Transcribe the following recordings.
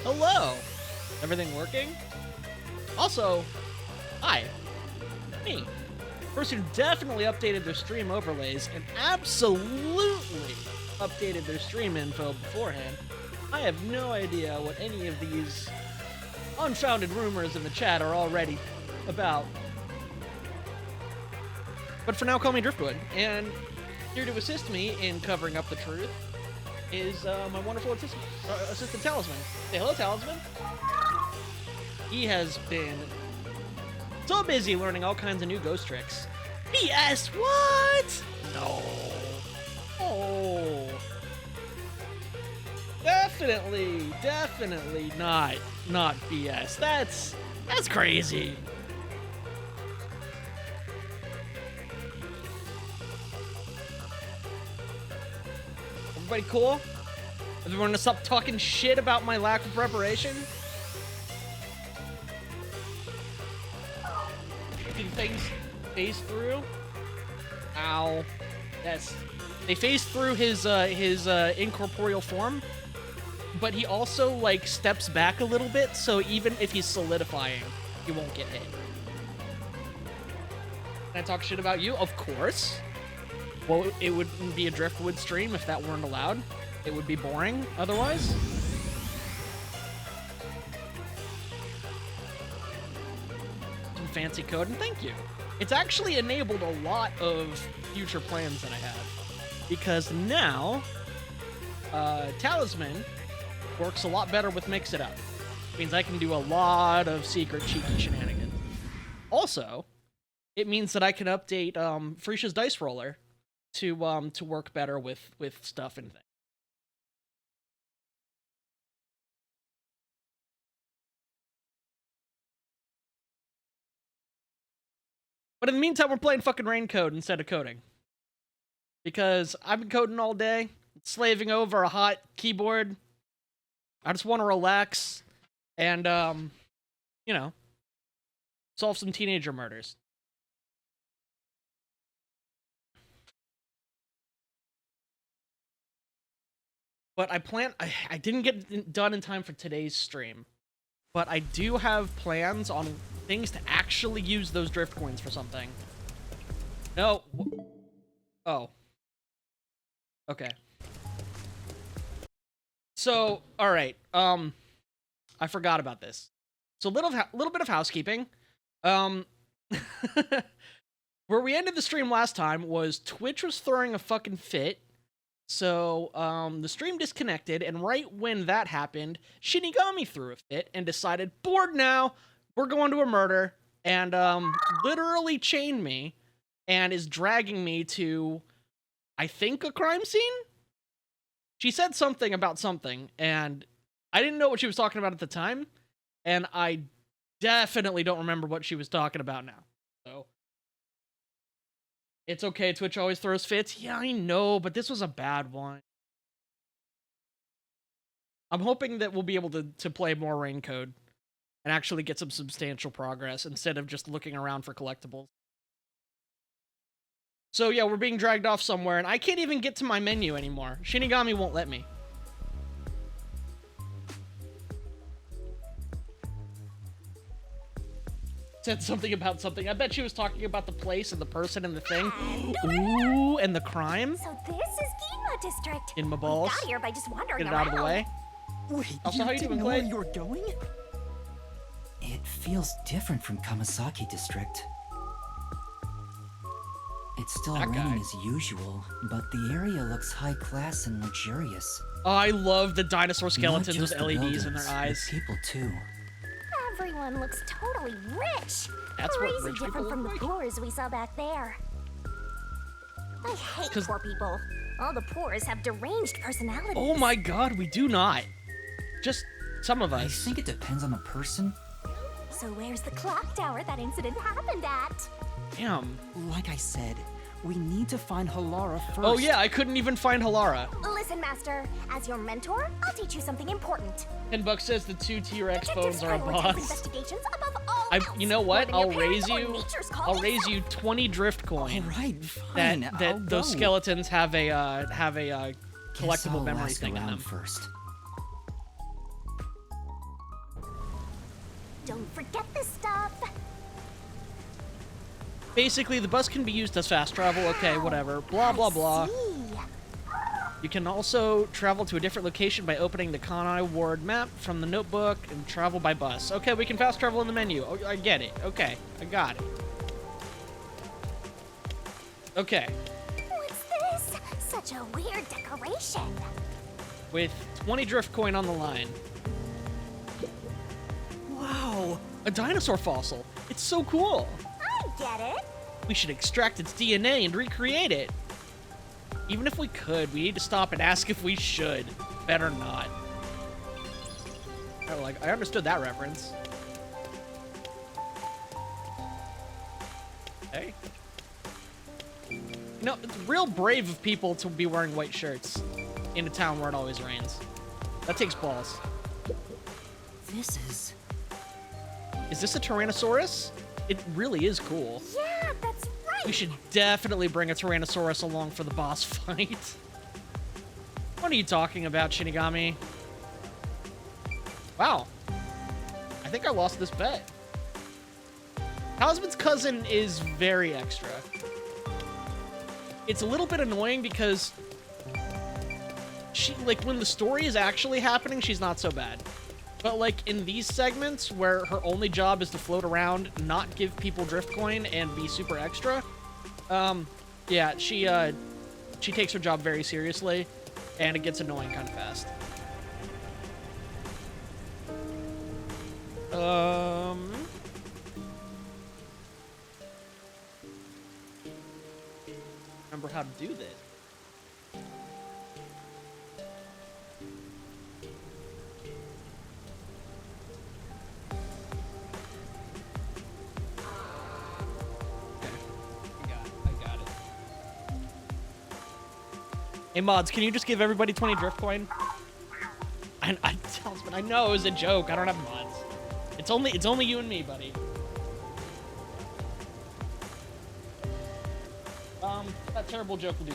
Hello! Everything working? Also, hi, me. Person who definitely updated their stream overlays and absolutely updated their stream info beforehand. I have no idea what any of these unfounded rumors in the chat are already about. But for now, call me Driftwood, and here to assist me in covering up the truth is my wonderful assistant Talisman. Say hello, Talisman. He has been so busy learning all kinds of new ghost tricks. BS, what? No. Oh. Definitely not BS. That's crazy. Everybody cool? Everyone gonna stop talking shit about my lack of preparation? Did things phase through? Ow. Yes. They phase through his incorporeal form, but he also, like, steps back a little bit, so even if he's solidifying, he won't get hit. Can I talk shit about you? Of course. Well, it wouldn't be a Driftwood stream if that weren't allowed. It would be boring otherwise. Some fancy coding, thank you. It's actually enabled a lot of future plans that I have. Because now, Talisman works a lot better with Mix It Up. It means I can do a lot of secret cheeky shenanigans. Also, it means that I can update Frisha's Dice Roller to work better with stuff and things. But in the meantime, we're playing fucking rain code instead of coding. Because I've been coding all day, slaving over a hot keyboard. I just want to relax and, you know, solve some teenager murders. But I didn't get done in time for today's stream. But I do have plans on things to actually use those drift coins for something. No. Oh. Okay. So, alright. I forgot about this. So, little bit of housekeeping. Where we ended the stream last time was Twitch was throwing a fucking fit. So, the stream disconnected, and right when that happened, Shinigami threw a fit and decided, bored now, we're going to a murder, and, literally chained me, and is dragging me to, I think, a crime scene? She said something about something, and I didn't know what she was talking about at the time, and I definitely don't remember what she was talking about now, so... It's okay, Twitch always throws fits. Yeah, I know, but this was a bad one. I'm hoping that we'll be able to play more rain code and actually get some substantial progress instead of just looking around for collectibles. So yeah, we're being dragged off somewhere, and I can't even get to my menu anymore. Shinigami won't let me. Said something about something. I bet she was talking about the place and the person and the thing. Ooh, and the crime. So this is Gima District. In my balls. We got here by just wandering Get it out of the way. Wait, Also, how you doing, Clay? Where you were going? It feels different from Kamasaki District. It's still That raining guy. as usual, but the area looks high class and luxurious. Oh, I love the dinosaur skeletons Not with just the LEDs in buildings, their eyes. but people too. Everyone looks totally rich. That's what Crazy rich people different from look the like. poors we saw back there. I hate 'Cause- poor people. All the poors have deranged personalities. Oh my god, we do not. Just some of I us. think it depends on the person. So where's the clock tower that incident happened at? Damn. Like I said, we need to find Halara first. Oh yeah, I couldn't even find Halara. Listen, Master. As your mentor, I'll teach you something important. $10 says the 2 T-Rex Detectives bones are a prioritize boss. Investigations above all else, You know what? more than I'll your raise parents or you. nature's call I'll raise you itself. 20 drift coin. All right, fine. I'll That those go. skeletons have a Guess collectible I'll memory ask thing in around them. first. Don't forget this stuff. Basically, the bus can be used as fast travel. Okay, whatever. Blah, blah, blah. See. You can also travel to a different location by opening the Kanai Ward map from the notebook and travel by bus. Okay, we can fast travel in the menu. Oh, I get it. Okay, I got it. Okay. What's this? Such a weird decoration. With 20 drift coin on the line. Wow, a dinosaur fossil. It's so cool. I get it. We should extract its DNA and recreate it. Even if we could, we need to stop and ask if we should. Better not. Oh, like, I understood that reference. Hey. You know, it's real brave of people to be wearing white shirts in a town where it always rains. That takes balls. This is... Is this a Tyrannosaurus? It really is cool. Yeah, that's right. We should definitely bring a Tyrannosaurus along for the boss fight. What are you talking about, Shinigami? Wow. I think I lost this bet. Husband's cousin is very extra. It's a little bit annoying because she, like, when the story is actually happening, she's not so bad. But, like, in these segments where her only job is to float around, not give people drift coin, and be super extra, yeah, she takes her job very seriously, and it gets annoying kind of fast. Remember how to do this. I got it. Hey mods, can you just give everybody 20 drift coin? I know it was a joke. I don't have mods. It's only you and me, buddy. That terrible joke will do.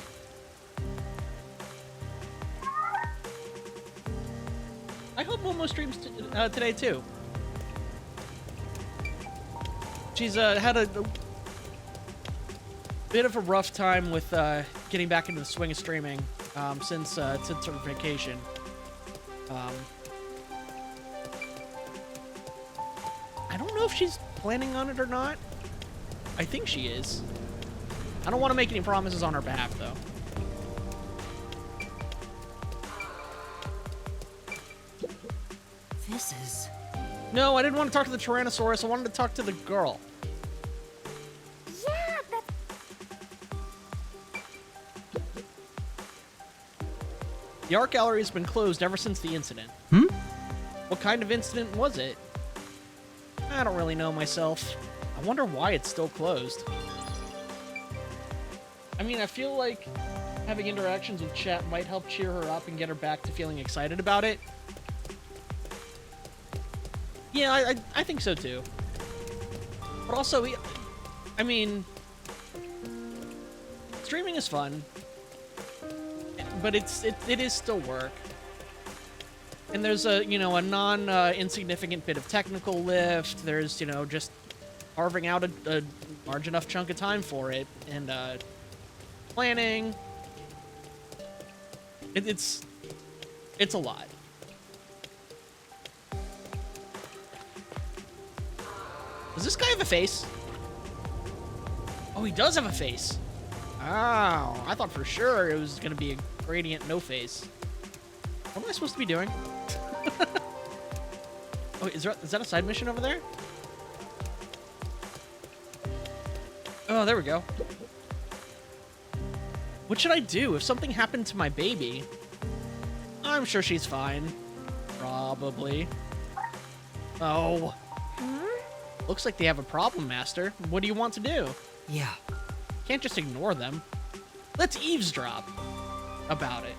I hope Momo streams today too. She's had a bit of a rough time with getting back into the swing of streaming since her vacation. I don't know if she's planning on it or not. I think she is. I don't want to make any promises on her behalf, though. This is... No, I didn't want to talk to the Tyrannosaurus. I wanted to talk to the girl. Yeah, that's... The art gallery has been closed ever since the incident. What kind of incident was it? I don't really know myself. I wonder why it's still closed. I mean, I feel like having interactions with chat might help cheer her up and get her back to feeling excited about it. Yeah, I think so too. But also, I mean, streaming is fun, but it is still work. And there's a insignificant bit of technical lift. There's just carving out a large enough chunk of time for it, and planning. It's a lot. Does this guy have a face? Oh, he does have a face. Oh, I thought for sure it was gonna be a gradient no face. What am I supposed to be doing? Oh, is that a side mission over there? Oh, there we go. What should I do if something happened to my baby? I'm sure she's fine. Probably. Oh. Looks like they have a problem, Master. What do you want to do? Yeah. Can't just ignore them. Let's eavesdrop about it.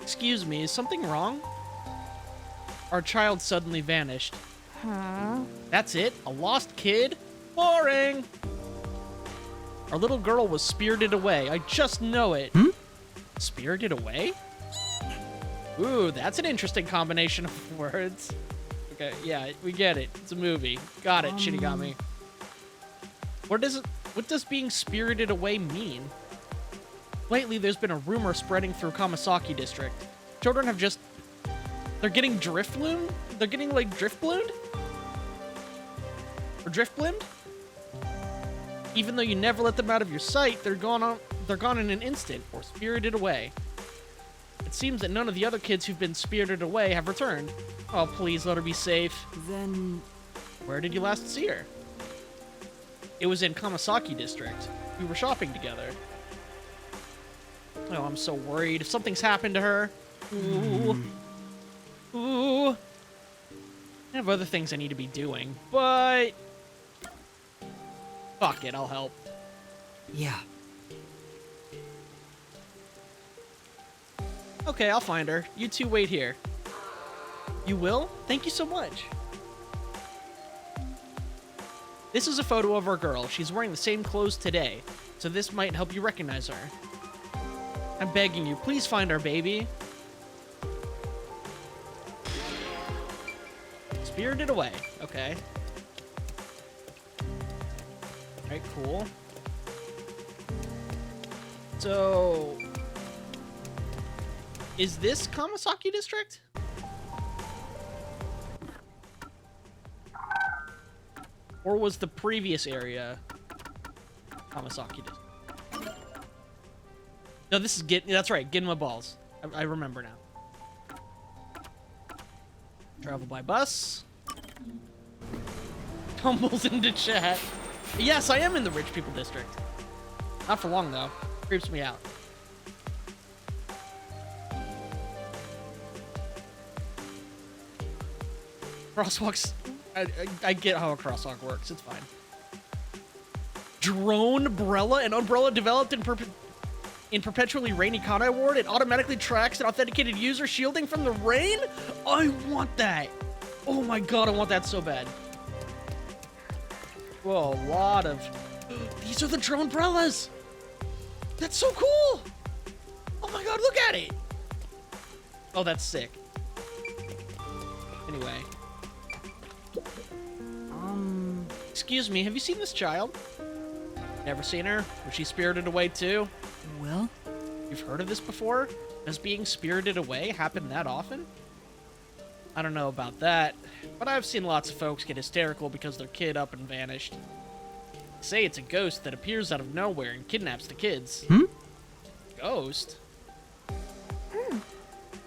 Excuse me, is something wrong? Our child suddenly vanished. That's it? A lost kid? Boring! Our little girl was spirited away. I just know it. Spirited away? Ooh, that's an interesting combination of words. Okay, yeah, we get it. It's a movie. Got it, Shinigami. What does being spirited away mean? Lately, there's been a rumor spreading through Kamasaki District. Children have just... They're getting driftloon? They're getting, like, driftblooned? Or driftblind? Even though you never let them out of your sight, they're gone in an instant, or spirited away. It seems that none of the other kids who've been spirited away have returned. Oh, please let her be safe. Then... Where did you last see her? It was in Kamasaki District. We were shopping together. Oh, I'm so worried. If something's happened to her. Ooh. Ooh. I have other things I need to be doing, but... Fuck it, I'll help. Yeah. Okay, I'll find her. You two wait here. You will? Thank you so much. This is a photo of our girl. She's wearing the same clothes today, so this might help you recognize her. I'm begging you, please find our baby. Spirited away. Okay. Alright, cool. So... Is this Kamasaki District? Or was the previous area Kamasaki District? No, this is that's right, Ginma Balls. I remember now. Travel by bus. Tumbles into chat. Yes, I am in the rich people district. Not for long though. Creeps me out. Crosswalks. I get how a crosswalk works. It's fine. Drone Umbrella. An umbrella developed in perpetually rainy Kanai Ward. It automatically tracks an authenticated user shielding from the rain? I want that. Oh my god, I want that so bad. Whoa, a lot of... These are the drone umbrellas! That's so cool! Oh my god, look at it! Oh, that's sick. Anyway. Excuse me, have you seen this child? Never seen her? Was she spirited away too? Well? You've heard of this before? Does being spirited away happen that often? I don't know about that, but I've seen lots of folks get hysterical because their kid up and vanished. They say it's a ghost that appears out of nowhere and kidnaps the kids. Ghost?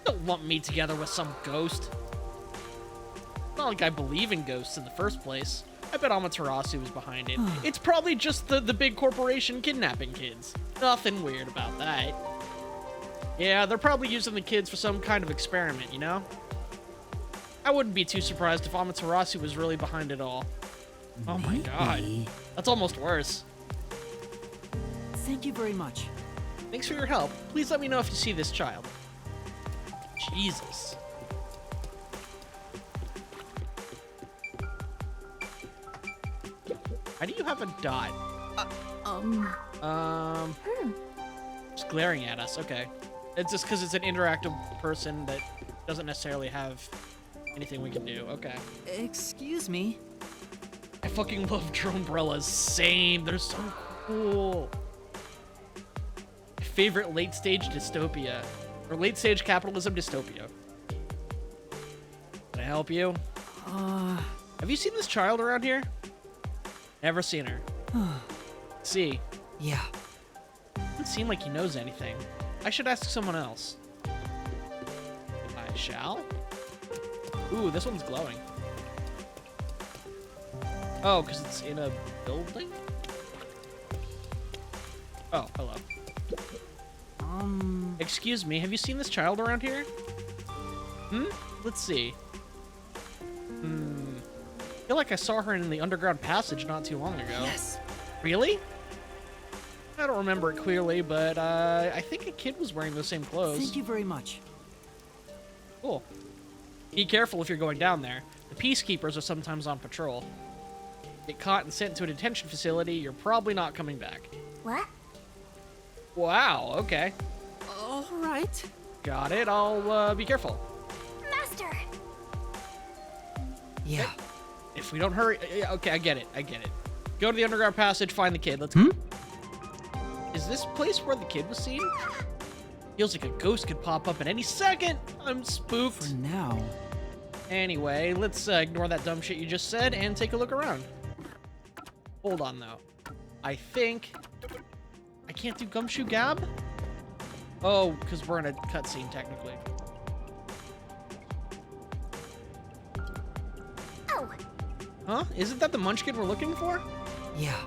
Don't lump me together with some ghost. It's not like I believe in ghosts in the first place. I bet Amaterasu was behind it. It's probably just the big corporation kidnapping kids. Nothing weird about that. Yeah, they're probably using the kids for some kind of experiment, you know? I wouldn't be too surprised if Amaterasu was really behind it all. Oh my god. That's almost worse. Thank you very much. Thanks for your help. Please let me know if you see this child. Jesus. How do you have a dot? Just glaring at us. Okay. It's just because it's an interactive person that doesn't necessarily have anything we can do. Okay. Excuse me. I fucking love drone umbrellas. Same. They're so cool. Favorite late stage dystopia. Or late stage capitalism dystopia. Can I help you? Have you seen this child around here? Never seen her. See. Yeah. Doesn't seem like he knows anything. I should ask someone else. I shall? Ooh, this one's glowing. Oh, because it's in a building? Oh, hello. Excuse me, have you seen this child around here? Let's see. I feel like I saw her in the underground passage not too long ago. Yes. Really? I don't remember it clearly, but I think a kid was wearing those same clothes. Thank you very much. Cool. Be careful if you're going down there. The peacekeepers are sometimes on patrol. Get caught and sent to a detention facility, you're probably not coming back. What? Wow, okay. All right. Got it. I'll be careful. Master! Yeah. If we don't hurry... Okay, I get it. Go to the underground passage, find the kid. Let's go. Is this place where the kid was seen? Feels like a ghost could pop up at any second. I'm spooked. For now. Anyway, let's ignore that dumb shit you just said and take a look around. Hold on, though. I think... I can't do Gumshoe Gab? Oh, because we're in a cutscene, technically. Oh! Huh? Isn't that the munchkin we're looking for? Yeah.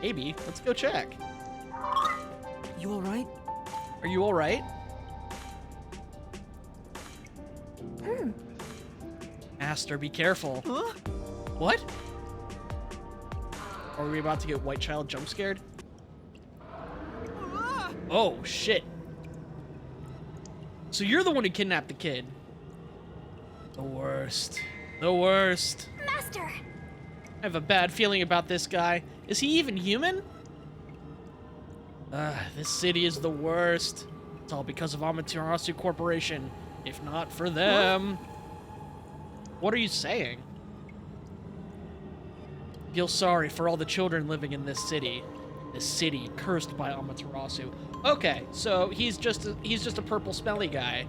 Maybe. Let's go check. You alright? Are you alright? Master, be careful. Huh? What? Are we about to get White Child jump scared? Oh, shit. So you're the one who kidnapped the kid. The worst. The worst. Master! I have a bad feeling about this guy. Is he even human? This city is the worst. It's all because of Amaterasu Corporation. If not for them... What are you saying? Feel sorry for all the children living in this city. This city cursed by Amaterasu. Okay, so he's just a purple smelly guy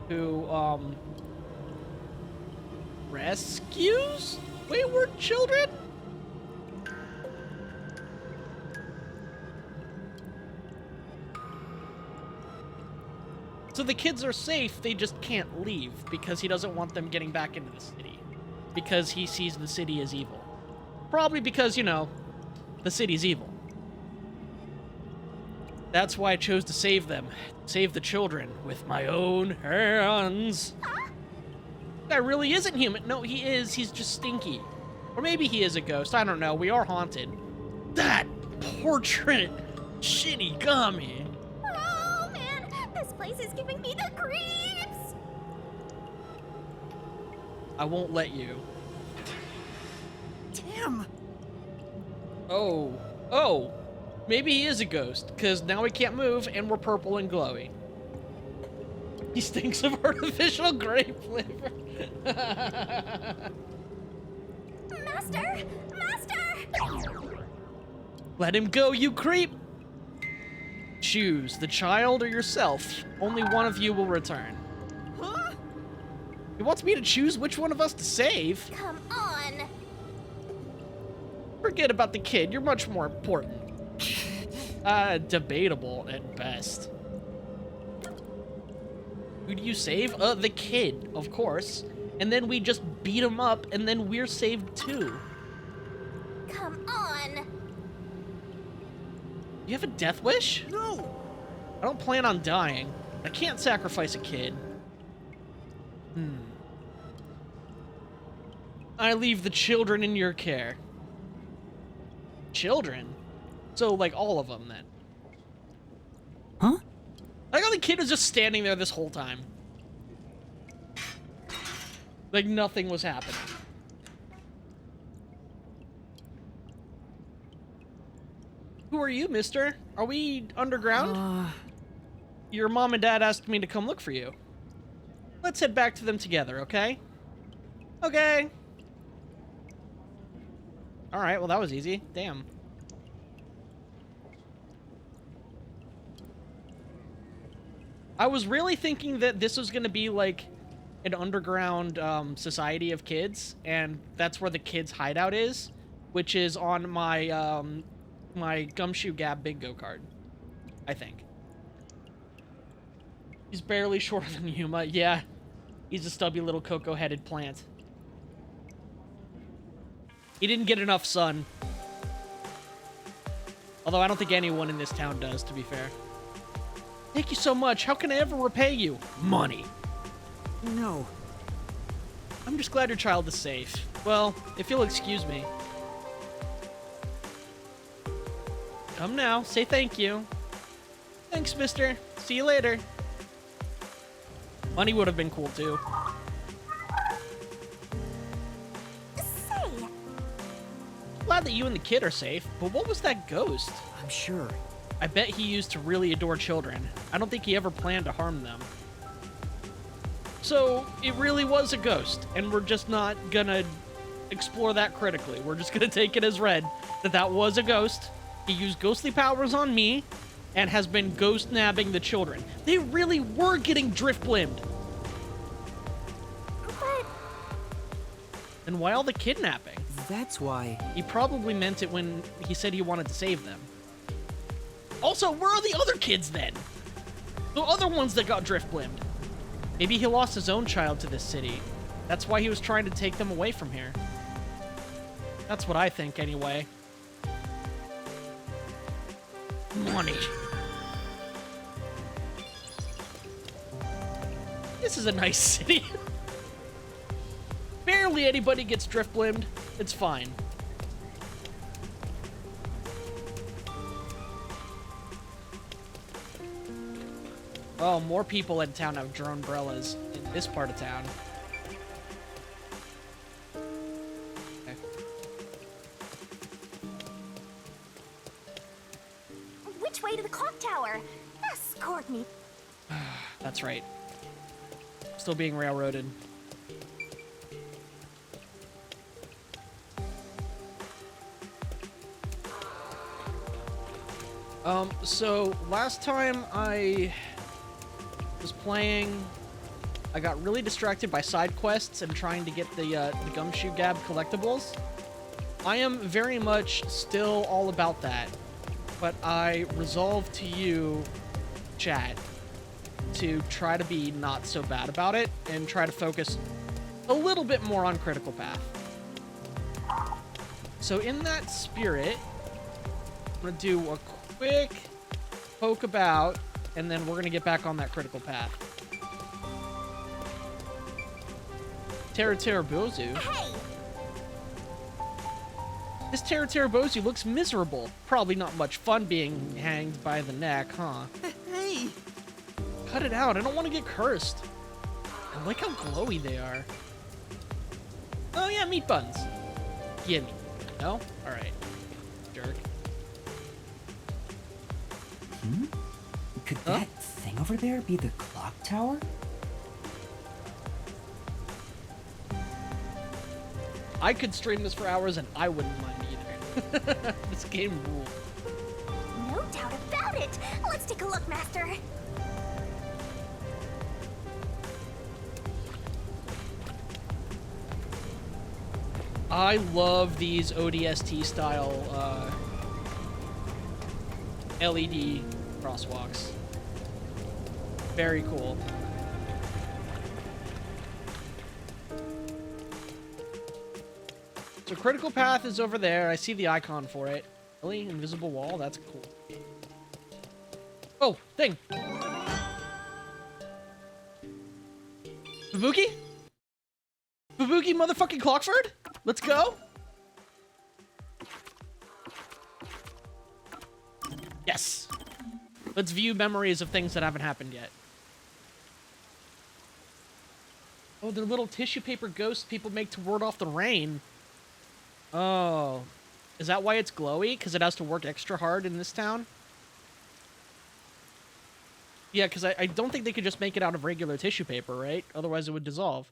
who rescues wayward children? So the kids are safe, they just can't leave because he doesn't want them getting back into the city. Because he sees the city as evil. Probably because, you know, the city's evil. That's why I chose to save them. Save the children with my own hands. Guy really isn't human. No, he is. He's just stinky. Or maybe he is a ghost. I don't know. We are haunted. That portrait. Shinigami. Oh, man! This place is giving me the creeps! I won't let you. Damn! Oh. Oh. Maybe he is a ghost, because now we can't move and we're purple and glowy. He stinks of artificial grape flavor. Master! Master! Let him go, you creep! Choose the child or yourself. Only one of you will return. Huh? He wants me to choose which one of us to save. Come on! Forget about the kid. You're much more important. Debatable at best. Who do you save? The kid, of course. And then we just beat him up, and then we're saved too. Come on! You have a death wish? No! I don't plan on dying. I can't sacrifice a kid. I leave the children in your care. Children? So, like, all of them, then. Huh? Like, how the kid was just standing there this whole time. Like, nothing was happening. Who are you, mister? Are we underground? Your mom and dad asked me to come look for you. Let's head back to them together, okay? Okay. Alright, well that was easy. Damn. I was really thinking that this was gonna be like an underground society of kids, and that's where the kids' hideout is, which is on my my Gumshoe Gab bingo card, I think. He's barely shorter than Yuma. Yeah, he's a stubby little cocoa-headed plant. He didn't get enough sun. Although I don't think anyone in this town does, to be fair. Thank you so much. How can I ever repay you? Money. No. I'm just glad your child is safe. Well, if you'll excuse me. Come now, say thank you. Thanks, mister. See you later. Money would have been cool, too. Say, Glad that you and the kid are safe, but what was that ghost? I'm sure. I bet he used to really adore children. I don't think he ever planned to harm them. So it really was a ghost, and we're just not gonna explore that critically. We're just gonna take it as read that that was a ghost. He used ghostly powers on me, and has been ghost nabbing the children. They really were getting drift blimmed. But And why all the kidnapping? That's why. He probably meant it when he said he wanted to save them. Also, where are the other kids then? The other ones that got drift blimmed. Maybe he lost his own child to this city. That's why he was trying to take them away from here. That's what I think, anyway. Money. This is a nice city. Barely anybody gets drift blimmed. It's fine. Oh, more people in town have drone umbrellas in this part of town. Okay. which way to the clock tower? Escort me. That's right. Still being railroaded. So last time I was playing, I got really distracted by side quests and trying to get the Gumshoe Gab collectibles. I am very much still all about that, but I resolved to you, chat, to try to be not so bad about it and try to focus a little bit more on Critical Path. So in that spirit, I'm gonna do a quick poke about, and then we're gonna get back on that Critical Path. Bozu. Hey! This Bozu looks miserable. Probably not much fun being hanged by the neck, huh? Hey! Cut it out. I don't want to get cursed. I like how glowy they are. Oh yeah, meat buns. Gimme. No? Alright. Jerk. Could that thing over there be the clock tower? I could stream this for hours and I wouldn't mind either. This game rules. No doubt about it. Let's take a look, Master. I love these ODST style LED crosswalks. Very cool. So Critical Path is over there. I see the icon for it. Really? Invisible wall? That's cool. Oh, thing. Babuki? Babuki motherfucking Clockford? Let's go. Yes. Let's view memories of things that haven't happened yet. Oh, they're little tissue paper ghosts people make to ward off the rain. Oh. Is that why it's glowy? Because it has to work extra hard in this town? Yeah, because I don't think they could just make it out of regular tissue paper, right? Otherwise it would dissolve.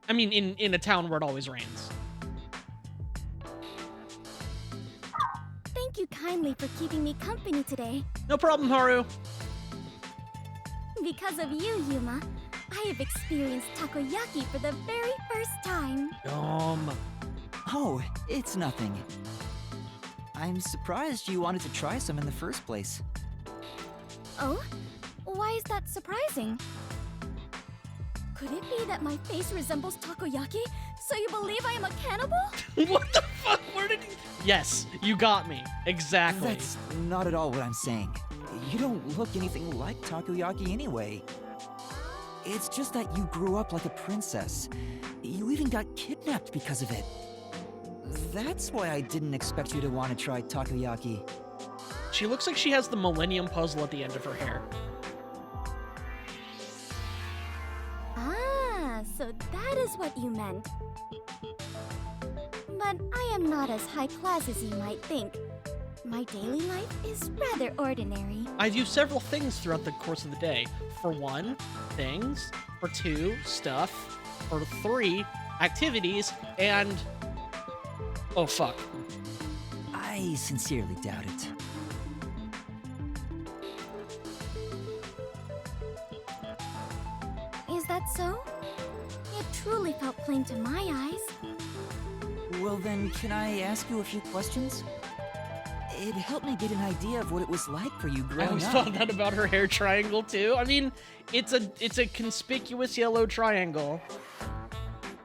I mean, in a town where it always rains. Thank you kindly for keeping me company today. No problem, Haru. Because of you, Yuma, I have experienced takoyaki for the very first time. Oh, it's nothing. I'm surprised you wanted to try some in the first place. Oh? Why is that surprising? Could it be that my face resembles takoyaki, so you believe I am a cannibal? What the fuck? Where did you... Yes, you got me. Exactly. That's not at all what I'm saying. You don't look anything like takoyaki anyway. It's just that you grew up like a princess. You even got kidnapped because of it. That's why I didn't expect you to want to try takoyaki. She looks like she has the Millennium Puzzle at the end of her hair. Ah, so that is what you meant. But I am not as high class as you might think. My daily life is rather ordinary. I do several things throughout the course of the day. For one, things. For two, stuff. For three, activities. And... oh, fuck. I sincerely doubt it. Is that so? It truly felt plain to my eyes. Well then, can I ask you a few questions? It helped me get an idea of what it was like for you I growing always up. thought that about her hair triangle, too. I mean, it's a conspicuous yellow triangle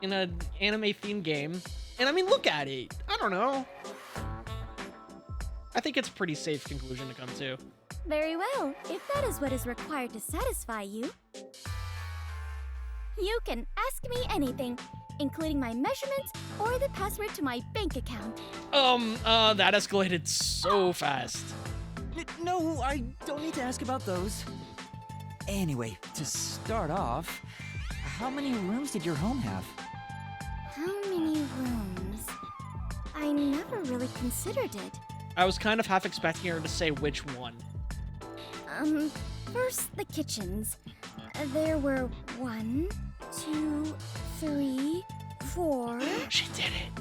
in an anime-themed game. And I mean, look at it. I don't know. I think it's a pretty safe conclusion to come to. Very well, if that is what is required to satisfy you. You can ask me anything, including my measurements or the password to my bank account. That escalated so fast. No, I don't need to ask about those. Anyway, to start off, how many rooms did your home have? How many rooms? I never really considered it. I was kind of half expecting her to say which one. First the kitchens. There were 1, 2, 3, 4, She did it.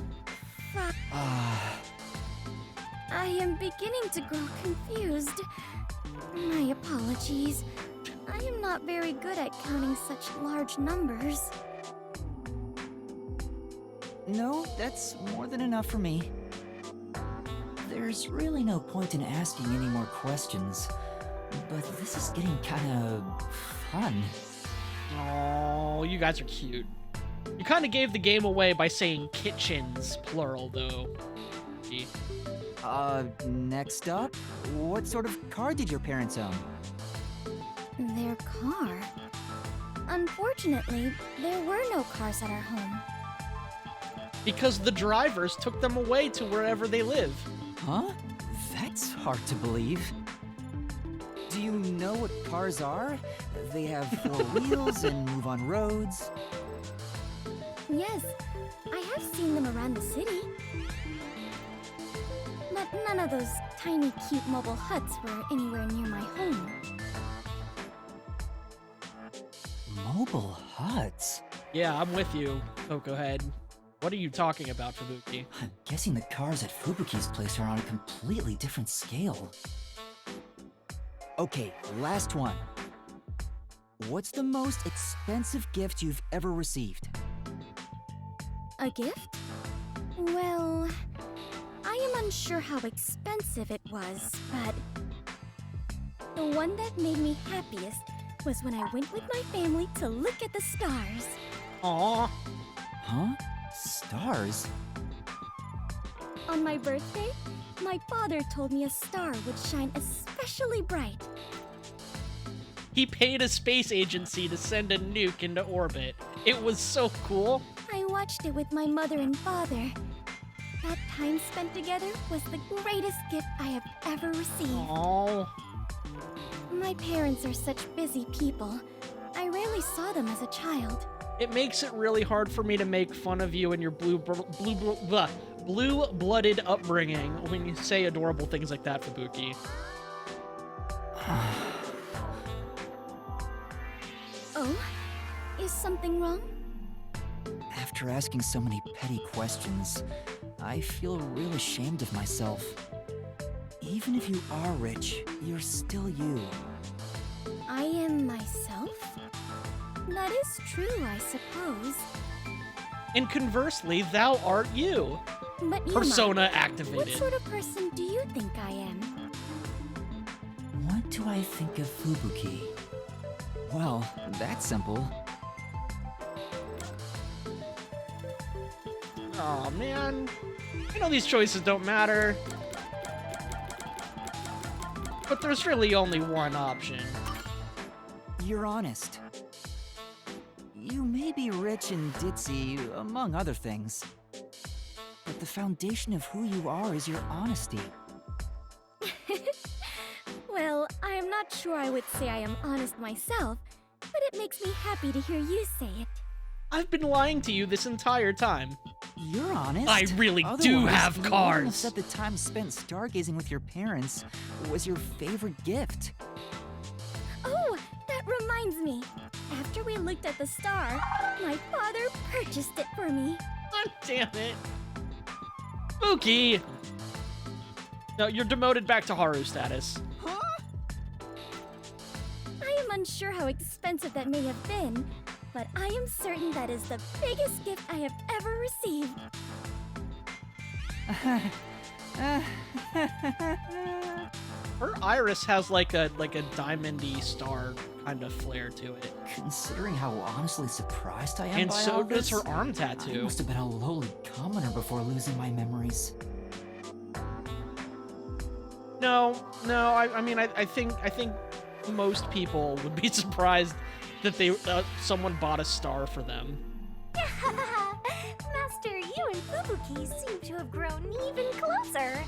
5. I am beginning to grow confused. My apologies. I am not very good at counting such large numbers. No, that's more than enough for me. There's really no point in asking any more questions, but this is getting kinda fun. Oh, you guys are cute. You kind of gave the game away by saying kitchens, plural, though. Gee. Next up, what sort of car did your parents own? Their car? Unfortunately, there were no cars at our home. Because the drivers took them away to wherever they live. Huh? That's hard to believe. Do you know what cars are? They have 4 wheels and move on roads. Yes, I have seen them around the city. But none of those tiny, cute mobile huts were anywhere near my home. Mobile huts? Yeah, I'm with you, Coco Head. What are you talking about, Fubuki? I'm guessing the cars at Fubuki's place are on a completely different scale. Okay, last one. What's the most expensive gift you've ever received? A gift? Well, I am unsure how expensive it was, but the one that made me happiest was when I went with my family to look at the stars. Aw. Huh? Stars? On my birthday, my father told me a star would shine especially bright. He paid a space agency to send a nuke into orbit. It was so cool. I watched it with my mother and father. That time spent together was the greatest gift I have ever received. Oh. My parents are such busy people. I rarely saw them as a child. It makes it really hard for me to make fun of you and your blue-blooded upbringing when you say adorable things like that, Fubuki. Oh? Is something wrong? After asking so many petty questions, I feel real ashamed of myself. Even if you are rich, you're still you. I am myself? That is true, I suppose. And conversely, thou art you. But you, Persona what activated. sort of person do you think I am? What do I think of Fubuki? Well, that's simple. Aw, man. I know these choices don't matter. But there's really only one option. You're honest. You may be rich and ditzy, among other things. But the foundation of who you are is your honesty. Well, I am not sure I would say I am honest myself, but it makes me happy to hear you say it. I've been lying to you this entire time. You're honest. I really do Otherwise, have you wouldn't cars. have said the time spent stargazing with your parents was your favorite gift. Oh, that reminds me. After we looked at the star, my father purchased it for me. God damn it. Spooky! No, you're demoted back to Haru status. Huh? I am unsure how expensive that may have been, but I am certain that is the biggest gift I have ever received. Her iris has like a diamondy star kind of flare to it. Considering how honestly surprised I am And by so all does this, her arm I tattoo. must have been a lowly commoner before losing my memories. No, I mean, I think most people would be surprised that someone bought a star for them. Master, you and Fubuki seem to have grown even closer.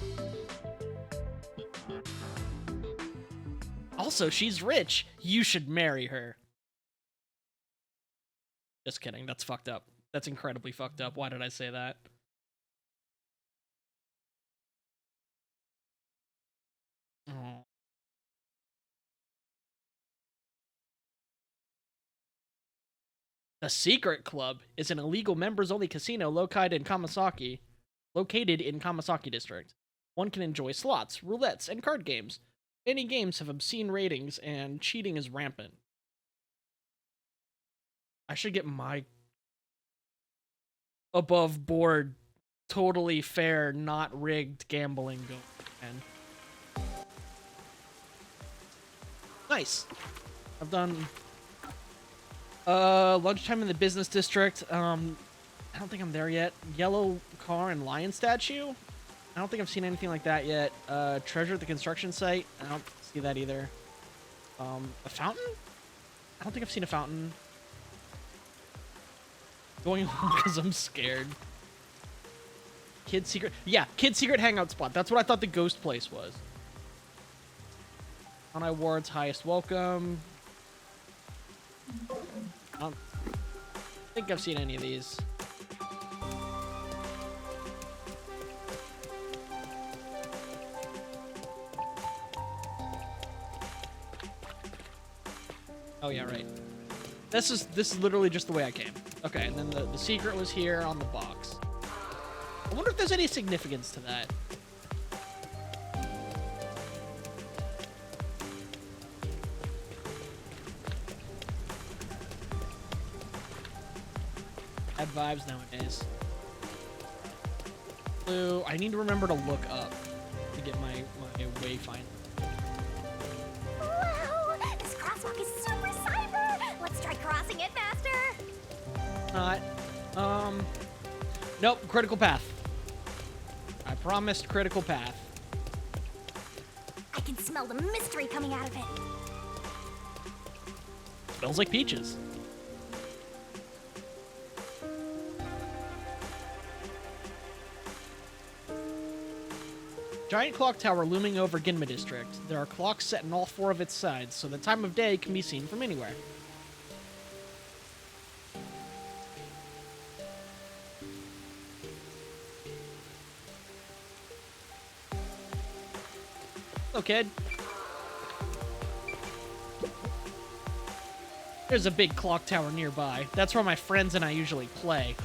Also, she's rich. You should marry her. Just kidding. That's fucked up. That's incredibly fucked up. Why did I say that? Oh. The Secret Club is an illegal members-only casino located in Kamasaki District. One can enjoy slots, roulettes, and card games. Many games have obscene ratings, and cheating is rampant. I should get my above board, totally fair, not rigged gambling going. Nice. I've done lunchtime in the business district. I don't think I'm there yet. Yellow car and lion statue. I don't think I've seen anything like that yet. Treasure at the construction site. I don't see that either. A fountain? I don't think I've seen a fountain. Going home because I'm scared. Kid secret. Yeah, kid secret hangout spot. That's what I thought the ghost place was. On Ward's highest welcome. I don't think I've seen any of these. Oh yeah, right. This is literally just the way I came. Okay, and then the secret was here on the box. I wonder if there's any significance to that. Bad vibes nowadays. Blue. I need to remember to look up to get my wayfinder. Wow, this crosswalk is super cyber. Let's try crossing it faster. Not. Nope. Critical path. I promised critical path. I can smell the mystery coming out of it. Smells like peaches. Giant clock tower looming over Ginma District. There are clocks set in all 4 of its sides, so the time of day can be seen from anywhere. Hello, kid. There's a big clock tower nearby. That's where my friends and I usually play.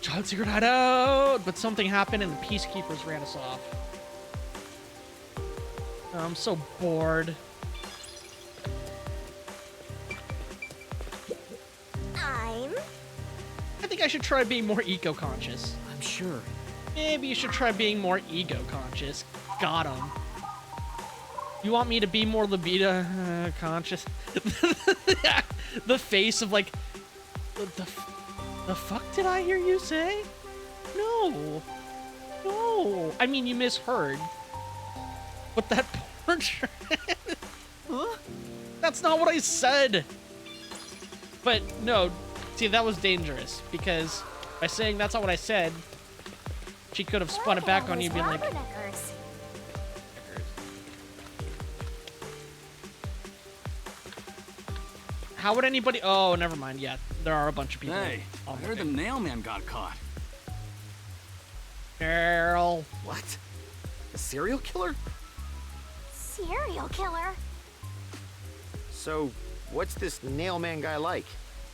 Child secret hideout! But something happened and the peacekeepers ran us off. I'm so bored. I think I should try being more eco-conscious. I'm sure. Maybe you should try being more ego-conscious. Got him. You want me to be more libido conscious? The face of like, the fuck did I hear you say? No. I mean, you misheard. But that portrait. Huh? That's not what I said. But no, see, that was dangerous because by saying that's not what I said, she could have spun it back on you, being like, How would anybody? Oh, never mind. Yeah, there are a bunch of people. Hey, I heard the mailman got caught. Girl. What? A serial killer? Serial killer? So, what's this nail man guy like?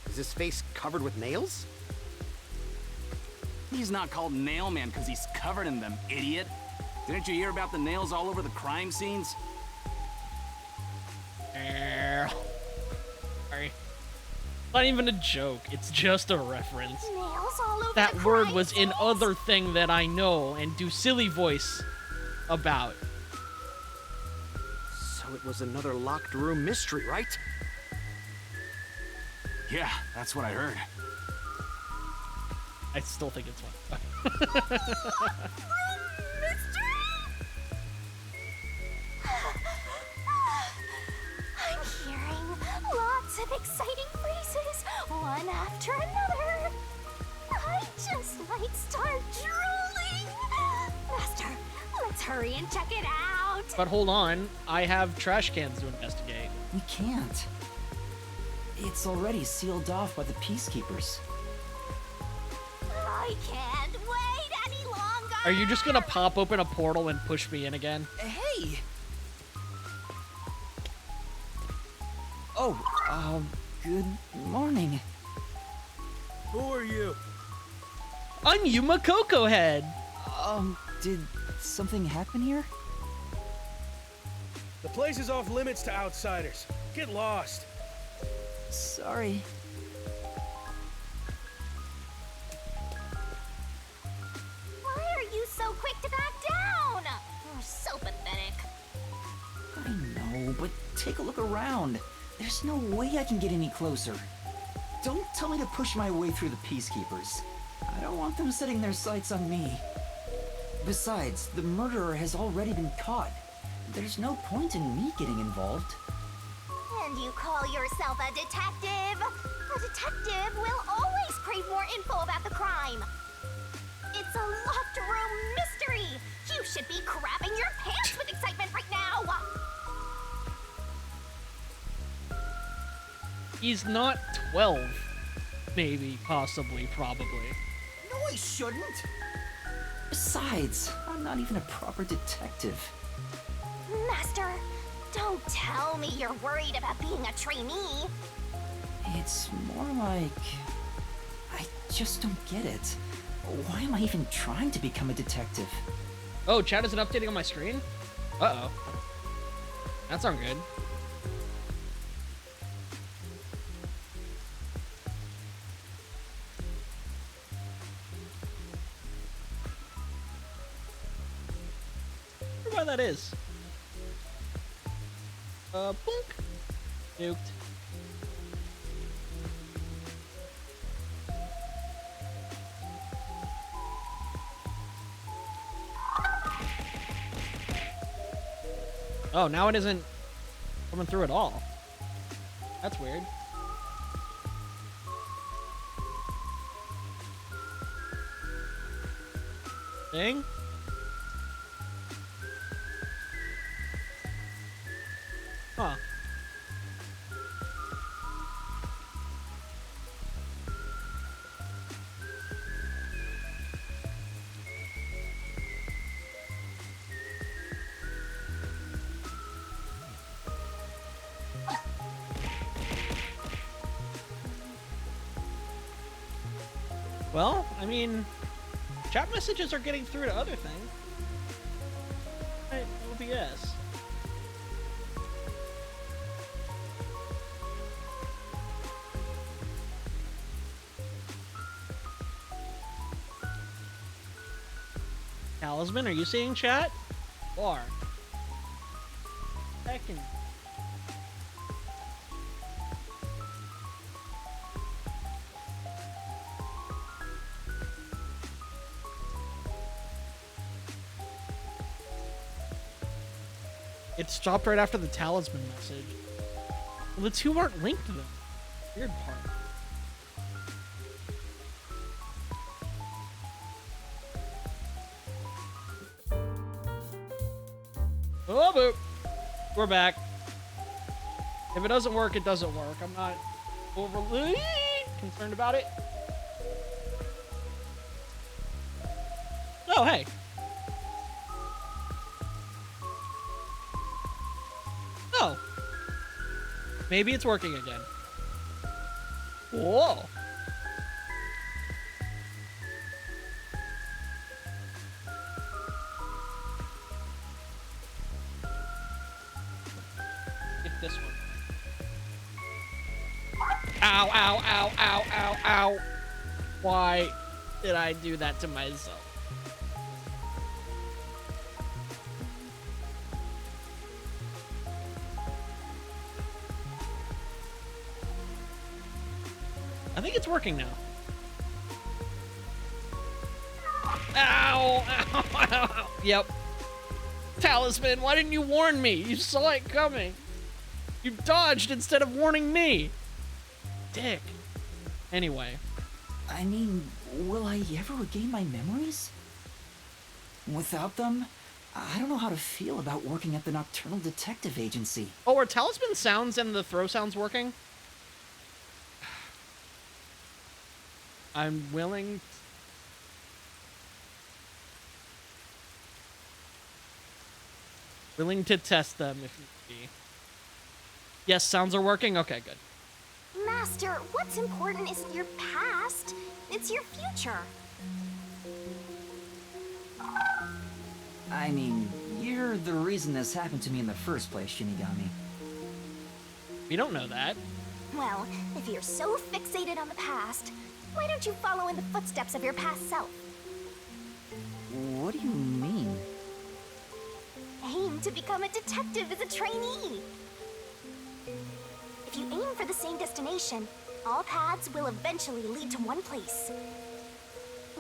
Is his face covered with nails? He's not called Nailman because he's covered in them, idiot. Didn't you hear about the nails all over the crime scenes? Girl. Sorry. Not even a joke. It's just a reference. Nails all over That the word crime was in scenes? other thing that I know and do silly voice about. So it was another locked room mystery, right? Yeah, that's what I heard. I still think it's fun. I'm hearing lots of exciting phrases, one after another. I just might start drooling. Master, let's hurry and check it out. But hold on, I have trash cans to investigate. We can't. It's already sealed off by the peacekeepers. I can't wait any longer. Are you just gonna pop open a portal and push me in again? Hey! Oh, good morning. Who are you? I'm Yuma Coco Head. Did something happen here? The place is off limits to outsiders. Get lost. Sorry. Why are you so quick to back down? You're so pathetic. I know, but take a look around. There's no way I can get any closer. Don't tell me to push my way through the peacekeepers. I don't want them setting their sights on me. Besides, the murderer has already been caught. There's no point in me getting involved. And you call yourself a detective? A detective will always crave more info about the crime. It's a locked room mystery. You should be crapping your pants with excitement right now. He's not 12. Maybe, possibly, probably. No, I shouldn't! Besides, I'm not even a proper detective. Master, don't tell me you're worried about being a trainee. It's more like... I just don't get it. Why am I even trying to become a detective? Oh, chat isn't updating on my screen? Uh-oh. That's not good. I wonder why that is. Boink. Nuked. Oh, now it isn't coming through at all. That's weird. Thing? Huh. Well, I mean, chat messages are getting through to other things. Right, OBS. Talisman, are you seeing chat? Or second. It stopped right after the talisman message. Well, the two aren't linked though. Weird part. Oh, boop. We're back. If it doesn't work, it doesn't work. I'm not overly concerned about it. Oh, hey. Oh. Maybe it's working again. Whoa. Get this one. Ow, ow, ow, ow, ow, ow. Why did I do that to myself? I think it's working now. Ow, ow, ow, ow. Yep. Talisman, why didn't you warn me? You saw it coming. You dodged instead of warning me. Dick. Anyway. I mean, will I ever regain my memories? Without them, I don't know how to feel about working at the Nocturnal Detective Agency. Oh, are talisman sounds and the throw sounds working? I'm willing to test them if need be. Yes, sounds are working? Okay, good. Master, what's important isn't your past, it's your future. I mean, you're the reason this happened to me in the first place, Shinigami. We don't know that. Well, if you're so fixated on the past, why don't you follow in the footsteps of your past self? What do you mean? Aim to become a detective as a trainee. If you aim for the same destination, all paths will eventually lead to one place.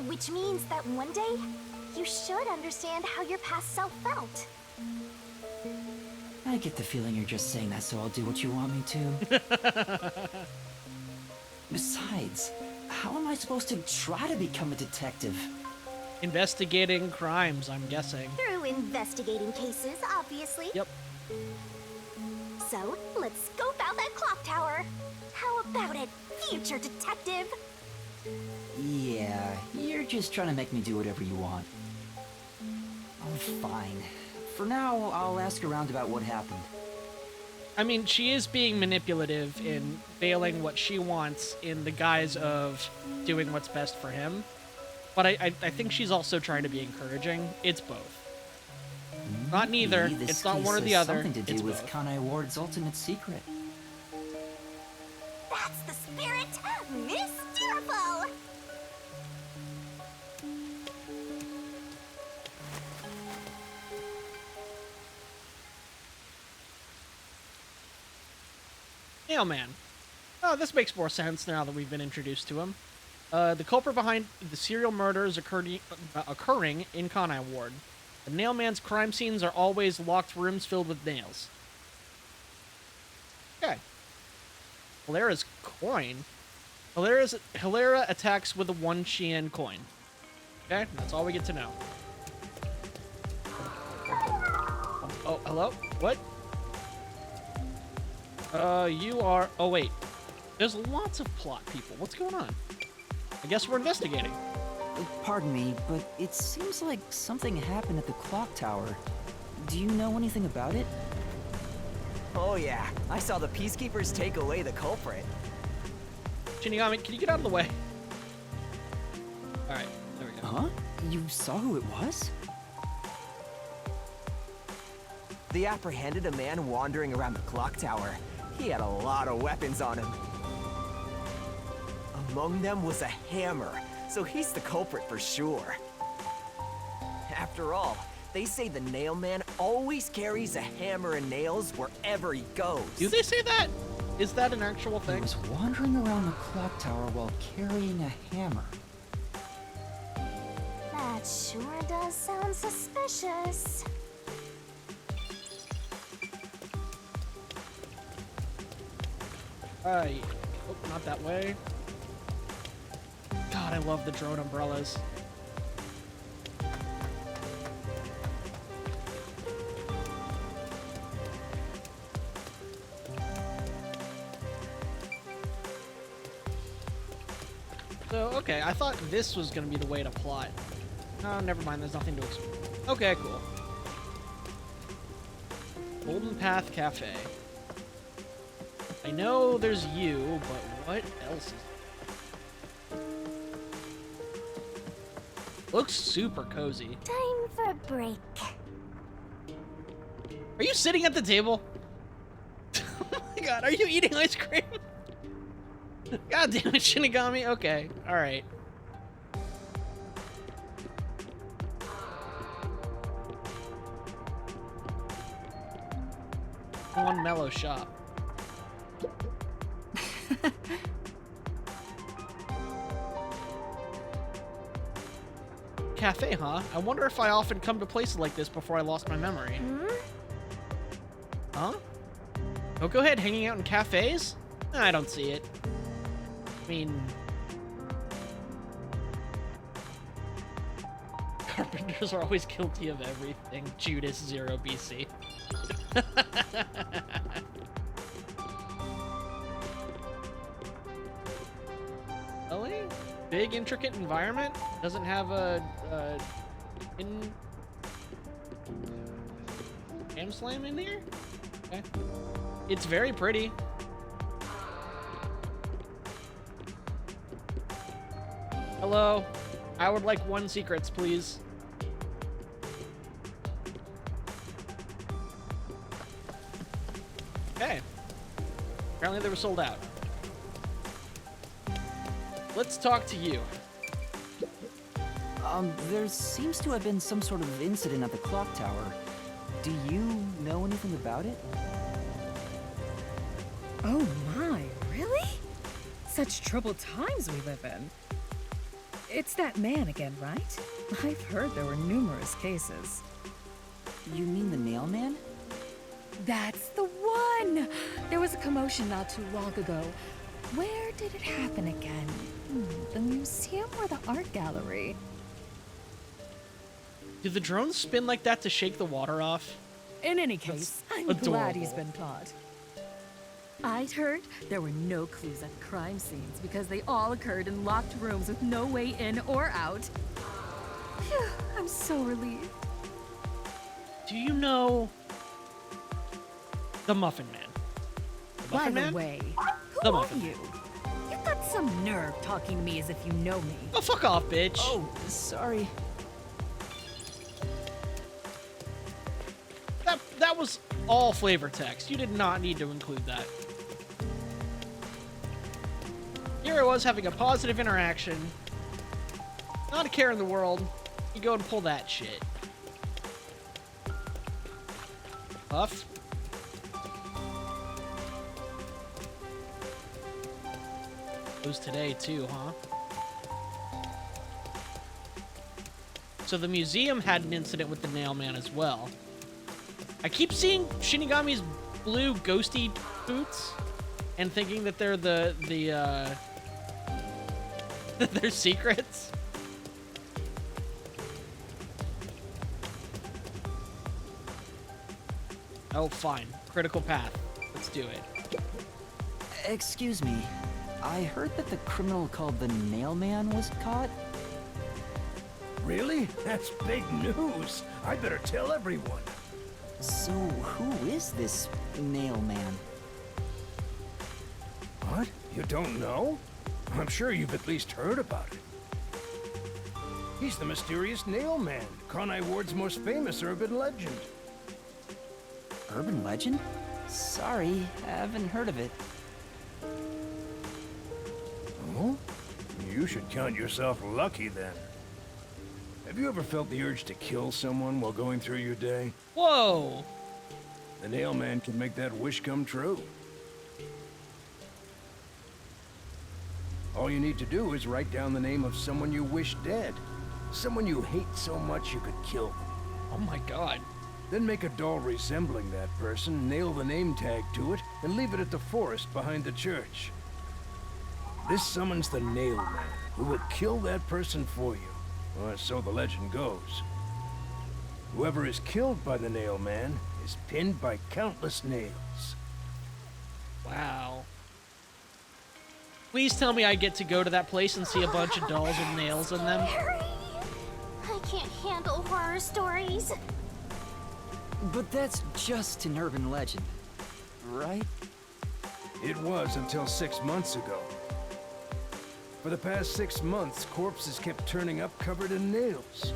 Which means that one day, you should understand how your past self felt. I get the feeling you're just saying that so I'll do what you want me to. Besides, how am I supposed to try to become a detective? Investigating crimes, I'm guessing. Through investigating cases, obviously. Yep. So, let's scope out that clock tower. How about it, future detective? Yeah, you're just trying to make me do whatever you want. Oh, fine. For now, I'll ask around about what happened. I mean, she is being manipulative in veiling what she wants in the guise of doing what's best for him. But I think she's also trying to be encouraging. It's both. Not neither. Maybe It's not this one or case the has other. Something to It's do with both. Kanai Ward's ultimate secret. That's the spirit! Mysteriful! Mailman. Oh, this makes more sense now that we've been introduced to him. The culprit behind the serial murders occurring in Kanai Ward. The Nailman's crime scenes are always locked rooms filled with nails. Okay. Hilara's coin. Hilara attacks with a 1 Xian coin. Okay, that's all we get to know. Oh, hello? What? You are... Oh, wait. There's lots of plot people. What's going on? I guess we're investigating. Pardon me, but it seems like something happened at the clock tower. Do you know anything about it? Oh yeah, I saw the Peacekeepers take away the culprit. Shinigami, can you get out of the way? Alright, there we go. Huh? You saw who it was? They apprehended a man wandering around the clock tower. He had a lot of weapons on him. Among them was a hammer, so he's the culprit for sure. After all, they say the Nailman always carries a hammer and nails wherever he goes. Do they say that? Is that an actual He thing? was wandering around the clock tower while carrying a hammer. That sure does sound suspicious. Right. Oh, not that way. God, I love the drone umbrellas. So, okay, I thought this was gonna be the way to plot. Oh, never mind, there's nothing to explain. Okay, cool. Golden Path Cafe. I know there's you, but what else is there? Looks super cozy. Time for a break. Are you sitting at the table? Oh my god, are you eating ice cream? God damn it, Shinigami. Okay, alright. One mellow shop. Cafe, huh? I wonder if I often come to places like this before I lost my memory. Huh? Oh, go ahead, hanging out in cafes? I don't see it. I mean... Carpenters are always guilty of everything. Judas 0 BC. Really? Big, intricate environment? Doesn't have a Jam Slam in here? Okay. It's very pretty. Hello. I would like 1 secrets, please. Okay. Apparently they were sold out. Let's talk to you. There seems to have been some sort of incident at the clock tower. Do you know anything about it? Oh my, really? Such troubled times we live in. It's that man again, right? I've heard there were numerous cases. You mean the nail man? That's the one! There was a commotion not too long ago. Where did it happen again? The museum or the art gallery? Do the drones spin like that to shake the water off? In any case, I'm glad he's been caught. I'd heard there were no clues at crime scenes because they all occurred in locked rooms with no way in or out. Phew, I'm so relieved. Do you know the Muffin Man? The By Muffin the Man? way, The who are Muffin. you? You've got some nerve talking to me as if you know me. Oh, fuck off, bitch. Oh, sorry. That was all flavor text. You did not need to include that. Here I was having a positive interaction. Not a care in the world. You go and pull that shit. Puff. Those today too, huh? So the museum had an incident with the nail man as well. I keep seeing Shinigami's blue ghosty boots and thinking that they're they're secrets. Oh, fine. Critical path. Let's do it. Excuse me. I heard that the criminal called the nail man was caught. Really? That's big news. I better tell everyone. So, who is this nail man? What? You don't know? I'm sure you've at least heard about it. He's the mysterious nail man, Conai Ward's most famous urban legend. Urban legend? Sorry, haven't heard of it. Oh? You should count yourself lucky then. Have you ever felt the urge to kill someone while going through your day? Whoa! The nail man can make that wish come true. All you need to do is write down the name of someone you wish dead. Someone you hate so much you could kill them. Oh my god. Then make a doll resembling that person, nail the name tag to it, and leave it at the forest behind the church. This summons the nail man, who will kill that person for you. Or so the legend goes. Whoever is killed by the nail man is pinned by countless nails. Wow. Please tell me I get to go to that place and see a bunch of dolls with nails in them. Scary. I can't handle horror stories. But that's just an urban legend, right? It was until 6 months ago. For the past 6 months, corpses kept turning up covered in nails.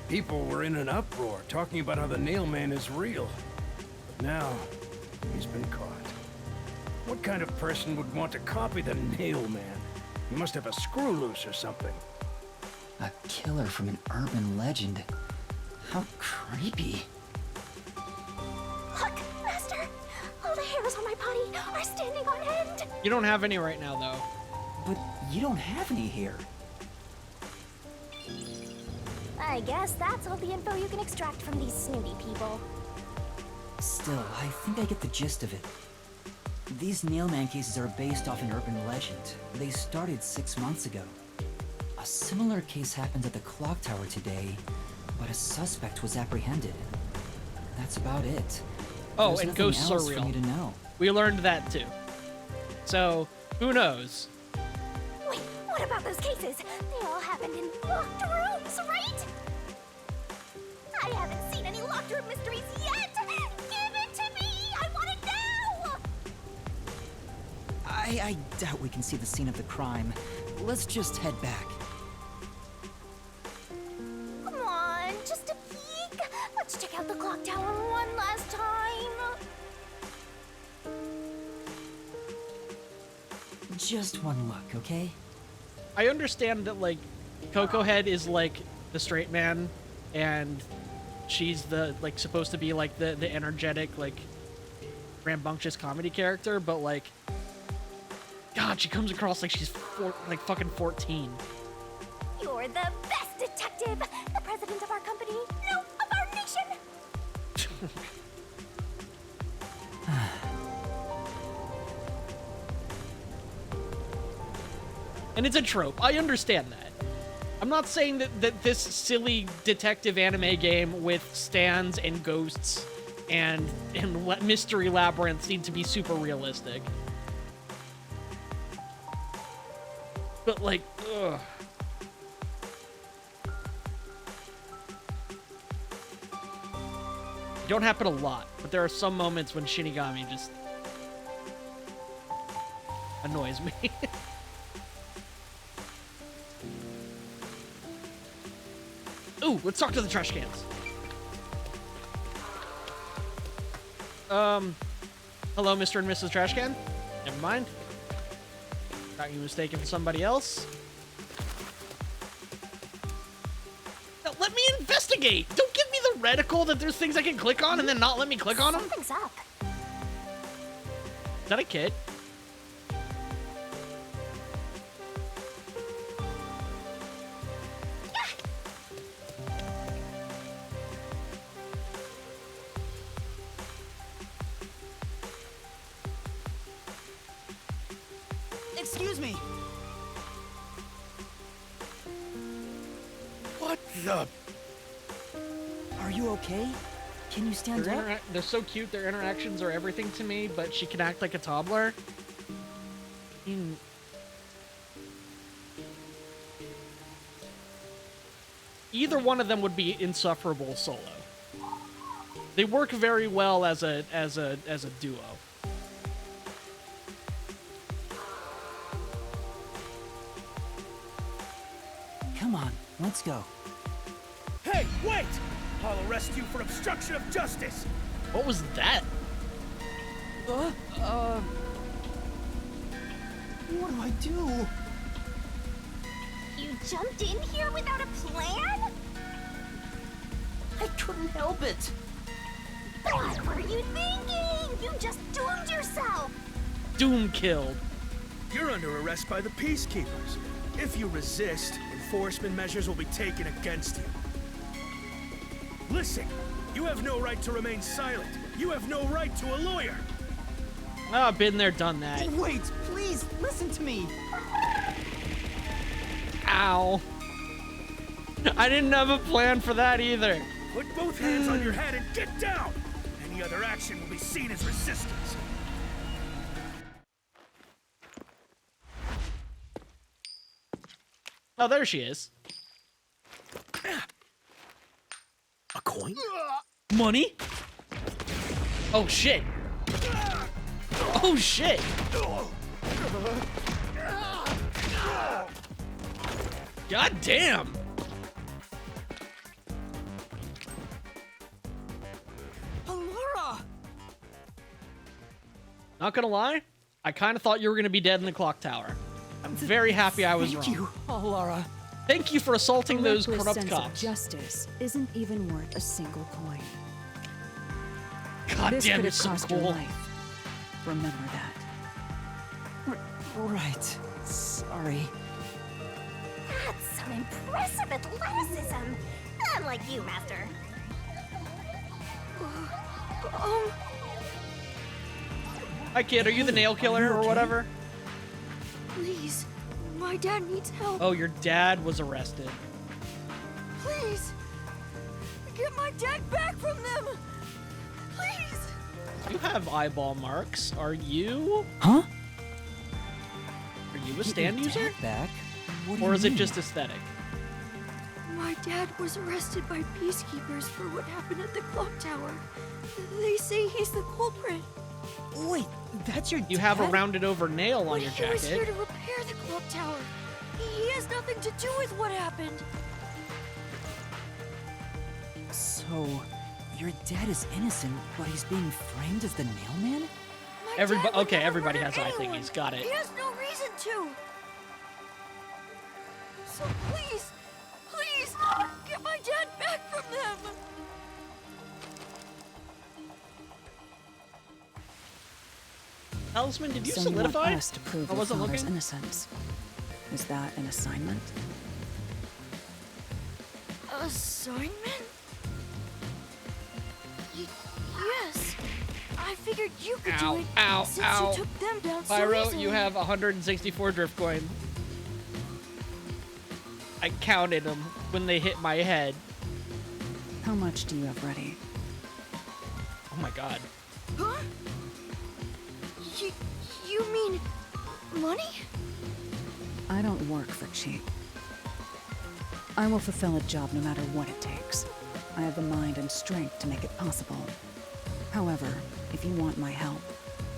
People were in an uproar, talking about how the Nail Man is real. But now, he's been caught. What kind of person would want to copy the Nail Man? He must have a screw loose or something. A killer from an urban legend. How creepy. Look, Master! All the hairs on my body are standing on end! You don't have any right now, though. But you don't have any here. I guess that's all the info you can extract from these snooty people. Still, I think I get the gist of it. These Nailman cases are based off an urban legend. They started 6 months ago. A similar case happened at the clock tower today, but a suspect was apprehended. That's about it. Oh, There's and nothing ghosts are else for real. me to know. We learned that too. So, who knows? Wait, what about those cases? They all happened in locked rooms, right? I haven't seen any locked room mysteries yet! Give it to me! I want it now! I doubt we can see the scene of the crime. Let's just head back. Come on, just a peek. Let's check out the clock tower one last time. Just one look, okay? I understand that, like, Coco Head is, like, the straight man, and she's the, like, supposed to be, like, the energetic, like, rambunctious comedy character, but, like, God, she comes across like she's like fucking 14. You're the best detective, the president of our company, no, of our nation. And it's a trope. I understand that. I'm not saying that this silly detective anime game with stands and ghosts and mystery labyrinths need to be super realistic. But, like, ugh. It don't happen a lot, but there are some moments when Shinigami just annoys me. Ooh, let's talk to the trash cans. Hello, Mr. and Mrs. Trash Can? Never mind. Got you mistaken for somebody else. Now, let me investigate! Don't give me the reticle that there's things I can click on and then not let me click on them. Something's up. Is that a kid? Excuse me! What the? Are you okay? Can you stand up? They're so cute, their interactions are everything to me, but she can act like a toddler. Either one of them would be insufferable solo. They work very well as a duo. Come on, let's go. Hey, wait! I'll arrest you for obstruction of justice! What was that? What do I do? You jumped in here without a plan? I couldn't help it. What were you thinking? You just doomed yourself. Doom killed. You're under arrest by the Peacekeepers. If you resist, enforcement measures will be taken against you. Listen, you have no right to remain silent. You have no right to a lawyer. Ah, been there, done that. Wait, please, listen to me. Ow. I didn't have a plan for that either. Put both hands on your head and get down! Any other action will be seen as resistance. Oh, there she is. A coin? Money? Oh, shit. Oh, shit. God damn. Laura! Not gonna lie, I kind of thought you were gonna be dead in the clock tower. I'm very happy I was wrong. Thank you, Laura. Thank you for assaulting A those reckless corrupt sense cops. of justice isn't even worth a single coin. God This damn, could it's have so cost your cool. life. Remember that. Right. Sorry. That's some impressive athleticism. Unlike you, Master. Hi, kid. Are you the nail killer or whatever? Please, my dad needs help. Oh, your dad was arrested. Please, get my dad back from them. Please. You have eyeball marks. Are you? Huh? Are you a Get stand your user? dad back? What do Or you is it mean? just aesthetic? My dad was arrested by peacekeepers for what happened at the clock tower. They say he's the culprit. Wait, that's your You have a dad? rounded over nail on But your he was here jacket. to repair the clock tower. He has nothing to do with what happened. So, your dad is innocent, but he's being framed as the nailman? My Everybo- dad would okay, never everybody murder has eye anyone. thingies. Got it. He has no reason to. So please, please, get my dad back from them. Talisman, did you So you want solidify? us to prove I your wasn't father's looking. innocence. Is that an assignment? Assignment? Yes. I figured you could Ow, do it ow, since ow. you took them down so Pyro, easily. you have 164 drift coin. I counted them when they hit my head. How much do you have ready? Oh my god. Huh? You mean money? I don't work for cheap. I will fulfill a job no matter what it takes. I have the mind and strength to make it possible. However, if you want my help,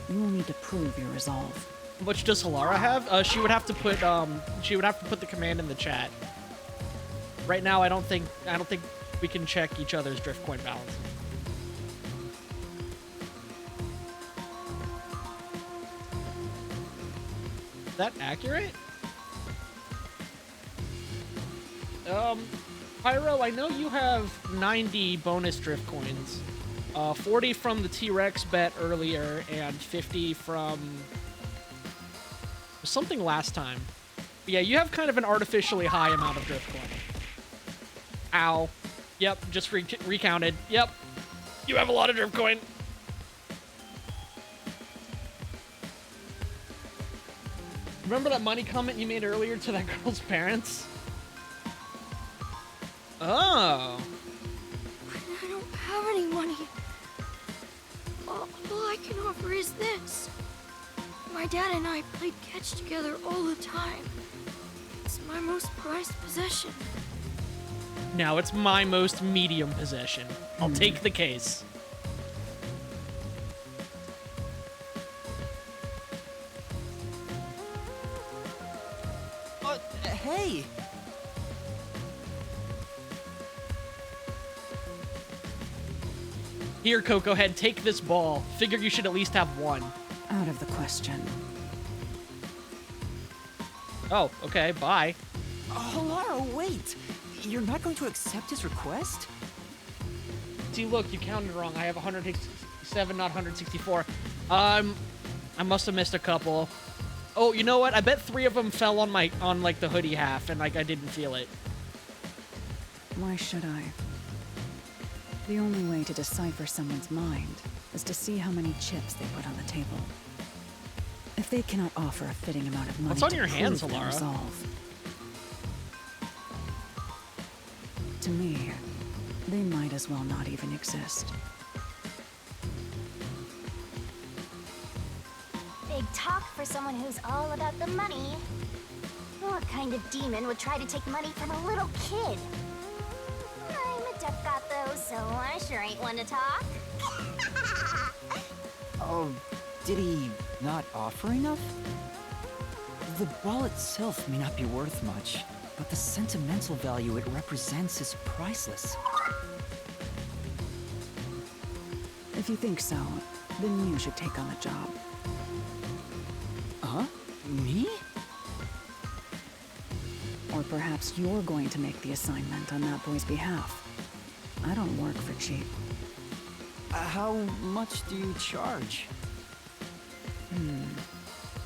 you will need to prove your resolve. How much does Halara have? She would have to put the command in the chat. Right now, I don't think we can check each other's drift coin balance. Is that accurate? Pyro, I know you have 90 bonus drift coins. 40 from the T-Rex bet earlier, and 50 from something last time. But yeah, you have kind of an artificially high amount of drift coin. Ow. Yep, just recounted. Yep. You have a lot of drift coin. Remember that money comment you made earlier to that girl's parents? Oh. I don't have any money. All I can offer is this. My dad and I played catch together all the time. It's my most prized possession. Now it's my most medium possession. I'll take the case. Hey! Here, Coco Head, take this ball. Figure you should at least have one. Out of the question. Oh, okay, bye. Oh, Lara, wait! You're not going to accept his request? See, look, you counted wrong. I have 167, not 164. I must have missed a couple. Oh, you know what? I bet 3 of them fell on like the hoodie half, and like I didn't feel it. Why should I? The only way to decipher someone's mind is to see how many chips they put on the table. If they cannot offer a fitting amount of money What's on to your hands, prove their Alara? resolve, to me, they might as well not even exist. Big talk for someone who's all about the money. What kind of demon would try to take money from a little kid? I'm a deaf god though, so I sure ain't one to talk. Oh, did he not offer enough? The ball itself may not be worth much, but the sentimental value it represents is priceless. If you think so, then you should take on the job. Huh? Me? Or perhaps you're going to make the assignment on that boy's behalf. I don't work for cheap. How much do you charge?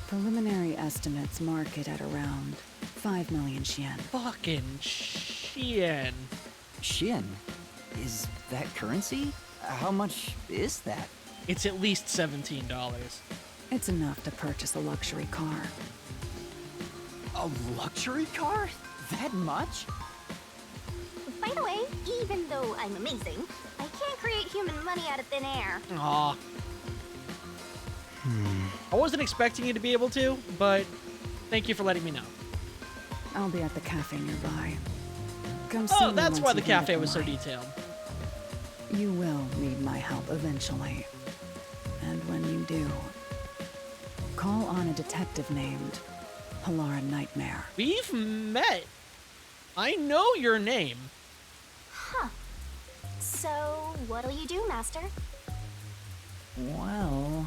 Preliminary estimates mark it at around 5 million yen. Fucking shit. Shin? Is that currency? How much is that? It's at least $17. It's enough to purchase a luxury car. A luxury car? That much? By the way, even though I'm amazing, I can't create human money out of thin air. Aw. I wasn't expecting you to be able to, but thank you for letting me know. I'll be at the cafe nearby. Come see me That's once why the you get cafe the was so light. detailed. You will need my help eventually. And when you do, call on a detective named Halara Nightmare. We've met. I know your name. Huh. So, what'll you do, Master? Well...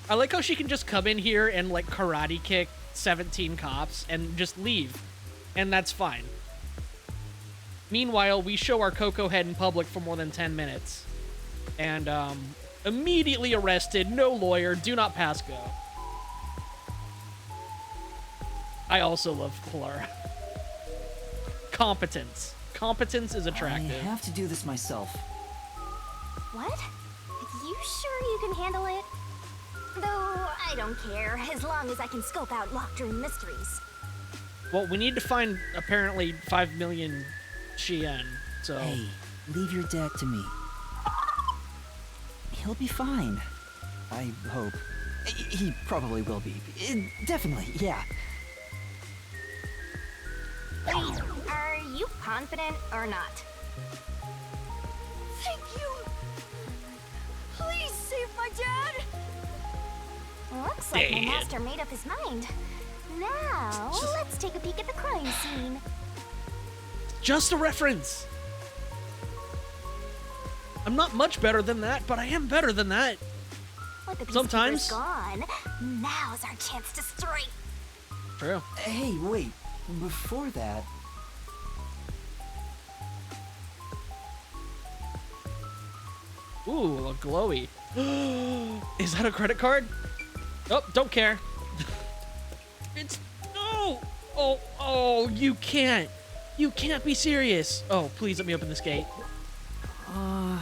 I like how she can just come in here and, like, karate kick 17 cops and just leave. And that's fine. Meanwhile, we show our Coco head in public for more than 10 minutes. And, immediately arrested, no lawyer, do not pass go. I also love Halara. Competence. Competence is attractive. I have to do this myself. What? You sure you can handle it? Though, I don't care, as long as I can scope out locked room mysteries. Well, we need to find, apparently, 5 million Shien, so... Hey, leave your dad to me. He'll be fine. I hope. He probably will be. Definitely, yeah. Wait, are you confident or not? Thank you! Please save my dad! Looks like my Dad. master made up his mind. Now, let's take a peek at the crime scene. Just a reference! I'm not much better than that, but I am better than that. With the Sometimes. peacekeepers gone, now's our chance to strike. True. Hey, wait. Before that... Ooh, a glowy. Is that a credit card? Oh, don't care. It's... No! Oh, you can't. You can't be serious. Oh, please let me open this gate.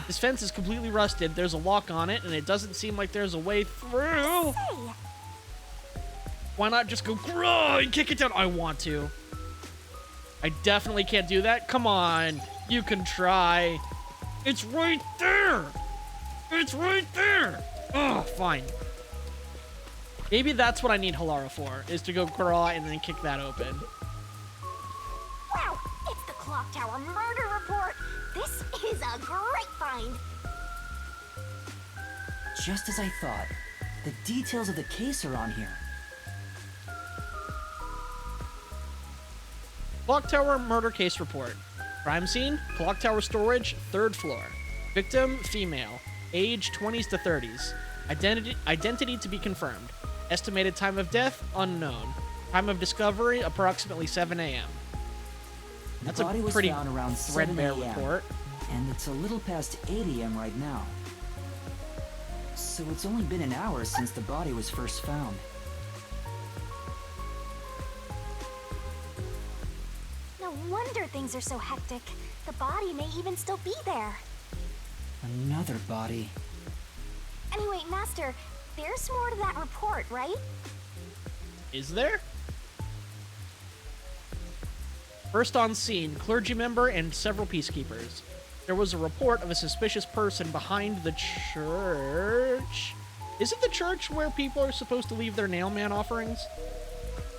This fence is completely rusted. There's a lock on it, and it doesn't seem like there's a way through. Hey, Why not just go grow and kick it down? I want to. I definitely can't do that. Come on. You can try. It's right there. It's right there. Oh, fine. Maybe that's what I need Halara for, is to go crawl and then kick that open. wow, it's the Clock Tower murder report. This is a great find. Just as I thought. The details of the case are on here. Clock Tower murder case report. Crime scene, Clock Tower storage, 3rd floor. Victim, female. Age, 20s to 30s. Identity to be confirmed. Estimated time of death, unknown. Time of discovery, approximately 7 a.m. That's The body a was pretty found around 7 threadbare a.m., report. and it's a little past 8 a.m. right now. So it's only been an hour since the body was first found. No wonder things are so hectic. The body may even still be there. Another body. Anyway, Master, there's more to that report, right? Is there? First on scene, clergy member and several peacekeepers. There was a report of a suspicious person behind the church. Is it the church where people are supposed to leave their nail man offerings?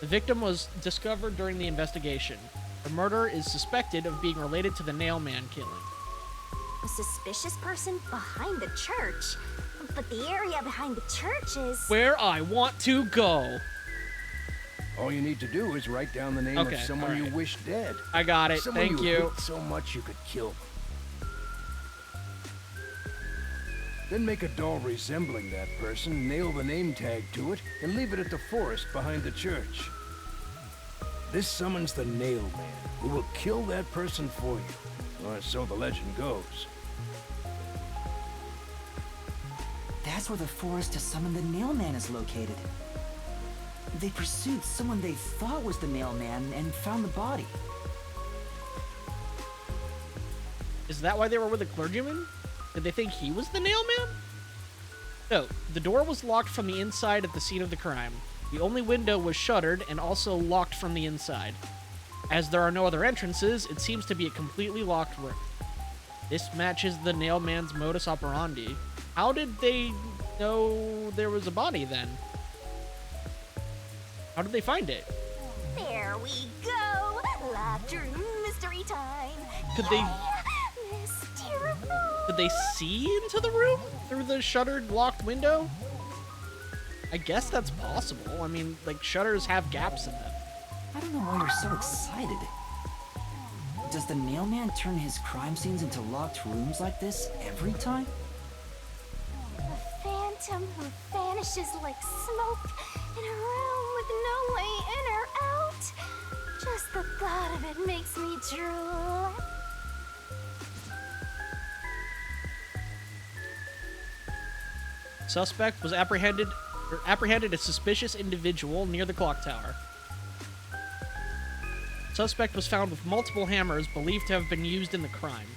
The victim was discovered during the investigation. The murderer is suspected of being related to the Nailman killing. A suspicious person behind the church? But the area behind the church is... Where I want to go. All you need to do is write down the name of someone you wish dead. I got it. Someone Thank you you. hate so much you could kill them. Then make a doll resembling that person, nail the name tag to it, and leave it at the forest behind the church. This summons the Nailman, who will kill that person for you. Or so the legend goes. That's where the forest to summon the Nailman is located. They pursued someone they thought was the Nailman and found the body. Is that why they were with a clergyman? Did they think he was the Nailman? No, the door was locked from the inside at the scene of the crime. The only window was shuttered and also locked from the inside. As there are no other entrances, it seems to be a completely locked room. This matches the Nailman's modus operandi. How did they know there was a body then? How did they find it? There we go! Locked room mystery time! Could Yay! Mystery. Did they see into the room through the shuttered, locked window? I guess that's possible. I mean, like, shutters have gaps in them. I don't know why you're so excited. Does the Nailman turn his crime scenes into locked rooms like this every time? A phantom who vanishes like smoke in a room with no way in or out. Just the thought of it makes me drool. Suspect was apprehended a suspicious individual near the clock tower. Suspect was found with multiple hammers believed to have been used in the crime.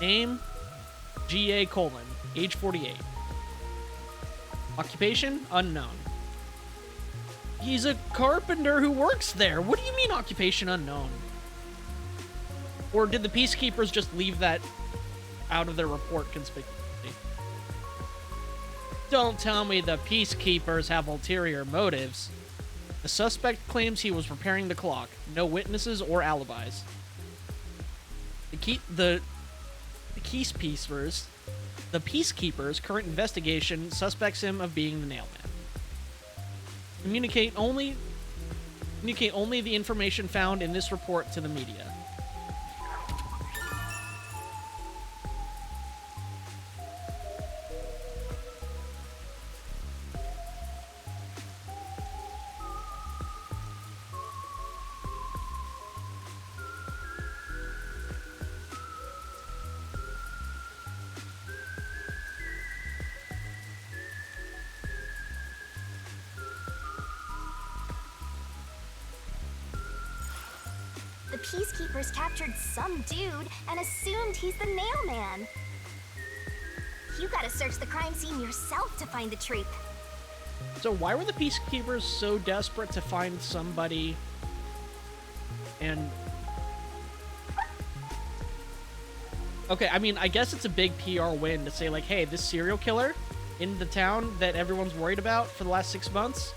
Name, G.A. Colon, age 48. Occupation, unknown. He's a carpenter who works there. What do you mean occupation unknown? Or did the peacekeepers just leave that out of their report conspicuously? Don't tell me the peacekeepers have ulterior motives. The suspect claims he was repairing the clock. No witnesses or alibis. The peacekeepers' current investigation suspects him of being the Nailman. Communicate only the information found in this report to the media. The peacekeepers captured some dude and assumed he's the Nailman. You gotta search the crime scene yourself to find the truth. So why were the peacekeepers so desperate to find somebody and... Okay, I mean, I guess it's a big PR win to say, like, hey, this serial killer in the town that everyone's worried about for the last 6 months,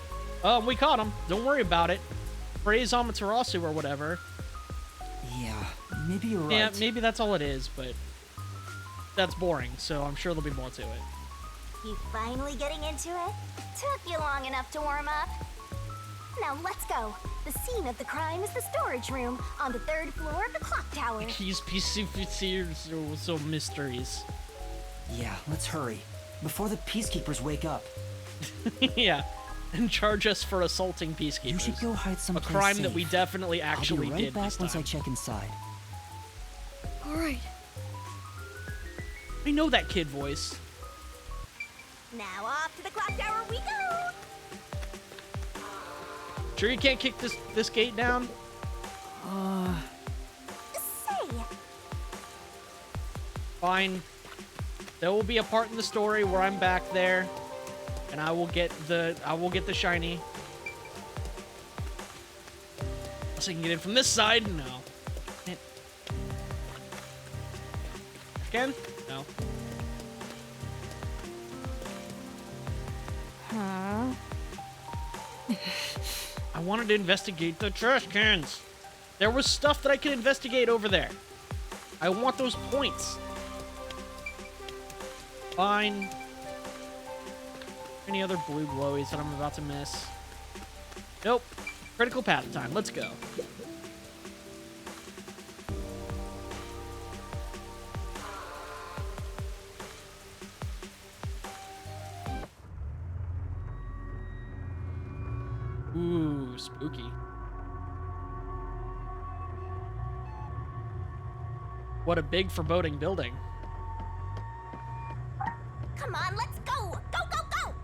we caught him. Don't worry about it. Praise Amaterasu or whatever. Yeah, maybe you're right. Yeah, maybe that's all it is, but that's boring, so I'm sure there'll be more to it. You finally getting into it? Took you long enough to warm up. Now let's go. The scene of the crime is the storage room on the 3rd floor of the clock tower. He's so mysteries. Yeah, let's hurry. Before the peacekeepers wake up. Yeah, and charge us for assaulting peacekeepers. You should go hide a someplace crime safe. that we definitely actually I'll be right did back this once time. I check inside. All right. I know that kid voice. Now off to the clock tower we go. Sure you can't kick this gate down? Say, Fine. There will be a part in the story where I'm back there, and I will get the shiny. Unless I can get in from this side. No. Again? No. Huh? I wanted to investigate the trash cans. There was stuff that I could investigate over there. I want those points. Fine. Any other blue glowies that I'm about to miss? Nope. Critical path time. Let's go. Ooh, spooky. What a big foreboding building. Come on, let's go! Go, go, go!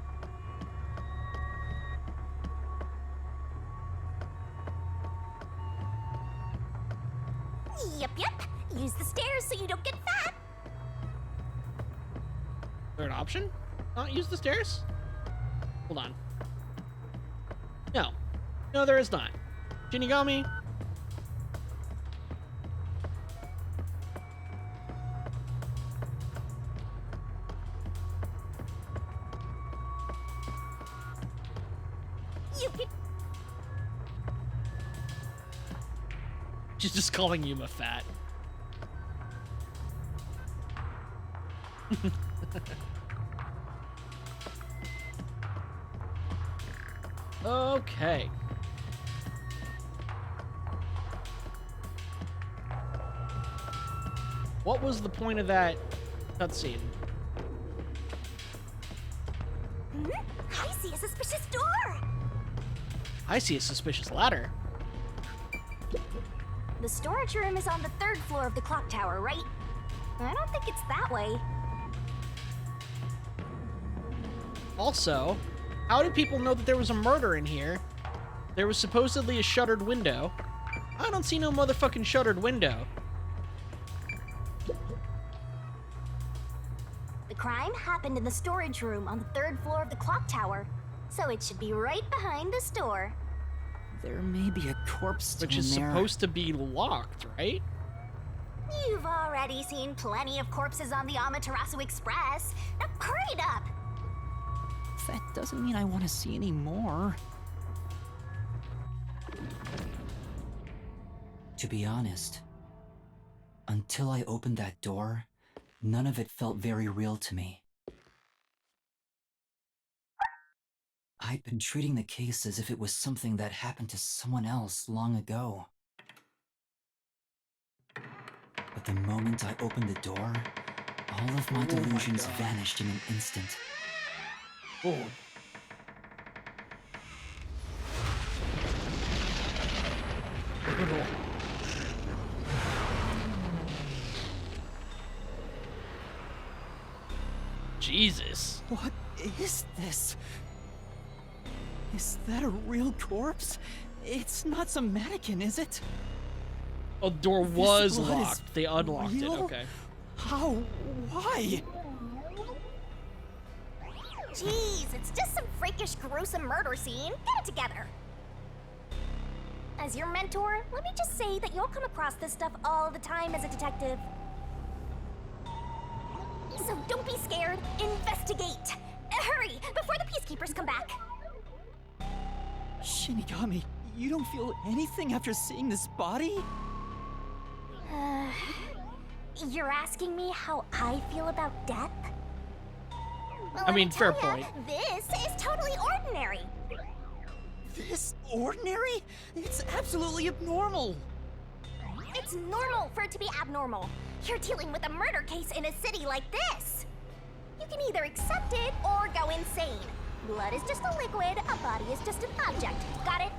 Yep, yep. Use the stairs so you don't get fat. Third option? Not use the stairs? Hold on. No. No, there is not. Shinigami. You can... She's just calling Yuma fat. Okay. What was the point of that cutscene? I see a suspicious door! I see a suspicious ladder. The storage room is on the 3rd floor of the clock tower, right? I don't think it's that way. Also, how did people know that there was a murder in here? There was supposedly a shuttered window. I don't see no motherfucking shuttered window. The crime happened in the storage room on the 3rd floor of the clock tower, so it should be right behind the store. There may be a corpse still Which is in there. supposed to be locked, right? You've already seen plenty of corpses on the Amaterasu Express. Now hurry it up! That doesn't mean I want to see any more. To be honest, until I opened that door, none of it felt very real to me. I'd been treating the case as if it was something that happened to someone else long ago. But the moment I opened the door, all of my delusions vanished in an instant. Oh. Jesus. What is this? Is that a real corpse? It's not some mannequin, is it? Oh, the door This was blood is locked. They unlocked it. real? Okay. How? Why? Jeez, it's just some freakish, gruesome murder scene. Get it together. As your mentor, let me just say that you'll come across this stuff all the time as a detective. So don't be scared. Investigate. Hurry, before the peacekeepers come back. Shinigami, you don't feel anything after seeing this body? You're asking me how I feel about death? Well, I mean, let me fair tell ya, point. This is totally ordinary. This ordinary? It's absolutely abnormal. It's normal for it to be abnormal. You're dealing with a murder case in a city like this. You can either accept it or go insane. Blood is just a liquid, a body is just an object. Got it?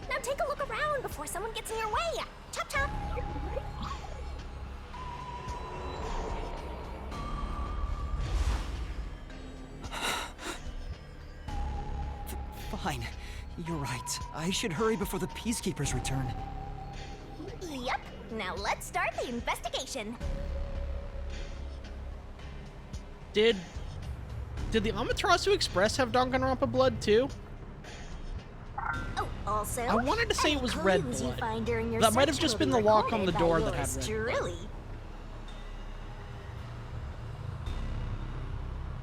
Now take a look around before someone gets in your way. Chop chop. Fine. You're right. I should hurry before the peacekeepers return. Yep. Now let's start the investigation. Did the Amaterasu Express have Danganronpa blood too? Oh, also, I wanted to say any it was red clues you blood. find during your That might have search just will been be the lock on the recorded door by that had yours red blood. truly.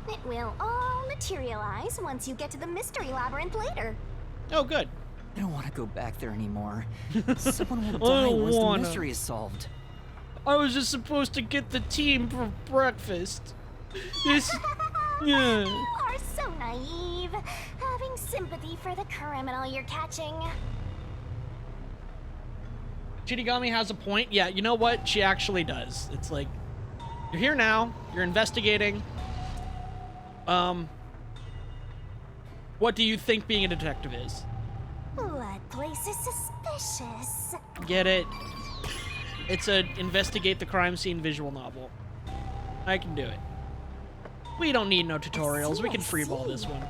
It will all materialize once you get to the mystery labyrinth later. Oh, good. I don't want to go back there anymore. Someone will I die don't once the wanna. mystery is solved. I was just supposed to get the team for breakfast. This... Yeah. You are so naive, having sympathy for the criminal you're catching. Shinigami has a point. Yeah, you know what? She actually does. It's like, you're here now, you're investigating. What do you think being a detective is? What place is suspicious? Get it? It's a investigate the crime scene visual novel. I can do it. We don't need no tutorials. We can freeball this one.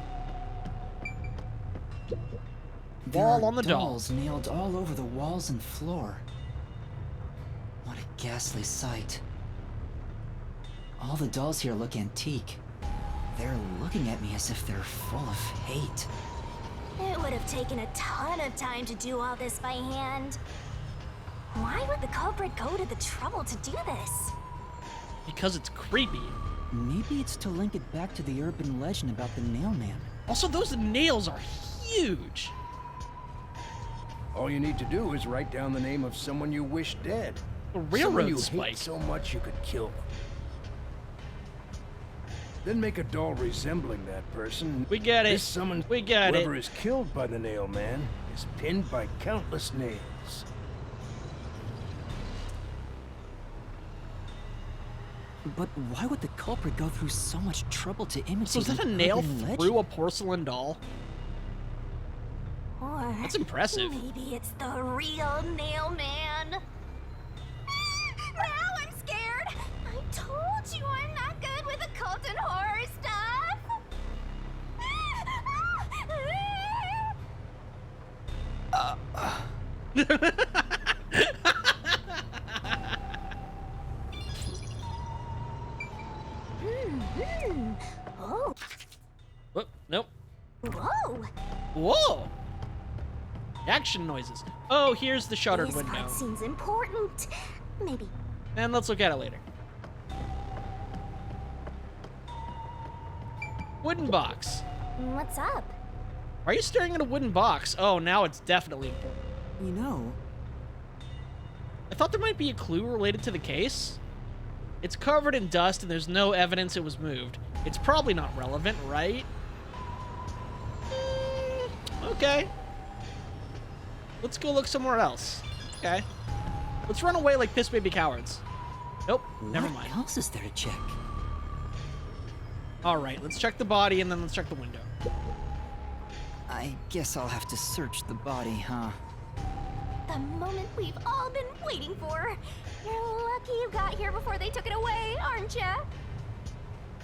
There Wall are on the dolls nailed all over the walls and floor. What a ghastly sight. All the dolls here look antique. They're looking at me as if they're full of hate. It would have taken a ton of time to do all this by hand. Why would the culprit go to the trouble to do this? Because it's creepy. Maybe it's to link it back to the urban legend about the nail man. Also, those nails are huge. All you need to do is write down the name of someone you wish dead. A Someone railroad you spike. hate so much you could kill them. Then make a doll resembling that person. We get it. This summons We get it. whoever is killed by the nail man is pinned by countless nails. But why would the culprit go through so much trouble to imitate So is that a an nail urban legend? through a porcelain doll? Or That's impressive. maybe it's the real nail man. Now I'm scared. I told you I'm not good with occult and horror stuff. Oh, Whoop, nope. whoa. Whoa! Action noises. Oh, here's the shuttered This window. part seems important. Maybe. And let's look at it later. Wooden box. What's up? Why are you staring at a wooden box? Oh, now it's definitely important. You know, I thought there might be a clue related to the case. It's covered in dust and there's no evidence it was moved. It's probably not relevant, right? Okay. Let's go look somewhere else. Okay. Let's run away like piss baby cowards. Nope, never mind. What else is there to check? Alright, let's check the body and then let's check the window. I guess I'll have to search the body, huh? The moment we've all been waiting for. You're lucky you got here before they took it away, aren't ya?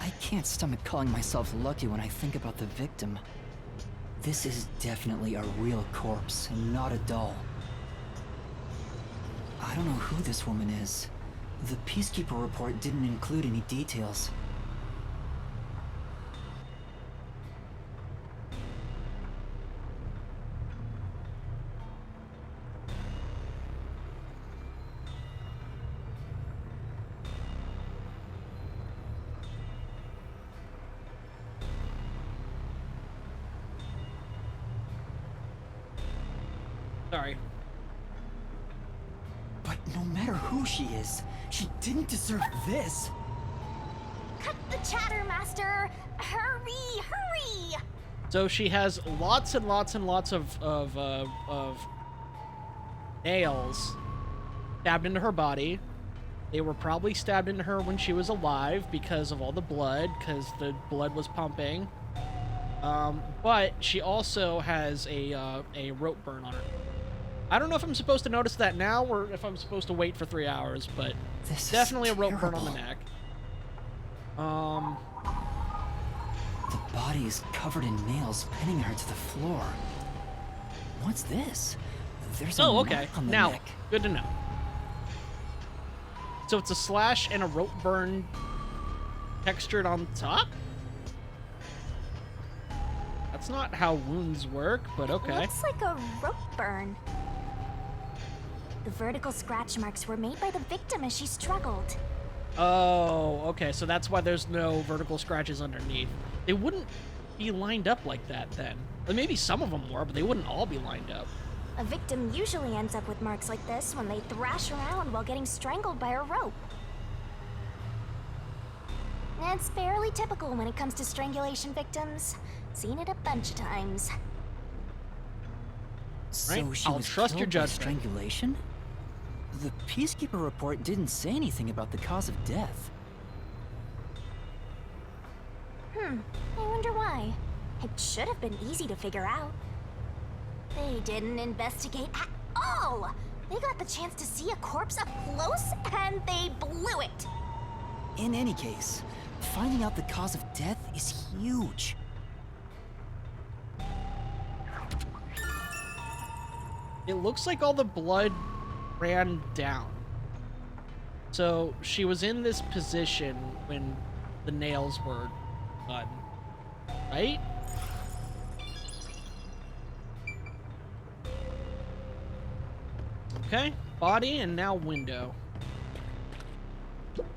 I can't stomach calling myself lucky when I think about the victim. This is definitely a real corpse and not a doll. I don't know who this woman is. The Peacekeeper report didn't include any details. Sorry. But no matter who she is, she didn't deserve this. Cut the chatter, Master! Hurry, hurry! So she has lots and lots and lots of nails stabbed into her body. They were probably stabbed into her when she was alive because of all the blood, because the blood was pumping. But she also has a rope burn on her. I don't know if I'm supposed to notice that now or if I'm supposed to wait for 3 hours, but This definitely a is rope burn on the terrible. neck. The body is covered in nails pinning her to the floor. What's this? There's a Oh, okay. mark on the Now, neck. good to know. So it's a slash and a rope burn textured on top? That's not how wounds work, but okay. Looks like a rope burn. The vertical scratch marks were made by the victim as she struggled. Oh, okay. So that's why there's no vertical scratches underneath. They wouldn't be lined up like that then. Or maybe some of them were, but they wouldn't all be lined up. A victim usually ends up with marks like this when they thrash around while getting strangled by a rope. It's fairly typical when it comes to strangulation victims. Seen it a bunch of times. So Right, she I'll was trust killed your by judgment. strangulation? The Peacekeeper report didn't say anything about the cause of death. I wonder why. It should have been easy to figure out. They didn't investigate at all! They got the chance to see a corpse up close, and they blew it! In any case, finding out the cause of death is huge. It looks like all the blood ran down. So she was in this position when the nails were done, right? Okay, body and now window.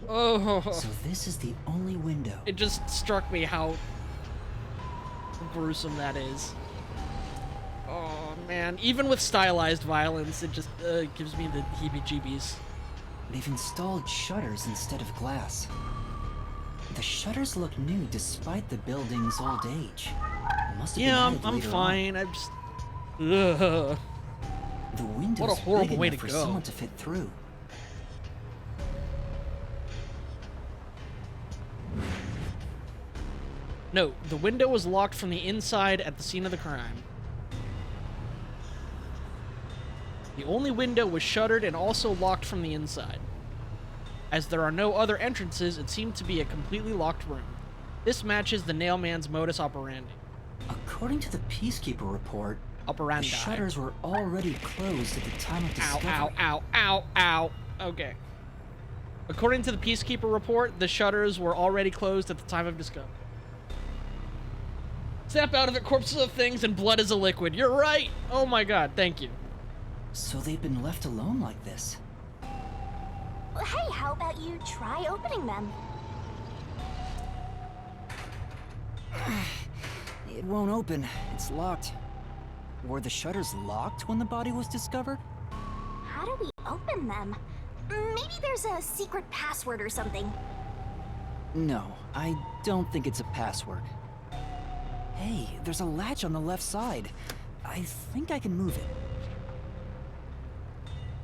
Oh, So this is the only window. it just struck me how gruesome that is. Oh man, even with stylized violence, it just gives me the heebie-jeebies. They've installed shutters instead of glass. The shutters look new despite the building's old age. Must have Yeah, been added I'm later on. fine. I'm just. Ugh. The window's What a horrible big way enough to for go. someone to fit through. No, the window was locked from the inside at the scene of the crime. The only window was shuttered and also locked from the inside. As there are no other entrances, it seemed to be a completely locked room. This matches the Nailman's modus operandi. According to the Peacekeeper report, Operandi. the shutters were already closed at the time of Ow, discovery. ow, ow, ow, ow. Okay. According to the Peacekeeper report, the shutters were already closed at the time of discovery. Snap out of it, corpses of things, and blood is a liquid. You're right! Oh my god, thank you. So they've been left alone like this. Well, hey, how about you try opening them? It won't open. It's locked. Were the shutters locked when the body was discovered? How do we open them? Maybe there's a secret password or something. No, I don't think it's a password. Hey, there's a latch on the left side. I think I can move it.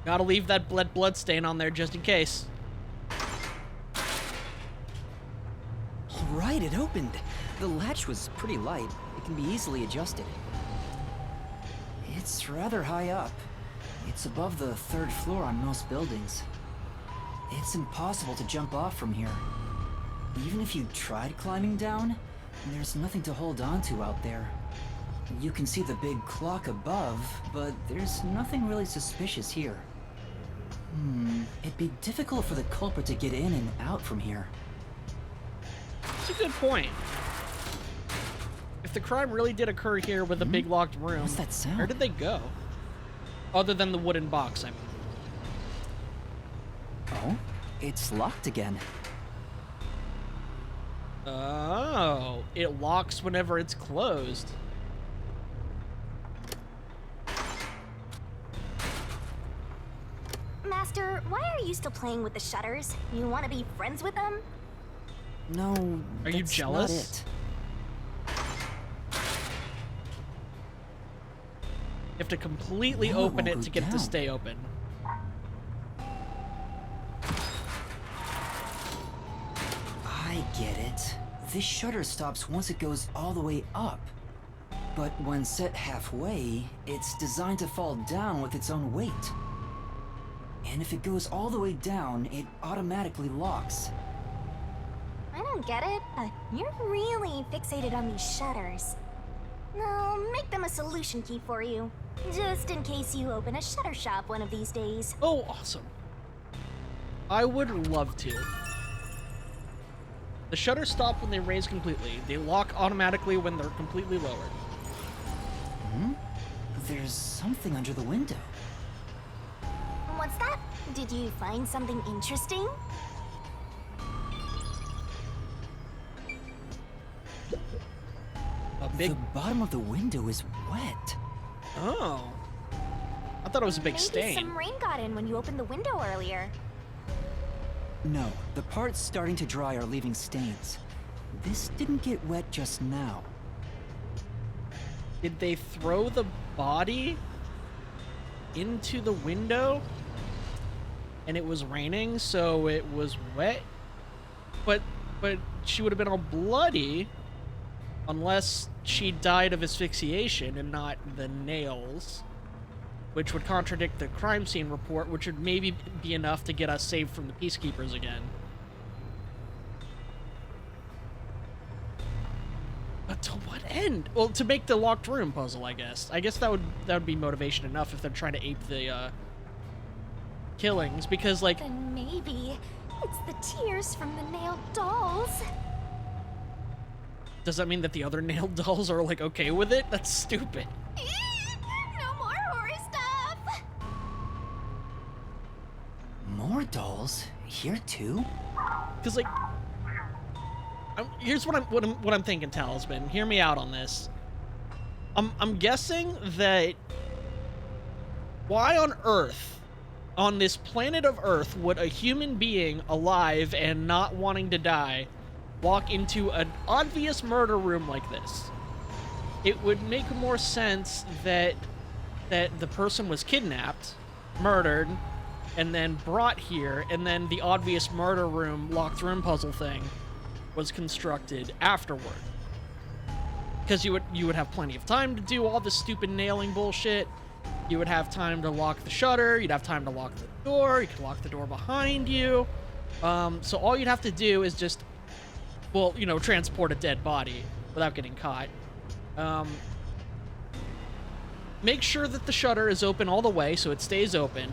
Gotta leave that blood stain on there just in case. All right, it opened. The latch was pretty light. It can be easily adjusted. It's rather high up. It's above the 3rd floor on most buildings. It's impossible to jump off from here. Even if you tried climbing down, there's nothing to hold on to out there. You can see the big clock above, but there's nothing really suspicious here. It'd be difficult for the culprit to get in and out from here. That's a good point. If the crime really did occur here with a big locked room, What's that sound? where did they go? Other than the wooden box, I mean. Oh, it's locked again. Oh, it locks whenever it's closed. Master, why are you still playing with the shutters? You want to be friends with them? No, Are you that's jealous? Not it. You have to completely No, it open won't it go to get it to down. stay open. I get it. This shutter stops once it goes all the way up. But when set halfway, it's designed to fall down with its own weight. And if it goes all the way down, it automatically locks. I don't get it, but you're really fixated on these shutters. I'll make them a solution key for you, just in case you open a shutter shop one of these days. Oh, awesome. I would love to. The shutters stop when they raise completely. They lock automatically when they're completely lowered. There's something under the window. What's that? Did you find something interesting? A big... The bottom of the window is wet. Oh. I thought it was a big Maybe stain. some rain got in when you opened the window earlier. No, the parts starting to dry are leaving stains. This didn't get wet just now. Did they throw the body into the window? And it was raining, so it was wet? But she would have been all bloody unless she died of asphyxiation and not the nails, which would contradict the crime scene report, which would maybe be enough to get us saved from the Peacekeepers again. But to what end? Well, to make the locked room puzzle, I guess. I guess that would be motivation enough if they're trying to ape the killings, because like... Then maybe it's the tears from the nailed dolls. Does that mean that the other nailed dolls are like okay with it? That's stupid. No more horror stuff. More dolls? Here too? Because like, here's what I'm thinking, Talisman. Hear me out on this. I'm guessing that why on Earth, on this planet of Earth, would a human being alive and not wanting to die walk into an obvious murder room like this? It would make more sense that the person was kidnapped, murdered, and then brought here, and then the obvious murder room, locked room puzzle thing was constructed afterward. Because you would have plenty of time to do all the stupid nailing bullshit. You would have time to lock the shutter. You'd have time to lock the door. You could lock the door behind you. So all you'd have to do is just, well, you know, transport a dead body without getting caught. Make sure that the shutter is open all the way so it stays open.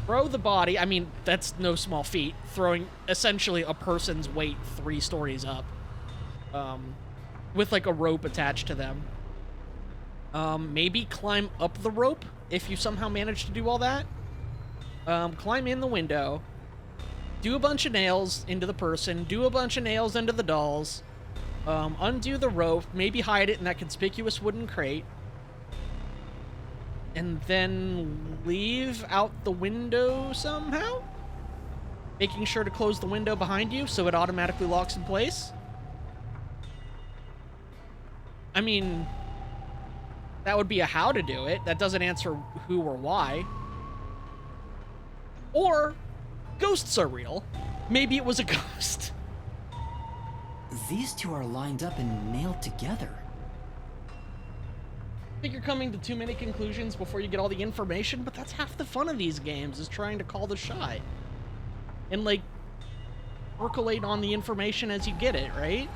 Throw the body. I mean, that's no small feat. Throwing essentially a person's weight 3 stories up. With like a rope attached to them. Maybe climb up the rope if you somehow manage to do all that. Climb in the window. Do a bunch of nails into the person. Do a bunch of nails into the dolls. Undo the rope. Maybe hide it in that conspicuous wooden crate. And then leave out the window somehow? Making sure to close the window behind you so it automatically locks in place? I mean, that would be a how to do it. That doesn't answer who or why. Or, ghosts are real. Maybe it was a ghost. These two are lined up and nailed together. I think you're coming to too many conclusions before you get all the information, but that's half the fun of these games, is trying to call the shot. And, like, percolate on the information as you get it, right?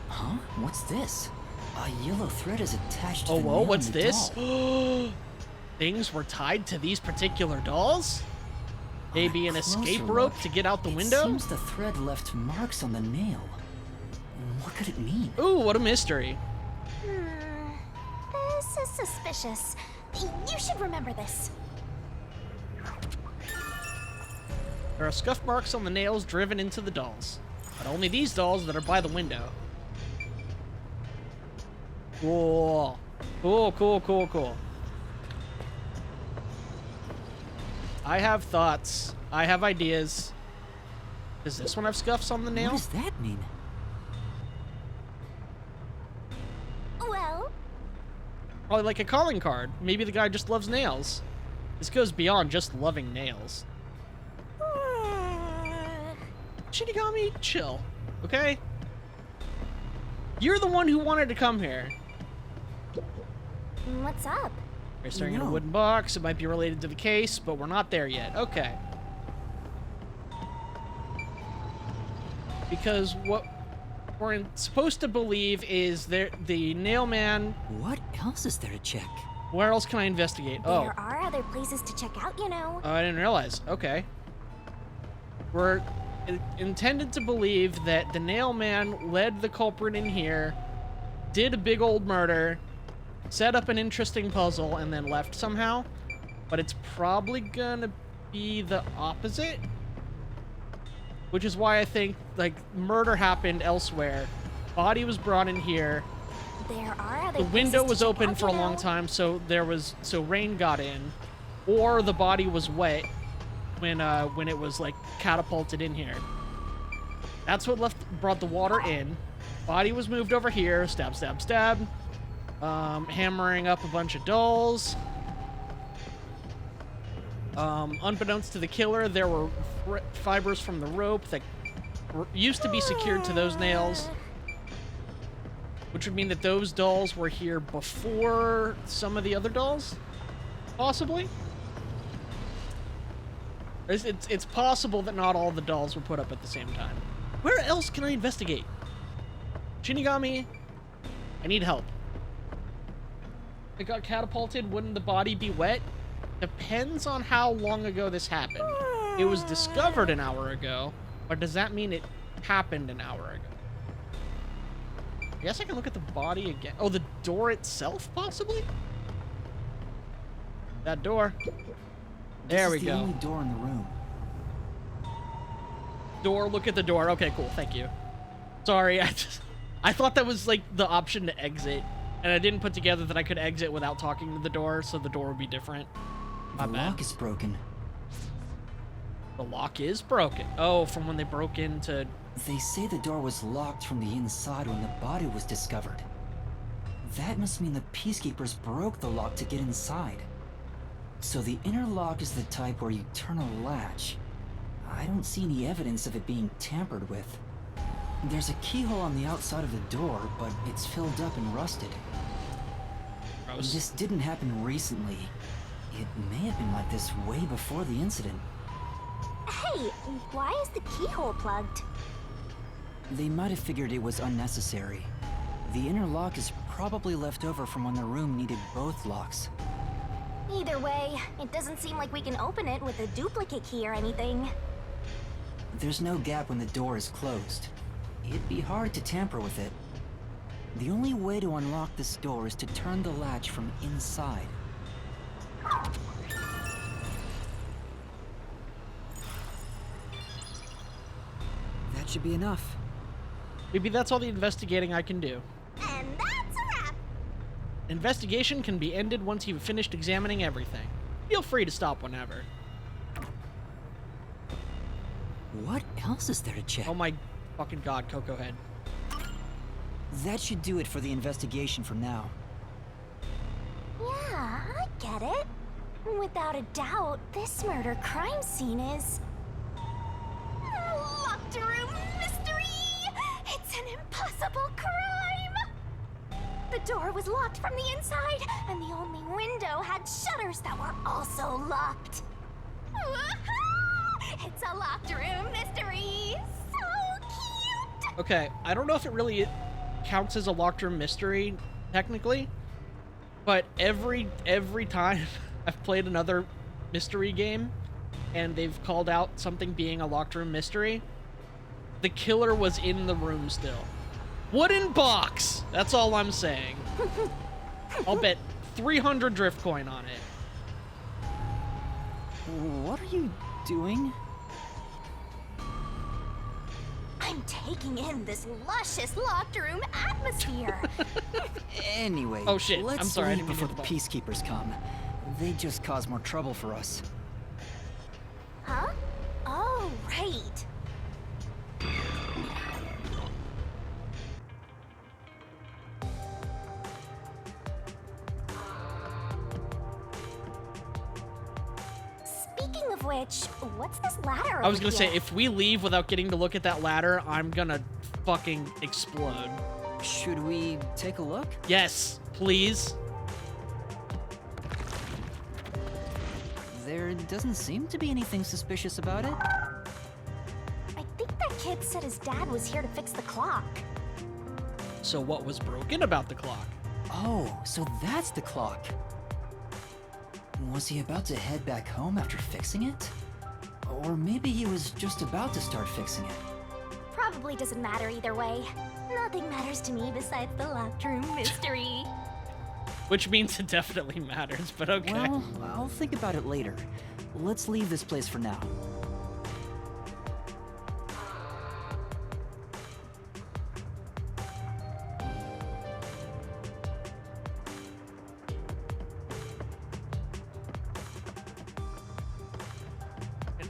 Huh? What's this? A yellow thread is attached to Oh, the whoa, nail what's in the this? doll. Things were tied to these particular dolls? Maybe an escape Closer rope look, to get out the it window? seems the thread left marks on the nail. What could it mean? Ooh, what a mystery. This is suspicious. You should remember this. There are scuff marks on the nails driven into the dolls. But only these dolls that are by the window. Cool. Cool, cool, cool, cool. I have thoughts. I have ideas. Does this one have scuffs on the nail? What does that mean? Well, Probably like a calling card. Maybe the guy just loves nails. This goes beyond just loving nails. Shinigami, chill. Okay? You're the one who wanted to come here. what's up? You're staring at a No. wooden box. It might be related to the case, but we're not there yet. Okay. Because what we're supposed to believe is the nailman. What else is there to check? Where else can I investigate? Oh, There are other places to check out, you know. I didn't realize. Okay. We're intended to believe that the nailman led the culprit in here, did a big old murder, set up an interesting puzzle, and then left somehow. But it's probably gonna be the opposite. Which is why I think, like, murder happened elsewhere. Body was brought in here. there are other The window places was to check open out, for a you long know. time, so rain got in, or the body was wet when it was like catapulted in here. That's what brought the water in. Body was moved over here. Stab, stab, stab. Hammering up a bunch of dolls. Unbeknownst to the killer, there were fibers from the rope that used to be secured to those nails, which would mean that those dolls were here before some of the other dolls, possibly. It's possible that not all the dolls were put up at the same time. Where else can I investigate? Shinigami, I need help. It got catapulted. Wouldn't the body be wet? Depends on how long ago this happened. It was discovered an hour ago, but does that mean it happened an hour ago? I guess I can look at the body again. Oh, the door itself, possibly? That door. There we This is go. the only door in the room. Door, look at the door. Okay, cool. Thank you. Sorry, I thought that was like the option to exit, and I didn't put together that I could exit without talking to the door, so the door would be different. My The bad. lock is broken. The lock is broken. Oh, from when they broke into... They say the door was locked from the inside when the body was discovered. That must mean the peacekeepers broke the lock to get inside. So the inner lock is the type where you turn a latch. I don't see any evidence of it being tampered with. There's a keyhole on the outside of the door, but it's filled up and rusted. Gross. This didn't happen recently. It may have been like this way before the incident. Hey, why is the keyhole plugged? They might have figured it was unnecessary. The inner lock is probably left over from when the room needed both locks. Either way, it doesn't seem like we can open it with a duplicate key or anything. There's no gap when the door is closed. It'd be hard to tamper with it. The only way to unlock this door is to turn the latch from inside. That should be enough. Maybe that's all the investigating I can do. And that's a wrap! Investigation can be ended once you've finished examining everything. Feel free to stop whenever. What else is there to check? Oh my fucking god, Coco Head. That should do it for the investigation for now. Yeah, I get it. Without a doubt, this murder crime scene is... Locked room mystery! It's an impossible crime! The door was locked from the inside, and the only window had shutters that were also locked. Woohoo! It's a locked room mystery! So cute! Okay, I don't know if it really counts as a locked room mystery, technically, but every time I've played another mystery game and they've called out something being a locked room mystery, the killer was in the room still. Wooden box! That's all I'm saying. I'll bet 300 drift coin on it. What are you doing? I'm taking in this luscious locked room atmosphere. Anyway, Oh, shit. let's I'm sorry, I leave didn't mean before to the hit the peacekeepers come. They just cause more trouble for us. Huh? Oh, right. Speaking of which, what's this ladder? I was gonna over say, here? if we leave without getting to look at that ladder, I'm gonna fucking explode. Should we take a look? Yes, please. There doesn't seem to be anything suspicious about it. I think that kid said his dad was here to fix the clock. So what was broken about the clock? Oh, so that's the clock. Was he about to head back home after fixing it? Or maybe he was just about to start fixing it. Probably doesn't matter either way. Nothing matters to me besides the locked room mystery. Which means it definitely matters, but okay. Well, I'll think about it later. Let's leave this place for now.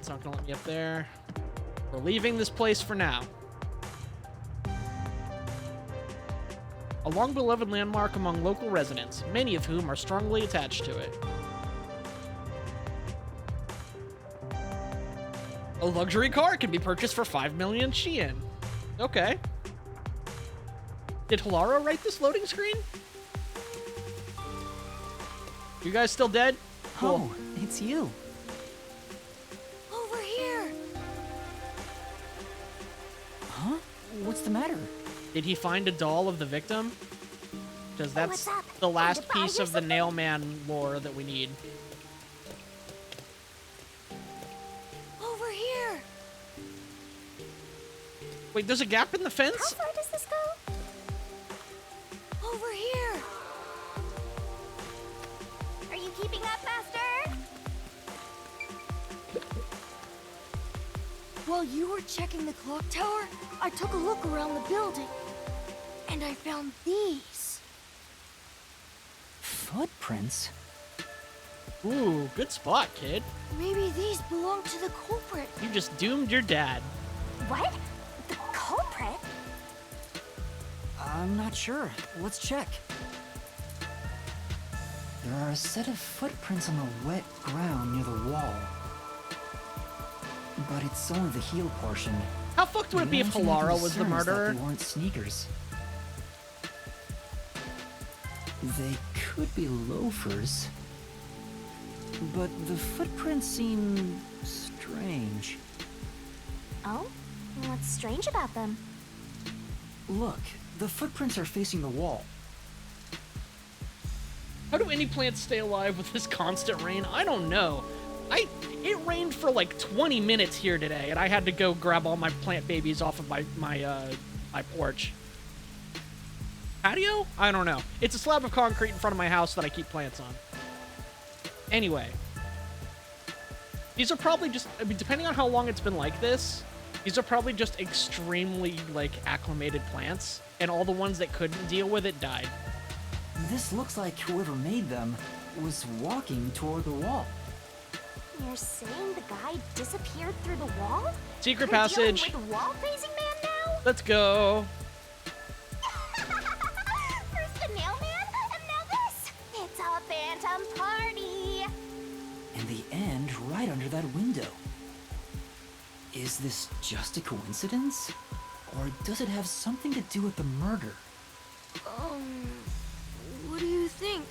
It's not gonna let me up there. We're leaving this place for now. A long-beloved landmark among local residents, many of whom are strongly attached to it. A luxury car can be purchased for 5 million Shein. Okay. Did Hilaro write this loading screen? You guys still dead? Cool. Oh, it's you. Over here! Huh? What's the matter? Did he find a doll of the victim? Because that's What's up? the last Find a piece body or of the Nailman lore that we need. Over here! Wait, there's a gap in the How fence? far does this go? Over here! Are you keeping up, Master? While you were checking the clock tower, I took a look around the building. And I found these. Footprints? Ooh, good spot, kid. Maybe these belong to the culprit. You just doomed your dad. What? The culprit? I'm not sure. Let's check. There are a set of footprints on the wet ground near the wall. But it's only the heel portion. How fucked would it be if The only thing that Hilaro was the concerns that murderer? They weren't sneakers. They could be loafers. But the footprints seem strange. Oh? What's strange about them? Look, the footprints are facing the wall. How do any plants stay alive with this constant rain? I don't know. It rained for like 20 minutes here today, and I had to go grab all my plant babies off of my porch. Patio? I don't know. It's a slab of concrete in front of my house that I keep plants on. Anyway. These are probably just, I mean, depending on how long it's been like this, these are probably just extremely, like, acclimated plants, and all the ones that couldn't deal with it died. This looks like whoever made them was walking toward the wall. You're saying the guy disappeared through the wall? Secret We're passage. dealing with wall-facing man now? Let's go. First the Nailman, and now this. It's a phantom party. And the end right under that window. Is this just a coincidence? Or does it have something to do with the murder? What do you think?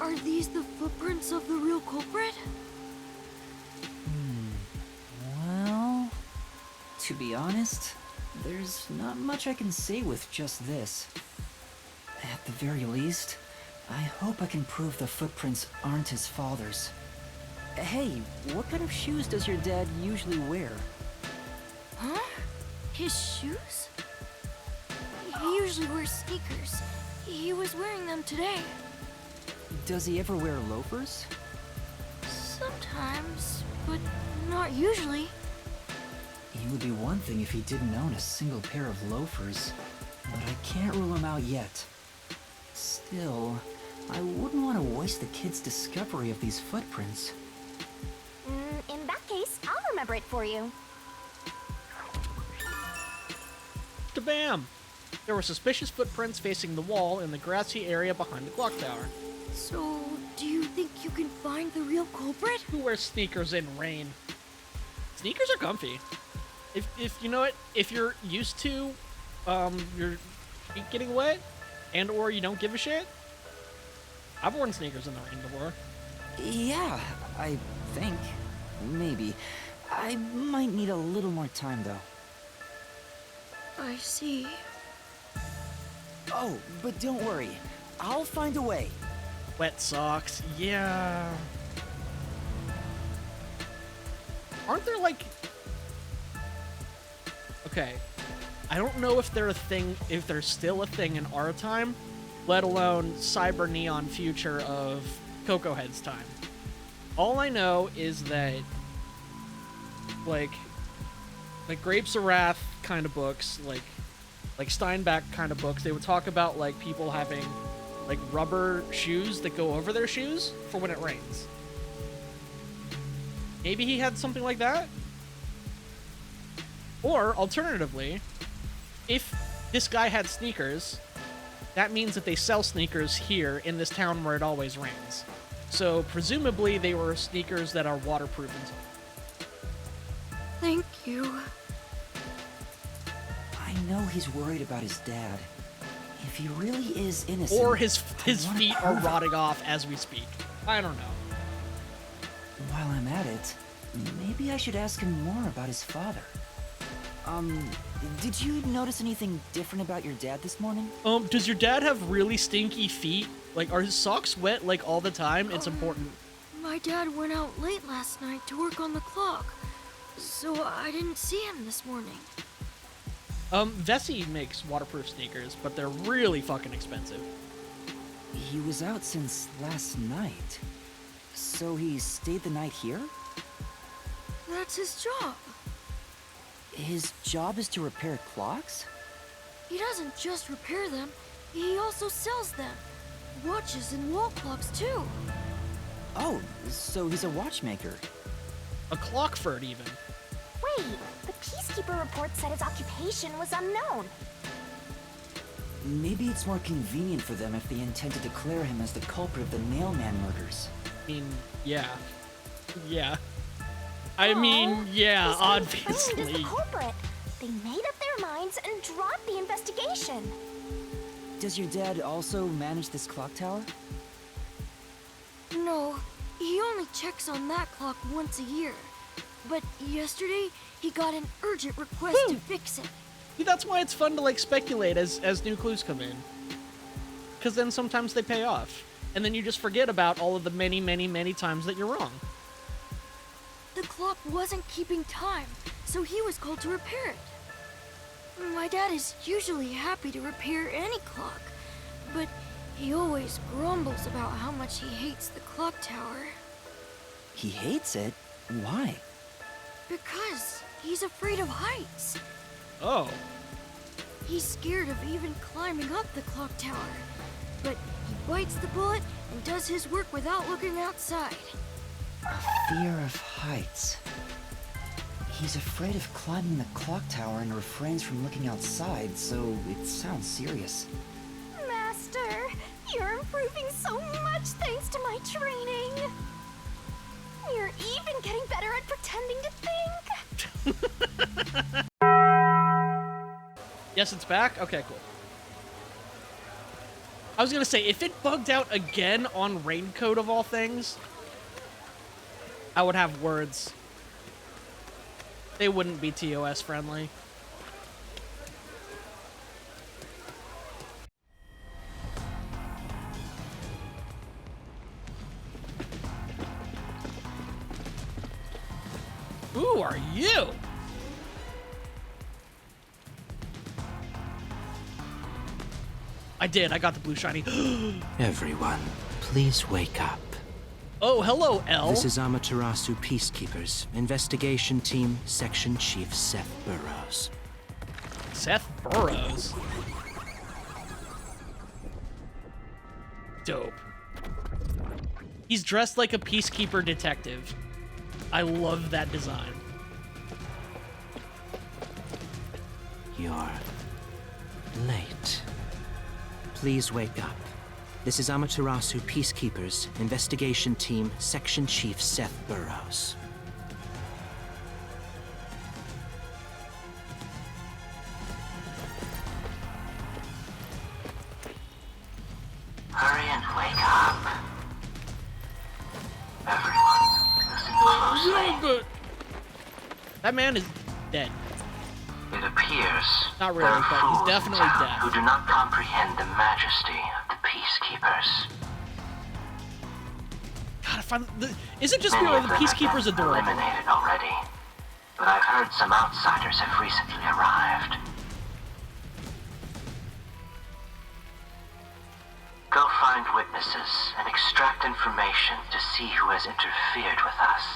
Are these the footprints of the real culprit? Well, to be honest, there's not much I can say with just this. At the very least, I hope I can prove the footprints aren't his father's. Hey, what kind of shoes does your dad usually wear? Huh? His shoes? He usually wears sneakers. He was wearing them today. Does he ever wear loafers? Sometimes, but not usually. It would be one thing if he didn't own a single pair of loafers, but I can't rule him out yet. Still, I wouldn't want to waste the kid's discovery of these footprints. In that case, I'll remember it for you. Kabam! There were suspicious footprints facing the wall in the grassy area behind the clock tower. So, do you think you can find the real culprit? Who wears sneakers in rain? Sneakers are comfy. If you know what, if you're used to your feet getting wet and or you don't give a shit, I've worn sneakers in the rain before. Yeah, I think. Maybe. I might need a little more time, though. I see. Oh, but don't worry. I'll find a way. Wet socks, yeah. Aren't there like... Okay. I don't know if they're a thing, if they're still a thing in our time, let alone cyber neon future of Cocoa Head's time. All I know is that like Grapes of Wrath kind of books, like Steinbeck kind of books, they would talk about like people having like rubber shoes that go over their shoes for when it rains. Maybe he had something like that? Or, alternatively, if this guy had sneakers, that means that they sell sneakers here in this town where it always rains. So, presumably, they were sneakers that are waterproof and stuff. Thank you. I know he's worried about his dad. If he really is innocent... Or his I wanna feet are prove it. rotting off as we speak. I don't know. While I'm at it, maybe I should ask him more about his father. Did you notice anything different about your dad this morning? Does your dad have really stinky feet? Like, are his socks wet, like, all the time? It's important. My dad went out late last night to work on the clock, so I didn't see him this morning. Vessi makes waterproof sneakers, but they're really fucking expensive. He was out since last night. So he stayed the night here? That's his job. His job is to repair clocks? He doesn't just repair them, he also sells them. Watches and wall clocks, too. Oh, so he's a watchmaker. A Clockford, even. Wait, the Peacekeeper report said his occupation was unknown. Maybe it's more convenient for them if they intend to declare him as the culprit of the Nailman murders. I mean, yeah. Yeah. I mean, yeah, He's framed as obviously. the culprit. They made up their minds and dropped the investigation. Does your dad also manage this clock tower? No, he only checks on that clock once a year. But yesterday, he got an urgent request to fix it. See, that's why it's fun to, like, speculate as new clues come in. Because then sometimes they pay off. And then you just forget about all of the many, many, many times that you're wrong. The clock wasn't keeping time, so he was called to repair it. My dad is usually happy to repair any clock, but he always grumbles about how much he hates the clock tower. He hates it? Why? Because he's afraid of heights. Oh. He's scared of even climbing up the clock tower, but he bites the bullet and does his work without looking outside. Fear of heights. He's afraid of climbing the clock tower and refrains from looking outside, so it sounds serious. Master, you're improving so much thanks to my training. You're even getting better at pretending to think. Yes, it's back? Okay, cool. I was gonna say, if it bugged out again on Raincoat of all things, I would have words. They wouldn't be TOS friendly. Who are you? I did. I got the blue shiny. Everyone, please wake up. Oh, hello, L. This is Amaterasu Peacekeepers, Investigation Team, Section Chief Seth Burrows. Seth Burrows. Dope. He's dressed like a peacekeeper detective. I love that design. You're late. Please wake up. This is Amaterasu Peacekeepers, Investigation Team, Section Chief Seth Burrows. Hurry and wake up. Everyone, listen closely. That man is dead. It appears Not there really, are but he's fools definitely in town dead. who do not comprehend the majesty of the Peacekeepers. God, if I'm... Is it just Many me or of the them have Peacekeepers been adorable? eliminated already, but I've heard some outsiders have recently arrived. Go find witnesses and extract information to see who has interfered with us.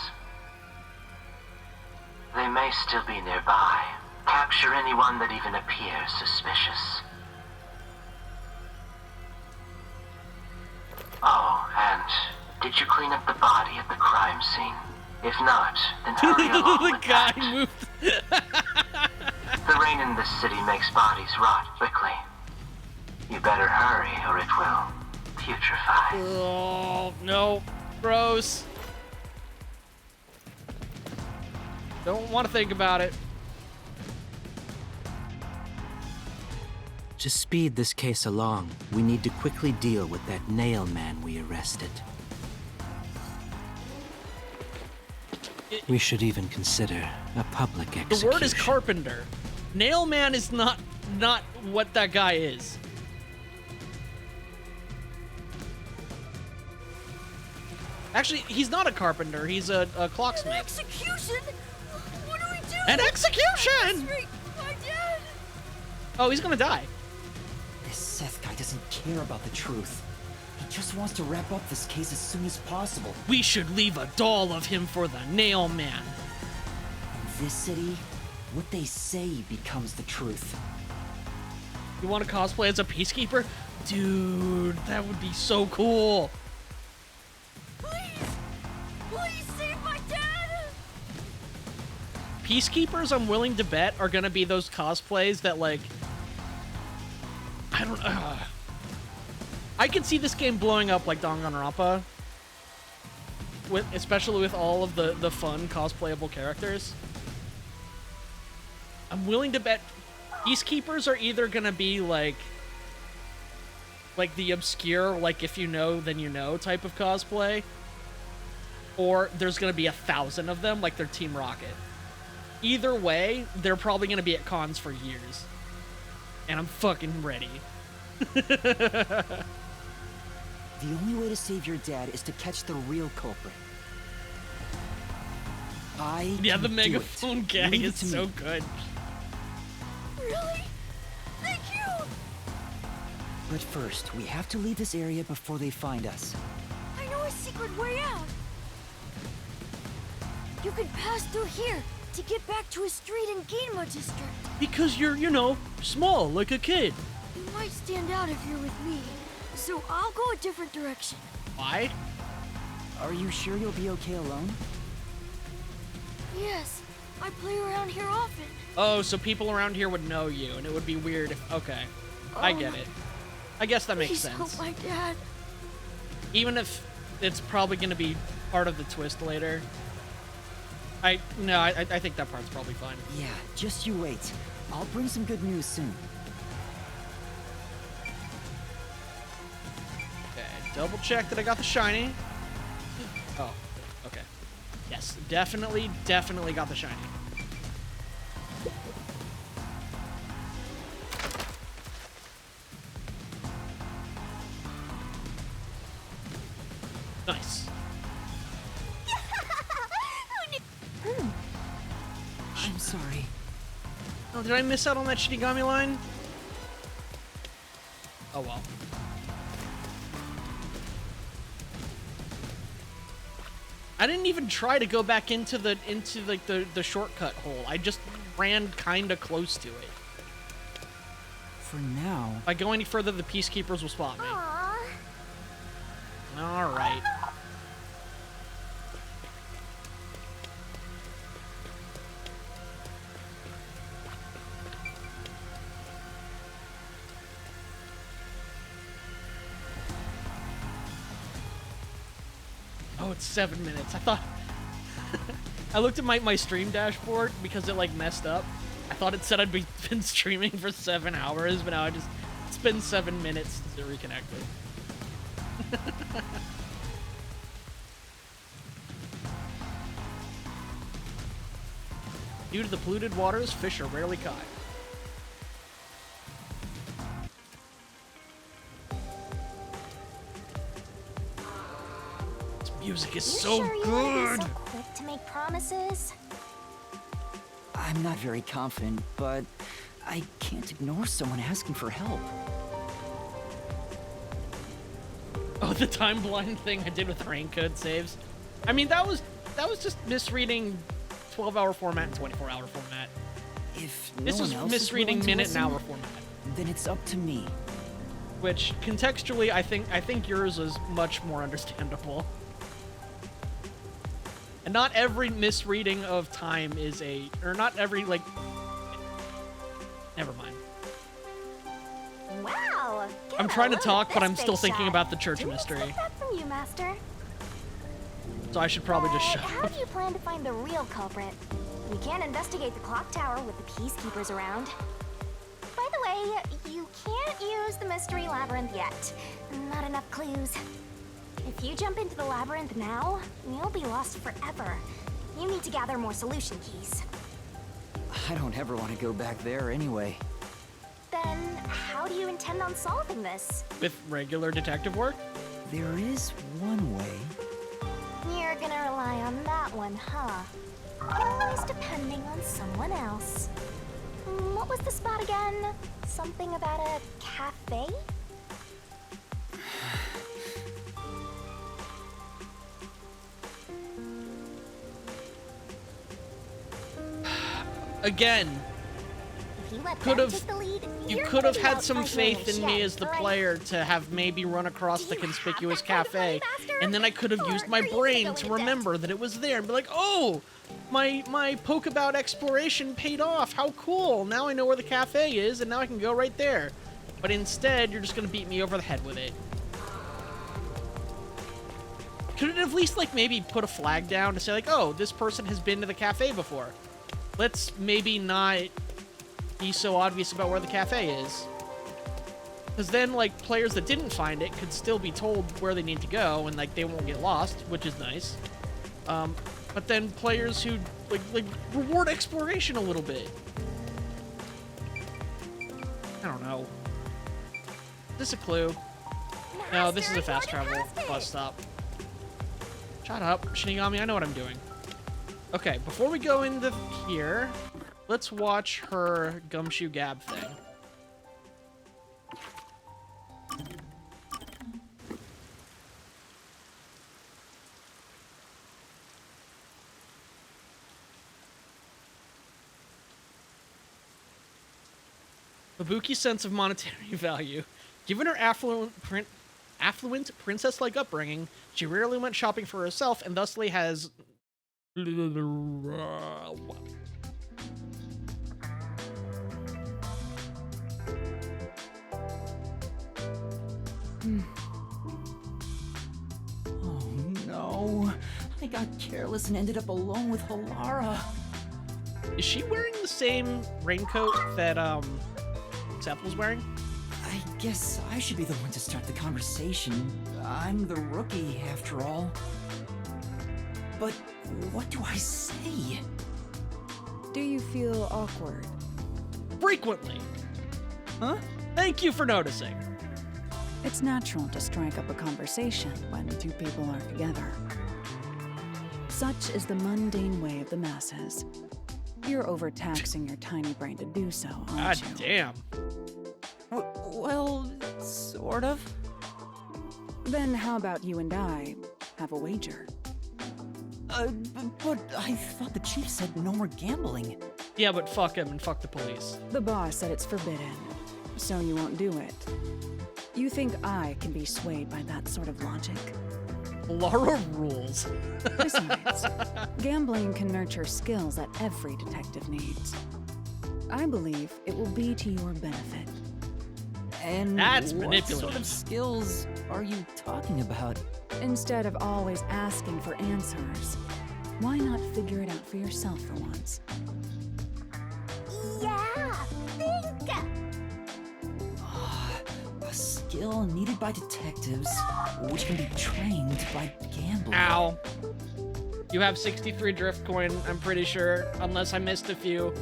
They may still be nearby. Capture anyone that even appears suspicious. Oh, and did you clean up the body at the crime scene? If not, then hurry along The with guy that. moved. The rain in this city makes bodies rot quickly. You better hurry or it will putrefy. Oh, no. Gross. Don't want to think about it. To speed this case along, we need to quickly deal with that nail man we arrested. We should even consider a public execution. The word is carpenter. Nail man is not what that guy is. Actually, he's not a carpenter. He's a clocksmith. An execution? What do we do? An execution! My dad! Oh, he's gonna die. This Seth guy doesn't care about the truth. He just wants to wrap up this case as soon as possible. We should leave a doll of him for the nail man. In this city, what they say becomes the truth. You want to cosplay as a peacekeeper? Dude, that would be so cool. Please save my dad! Peacekeepers, I'm willing to bet, are gonna be those cosplays that, like, I don't. I can see this game blowing up like Danganronpa, especially with all of the fun cosplayable characters. I'm willing to bet Peacekeepers are either gonna be like the obscure, like if you know then you know type of cosplay, or there's gonna be 1,000 of them like they're Team Rocket. Either way, they're probably gonna be at cons for years, and I'm fucking ready. The only way to save your dad is to catch the real culprit. Yeah, the megaphone gag Leave it is to so me. good. Really? Thank you! But first, we have to leave this area before they find us. I know a secret way out. You can pass through here to get back to a street in Ginma district. Because you're, you know, small like a kid. You might stand out if you're with me, so I'll go a different direction. Why? Are you sure you'll be okay alone? Yes, I play around here often. Oh, so people around here would know you, and it would be weird if... Okay. I get it. I guess that makes Please sense. help my dad. Even if it's probably going to be part of the twist later. I think that part's probably fine. Yeah, just you wait. I'll bring some good news soon. Okay, double check that I got the shiny. Oh, okay. Yes, definitely got the shiny. Nice. I'm sorry. Oh, did I miss out on that Shinigami line? Oh well. I didn't even try to go back into the shortcut hole. I just ran kinda close to it. For now. If I go any further, the peacekeepers will spot me. Alright. Oh, it's 7 minutes. I thought... I looked at my stream dashboard because it, like, messed up. I thought it said I'd been streaming for 7 hours, but now it's been 7 minutes to reconnect it. Due to the polluted waters, fish are rarely caught. This music is so sure good. You want to be so quick to make promises? I'm not very confident, but I can't ignore someone asking for help. Oh, the time blind thing I did with the rain code saves. I mean, that was just misreading 12-hour format and 24-hour format. If This no was one else misreading is willing to minute and listen, hour format. Then it's up to me. Which contextually, I think yours is much more understandable. And not every misreading of time is a... Or not every, like... Never mind. Wow! I'm trying to talk, but I'm this still big thinking shot. about the church Didn't mystery. expect that from you, Master. So I should probably just But shut how up. do you plan to find the real culprit? We can't investigate the clock tower with the peacekeepers around. By the way, you can't use the mystery labyrinth yet. Not enough clues. If you jump into the labyrinth now, you'll be lost forever. You need to gather more solution keys. I don't ever want to go back there anyway. Then, how do you intend on solving this? With regular detective work? There is one way. You're gonna rely on that one, huh? Always depending on someone else. What was the spot again? Something about a cafe? Again, If you let could them have take the lead, you you're could gonna have be had out some arguing faith with in me Shen, as the right? player to have maybe run across the conspicuous that kind of cafe, money, Master? and then I could have Or used my are you gonna brain go to into debt? remember that it was there and be like, oh, my poke about exploration paid off. How cool! Now I know where the cafe is, and now I can go right there. But instead, you're just gonna beat me over the head with it. Could it at least, like, maybe put a flag down to say, like, oh, this person has been to the cafe before. Let's maybe not be so obvious about where the cafe is. Because then, like, players that didn't find it could still be told where they need to go, and, like, they won't get lost, which is nice. But then players who, like reward exploration a little bit. I don't know. Is this a clue? No, this is a fast travel bus stop. Shut up, Shinigami, I know what I'm doing. Okay, before we go into here, let's watch her gumshoe gab thing. Ibuki's sense of monetary value. Given her affluent princess-like upbringing, she rarely went shopping for herself and thusly has... Oh no. I got careless and ended up alone with Halara. Is she wearing the same raincoat that, Seth was wearing? I guess I should be the one to start the conversation. I'm the rookie, after all. But what do I say? Do you feel awkward? Frequently. Huh? Thank you for noticing. It's natural to strike up a conversation when two people are together. Such is the mundane way of the masses. You're overtaxing your tiny brain to do so, God aren't you? damn. Well, sort of. Then how about you and I have a wager? But I thought the chief said no more gambling. Yeah, but fuck him and fuck the police. The boss said it's forbidden, so you won't do it. You think I can be swayed by that sort of logic? Laura rules. Besides, gambling can nurture skills that every detective needs. I believe it will be to your benefit. And That's what manipulative. sort of skills are you talking about? Instead of always asking for answers, why not figure it out for yourself for once? Yeah, think! A skill needed by detectives, which can be trained by gambling. Ow. You have 63 drift coin, I'm pretty sure, unless I missed a few.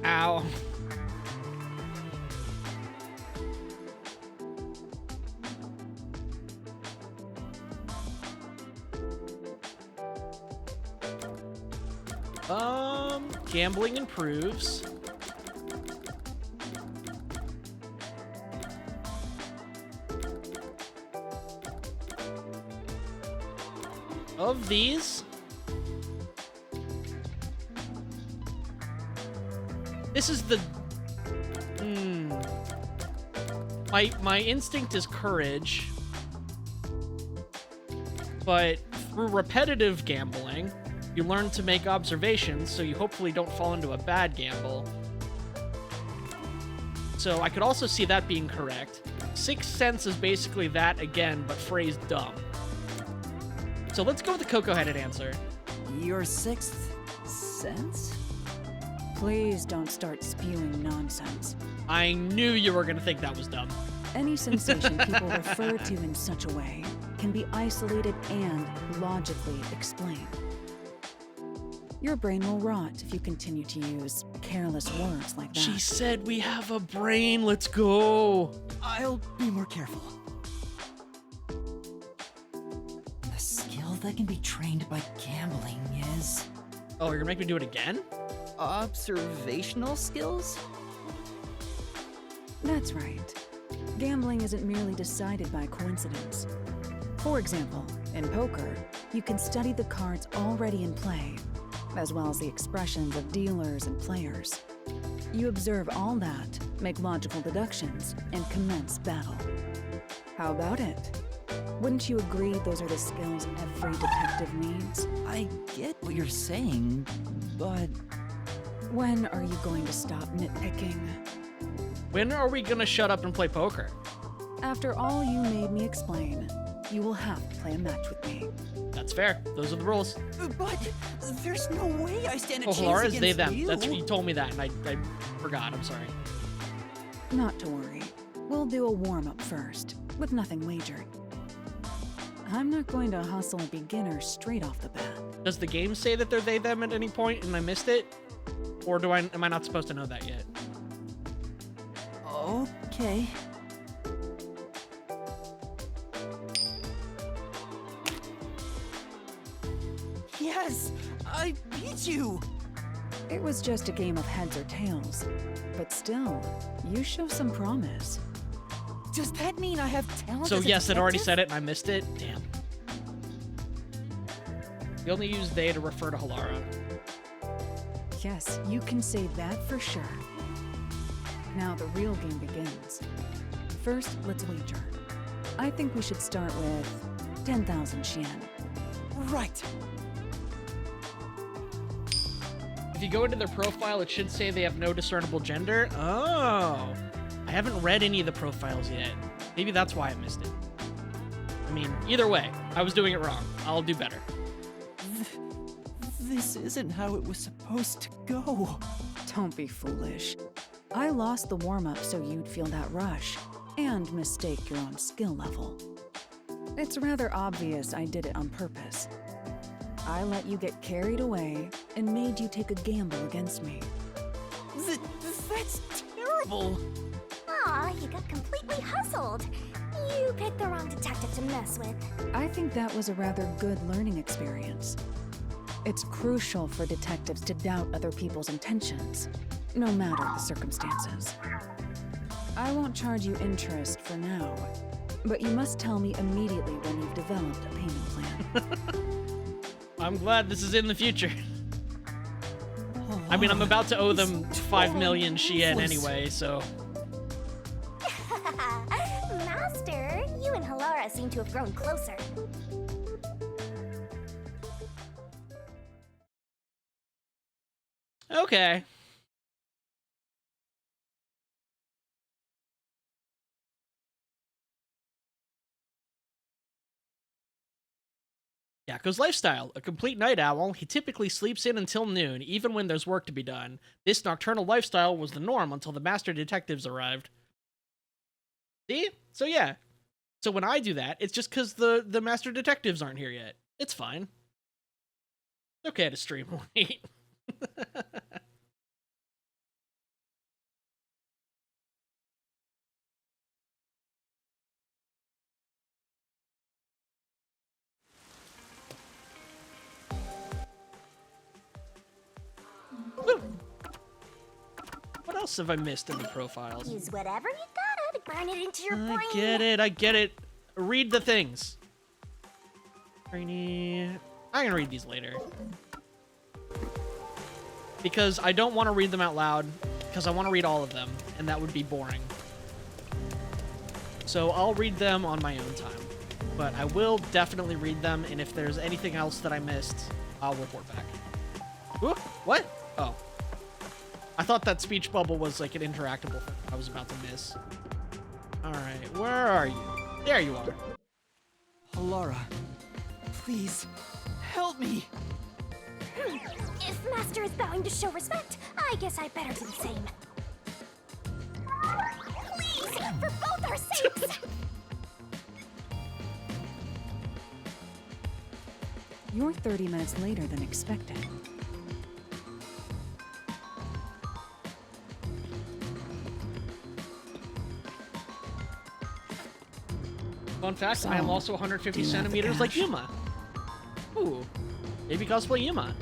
Ow. Gambling improves. Of these, this is the... My instinct is courage, but through repetitive gambling, you learn to make observations, so you hopefully don't fall into a bad gamble. So I could also see that being correct. Sixth Sense is basically that again, but phrased dumb. So let's go with the cocoa-headed answer. Your sixth sense? Please don't start spewing nonsense. I knew you were gonna think that was dumb. Any sensation people refer to in such a way can be isolated and logically explained. Your brain will rot if you continue to use careless words like that. She said we have a brain, let's go. I'll be more careful. The skill that can be trained by gambling is... Oh, you're gonna make me do it again? Observational skills? That's right. Gambling isn't merely decided by coincidence. For example, in poker, you can study the cards already in play, as well as the expressions of dealers and players. You observe all that, make logical deductions, and commence battle. How about it? Wouldn't you agree those are the skills every detective needs? I get what you're saying, but... When are you going to stop nitpicking? When are we gonna shut up and play poker? After all you made me explain, you will have to play a match with me. That's fair. Those are the rules. But there's no way I stand a Oh, chance Halara's against they, them. you. That's what you told me that, and I forgot. I'm sorry. Not to worry. We'll do a warm-up first, with nothing wagered. I'm not going to hustle a beginner straight off the bat. Does the game say that they're they, them at any point and I missed it? Or am I not supposed to know that yet? Okay. Yes! I beat you! It was just a game of heads or tails. But still, you show some promise. Does that mean I have talent So as a yes, it already detective? said it and I missed it? Damn. You only use they to refer to Halara. Yes, you can say that for sure. Now the real game begins. First, let's wager. I think we should start with 10,000 Xian. Right. If you go into their profile, it should say they have no discernible gender. Oh. I haven't read any of the profiles yet. Maybe that's why I missed it. I mean, either way, I was doing it wrong. I'll do better. This isn't how it was supposed to go. Don't be foolish. I lost the warm-up so you'd feel that rush, and mistake your own skill level. It's rather obvious I did it on purpose. I let you get carried away and made you take a gamble against me. That's terrible! Aw, you got completely hustled. You picked the wrong detective to mess with. I think that was a rather good learning experience. It's crucial for detectives to doubt other people's intentions, no matter the circumstances. I won't charge you interest for now, but you must tell me immediately when you've developed a payment plan. I'm glad this is in the future. I mean, I'm about to owe them 5 million Xian anyway, so... Master, you and Halara seem to have grown closer. Okay. Yakko's lifestyle. A complete night owl, he typically sleeps in until noon, even when there's work to be done. This nocturnal lifestyle was the norm until the master detectives arrived. See? So yeah. So when I do that, it's just because the master detectives aren't here yet. It's fine. It's okay to stream late. What else have I missed in the profiles? Use whatever you gotta to burn it into your brain. I get it. Read the things. I'm gonna read these later. Because I don't want to read them out loud, because I want to read all of them, and that would be boring. So I'll read them on my own time. but I will definitely read them, and if there's anything else that I missed, I'll report back. Ooh, what? Oh. I thought that speech bubble was like an interactable thing I was about to miss. Alright, where are you? There you are. Laura, please, help me! If Master is bowing to show respect, I guess I better do the same. Please, for both our sakes! You're 30 minutes later than expected. Fun fact, So, I am also 150 do you have the centimeters like cash? Yuma. Ooh, maybe cosplay Yuma.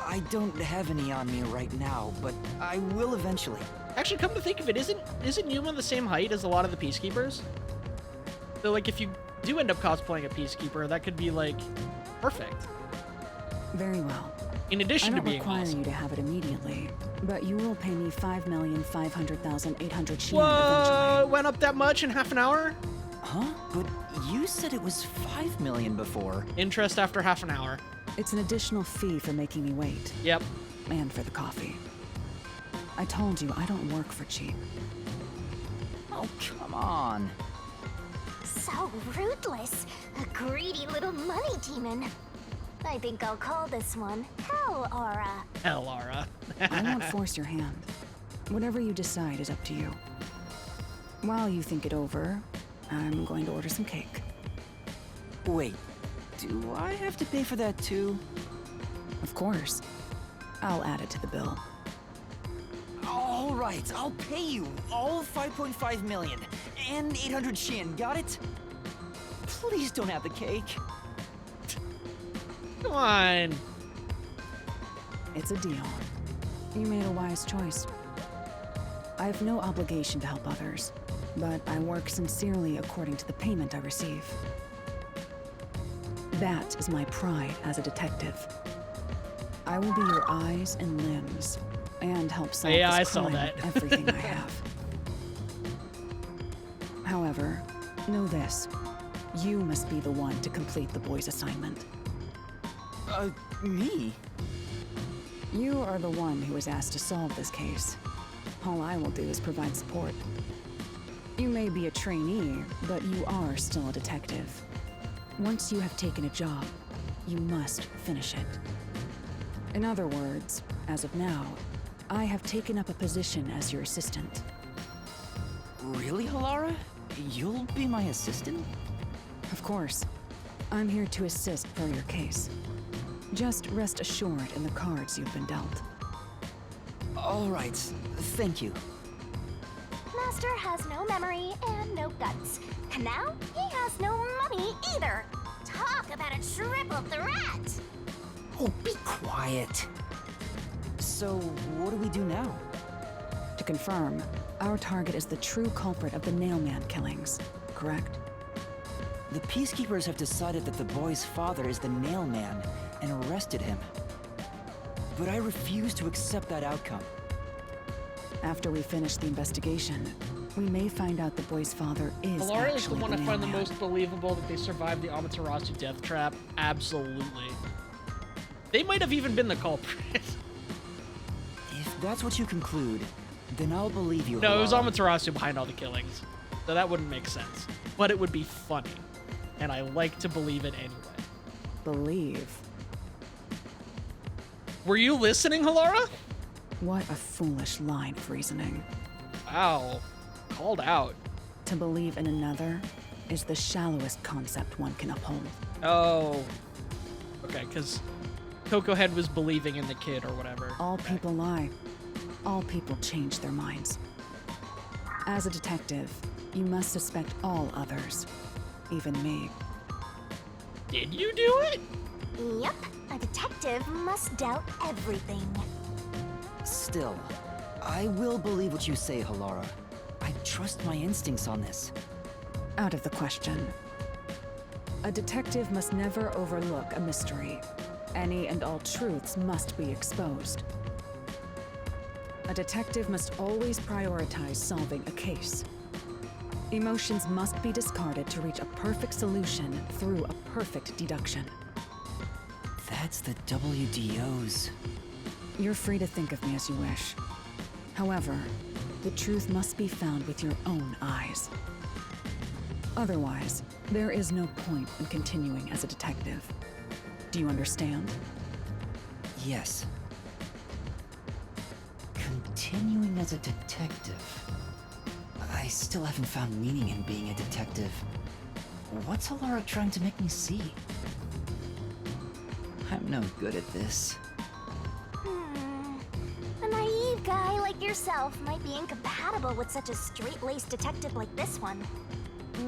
I don't have any on me right now, but I will eventually. Actually, come to think of it, isn't Yuma the same height as a lot of the Peacekeepers? So, like, if you do end up cosplaying a Peacekeeper, that could be, like, perfect. Very well. In addition I to don't being require awesome. you to have it immediately, but you will pay me 5,500,800 Shien Whoa, eventually. it went up that much in half an hour? Huh? But you said it was 5 million before. Interest after half an hour. It's an additional fee for making me wait. Yep. And for the coffee. I told you I don't work for cheap. Oh, come on. So ruthless. A greedy little money demon. I think I'll call this one Hell Aura. Hell, Aura. I won't force your hand. Whatever you decide is up to you. While you think it over, I'm going to order some cake. Wait, do I have to pay for that too? Of course. I'll add it to the bill. All right, I'll pay you all 5.5 million and 800 Shien, got it? Please don't have the cake. Come on. It's a deal. You made a wise choice. I have no obligation to help others, but I work sincerely according to the payment I receive. That is my pride as a detective. I will be your eyes and limbs, and help solve Yeah, this I saw crime that. with everything I have. However, know this. You must be the one to complete the boy's assignment. Me? You are the one who was asked to solve this case. All I will do is provide support. You may be a trainee, but you are still a detective. Once you have taken a job, you must finish it. In other words, as of now, I have taken up a position as your assistant. Really, Halara? You'll be my assistant? Of course. I'm here to assist for your case. Just rest assured in the cards you've been dealt. All right, thank you. Master has no memory and no guts. And now he has no money either. Talk about a triple threat! Oh, be quiet. So, what do we do now? To confirm, our target is the true culprit of the Nailman killings, correct? The Peacekeepers have decided that the boy's father is the Nailman and arrested him. But I refuse to accept that outcome. After we finish the investigation, we may find out the boy's father is Alara is the actually one I find the Nailman. most believable that they survived the Amaterasu death trap. Absolutely. They might have even been the culprit. If that's what you conclude, then I'll believe you. No, it was Halara. Amaterasu behind all the killings. So that wouldn't make sense. But it would be funny. And I like to believe it anyway. Believe? Were you listening, Halara? What a foolish line of reasoning. Wow. Called out. To believe in another is the shallowest concept one can uphold. Oh. Okay, because Coco Head was believing in the kid or whatever. All people lie. All people change their minds. As a detective, you must suspect all others, even me. Did you do it? Yep, a detective must doubt everything. Still, I will believe what you say, Halara. I trust my instincts on this. Out of the question. A detective must never overlook a mystery. Any and all truths must be exposed. A detective must always prioritize solving a case. Emotions must be discarded to reach a perfect solution through a perfect deduction. That's the WDOs. You're free to think of me as you wish. However, the truth must be found with your own eyes. Otherwise, there is no point in continuing as a detective. Do you understand? Yes. Continuing as a detective. I still haven't found meaning in being a detective. What's Alara trying to make me see? I'm no good at this. A naive guy like yourself might be incompatible with such a straight-laced detective like this one.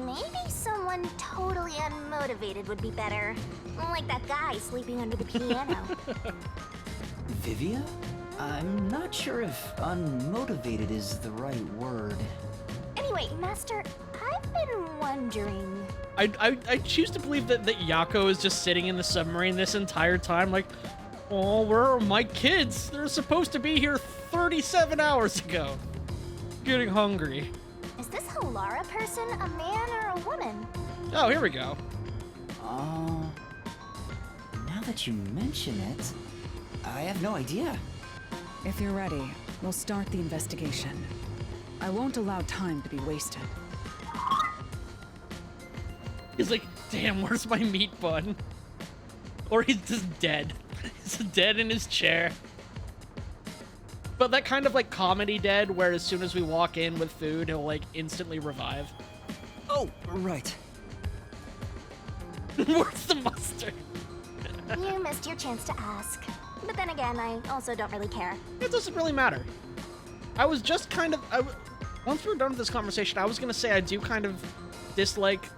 Maybe someone totally unmotivated would be better. Like that guy sleeping under the piano. Vivia? I'm not sure if unmotivated is the right word. Anyway, Master, I've been wondering... I choose to believe that Yako is just sitting in the submarine this entire time, like, oh, where are my kids? They're supposed to be here 37 hours ago. Getting hungry. Is this Halara person a man or a woman? Oh, here we go. Now that you mention it, I have no idea. If you're ready, we'll start the investigation. I won't allow time to be wasted. He's like, damn, where's my meat bun? Or he's just dead. He's dead in his chair. But that kind of like comedy dead, where as soon as we walk in with food, he'll like instantly revive. Oh, right. Where's the mustard? You missed your chance to ask. But then again, I also don't really care. It doesn't really matter. I was just kind of... once we were done with this conversation, I was going to say I do kind of dislike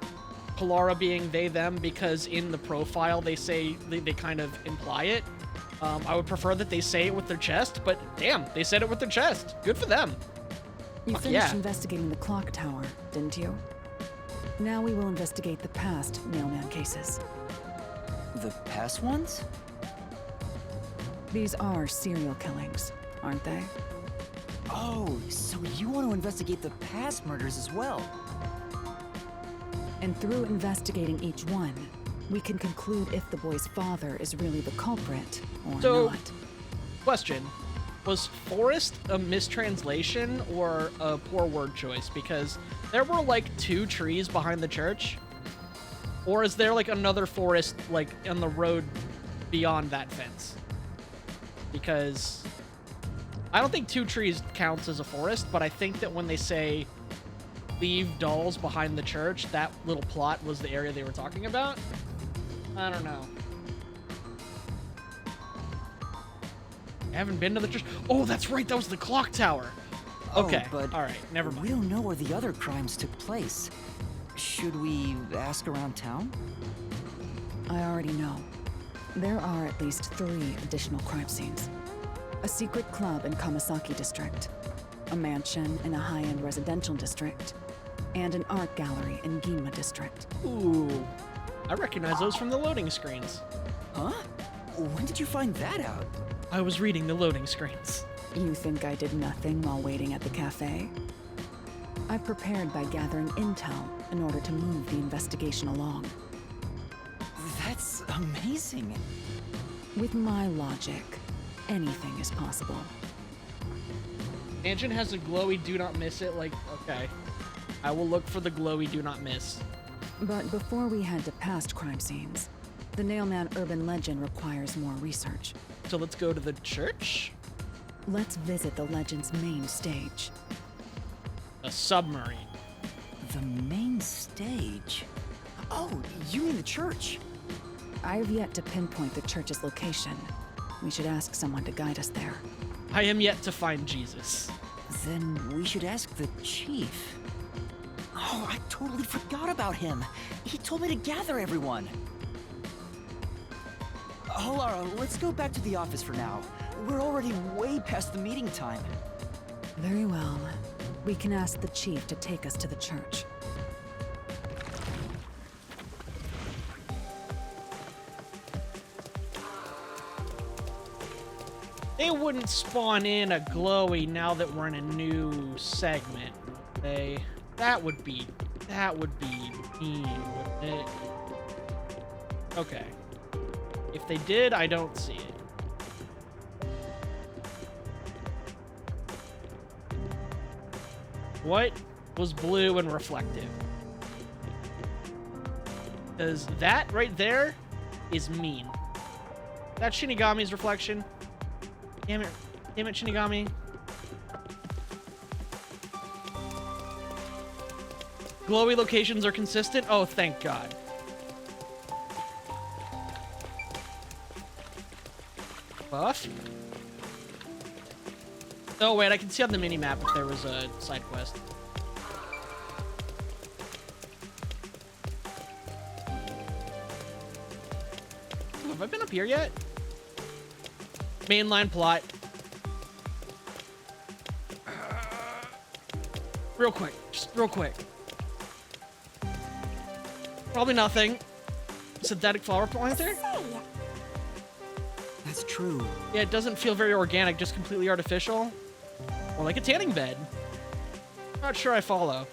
Halara being they, them, because in the profile they say, they kind of imply it. I would prefer that they say it with their chest, but damn, they said it with their chest. Good for them. You finished investigating the clock tower, didn't you? Now we will investigate the past mailman cases. The past ones? These are serial killings, aren't they? Oh, so you want to investigate the past murders as well? And through investigating each one, we can conclude if the boy's father is really the culprit or not. Question. Was forest a mistranslation or a poor word choice? Because there were like 2 trees behind the church. Or is there like another forest like on the road beyond that fence? Because I don't think 2 trees counts as a forest, but I think that when they say leave dolls behind the church, that little plot was the area they were talking about. I don't know. I haven't been to the church. Oh, that's right. That was the clock tower. Okay. Oh, but all right. Never mind. We don't know where the other crimes took place. Should we ask around town? I already know. There are at least 3 additional crime scenes. A secret club in Kamasaki district, a mansion in a high-end residential district, and an art gallery in Ginma district. Ooh. I recognize those from the loading screens. Huh? When did you find that out? I was reading the loading screens. You think I did nothing while waiting at the cafe? I prepared by gathering intel in order to move the investigation along. That's amazing. With my logic, anything is possible. Engine has a glowy do not miss it, like, okay. I will look for the glowy do not miss. But before we head to past crime scenes, the Nailman urban legend requires more research. So let's go to the church? Let's visit the legend's main stage. A submarine. The main stage? Oh, you mean the church? I've yet to pinpoint the church's location. We should ask someone to guide us there. I am yet to find Jesus. Then we should ask the chief. Oh, I totally forgot about him. He told me to gather everyone. Halara, let's go back to the office for now. We're already way past the meeting time. Very well. We can ask the chief to take us to the church. They wouldn't spawn in a glowy now that we're in a new segment, would they? That would be mean, wouldn't it? Okay. If they did, I don't see it. What was blue and reflective? Because that right there is mean. That's Shinigami's reflection. Damn it, Shinigami. Glowy locations are consistent? Oh, thank God. Buff? Oh, wait, I can see on the mini-map if there was a side quest. Oh, have I been up here yet? Mainline plot. Real quick. Just real quick. Probably nothing. Synthetic flower planter? That's true. Yeah, it doesn't feel very organic, just completely artificial. Or like a tanning bed. Not sure I follow.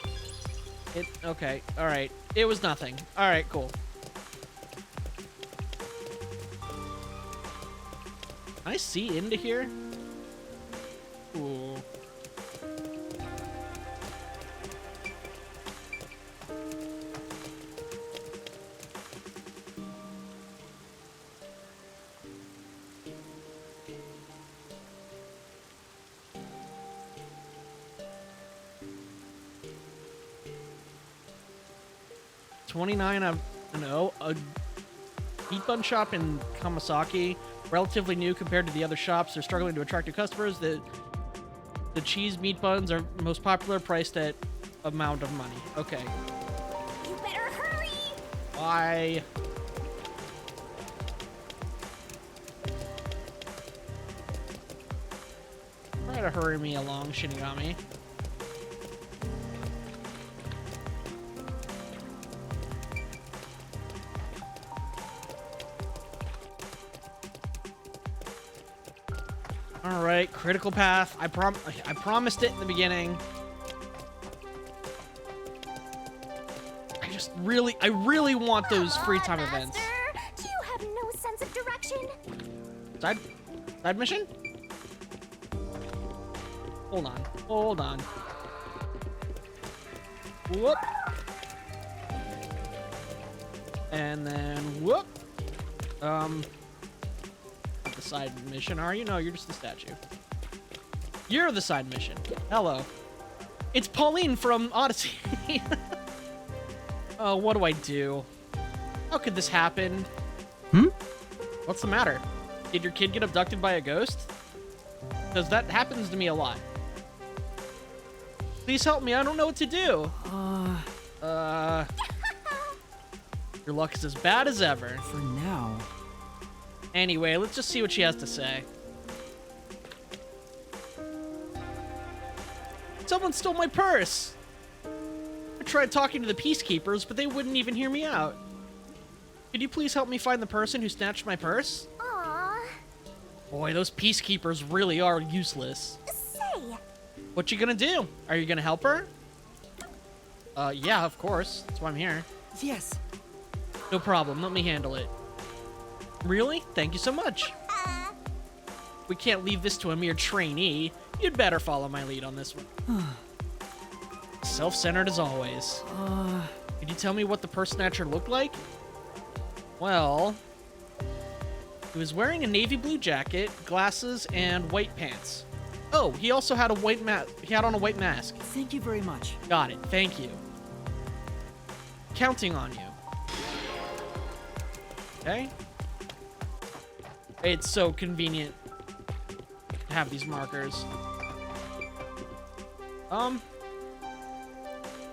Okay, alright. It was nothing. Alright, cool. Can I see into here? Ooh. $29 a meat bun shop in Kamasaki, relatively new compared to the other shops. They're struggling to attract new customers. The cheese meat buns are most popular, priced at amount of money. Okay. You better hurry! Why? Try to hurry me along, Shinigami. All right, critical path. I promised it in the beginning. I really want those free time events. Do you have no sense of direction? Side mission? Hold on. Whoop. And then whoop. The side mission, are you? No, you're just the statue. You're the side mission. Hello. It's Pauline from Odyssey. Oh, what do I do? How could this happen? What's the matter? Did your kid get abducted by a ghost? Because that happens to me a lot. Please help me, I don't know what to do. Your luck is as bad as ever. For now. Anyway, let's just see what she has to say. Someone stole my purse! I tried talking to the peacekeepers, but they wouldn't even hear me out. Could you please help me find the person who snatched my purse? Aww. Boy, those peacekeepers really are useless. Say. What you gonna do? Are you gonna help her? Yeah, of course. That's why I'm here. Yes. No problem, let me handle it. Really? Thank you so much. We can't leave this to a mere trainee. You'd better follow my lead on this one. Self-centered as always. Could you tell me what the purse snatcher looked like? Well, he was wearing a navy blue jacket, glasses, and white pants. Oh, he also had a white mask. He had on a white mask. Thank you very much. Got it. Thank you. Counting on you. Okay. It's so convenient to have these markers.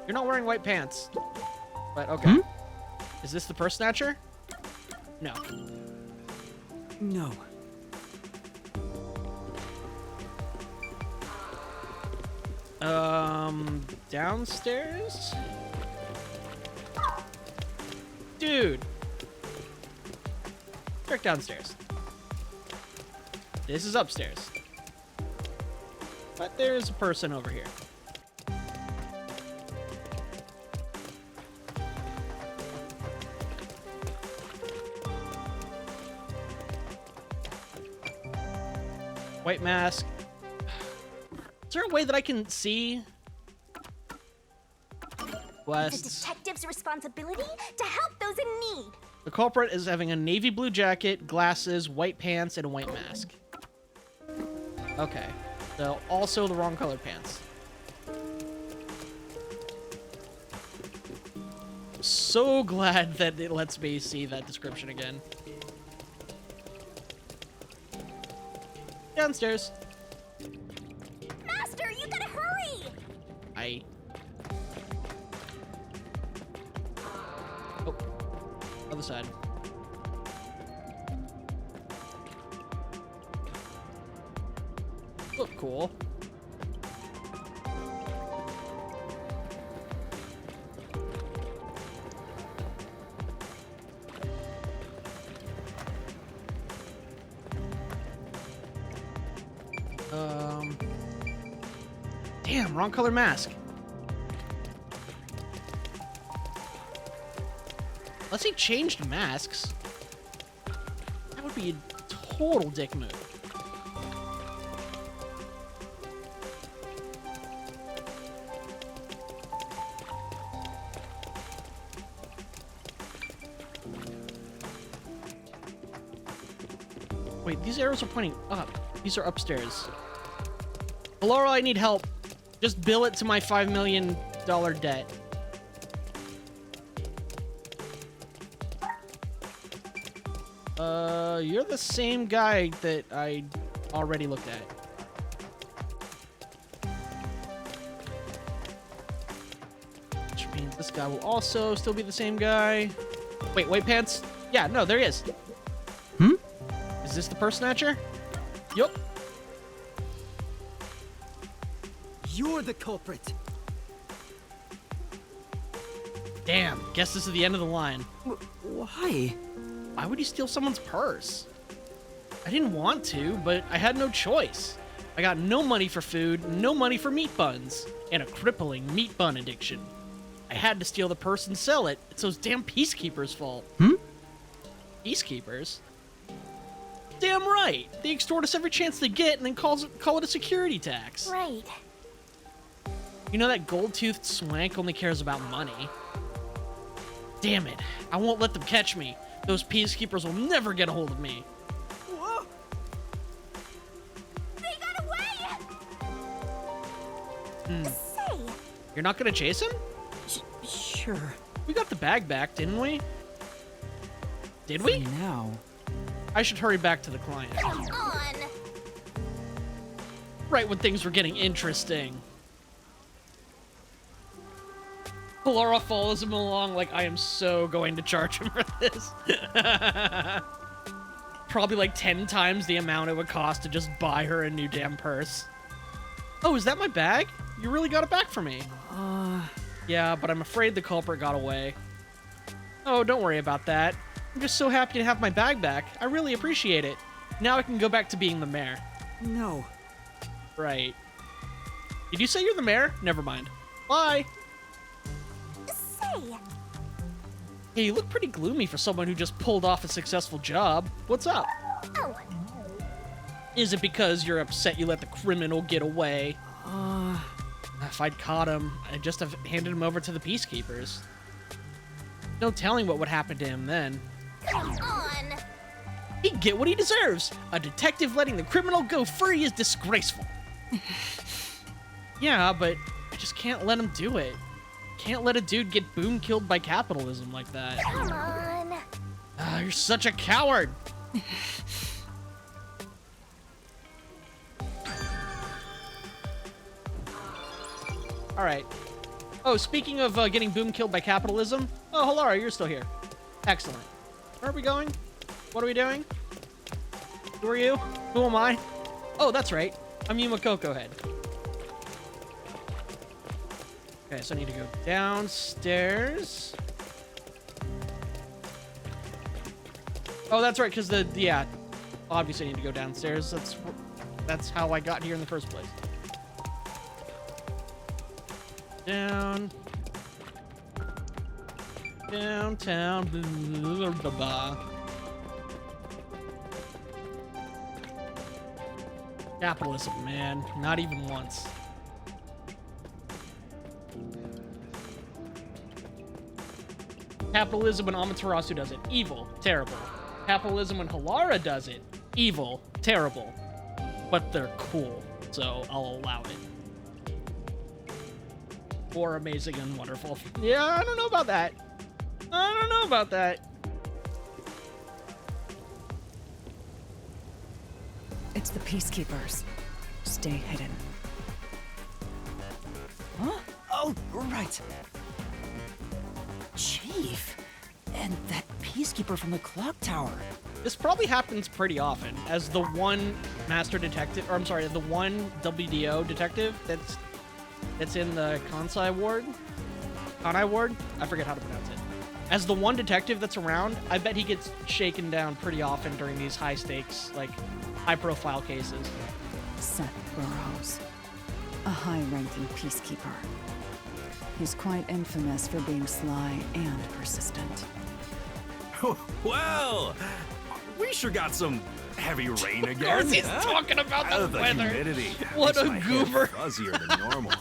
You're not wearing white pants. But okay. Is this the purse snatcher? No. No. Downstairs? Dude. Check downstairs. This is upstairs. But there's a person over here. White mask. Is there a way that I can see The quests? detective's responsibility to help those in need. The culprit is having a navy blue jacket, glasses, white pants, and a white mask. Okay. So, also the wrong colored pants. So glad that it lets me see that description again. Downstairs. Master, you gotta hurry! Oh. Other side. Look cool. Damn, wrong color mask. Unless he changed masks. That would be a total dick move. Wait, these arrows are pointing up. These are upstairs. Laura, I need help. Just bill it to my $5 million debt. You're the same guy that I already looked at. Which means this guy will also still be the same guy. Wait, white pants? Yeah, no, there he is. Hmm? Is this the purse snatcher? Yup. You're the culprit. Damn, guess this is the end of the line. Why? Why would you steal someone's purse? I didn't want to, but I had no choice. I got no money for food, no money for meat buns, and a crippling meat bun addiction. I had to steal the purse and sell it. It's those damn peacekeepers' fault. Hmm? Peacekeepers? Damn right. They extort us every chance they get and then call it a security tax. Right. You know that gold-toothed swank only cares about money. Damn it. I won't let them catch me. Those peacekeepers will never get a hold of me. Whoa. They got away! Say. You're not gonna chase him? Sure. We got the bag back, didn't we? Did we? Now. I should hurry back to the client. Come on! Right when things were getting interesting. Laura follows him along like I am so going to charge him for this. Probably like 10 times the amount it would cost to just buy her a new damn purse. Oh, is that my bag? You really got it back for me. Yeah, but I'm afraid the culprit got away. Oh, don't worry about that. I'm just so happy to have my bag back. I really appreciate it. Now I can go back to being the mayor. No. Right. Did you say you're the mayor? Never mind. Bye. Say. Hey, you look pretty gloomy for someone who just pulled off a successful job. What's up? Oh. Is it because you're upset you let the criminal get away? If I'd caught him, I'd just have handed him over to the peacekeepers. No telling what would happen to him then. Come on. He'd get what he deserves. A detective letting the criminal go free is disgraceful. Yeah, but I just can't let him do it. Can't let a dude get boom killed by capitalism like that. Come on. You're such a coward. All right. Oh, speaking of getting boom killed by capitalism. Oh, Halara, you're still here. Excellent. Where are we going? What are we doing? Who are you? Who am I? Oh, that's right. I'm Yuma Coco Head. Okay, so I need to go downstairs. Oh, that's right, because yeah, obviously I need to go downstairs. That's how I got here in the first place. Down. Downtown. Blah, blah, blah. Capitalism, man. Not even once. Capitalism when Amaterasu does it. Evil. Terrible. Capitalism when Halara does it. Evil. Terrible. But they're cool, so I'll allow it. Or amazing and wonderful. Yeah, I don't know about that. I don't know about that. It's the Peacekeepers. Stay hidden. Huh? Oh, right. Chief, and that Peacekeeper from the clock tower. This probably happens pretty often, as the one master detective, or I'm sorry, the one WDO detective that's in the Kanai ward. I forget how to pronounce it. As the one detective that's around, I bet he gets shaken down pretty often during these high stakes, like high-profile cases. Seth Burrows, a high-ranking Peacekeeper. He's quite infamous for being sly and persistent. Well, we sure got some heavy rain again. Of course he's talking about the weather. Humidity. What a Makes my hair goober. fuzzier than normal.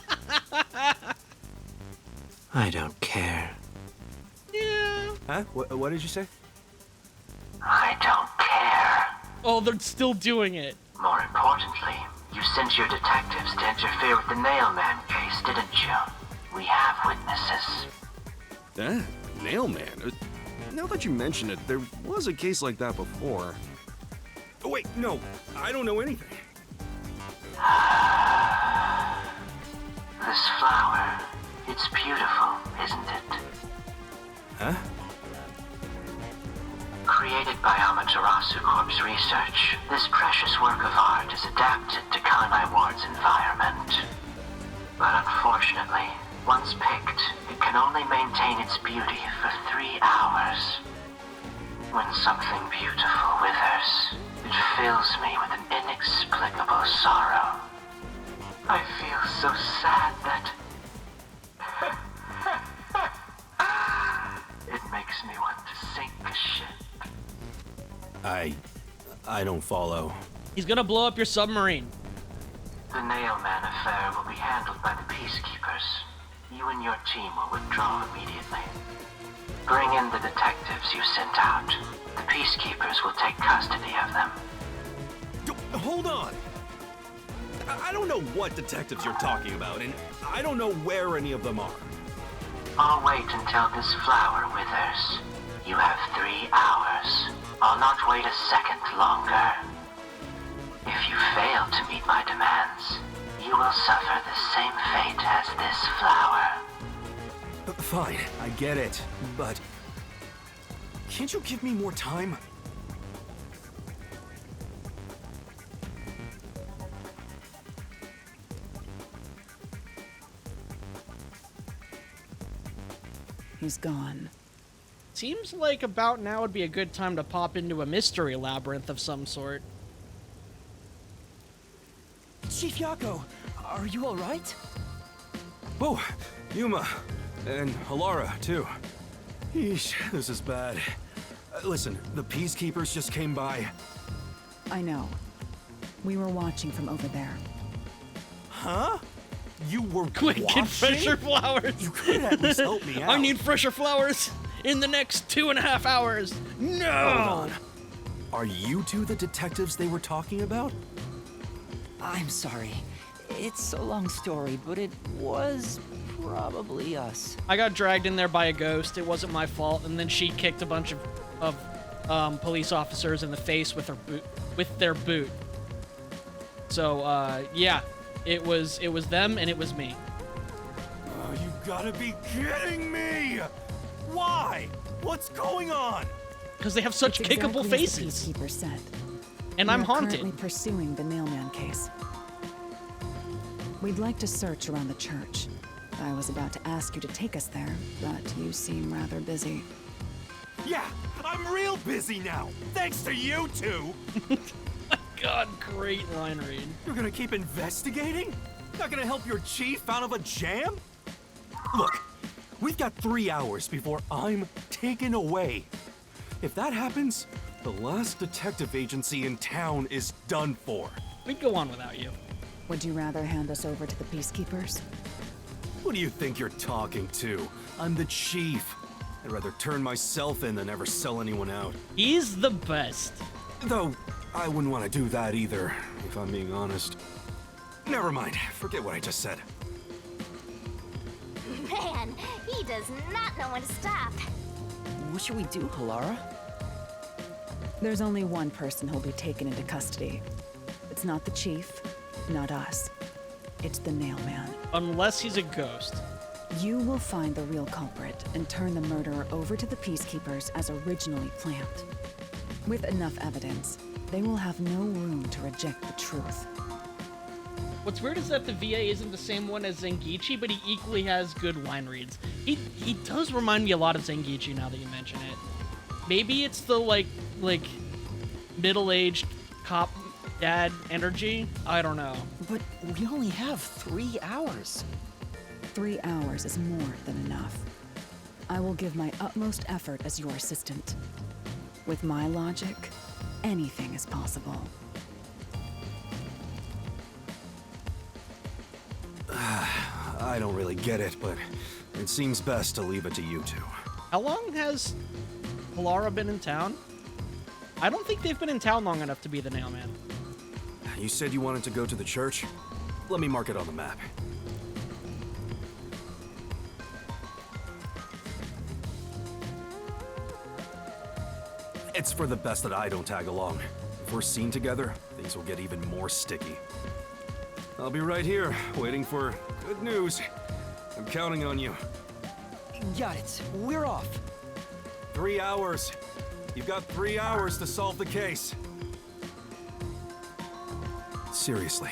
I don't care. Yeah. Huh? What did you say? I don't care. Oh, they're still doing it. More importantly, you sent your detectives to interfere with the Nailman case, didn't you? We have witnesses. Nailman? Now that you mention it, there was a case like that before. Oh, wait, no, I don't know anything. This flower, it's beautiful, isn't it? Huh? Created by Amaterasu Corp's research, this precious work of art is adapted to Kanai Ward's environment. But unfortunately, once picked, it can only maintain its beauty for 3 hours. When something beautiful withers, it fills me with an inexplicable sorrow. I feel so sad that it makes me want to sink a ship. I don't follow. He's gonna blow up your submarine. The Nailman affair will be handled by the Peacekeepers. You and your team will withdraw immediately. Bring in the detectives you sent out. The Peacekeepers will take custody of them. Hold on! I don't know what detectives you're talking about, and I don't know where any of them are. I'll wait until this flower withers. You have 3 hours. I'll not wait a second longer. If you fail to meet my demands, you will suffer the same fate as this flower. Fine, I get it, but can't you give me more time? He's gone. Seems like about now would be a good time to pop into a mystery labyrinth of some sort. Chief Yako, are you all right? Oh, Yuma, and Halara, too. Yeesh, this is bad. Listen, the Peacekeepers just came by. I know. We were watching from over there. Huh? You were Quick, watching? get fresher flowers. You could at least help me out. I need fresher flowers in the next 2.5 hours. No! Hold on. Are you two the detectives they were talking about? I'm sorry. It's a long story, but it was probably us. I got dragged in there by a ghost. It wasn't my fault. And then she kicked a bunch of police officers in the face with their boot. So yeah, it was them and it was me. Oh, you gotta be kidding me! Why? What's going on? Because they have such It's kickable exactly faces. as the Peacekeeper said. And We I'm are haunted. currently pursuing the Nailman case. We'd like to search around the church. I was about to ask you to take us there, but you seem rather busy. Yeah, I'm real busy now, thanks to you two! God, great line read. You're gonna keep investigating? Not gonna help your chief out of a jam? Look, we've got 3 hours before I'm taken away. If that happens, the last detective agency in town is done for. We'd go on without you. Would you rather hand us over to the Peacekeepers? Who do you think you're talking to? I'm the chief. I'd rather turn myself in than ever sell anyone out. He's the best. Though, I wouldn't want to do that either, if I'm being honest. Never mind, forget what I just said. Man, he does not know when to stop. What should we do, Halara? There's only one person who'll be taken into custody. It's not the chief, not us. It's the Nailman. Unless he's a ghost. You will find the real culprit and turn the murderer over to the Peacekeepers as originally planned. With enough evidence, they will have no room to reject the truth. What's weird is that the VA isn't the same one as Zangichi, but he equally has good line reads. He does remind me a lot of Zangichi now that you mention it. Maybe it's the like middle-aged cop dad energy? I don't know. But we only have 3 hours. 3 hours is more than enough. I will give my utmost effort as your assistant. With my logic, anything is possible. I don't really get it, but it seems best to leave it to you two. How long has Halara been in town? I don't think they've been in town long enough to be the Nailman. You said you wanted to go to the church? Let me mark it on the map. It's for the best that I don't tag along. If we're seen together, things will get even more sticky. I'll be right here, waiting for good news. I'm counting on you. Got it. We're off. 3 hours. You've got 3 hours to solve the case. Seriously,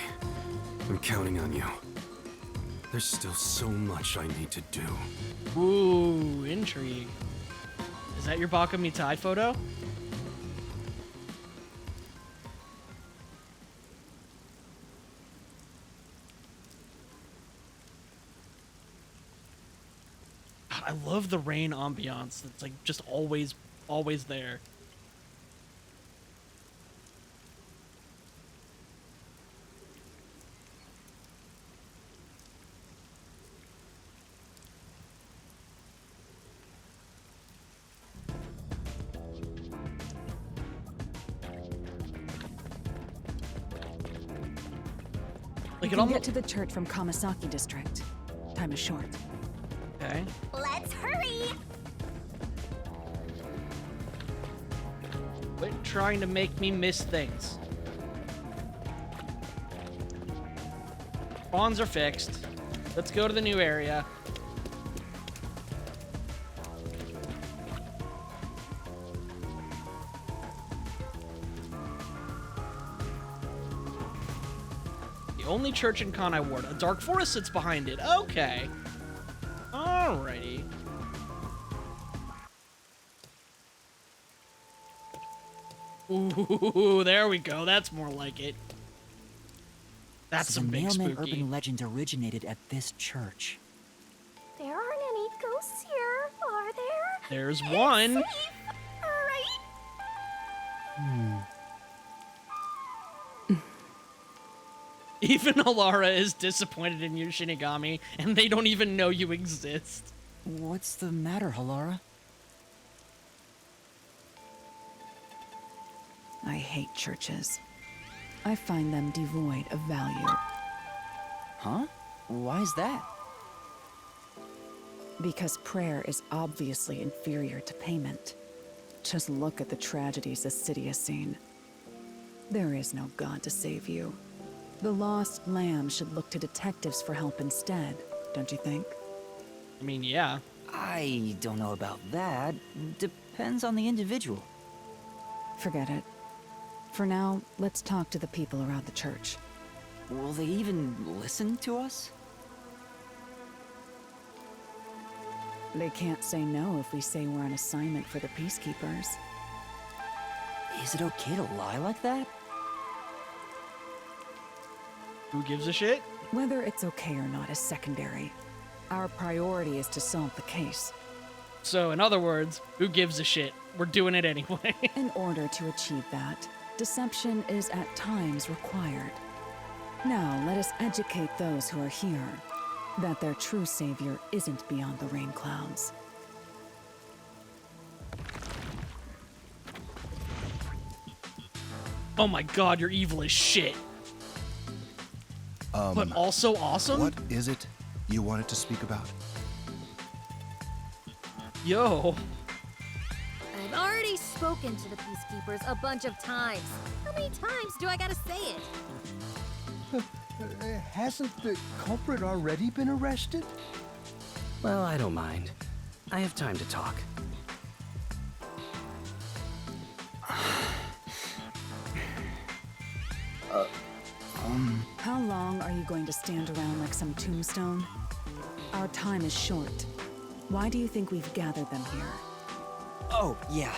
I'm counting on you. There's still so much I need to do. Ooh, intrigue. Is that your Baka Mitai photo? God, I love the rain ambiance. It's like just always there. You can get to the church from Kamasaki District. Time is short. Okay. Let's hurry! Quit trying to make me miss things. Spawns are fixed. Let's go to the new area. The only church in Kanai Ward. A dark forest sits behind it. Okay. Alrighty. Ooh, there we go. That's more like it. That's So some the big Nailman spooky. urban legend originated at this church. There aren't any ghosts here, are there? There's one. Safe, right? Even Alara is disappointed in you, Shinigami, and they don't even know you exist. What's the matter, Halara? I hate churches. I find them devoid of value. Huh? Why is that? Because prayer is obviously inferior to payment. Just look at the tragedies the city has seen. There is no God to save you. The lost lamb should look to detectives for help instead, don't you think? I mean, yeah. I don't know about that. Depends on the individual. Forget it. For now, let's talk to the people around the church. Will they even listen to us? They can't say no if we say we're on assignment for the Peacekeepers. Is it okay to lie like that? Who gives a shit? Whether it's okay or not is secondary. Our priority is to solve the case. So, in other words, who gives a shit? We're doing it anyway. In order to achieve that, deception is at times required. Now, let us educate those who are here that their true savior isn't beyond the rain clouds. Oh my god, you're evil as shit. But also awesome? What is it you wanted to speak about? Yo. I've already spoken to the Peacekeepers a bunch of times. How many times do I gotta say it? Hasn't the culprit already been arrested? Well, I don't mind. I have time to talk. How long are you going to stand around like some tombstone? Our time is short. Why do you think we've gathered them here? Oh, yeah.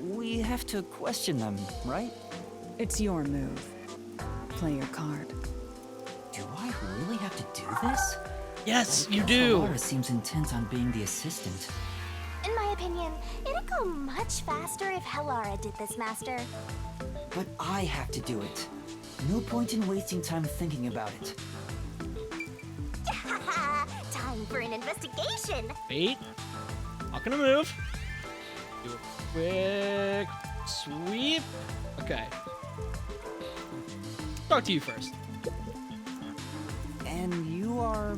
We have to question them, right? It's your move. Play your card. Do I really have to do this? Yes, you do. Laura seems intent on being the assistant. In my opinion, it'd go much faster if Helara did this, Master. But I have to do it. No point in wasting time thinking about it. Time for an investigation. Wait. Not gonna move. Do a quick sweep. Okay. Talk to you first. And you are...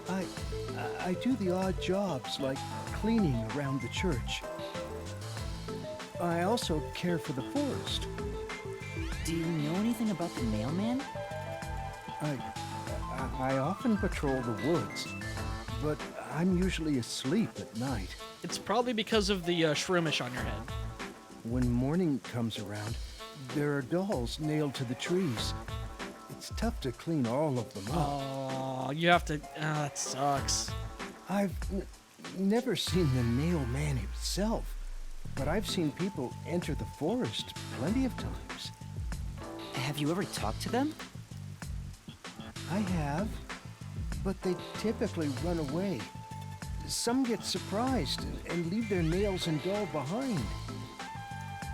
I do the odd jobs, like cleaning around the church. I also care for the forest. Do you know anything about the mailman? I often patrol the woods, but I'm usually asleep at night. It's probably because of the shroomish on your head. When morning comes around, there are dolls nailed to the trees. It's tough to clean all of them up. Oh, you have to... that sucks. I've never seen the nail man himself, but I've seen people enter the forest plenty of times. Have you ever talked to them? I have, but they typically run away. Some get surprised and leave their nails and doll behind.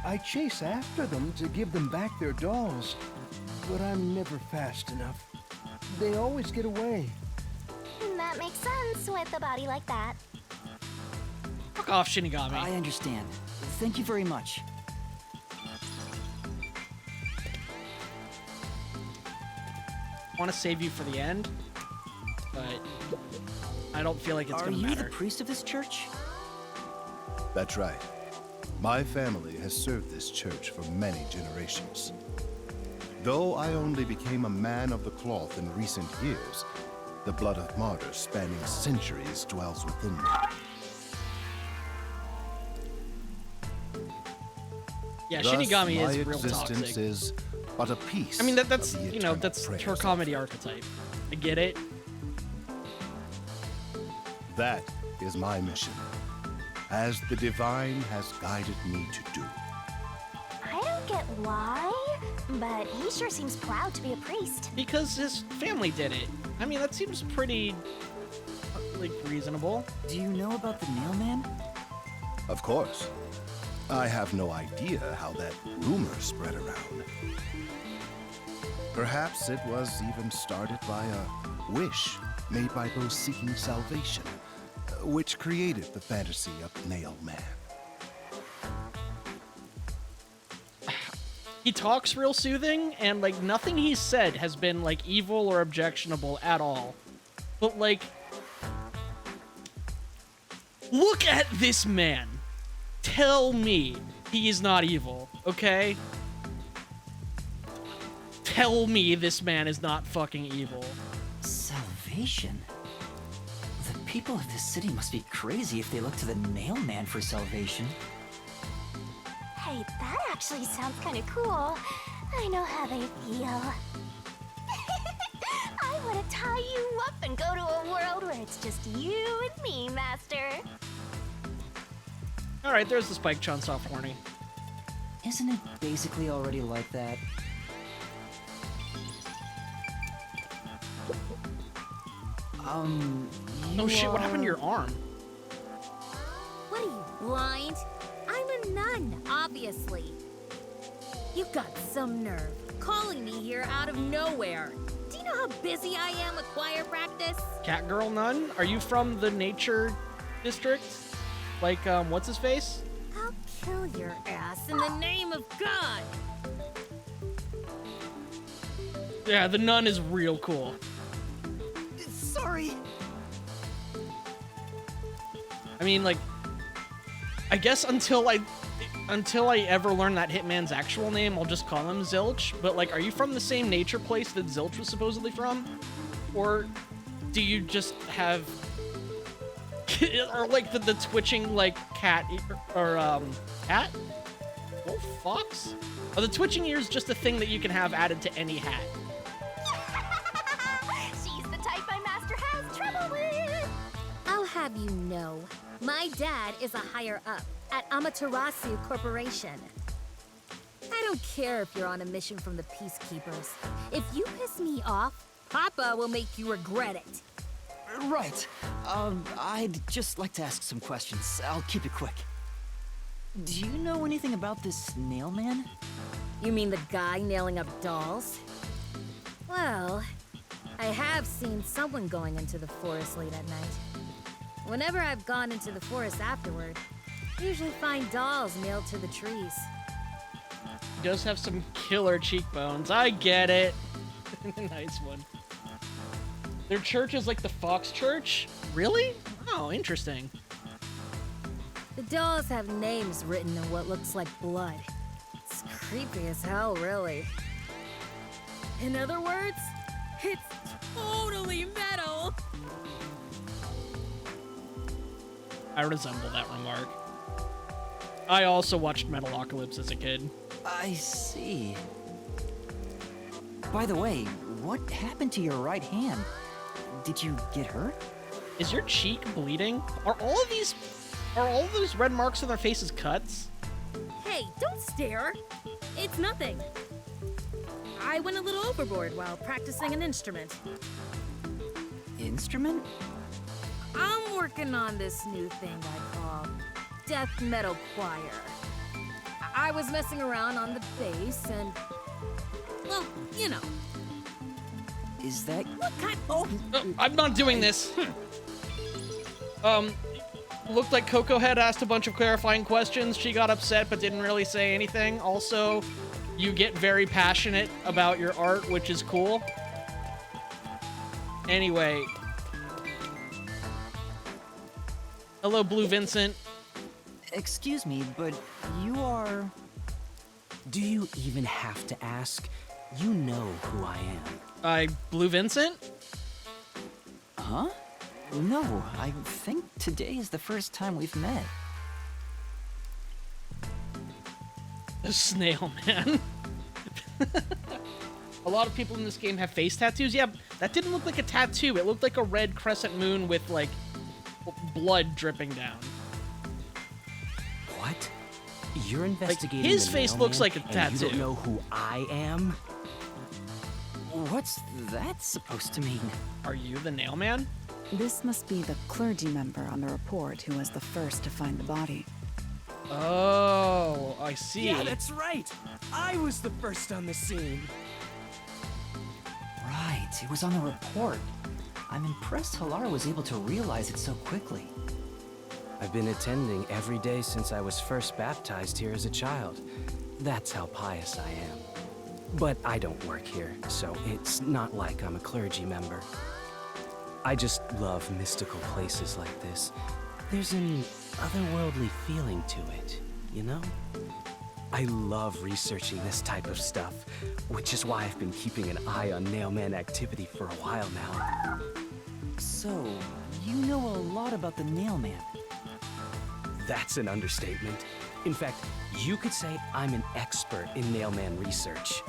I chase after them to give them back their dolls, but I'm never fast enough. They always get away. That makes sense with a body like that. Fuck off, Shinigami. I understand. Thank you very much. Want to save you for the end, but I don't feel like it's gonna matter. Are you the priest of this church? That's right. My family has served this church for many generations. Though I only became a man of the cloth in recent years, the blood of martyrs spanning centuries dwells within me. Yeah, Thus, Shinigami my is real existence toxic. is but a piece. I mean, that's of the you know, eternal that's prayers her comedy archetype. I get it. That is my mission, as the divine has guided me to do. I don't get why, but he sure seems proud to be a priest. Because his family did it. I mean, that seems pretty, like, reasonable. Do you know about the mailman? Of course. I have no idea how that rumor spread around. Perhaps it was even started by a wish made by those seeking salvation, which created the fantasy of Nail Man. He talks real soothing, and, like, nothing he's said has been, like, evil or objectionable at all. But, like, look at this man. Tell me he is not evil, okay? Tell me this man is not fucking evil. Salvation? The people of this city must be crazy if they look to the mailman for salvation. Hey, that actually sounds kind of cool. I know how they feel. I want to tie you up and go to a world where it's just you and me, Master. Alright, there's the Spike Chunsoft warning. Isn't it basically already like that? Oh shit, what happened to your arm? What are you, blind? I'm a nun, obviously. You got some nerve, calling me here out of nowhere. Do you know how busy I am with choir practice? Catgirl Nun, are you from the nature district? Like, what's his face? I'll kill your ass in the name of God. Yeah, the nun is real cool. Sorry. I mean, like, I guess until I ever learn that Hitman's actual name, I'll just call him Zilch. But, like, are you from the same nature place that Zilch was supposedly from? Or do you just have... or, like, the twitching, like, cat... Or, cat? Wolf? Fox? Or the twitching ear is just a thing that you can have added to any hat. She's the type my master has trouble with. I'll have you know, my dad is a higher up at Amaterasu Corporation. I don't care if you're on a mission from the Peacekeepers. If you piss me off, Papa will make you regret it. Right. I'd just like to ask some questions. I'll keep it quick. Do you know anything about this nail man? You mean the guy nailing up dolls? Well, I have seen someone going into the forest late at night. Whenever I've gone into the forest afterward, I usually find dolls nailed to the trees. He does have some killer cheekbones. I get it. Nice one. Their church is like the Fox Church? Really? Oh, interesting. The dolls have names written in what looks like blood. It's creepy as hell, really. In other words, it's totally metal. I resemble that remark. I also watched Metalocalypse as a kid. I see. By the way, what happened to your right hand? Did you get hurt? Is your cheek bleeding? Are all of those red marks on their faces cuts? Hey, don't stare. It's nothing. I went a little overboard while practicing an instrument. Instrument? I'm working on this new thing I call death metal choir. I was messing around on the bass and, well, you know. Is that... What kind? Oh, I'm not doing this. Looked like Coco had asked a bunch of clarifying questions. She got upset but didn't really say anything. Also, you get very passionate about your art, which is cool. Anyway. Hello, Blue Vincent. Excuse me, but you are... Do you even have to ask? You know who I am. Blue Vincent? Huh? No, I think today is the first time we've met. The Snail Man. A lot of people in this game have face tattoos. Yeah, that didn't look like a tattoo. It looked like a red crescent moon with, like, blood dripping down. What? You're investigating like, his the face Nail looks Man, like a and tattoo. You don't know who I am? What's that supposed to mean? Are you the Nail Man? This must be the clergy member on the report who was the first to find the body. Oh, I see. Yeah, that's right. I was the first on the scene. Right, it was on the report. I'm impressed Halara was able to realize it so quickly. I've been attending every day since I was first baptized here as a child. That's how pious I am. But I don't work here, so it's not like I'm a clergy member. I just love mystical places like this. There's an otherworldly feeling to it, you know? I love researching this type of stuff, which is why I've been keeping an eye on Nailman activity for a while now. So, you know a lot about the Nailman. That's an understatement. In fact, you could say I'm an expert in Nailman research.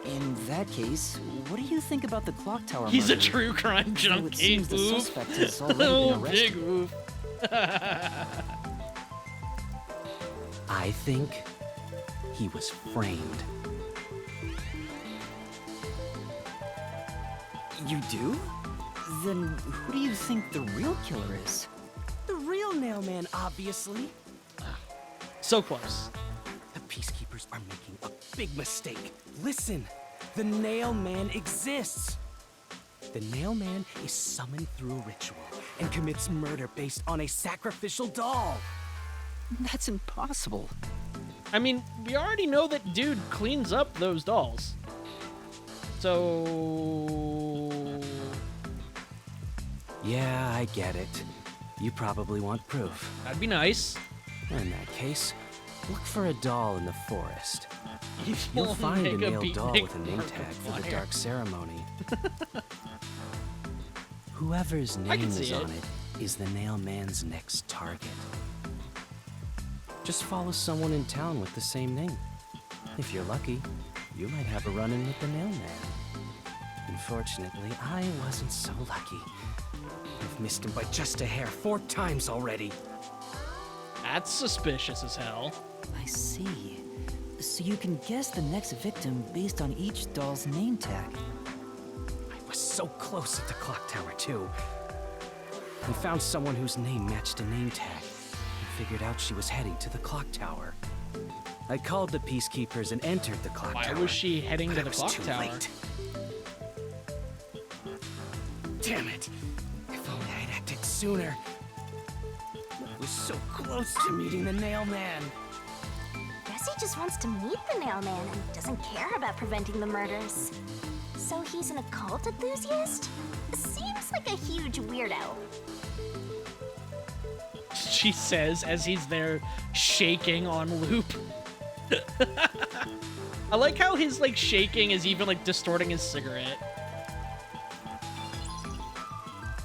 In that case, what do you think about the clock tower He's murder? a true crime Though junkie. it seems the Oof. suspect has already been Oh, arrested. big oof. I think he was framed. You do? Then who do you think the real killer is? The real Nailman, obviously. So close. The Peacekeepers are making a big mistake. Listen, the Nail Man exists. The Nail Man is summoned through a ritual and commits murder based on a sacrificial doll. That's impossible. I mean, we already know that dude cleans up those dolls. So... Yeah, I get it. You probably want proof. That'd be nice. In that case, look for a doll in the forest. You'll You'll find a make nailed beatnik doll with a name tag for the Markiplier. dark ceremony. Whoever's I can name see is it. on it is the Nail Man's next target. Just follow someone in town with the same name. If you're lucky, you might have a run-in with the Nail Man. Unfortunately, I wasn't so lucky. I've missed him by just a hair 4 times already. That's suspicious as hell. I see. So you can guess the next victim based on each doll's name tag. I was so close at the clock tower, too. I found someone whose name matched a name tag and figured out she was heading to the clock tower. I called the peacekeepers and entered the clock tower. Why was she heading but to I the was clock too tower? late. Damn it! If only I'd acted sooner. I was so close to meeting the Nail Man. Guess he just wants to meet the Nail Man and doesn't care about preventing the murders. So he's an occult enthusiast? Seems like a huge weirdo. She says as he's there shaking on loop. I like how his like shaking is even like distorting his cigarette.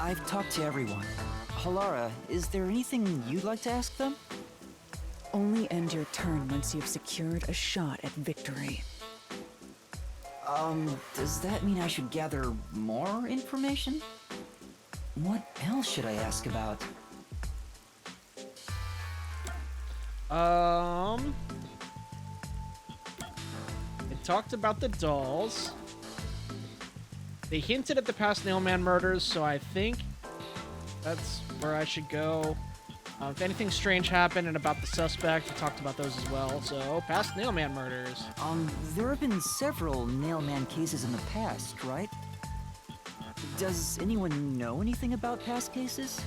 I've talked to everyone. Halara, is there anything you'd like to ask them? Only end your turn once you've secured a shot at victory. Does that mean I should gather more information? What else should I ask about? It talked about the dolls. They hinted at the past Nailman murders, so I think that's where I should go. If anything strange happened and about the suspect, we talked about those as well. So, past Nailman murders. There have been several Nailman cases in the past, right? Does anyone know anything about past cases?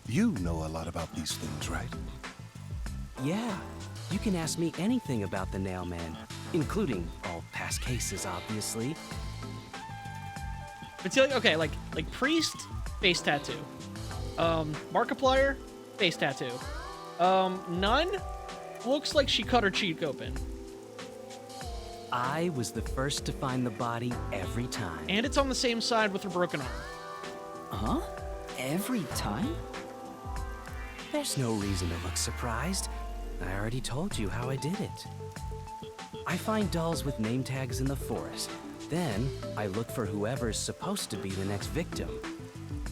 You know a lot about these things, right? Yeah, you can ask me anything about the Nail Man, including all past cases, obviously. But see, okay, like priest, face tattoo. Markiplier, face tattoo. Nun, looks like she cut her cheek open. I was the first to find the body every time. And it's on the same side with her broken arm. Huh? Every time? There's no reason to look surprised. I already told you how I did it. I find dolls with name tags in the forest. Then, I look for whoever's supposed to be the next victim.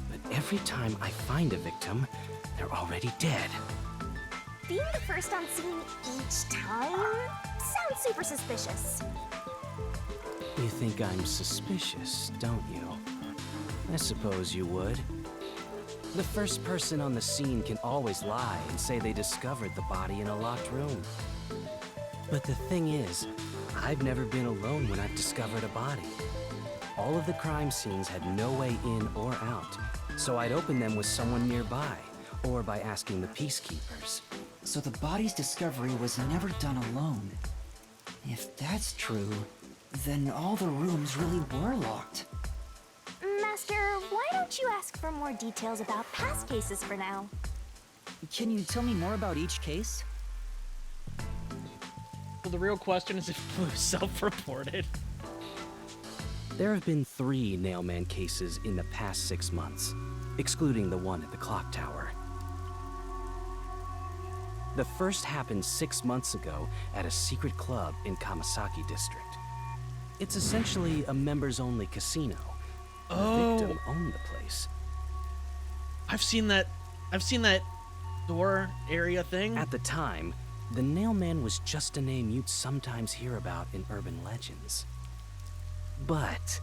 But every time I find a victim, they're already dead. Being the first on scene each time sounds super suspicious. You think I'm suspicious, don't you? I suppose you would. The first person on the scene can always lie and say they discovered the body in a locked room. But the thing is, I've never been alone when I've discovered a body. All of the crime scenes had no way in or out, so I'd open them with someone nearby, or by asking the peacekeepers. So the body's discovery was never done alone. If that's true, then all the rooms really were locked. Master, why don't you ask for more details about past cases for now? Can you tell me more about each case? So the real question is if Blue self-reported. There have been 3 Nailman cases in the past 6 months, excluding the one at the clock tower. The first happened 6 months ago at a secret club in Kamasaki district. It's essentially a members-only casino. The victim owned the place. I've seen that door area thing. At the time, the Nailman was just a name you'd sometimes hear about in urban legends. But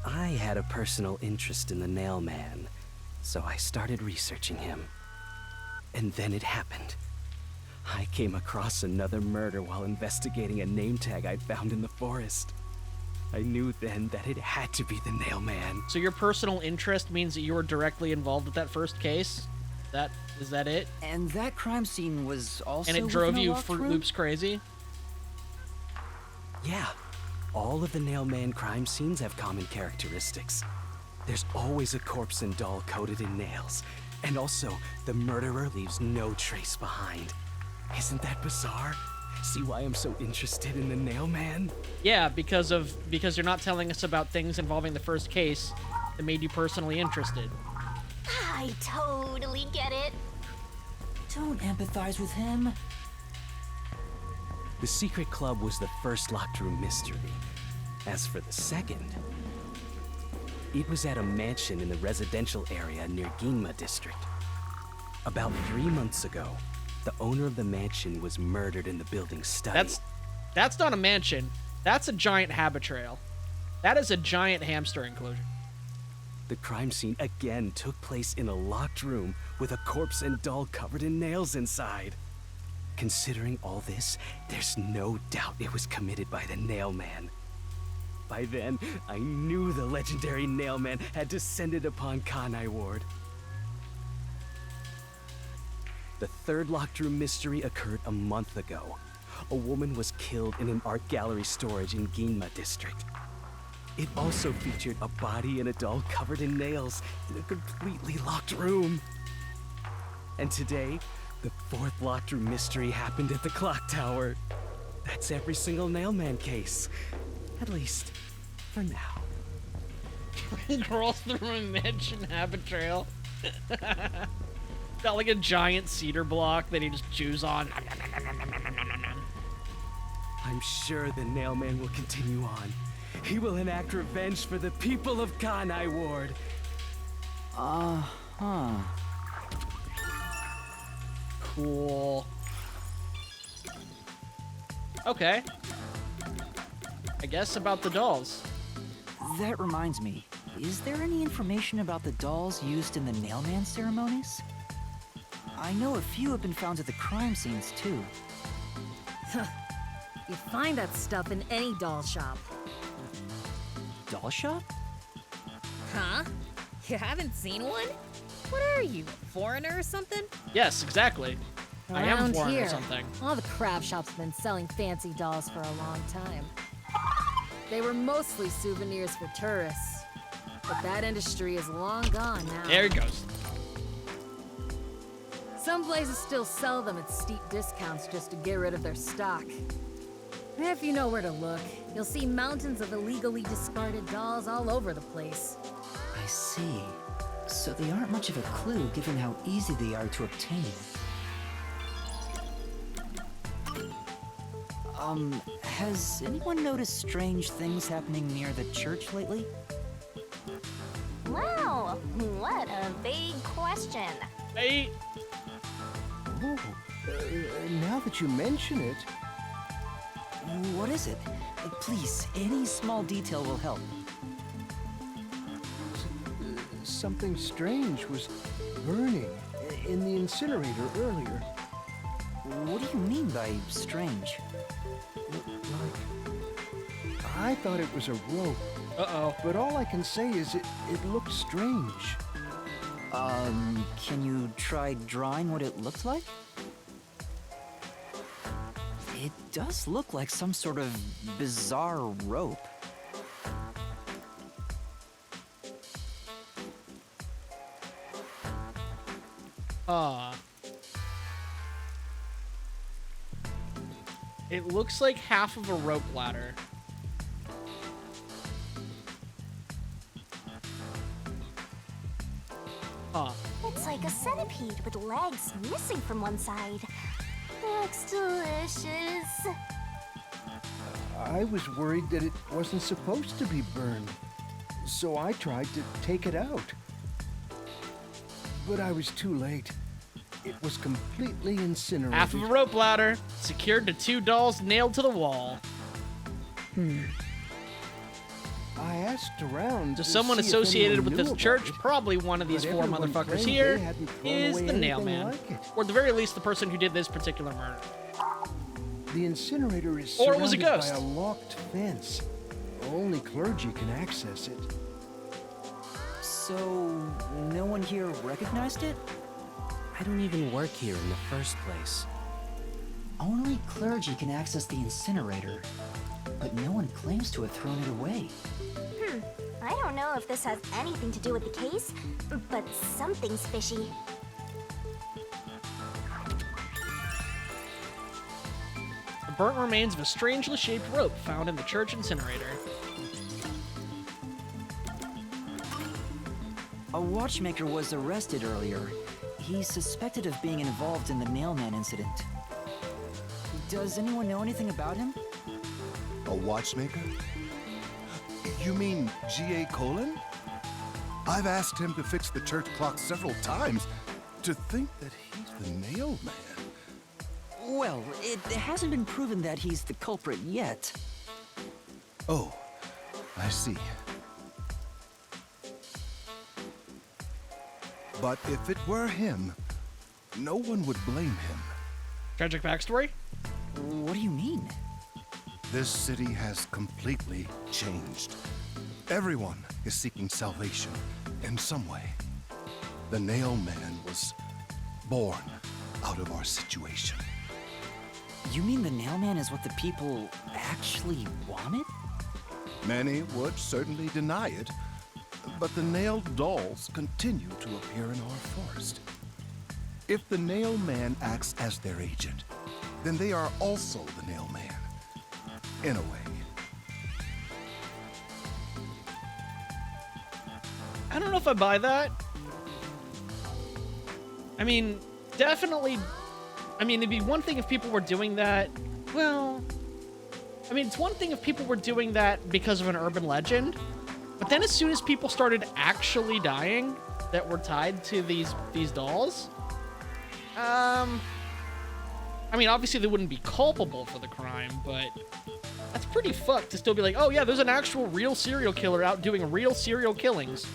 I had a personal interest in the Nailman, so I started researching him. And then it happened. I came across another murder while investigating a name tag I'd found in the forest. I knew then that it had to be the Nail Man. So your personal interest means that you were directly involved with that first case? Is that it? And that crime scene was also And it drove within a you locked Fruit room? Loops crazy? Yeah, all of the Nail Man crime scenes have common characteristics. There's always a corpse and doll coated in nails. And also, the murderer leaves no trace behind. Isn't that bizarre? See why I'm so interested in the Nail Man? Yeah, because you're not telling us about things involving the first case that made you personally interested. I totally get it. Don't empathize with him. The secret club was the first locked room mystery. As for the second, it was at a mansion in the residential area near Ginma district. About 3 months ago, the owner of the mansion was murdered in the building's study. That's not a mansion. That's a giant habit trail. That is a giant hamster enclosure. The crime scene again took place in a locked room with a corpse and doll covered in nails inside. Considering all this, there's no doubt it was committed by the Nail Man. By then, I knew the legendary Nail Man had descended upon Kanai Ward. The third locked room mystery occurred a month ago. A woman was killed in an art gallery storage in Ginma district. It also featured a body and a doll covered in nails in a completely locked room. And today, the fourth locked room mystery happened at the clock tower. That's every single Nail Man case. At least, for now. Crawls through a mansion habit trail. Got like a giant cedar block that he just chews on. I'm sure the Nail Man will continue on. He will enact revenge for the people of Kanai Ward. Uh-huh. Cool. Okay. I guess about the dolls. That reminds me, is there any information about the dolls used in the Nail Man ceremonies? I know a few have been found at the crime scenes, too. You find that stuff in any doll shop. Doll shop? Huh? You haven't seen one? What are you, a foreigner or something? Yes, exactly. I am Around foreign here, or something. all the craft shops have been selling fancy dolls for a long time. They were mostly souvenirs for tourists. But that industry is long gone now. There he goes. Some places still sell them at steep discounts just to get rid of their stock. If you know where to look, you'll see mountains of illegally discarded dolls all over the place. I see. So they aren't much of a clue given how easy they are to obtain. Has anyone noticed strange things happening near the church lately? Wow, what a vague question. Hey. Oh, now that you mention it... What is it? Please, any small detail will help. Something strange was burning in the incinerator earlier. What do you mean by strange? I thought it was a rope. Uh-oh. But all I can say is it looked strange. Can you try drawing what it looked like? It does look like some sort of bizarre rope. It looks like half of a rope ladder. Huh. It's like a centipede with legs missing from one side. Looks delicious. I was worried that it wasn't supposed to be burned, so I tried to take it out. But I was too late. It was completely incinerated. Half of a rope ladder, secured to 2 dolls nailed to the wall. I asked around So to someone see if associated anyone with knew this about church, it, probably one of these but four everyone motherfuckers claimed here, they hadn't thrown is away the anything Nailman. like it. Or at the very least, the person who did this particular murder. The incinerator is Or it was a surrounded ghost. by a locked fence. Only clergy can access it. So, no one here recognized it? I don't even work here in the first place. Only clergy can access the incinerator, but no one claims to have thrown it away. I don't know if this has anything to do with the case, but something's fishy. The burnt remains of a strangely shaped rope found in the church incinerator. A watchmaker was arrested earlier. He's suspected of being involved in the Nailman incident. Does anyone know anything about him? A watchmaker? You mean G.A. Colin? I've asked him to fix the church clock several times. To think that he's the Nailman. Well, it hasn't been proven that he's the culprit yet. Oh, I see. But if it were him, no one would blame him. Tragic backstory? What do you mean? This city has completely changed. Everyone is seeking salvation in some way. The Nailman was born out of our situation. You mean the Nailman is what the people actually wanted? Many would certainly deny it, but the nailed dolls continue to appear in our forest. If the Nailman acts as their agent, then they are also the Nailman, in a way. I don't know if I buy that. I mean, definitely. I mean, it'd be one thing if people were doing that. Well, I mean, it's one thing if people were doing that because of an urban legend. But then as soon as people started actually dying that were tied to these dolls, I mean, obviously they wouldn't be culpable for the crime, but that's pretty fucked to still be like, oh yeah, there's an actual real serial killer out doing real serial killings.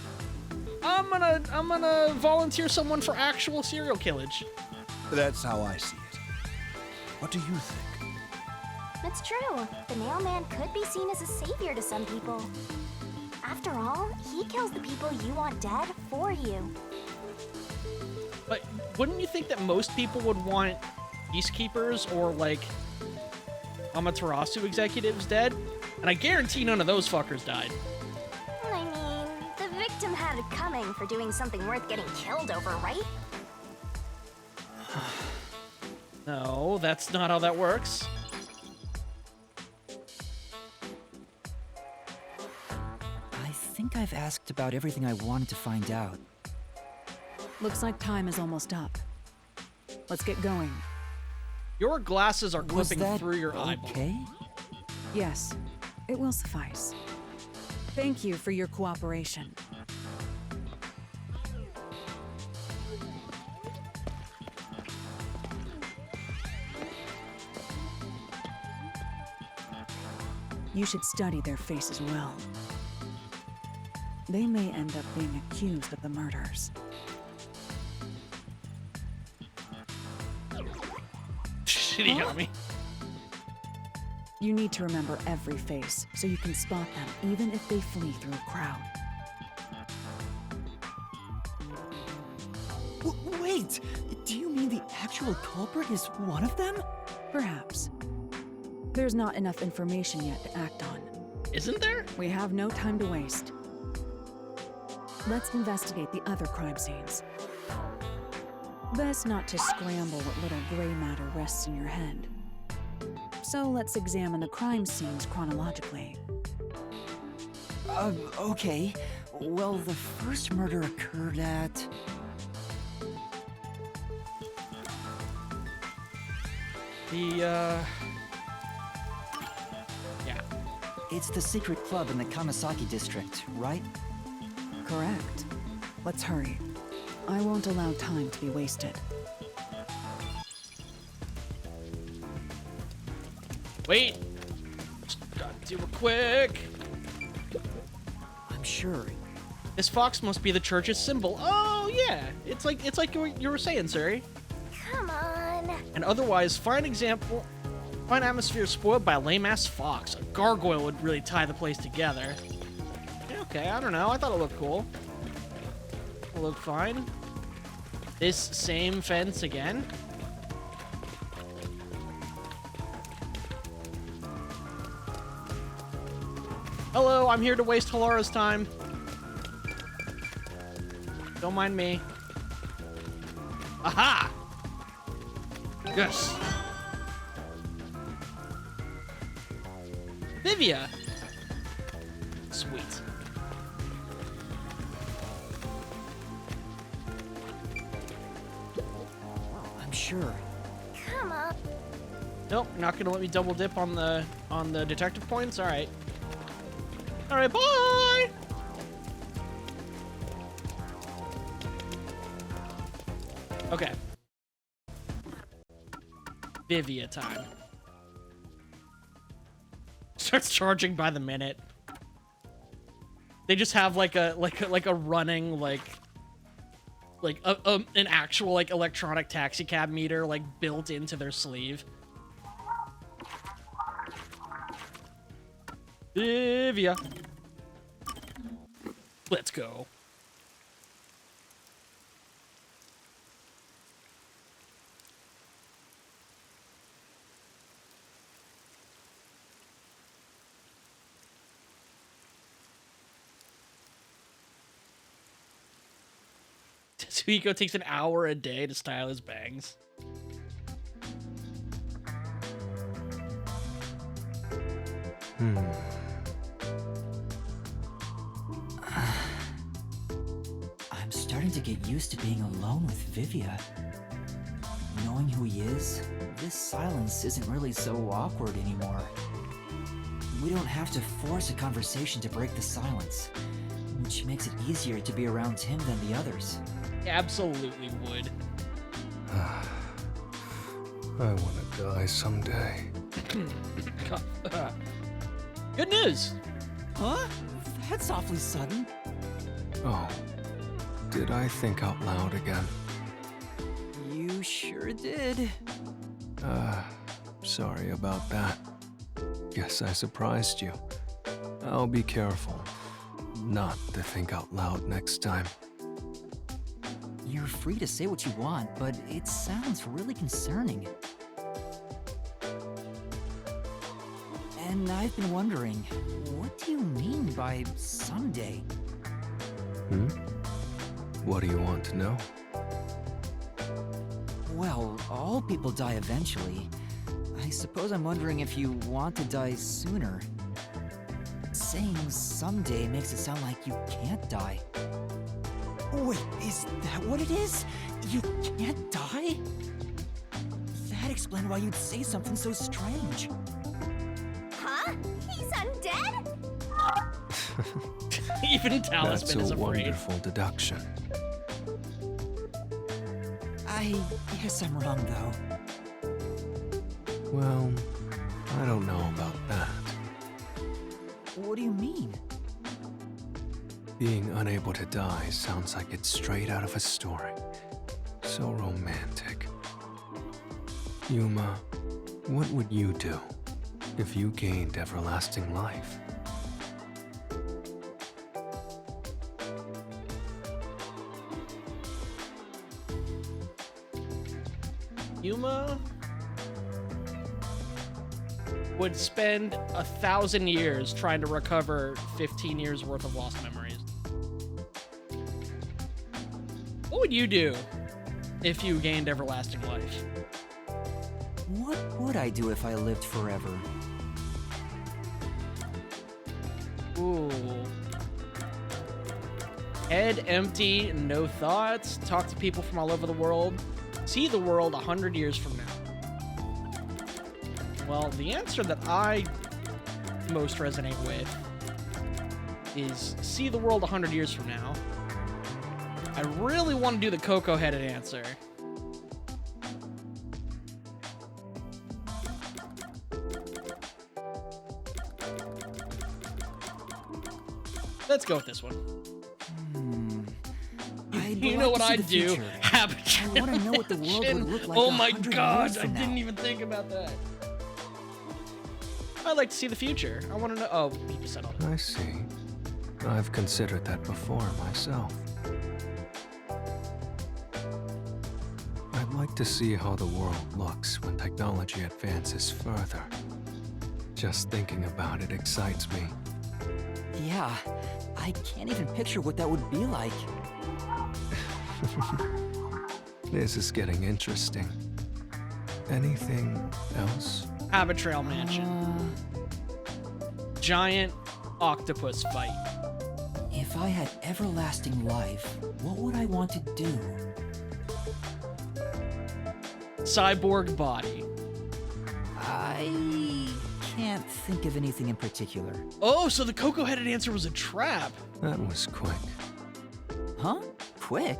I'm gonna volunteer someone for actual serial killage. That's how I see it. What do you think? It's true. The Nailman could be seen as a savior to some people. After all, he kills the people you want dead for you. But wouldn't you think that most people would want peacekeepers or, like, Amaterasu executives dead? And I guarantee none of those fuckers died. I mean, the victim had it coming for doing something worth getting killed over, right? No, that's not how that works. I think I've asked about everything I wanted to find out. Looks like time is almost up. Let's get going. Your glasses are Was clipping that through your eyeball. okay? Yes, it will suffice. Thank you for your cooperation. You should study their faces well. They may end up being accused of the murders. Shitty got me. You need to remember every face, so you can spot them even if they flee through a crowd. Wait! Do you mean the actual culprit is one of them? Perhaps. There's not enough information yet to act on. Isn't there? We have no time to waste. Let's investigate the other crime scenes. Best not to scramble what little gray matter rests in your head. So let's examine the crime scenes chronologically. Okay. Well, the first murder occurred at... Yeah. It's the secret club in the Kamasaki district, right? Correct. Let's hurry. I won't allow time to be wasted. Wait. Just gotta do it quick. sure. This fox must be the church's symbol. Oh yeah, it's like you were saying, Suri. Come on. And otherwise, fine atmosphere spoiled by a lame-ass fox. A gargoyle would really tie the place together. Okay, I don't know. I thought it looked cool. It looked fine. This same fence again. Hello, I'm here to waste Halara's time. Don't mind me. Aha! Yes. Vivia. Sweet. I'm sure. Come on. Nope, not gonna let me double dip on the detective points. All right. All right, bye. Okay. Vivia time. Starts charging by the minute. They just have like a running an actual like electronic taxi cab meter like built into their sleeve. Vivia. Let's go. Tetsuhiko takes an hour a day to style his bangs. I'm starting to get used to being alone with Vivia. Knowing who he is, this silence isn't really so awkward anymore. We don't have to force a conversation to break the silence, which makes it easier to be around him than the others. Absolutely would. I want to die someday. Good news! Huh? That's awfully sudden. Oh, did I think out loud again? You sure did. Sorry about that. Guess I surprised you. I'll be careful not to think out loud next time. You're free to say what you want, but it sounds really concerning. And I've been wondering, what do you mean by someday? What do you want to know? Well, all people die eventually. I suppose I'm wondering if you want to die sooner. Saying someday makes it sound like you can't die. Wait, is that what it is? You can't die? That explained why you'd say something so strange. Huh? He's undead? Even Talisman is That's a afraid. wonderful deduction. I guess I'm wrong, though. Well, I don't know about that. What do you mean? Being unable to die sounds like it's straight out of a story. So romantic. Yuma, what would you do if you gained everlasting life? Yuma would spend 1,000 years trying to recover 15 years worth of lost memories. What would you do if you gained everlasting life? What would I do if I lived forever? Ooh. Head empty, no thoughts, talk to people from all over the world, see the world 100 years from now. Well, the answer that I most resonate with is see the world 100 years from now. I really want to do the Coco-headed answer. Let's go with this one. I'd You like know what to see I'd the do? future. Habitat. I want to know what the world would look like Oh 100 my years god, I from now. didn't even think about that. I'd like to see the future. I want to know. Oh, you just said all that. I see. I've considered that before myself. I'd like to see how the world looks when technology advances further. Just thinking about it excites me. Yeah, I can't even picture what that would be like. This is getting interesting. Anything else? Habitrail Mansion. Giant octopus fight. If I had everlasting life, what would I want to do? Cyborg body. I can't think of anything in particular. Oh, so the cocoa-headed answer was a trap. That was quick. Huh? Quick?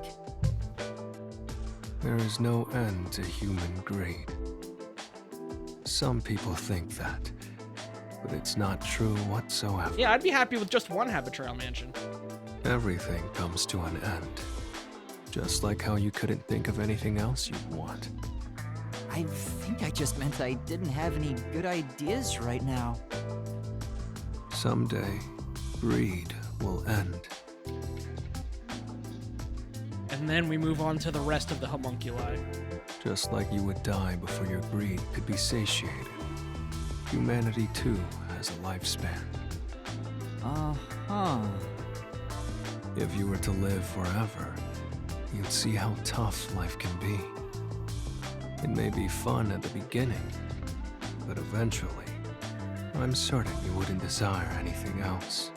There is no end to human greed. Some people think that, but it's not true whatsoever. Yeah, I'd be happy with just one Habitrail Mansion. Everything comes to an end. Just like how you couldn't think of anything else you'd want. I think I just meant I didn't have any good ideas right now. Someday, greed will end. And then we move on to the rest of the homunculi. Just like you would die before your greed could be satiated. Humanity too has a lifespan. Uh-huh. If you were to live forever, you'd see how tough life can be. It may be fun at the beginning, but eventually, I'm certain you wouldn't desire anything else.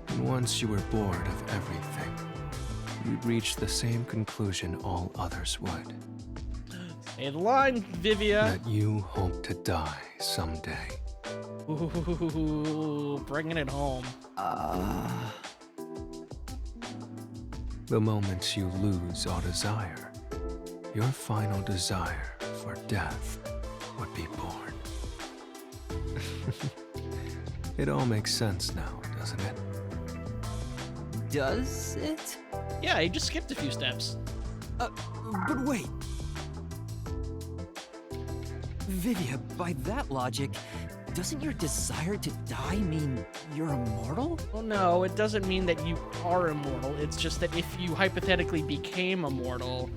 And once you were bored of everything, you'd reach the same conclusion all others would. Say the line, Vivia. That you hope to die someday. Ooh, bringing it home. The moment you lose all desire, your final desire for death would be born. It all makes sense now, doesn't it? Does it? Yeah, he just skipped a few steps. But wait. Vivia, by that logic, doesn't your desire to die mean you're immortal? Well, no, it doesn't mean that you are immortal. It's just that if you hypothetically became immortal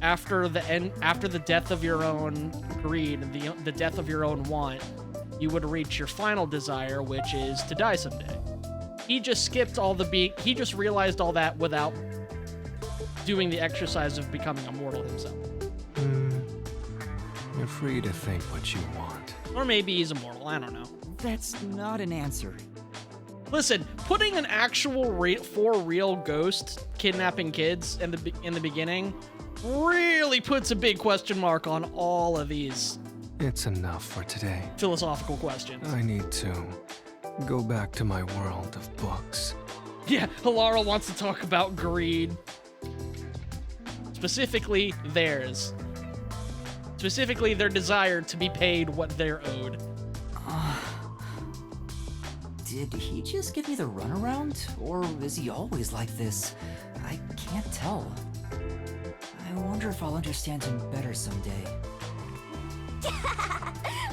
after the death of your own greed, the death of your own want, you would reach your final desire, which is to die someday. He just skipped all he just realized all that without doing the exercise of becoming immortal himself. You're free to think what you want. Or maybe he's immortal, I don't know. That's not an answer. Listen, putting an actual for real ghost kidnapping kids in the beginning really puts a big question mark on all of these It's enough for today. philosophical questions. I need to go back to my world of books. Yeah, Hilara wants to talk about greed. Specifically, theirs. Specifically, their desire to be paid what they're owed. Did he just give me the runaround? Or is he always like this? I can't tell. I wonder if I'll understand him better someday.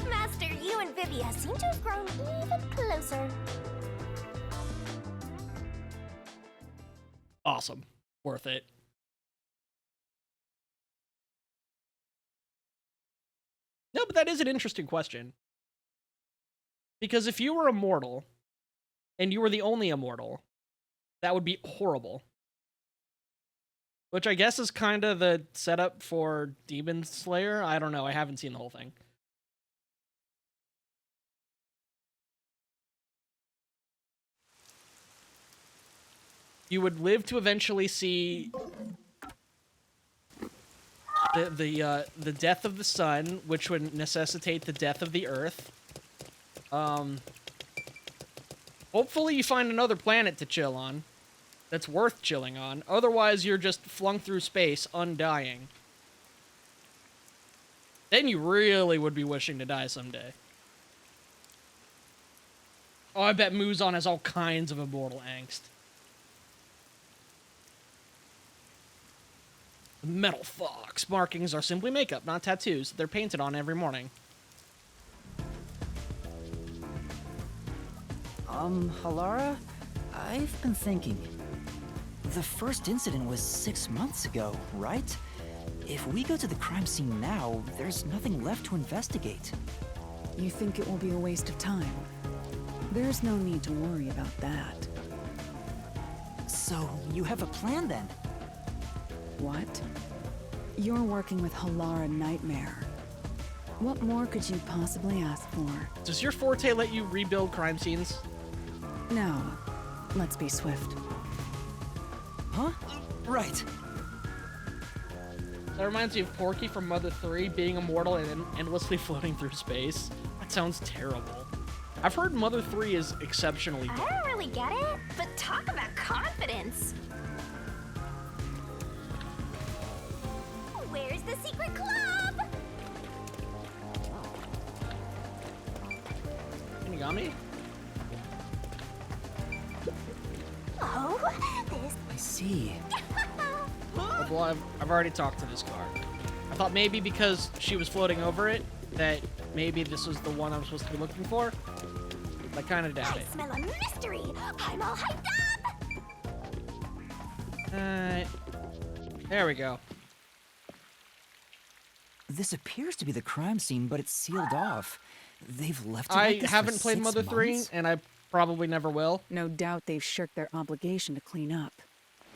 Master, you and Vivia seem to have grown even closer. Awesome. Worth it. No, but that is an interesting question. Because if you were immortal, and you were the only immortal, that would be horrible. Which I guess is kind of the setup for Demon Slayer. I don't know, I haven't seen the whole thing. You would live to eventually see the death of the sun, which would necessitate the death of the earth. Hopefully you find another planet to chill on that's worth chilling on. Otherwise, you're just flung through space, undying. Then you really would be wishing to die someday. Oh, I bet Muzan has all kinds of immortal angst. Metal Fox. Markings are simply makeup, not tattoos. They're painted on every morning. Halara? I've been thinking. The first incident was 6 months ago, right? If we go to the crime scene now, there's nothing left to investigate. You think it will be a waste of time? There's no need to worry about that. So, you have a plan then? What? You're working with Halara Nightmare. What more could you possibly ask for? Does your forte let you rebuild crime scenes? No. Let's be swift. Huh? Right. That reminds me of Porky from Mother 3 being immortal and endlessly floating through space. That sounds terrible. I've heard Mother 3 is exceptionally good. I don't really get it, but talk about confidence. Where's the secret club? Shinigami? Oh, this... I see. Oh, well, I've already talked to this card. I thought maybe because she was floating over it, that maybe this was the one I was supposed to be looking for. I kind of doubt it. I smell a mystery. I'm all hyped up. There we go. This appears to be the crime scene, but it's sealed off. They've left it I like this haven't for played 6 Mother 3, months? and I probably never will. No doubt they've shirked their obligation to clean up.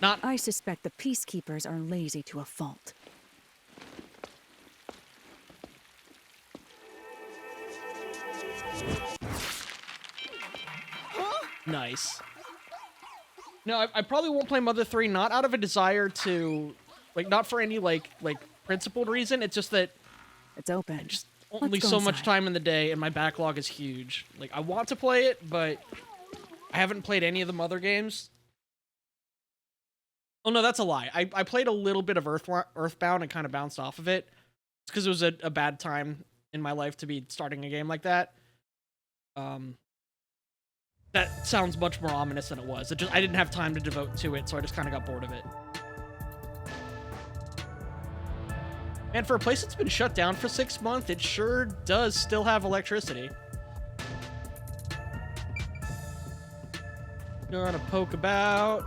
Not. I suspect the Peacekeepers are lazy to a fault. Nice. No, I probably won't play Mother 3, not out of a desire to, like, not for any, like principled reason. It's just that it's open. I just only so much time in the day, and my backlog is huge. Like, I want to play it, but I haven't played any of the Mother games. Oh, no, that's a lie. I played a little bit of Earthbound and kind of bounced off of it. It's because it was a bad time in my life to be starting a game like that. That sounds much more ominous than it was. I didn't have time to devote to it, so I just kind of got bored of it. And for a place that's been shut down for 6 months, it sure does still have electricity. Gonna poke about.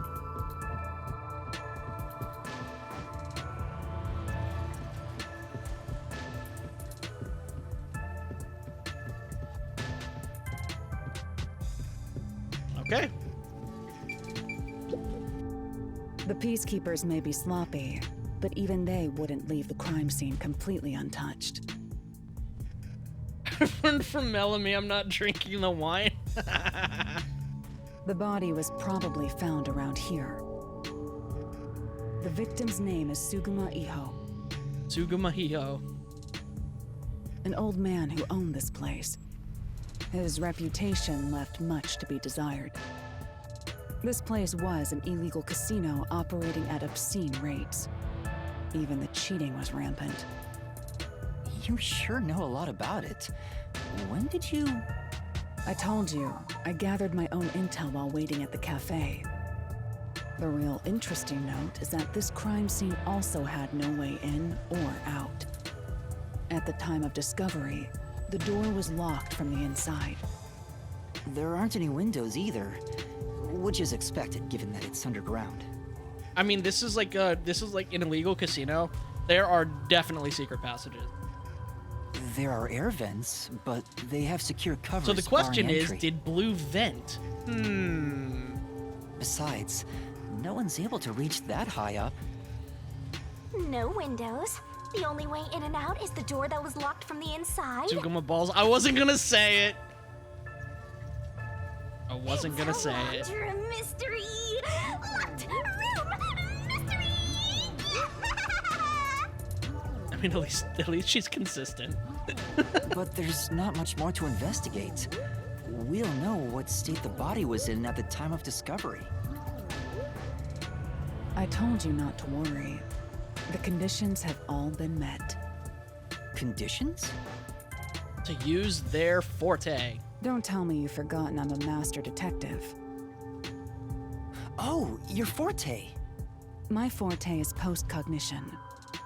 Okay. The Peacekeepers may be sloppy, but even they wouldn't leave the crime scene completely untouched. I've learned from Melanie I'm not drinking the wine. The body was probably found around here. The victim's name is Suguma Iho. Suguma Iho. An old man who owned this place. His reputation left much to be desired. This place was an illegal casino operating at obscene rates. Even the cheating was rampant. You sure know a lot about it. When did you... I told you, I gathered my own intel while waiting at the cafe. The real interesting note is that this crime scene also had no way in or out. At the time of discovery, the door was locked from the inside. There aren't any windows either, which is expected given that it's underground. I mean, this is like an illegal casino. There are definitely secret passages. There are air vents, but they have secure covers. So the question barring is, entry. did Blue vent? Besides, no one's able to reach that high up. No windows. The only way in and out is the door that was locked from the inside. Suguma balls. I wasn't gonna say it. I wasn't gonna say it. Under a mystery. Locked room mystery. I mean, at least she's consistent. But there's not much more to investigate. We'll know what state the body was in at the time of discovery. I told you not to worry. The conditions have all been met. Conditions? To use their forte. Don't tell me you've forgotten I'm a master detective. Oh, your forte. My forte is post-cognition,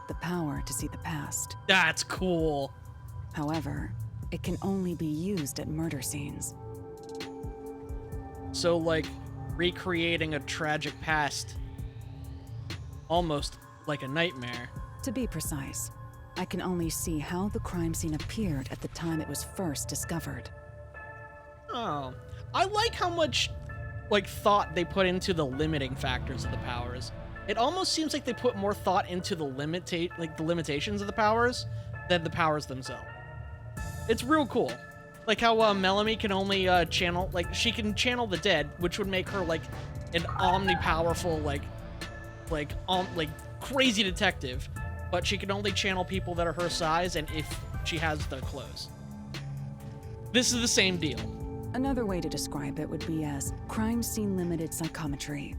the power to see the past. That's cool. However, it can only be used at murder scenes. So, like, recreating a tragic past, almost like a nightmare. To be precise, I can only see how the crime scene appeared at the time it was first discovered. Oh, I like how much, like, thought they put into the limiting factors of the powers. It almost seems like they put more thought into the limitations of the powers than the powers themselves. It's real cool. Like how Melanie can only channel, like, she can channel the dead, which would make her, like, an omnipowerful, like crazy detective, but she can only channel people that are her size and if she has the clothes. This is the same deal. Another way to describe it would be as crime scene limited psychometry,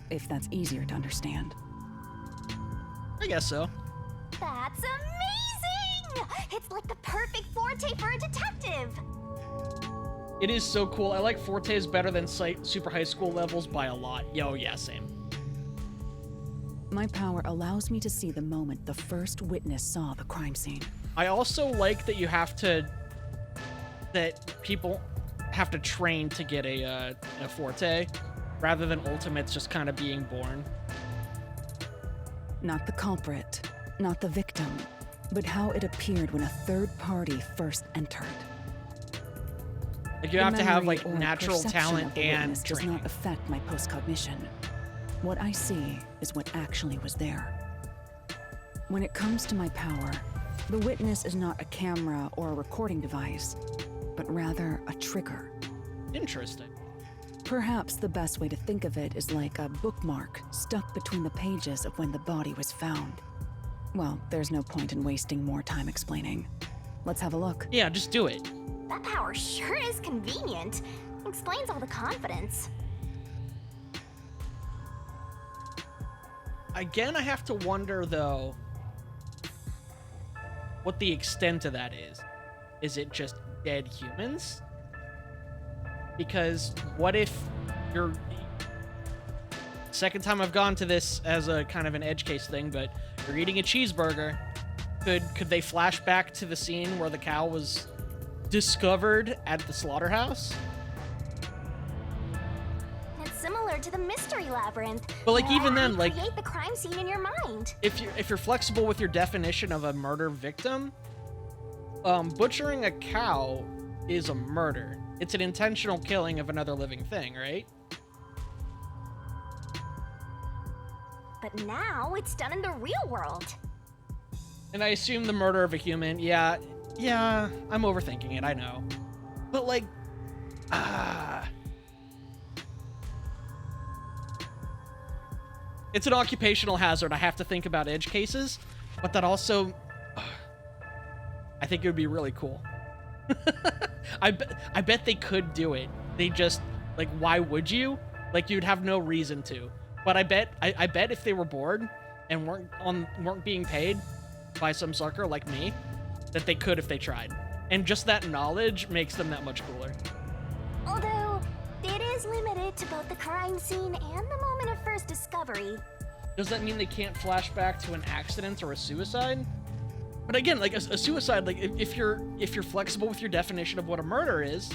if that's easier to understand. I guess so. That's amazing! It's like the perfect forte for a detective. It is so cool. I like Fortes better than Super High School levels by a lot. Yo, yeah, same. My power allows me to see the moment the first witness saw the crime scene. I also like that that people have to train to get a forte, rather than ultimates just kind of being born. Not the culprit, not the victim, but how it appeared when a third party first entered. Like you have to have like natural talent and does training. not affect my post-cognition. What I see is what actually was there. When it comes to my power, the witness is not a camera or a recording device, but rather a trigger. Interesting. Perhaps the best way to think of it is like a bookmark stuck between the pages of when the body was found. Well, there's no point in wasting more time explaining. Let's have a look. Yeah, just do it. That power sure is convenient. Explains all the confidence. Again, I have to wonder, though, what the extent of that is. Is it just dead humans? Because what if you're... Second time I've gone to this as a kind of an edge case thing, but you're eating a cheeseburger. Could they flash back to the scene where the cow was discovered at the slaughterhouse? It's similar to the mystery labyrinth. But like even then, like create the crime scene in your mind. If you're flexible with your definition of a murder victim, butchering a cow is a murder. It's an intentional killing of another living thing, right? But now it's done in the real world. And I assume the murder of a human, yeah, I'm overthinking it, I know. But like, it's an occupational hazard. I have to think about edge cases, but that also, I think it would be really cool. I bet they could do it. They just, like, why would you? Like, you'd have no reason to. But I bet if they were bored and weren't being paid by some sucker like me, that they could if they tried. And just that knowledge makes them that much cooler. Although, it is limited to both the crime scene and the moment of first discovery. Does that mean they can't flash back to an accident or a suicide? But again, like a suicide, like if you're flexible with your definition of what a murder is,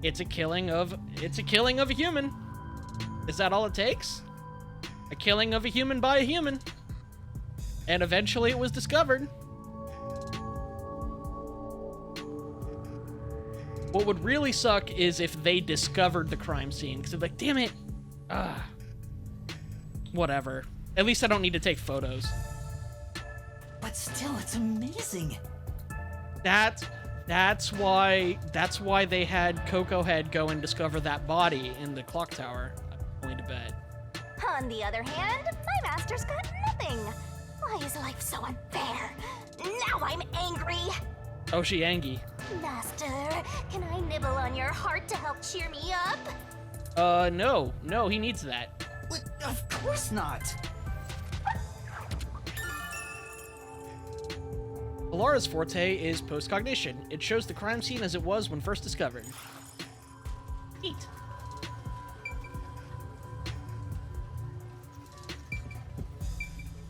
it's a killing of a human. Is that all it takes? A killing of a human by a human. And eventually it was discovered. What would really suck is if they discovered the crime scene, because they're like, damn it. Whatever. At least I don't need to take photos. But still, it's amazing. That's why they had Coco Head go and discover that body in the clock tower. I'm going to bed. On the other hand, my master's got nothing. Why is life so unfair? Now I'm angry. Oh, she Angie. Master, can I nibble on your heart to help cheer me up? No, he needs that. Of course not. Alara's forte is post-cognition. It shows the crime scene as it was when first discovered. Neat.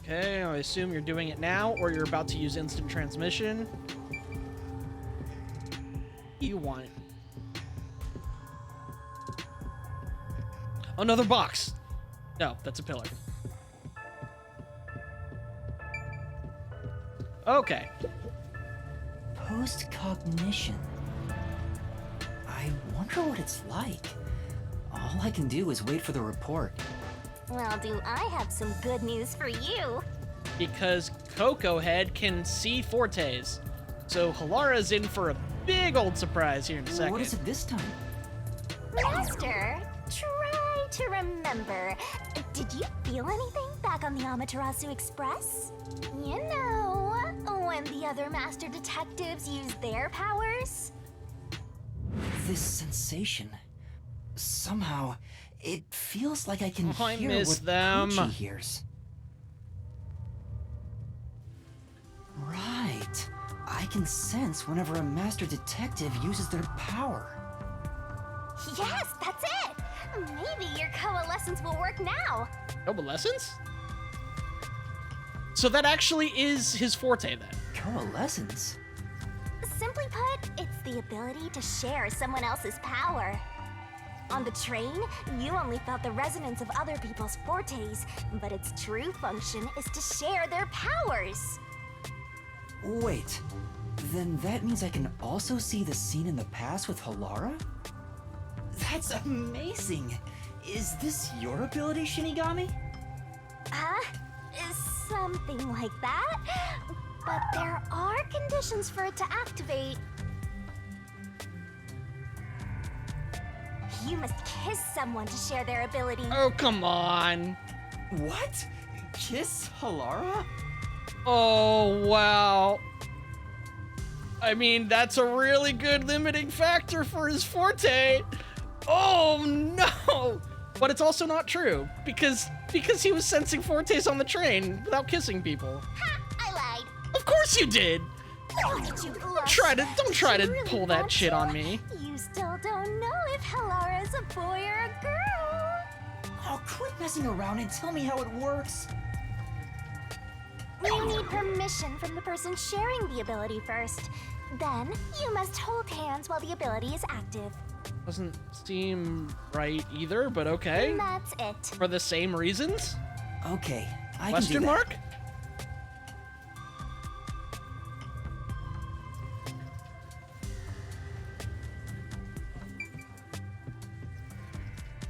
Okay, I assume you're doing it now, or you're about to use instant transmission. You want it. Another box. No, that's a pillar. Okay. Post-cognition. I wonder what it's like. All I can do is wait for the report. Well, do I have some good news for you? Because Coco Head can see Fortes. So Halara's in for a big old surprise here in a second. What is it this time? Master, try to remember. Did you feel anything back on the Amaterasu Express? You know, when the other master detectives used their powers? This sensation. Somehow, it feels like I can I hear miss what them. Poochie hears. Right. I can sense whenever a master detective uses their power. Yes, that's it! Maybe your coalescence will work now. Coalescence? So that actually is his forte then. Coalescence? Simply put, it's the ability to share someone else's power. On the train, you only felt the resonance of other people's fortes, but its true function is to share their powers. Wait, then that means I can also see the scene in the past with Halara? That's amazing! Is this your ability, Shinigami? Something like that. But there are conditions for it to activate. You must kiss someone to share their ability. Oh, come on. What? Kiss Halara? Oh, wow. I mean, that's a really good limiting factor for his forte. Oh, no. But it's also not true, because he was sensing fortes on the train without kissing people. Ha! I lied. Of course you did. Look at you, Don't try to pull that shit on me. You still don't know if Halara's a boy or a girl. Oh, quit messing around and tell me how it works. You need permission from the person sharing the ability first. Then, you must hold hands while the ability is active. Doesn't seem right either, but okay. That's it. For the same reasons? Okay, I Question can do that. mark?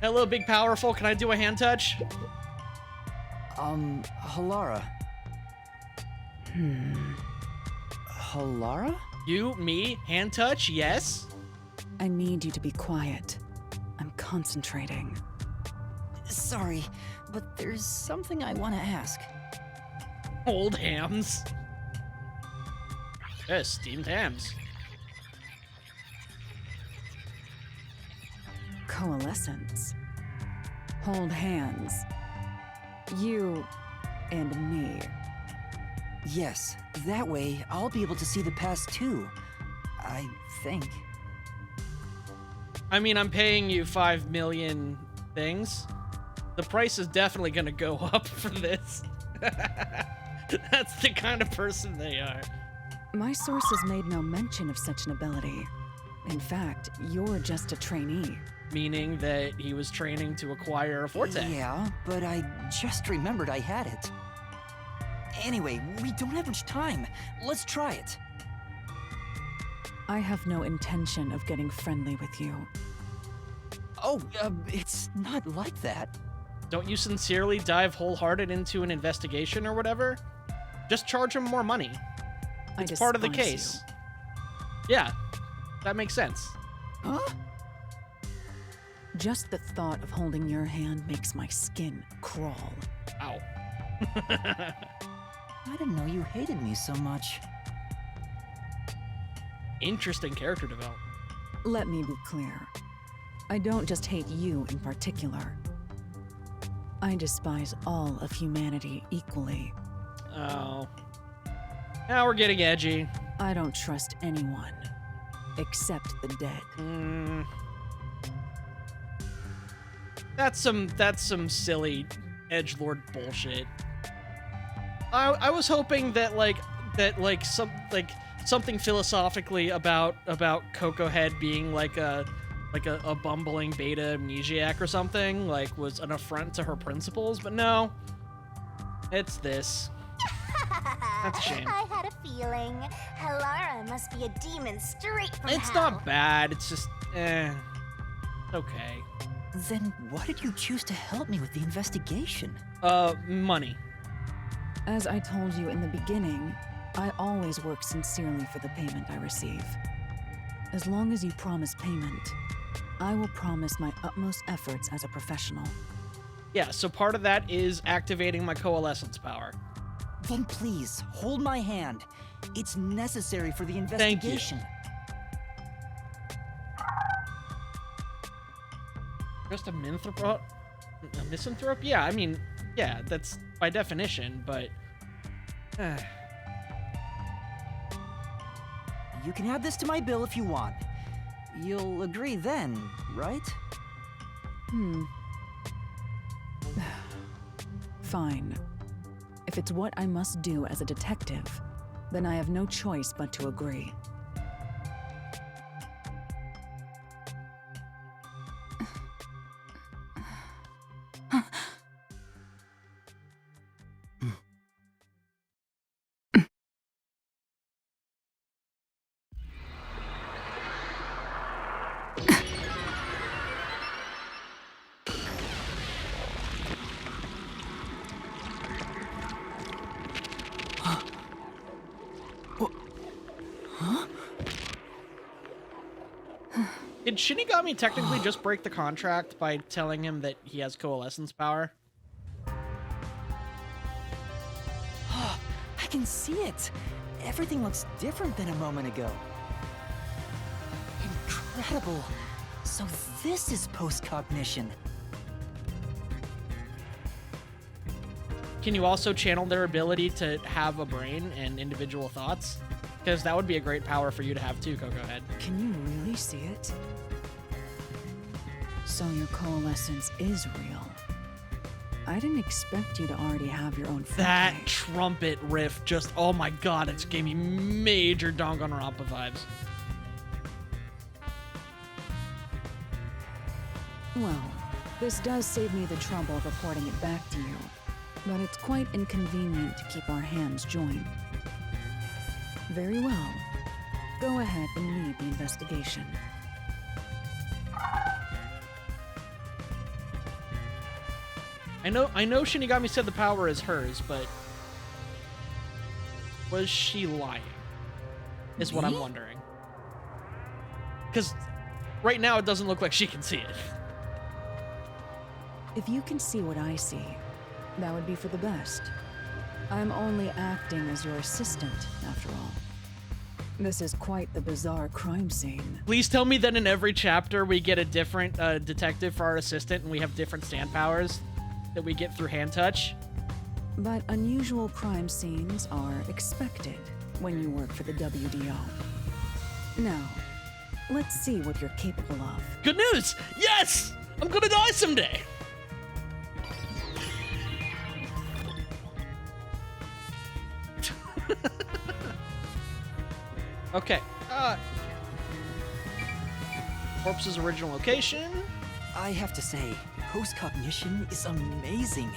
Hello, big powerful. Can I do a hand touch? Halara. Halara? You, me, hand touch, yes? I need you to be quiet. I'm concentrating. Sorry, but there's something I want to ask. Old hams. Yes, steamed hams. Coalescence. Hold hands. You and me. Yes, that way I'll be able to see the past too. I think. I mean, I'm paying you 5 million things. The price is definitely gonna go up for this. That's the kind of person they are. My sources made no mention of such an ability. In fact, you're just a trainee. Meaning that he was training to acquire a forte. Yeah, but I just remembered I had it. Anyway, we don't have much time. Let's try it. I have no intention of getting friendly with you. Oh, it's not like that. Don't you sincerely dive wholehearted into an investigation or whatever? Just charge him more money. It's part of the case. Yeah, that makes sense. Huh? Just the thought of holding your hand makes my skin crawl. Ow. I didn't know you hated me so much. Interesting character development. Let me be clear. I don't just hate you in particular. I despise all of humanity equally. Oh. Now we're getting edgy. I don't trust anyone, except the dead. That's some silly edgelord bullshit. I was hoping that something philosophically about Coco Head being like a bumbling beta amnesiac or something, like, was an affront to her principles, but no. It's this. That's a shame. I had a feeling. Halara must be a demon straight from It's hell. not bad, it's just okay. Then why did you choose to help me with the investigation? Money. As I told you in the beginning, I always work sincerely for the payment I receive. As long as you promise payment, I will promise my utmost efforts as a professional. Yeah, so part of that is activating my coalescence power. Then please, hold my hand. It's necessary for the investigation. Just a misanthrope? Yeah, I mean, yeah, that's by definition, but... You can add this to my bill if you want. You'll agree then, right? Fine. If it's what I must do as a detective, then I have no choice but to agree. Did Shinigami technically just break the contract by telling him that he has coalescence power? I can see it. Everything looks different than a moment ago. Incredible. So this is post-cognition. Can you also channel their ability to have a brain and individual thoughts? Because that would be a great power for you to have too, Coco Head. Can you really see it? So your coalescence is real. I didn't expect you to already have your own forte. That trumpet riff just, oh my god, it gave me major Danganronpa vibes. Well, this does save me the trouble of reporting it back to you, but it's quite inconvenient to keep our hands joined. Very well. Go ahead and lead the investigation. I know Shinigami said the power is hers, but was she lying? Is what I'm wondering. Because right now it doesn't look like she can see it. If you can see what I see, that would be for the best. I'm only acting as your assistant, after all. This is quite the bizarre crime scene. Please tell me that in every chapter we get a different detective for our assistant and we have different stand powers that we get through hand touch. But unusual crime scenes are expected when you work for the WDO. Now, let's see what you're capable of. Good news! Yes! I'm gonna die someday! Okay. Corpse's original location. I have to say, post-cognition is amazing.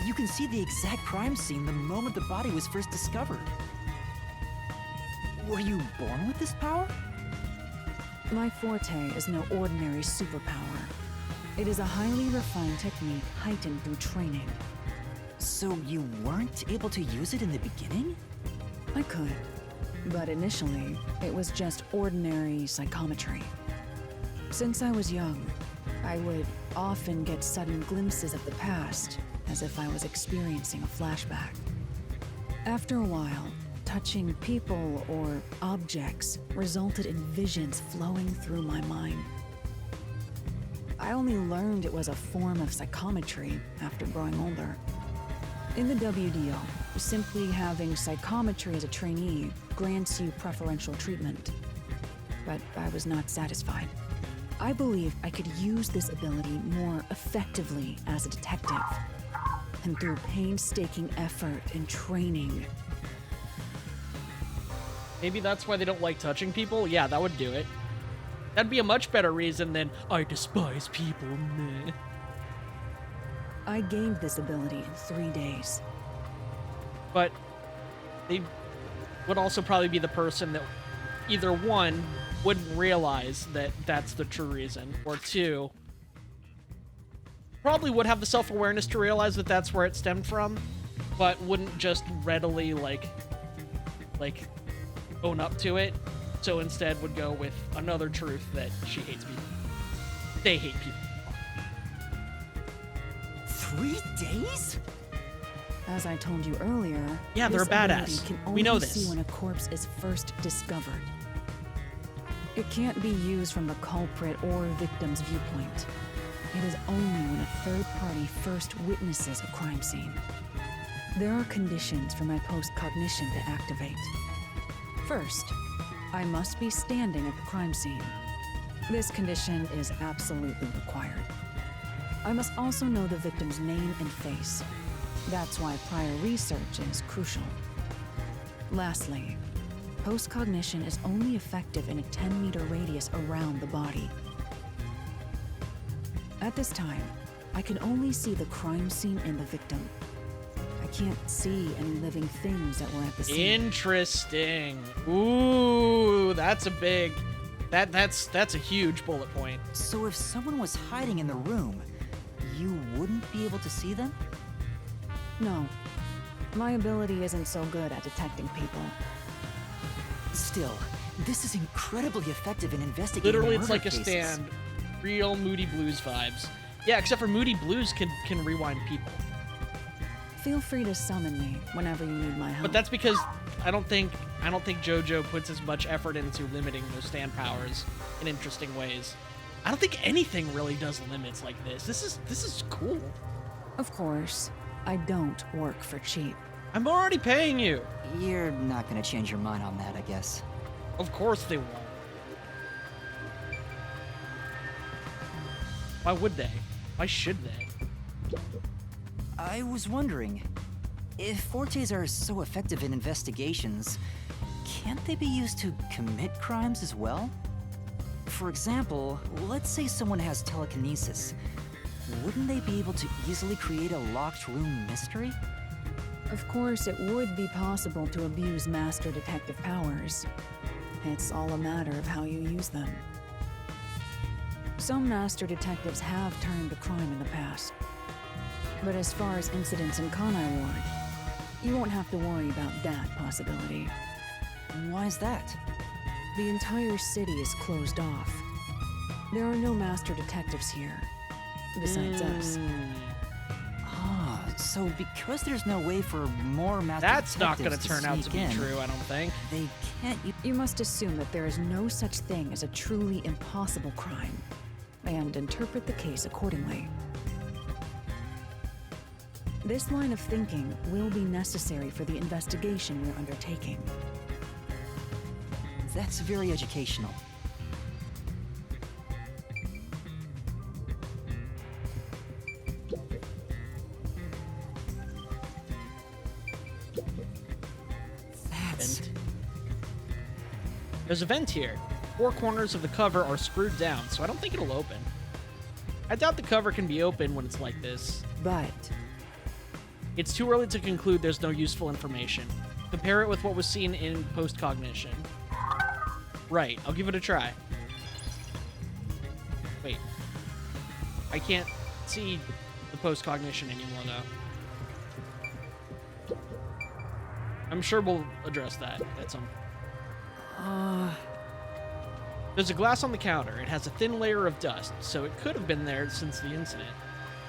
You can see the exact crime scene the moment the body was first discovered. Were you born with this power? My forte is no ordinary superpower. It is a highly refined technique heightened through training. So you weren't able to use it in the beginning? I could, but initially, it was just ordinary psychometry. Since I was young, I would often get sudden glimpses of the past, as if I was experiencing a flashback. After a while, touching people or objects resulted in visions flowing through my mind. I only learned it was a form of psychometry after growing older. In the WDO, simply having psychometry as a trainee grants you preferential treatment. But I was not satisfied. I believe I could use this ability more effectively as a detective. And through painstaking effort and training. Maybe that's why they don't like touching people? Yeah, that would do it. That'd be a much better reason than, I despise people, meh. I gained this ability in 3 days. But they would also probably be the person that either one, wouldn't realize that that's the true reason, or two, probably would have the self-awareness to realize that that's where it stemmed from, but wouldn't just readily, like, own up to it, so instead would go with another truth that she hates people. They hate people. 3 days? As I told you earlier, yeah, they're a this ability badass. Can only We know this. see when a corpse is first discovered. It can't be used from the culprit or victim's viewpoint. It is only when a third party first witnesses a crime scene. There are conditions for my post-cognition to activate. First, I must be standing at the crime scene. This condition is absolutely required. I must also know the victim's name and face. That's why prior research is crucial. Lastly, post-cognition is only effective in a 10-meter radius around the body. At this time, I can only see the crime scene and the victim. I can't see any living things that were at the scene. Interesting. Ooh, that's a big... That's a huge bullet point. So if someone was hiding in the room, you wouldn't be able to see them? No. My ability isn't so good at detecting people. Still, this is incredibly effective in investigating Literally, it's murder like a cases. stand. Real Moody Blues vibes. Yeah, except for Moody Blues can rewind people. Feel free to summon me whenever you need my help. But that's because I don't think JoJo puts as much effort into limiting those stand powers in interesting ways. I don't think anything really does limits like this. This is cool. Of course, I don't work for cheap. I'm already paying you. You're not gonna change your mind on that, I guess. Of course they won't. Why would they? Why should they? I was wondering, if fortes are so effective in investigations, can't they be used to commit crimes as well? For example, let's say someone has telekinesis. Wouldn't they be able to easily create a locked room mystery? Of course, it would be possible to abuse master detective powers. It's all a matter of how you use them. Some master detectives have turned to crime in the past. But as far as incidents in Kanai Ward, you won't have to worry about that possibility. Why is that? The entire city is closed off. There are no master detectives here, besides us. Ah, so because there's no way for more master That's not detectives going to turn out to be sneak in, true, I don't think. They can't... You must assume that there is no such thing as a truly impossible crime, and interpret the case accordingly. This line of thinking will be necessary for the investigation we're undertaking. That's very educational. There's a vent here. 4 corners of the cover are screwed down, so I don't think it'll open. I doubt the cover can be opened when it's like this. But it's too early to conclude there's no useful information. Compare it with what was seen in post-cognition. Right, I'll give it a try. Wait. I can't see the post-cognition anymore, though. I'm sure we'll address that at some point. There's a glass on the counter. It has a thin layer of dust, so it could have been there since the incident.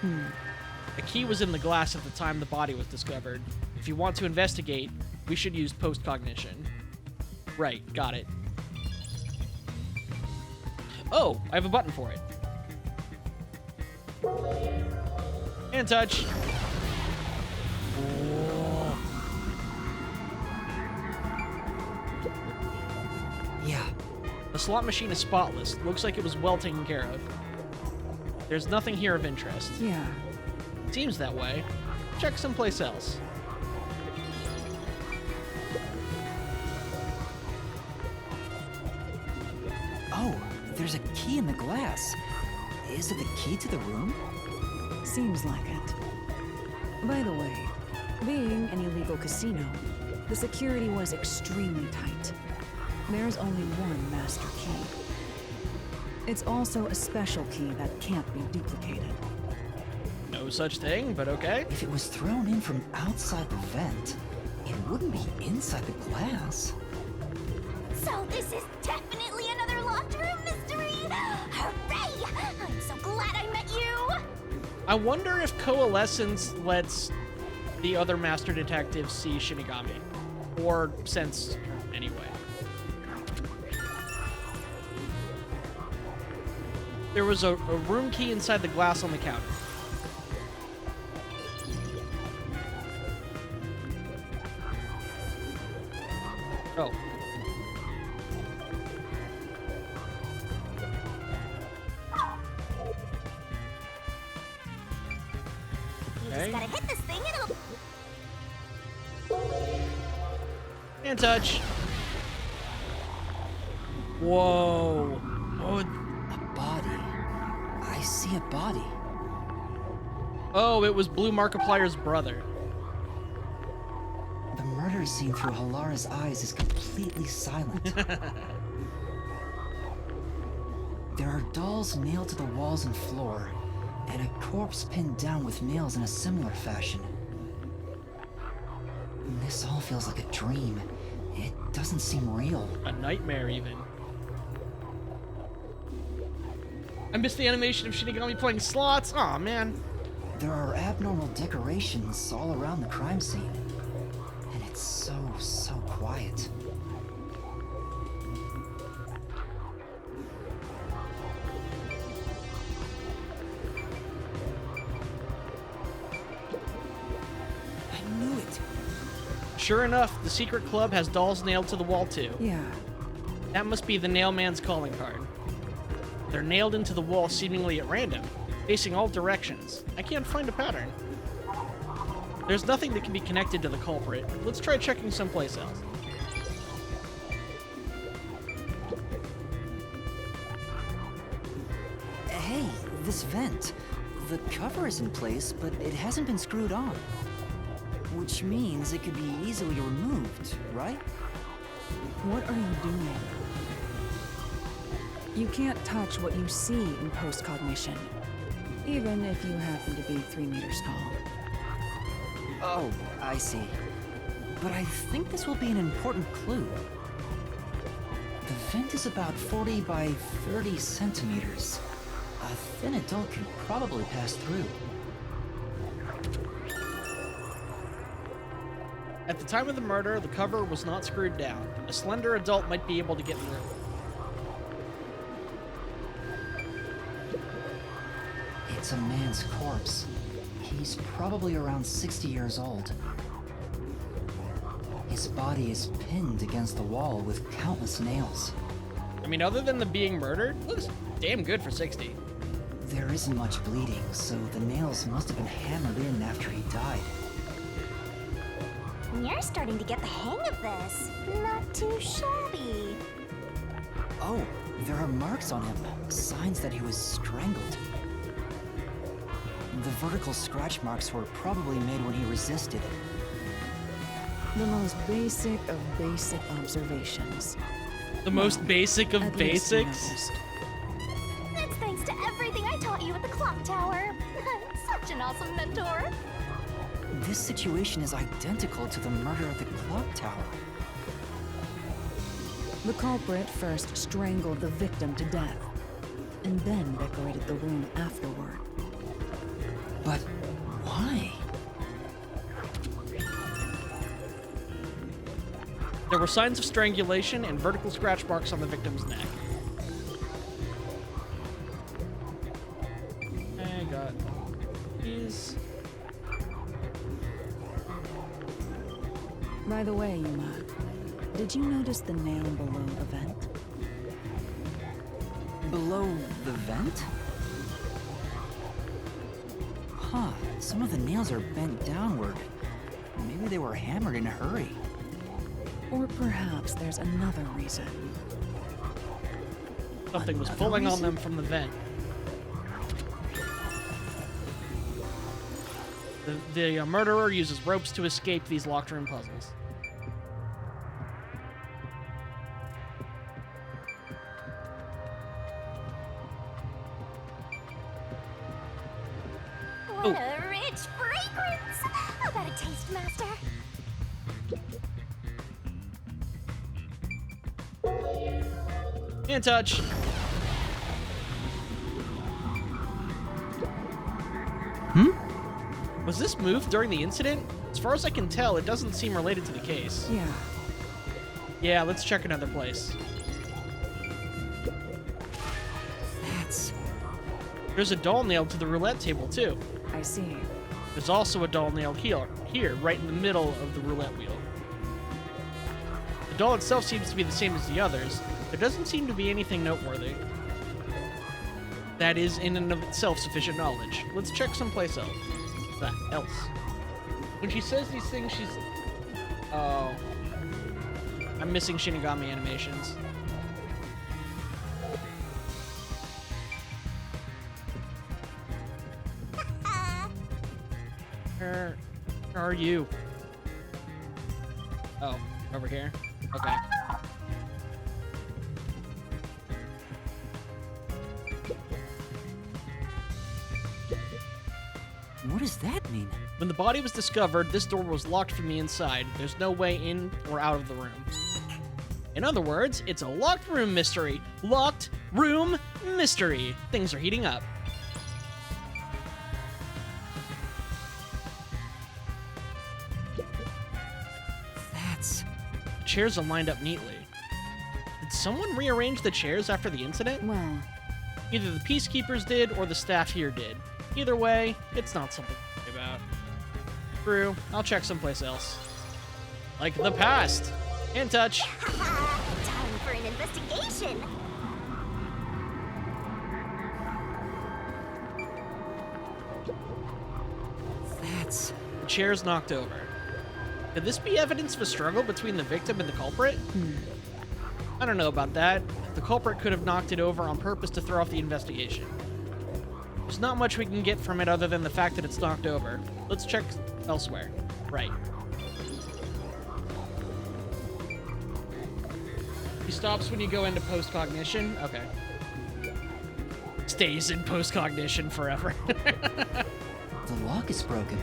A key was in the glass at the time the body was discovered. If you want to investigate, we should use post-cognition. Right, got it. Oh, I have a button for it. And touch. Yeah, The slot machine is spotless. Looks like it was well taken care of. There's nothing here of interest. Yeah. Seems that way. Check someplace else. Oh, there's a key in the glass. Is it the key to the room? Seems like it. By the way, being an illegal casino, the security was extremely tight. There's only one master key. It's also a special key that can't be duplicated. No such thing, but okay. If it was thrown in from outside the vent, it wouldn't be inside the glass. So this is definitely another locked room mystery! Hooray! I'm so glad I met you! I wonder if Coalescence lets the other master detectives see Shinigami. Or sense her anyway. There was a room key inside the glass on the counter. Oh. You just gotta hit this thing and it'll... And touch. Whoa. Oh. A body. I see a body. Oh, it was Blue Markiplier's brother. The murder scene through Halara's eyes is completely silent. There are dolls nailed to the walls and floor, and a corpse pinned down with nails in a similar fashion. This all feels like a dream. It doesn't seem real. A nightmare, even. I missed the animation of Shinigami playing slots. Aw, man. There are abnormal decorations all around the crime scene. And it's so quiet. I knew it. Sure enough, the secret club has dolls nailed to the wall, too. Yeah. That must be the Nailman's calling card. They're nailed into the wall seemingly at random, facing all directions. I can't find a pattern. There's nothing that can be connected to the culprit. Let's try checking someplace else. Hey, this vent. The cover is in place, but it hasn't been screwed on. Which means it could be easily removed, right? What are you doing? You can't touch what you see in post-cognition, even if you happen to be 3 meters tall. Oh, I see. But I think this will be an important clue. The vent is about 40 by 30 centimeters. A thin adult can probably pass through. At the time of the murder, the cover was not screwed down. A slender adult might be able to get through. It's a man's corpse. He's probably around 60 years old. His body is pinned against the wall with countless nails. I mean, other than the being murdered, looks damn good for 60. There isn't much bleeding, so the nails must have been hammered in after he died. You're starting to get the hang of this. Not too shabby. Oh, there are marks on him, signs that he was strangled. The vertical scratch marks were probably made when he resisted. The most basic of basic observations. The most basic of At least you basics? noticed. That's thanks to everything I taught you at the clock tower. Such an awesome mentor. This situation is identical to the murder of the clock tower. The culprit first strangled the victim to death, and then decorated the room afterward. But why? There were signs of strangulation and vertical scratch marks on the victim's neck. I got these. By the way, Yuma, did you notice the nail below the vent? Below the vent? Huh, some of the nails are bent downward. Maybe they were hammered in a hurry. Or perhaps there's another reason. Something was pulling on them from the vent. The murderer uses ropes to escape these locked room puzzles. What a rich fragrance! How about a taste, Master? Can't touch. Was this moved during the incident? As far as I can tell, it doesn't seem related to the case. Yeah. Yeah, let's check another place. There's a doll nailed to the roulette table, too. I see. There's also a doll nailed here, right in the middle of the roulette wheel. The doll itself seems to be the same as the others. There doesn't seem to be anything noteworthy. That is in and of itself sufficient knowledge. Let's check someplace else. When she says these things, she's... Oh. I'm missing Shinigami animations. Where are you? Oh, over here? Okay. What does that mean? When the body was discovered, this door was locked from the inside. There's no way in or out of the room. In other words, it's a locked room mystery. Locked room mystery. Things are heating up. The chairs are lined up neatly. Did someone rearrange the chairs after the incident? Well, either the peacekeepers did or the staff here did. Either way, it's not something to worry about. True, I'll check someplace else. Like the past. In touch. Time for an investigation. The chair's knocked over. Could this be evidence of a struggle between the victim and the culprit? I don't know about that. The culprit could have knocked it over on purpose to throw off the investigation. There's not much we can get from it other than the fact that it's knocked over. Let's check elsewhere. Right. He stops when you go into post-cognition? Okay. Stays in post-cognition forever. The lock is broken.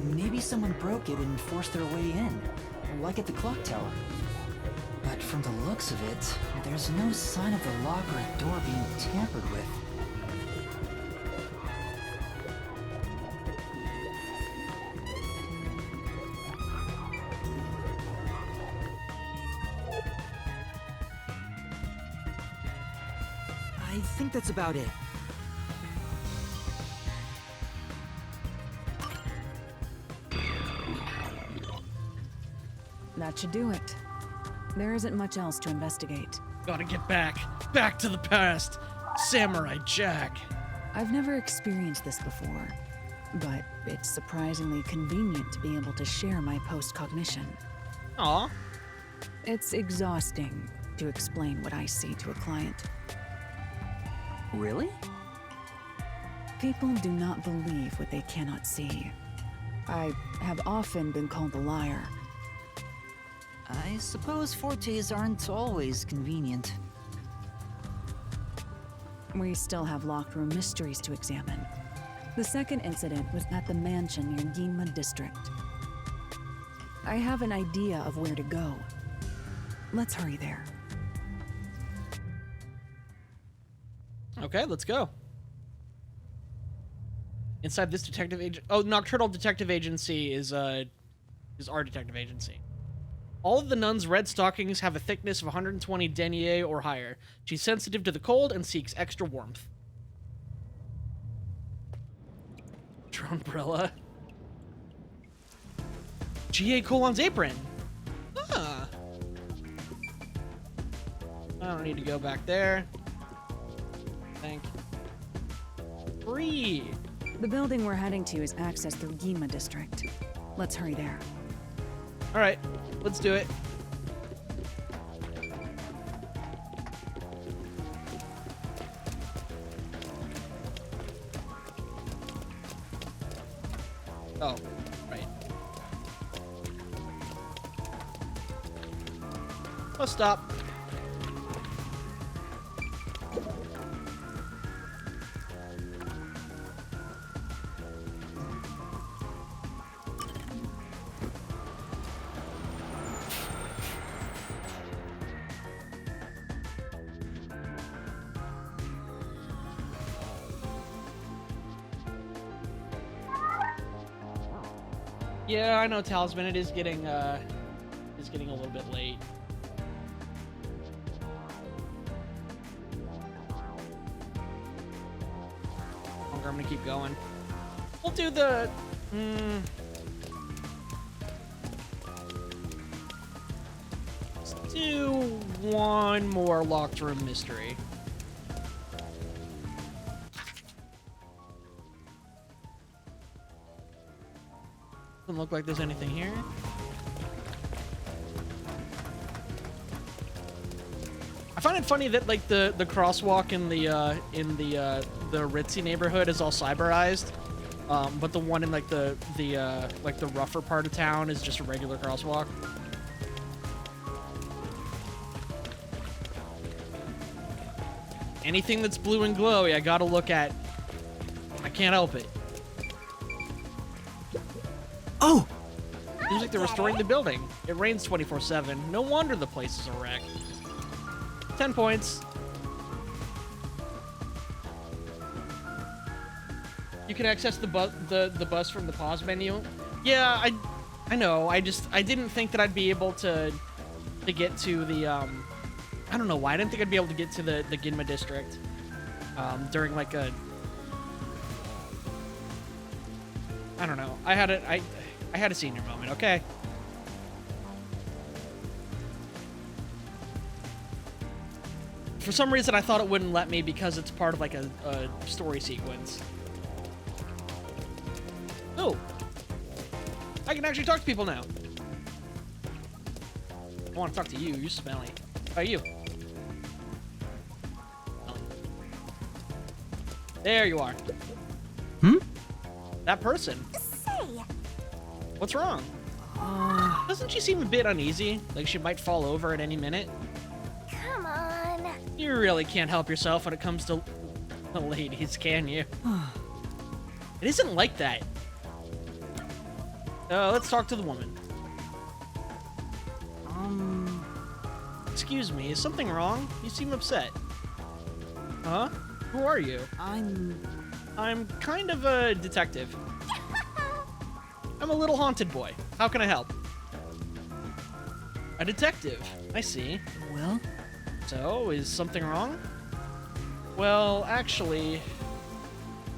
Maybe someone broke it and forced their way in, like at the clock tower. But from the looks of it, there's no sign of the lock or door being tampered with. I think that's about it. that should do it. There isn't much else to investigate. Gotta get back to the past. Samurai Jack. I've never experienced this before, but it's surprisingly convenient to be able to share my post-cognition. Aw. It's exhausting to explain what I see to a client. Really? People do not believe what they cannot see. I have often been called a liar. I suppose fortes aren't always convenient. We still have locked room mysteries to examine. The second incident was at the mansion near Ginma District. I have an idea of where to go. Let's hurry there. Okay, let's go. Inside this detective agent... Oh, Nocturnal Detective Agency is our detective agency. All of the nuns' red stockings have a thickness of 120 denier or higher. She's sensitive to the cold and seeks extra warmth. Your umbrella. G.A. Colon's apron. Ah. I don't need to go back there. think. Free. The building we're heading to is accessed through Gima District. Let's hurry there. All right, let's do it. Oh, right. Bus stop. Yeah, I know, Talisman. It is getting a little bit late. Longer, I'm gonna keep going. We'll do the. Let's do one more locked room mystery. Doesn't look like there's anything here. I find it funny that like the crosswalk in the ritzy neighborhood is all cyberized, but the one in like the rougher part of town is just a regular crosswalk. Anything that's blue and glowy, I gotta look at. I can't help it. Oh! Seems like they're restoring the building. It rains 24/7. No wonder the place is a wreck. 10 points. You can access the bus from the pause menu. Yeah, I know. I didn't think that I'd be able to get to the I don't know why I didn't think I'd be able to get to the Ginma district during like a I don't know. I had a senior moment, okay? For some reason, I thought it wouldn't let me because it's part of like a story sequence. Oh! I can actually talk to people now. I want to talk to you. You're smelly. How are you? There you are. Hmm? That person. Say. What's wrong? Doesn't she seem a bit uneasy? Like she might fall over at any minute? Come on. You really can't help yourself when it comes to the ladies, can you? It isn't like that. Let's talk to the woman. Excuse me, is something wrong? You seem upset. Huh? Who are you? I'm kind of a detective. I'm a little haunted boy. How can I help? A detective. I see. Well? So, is something wrong? Well, actually,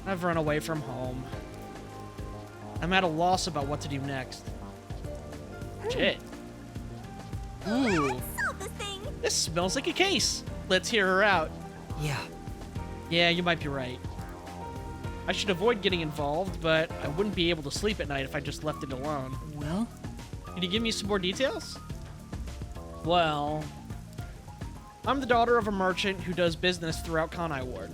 I've run away from home. I'm at a loss about what to do next. Shit. Ooh. This smells like a case. Let's hear her out. Yeah, you might be right. I should avoid getting involved, but I wouldn't be able to sleep at night if I just left it alone. Well? Can you give me some more details? Well, I'm the daughter of a merchant who does business throughout Kanai Ward.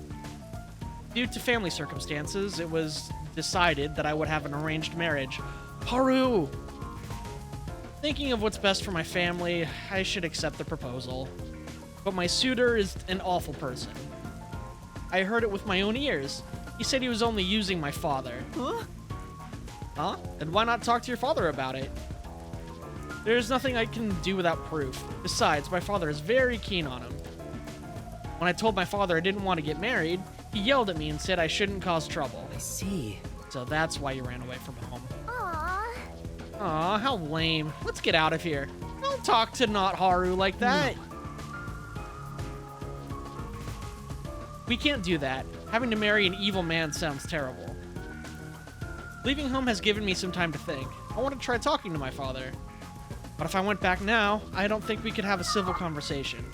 Due to family circumstances, it was decided that I would have an arranged marriage. Haru! Thinking of what's best for my family, I should accept the proposal. But my suitor is an awful person. I heard it with my own ears. He said he was only using my father. Huh? Then why not talk to your father about it? There's nothing I can do without proof. Besides, my father is very keen on him. When I told my father I didn't want to get married, he yelled at me and said I shouldn't cause trouble. I see. So that's why you ran away from home. Aww. Aw, how lame. Let's get out of here. Don't talk to not Haru like that. We can't do that. Having to marry an evil man sounds terrible. Leaving home has given me some time to think. I want to try talking to my father. But if I went back now, I don't think we could have a civil conversation.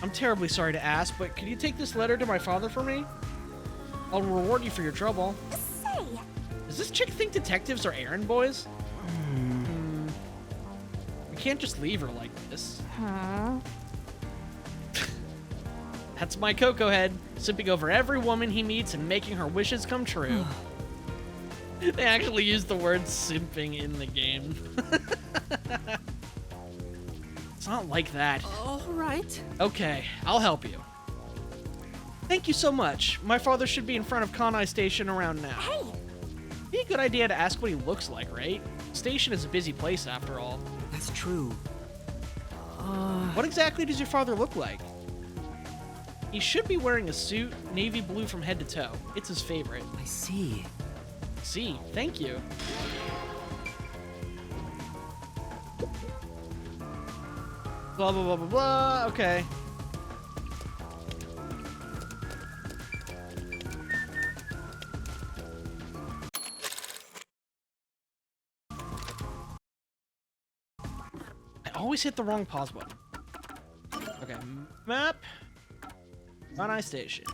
I'm terribly sorry to ask, but can you take this letter to my father for me? I'll reward you for your trouble. Say! Does this chick think detectives are errand boys? We can't just leave her like this. Huh? That's my Coco head, simping over every woman he meets and making her wishes come true. They actually use the word simping in the game. It's not like that. All right. Okay, I'll help you. Thank you so much. My father should be in front of Kanai Station around now. Hey! Be a good idea to ask what he looks like, right? Station is a busy place after all. That's true. What exactly does your father look like? He should be wearing a suit, navy blue from head to toe. It's his favorite. I see. See, thank you. Blah, blah, blah, blah, blah. Okay. I always hit the wrong pause button. Okay, map. Kanai Station.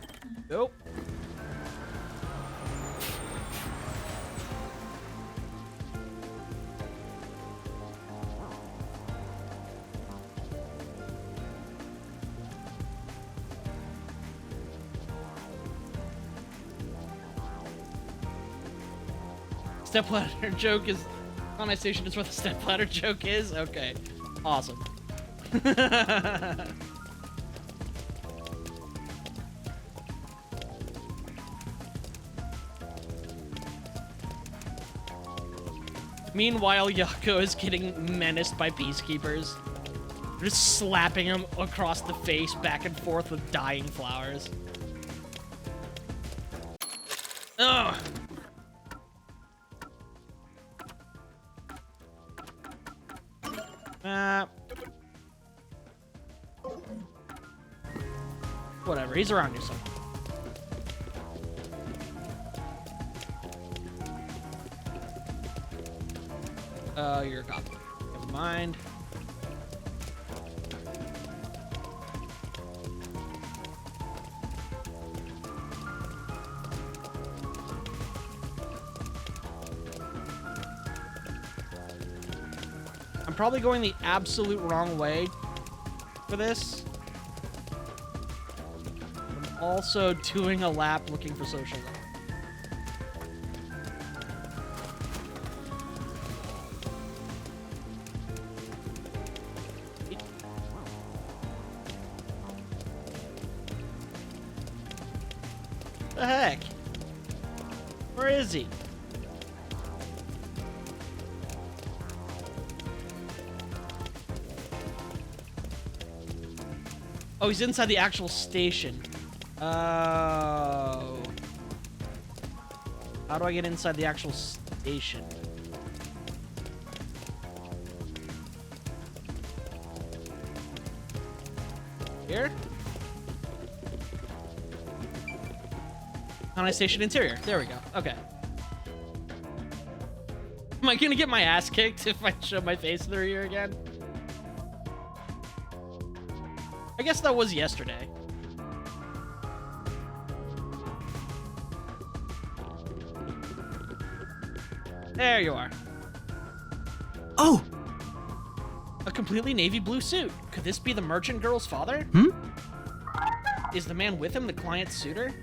Go. Stepladder joke is Kanai Station is where the stepladder joke is? Okay. Awesome. Meanwhile, Yako is getting menaced by peacekeepers. They're just slapping him across the face back and forth with dying flowers. Ugh! Whatever, he's around here somewhere. You're a goblin. Never mind. I'm probably going the absolute wrong way for this. I'm also doing a lap looking for social life. The heck? Where is he? Oh, he's inside the actual station. Oh. How do I get inside the actual station? Here? Kanai Station interior. There we go. Okay. Am I gonna get my ass kicked if I show my face through here again? I guess that was yesterday. There you are. Oh! A completely navy blue suit. Could this be the merchant girl's father? Hmm? Is the man with him the client's suitor?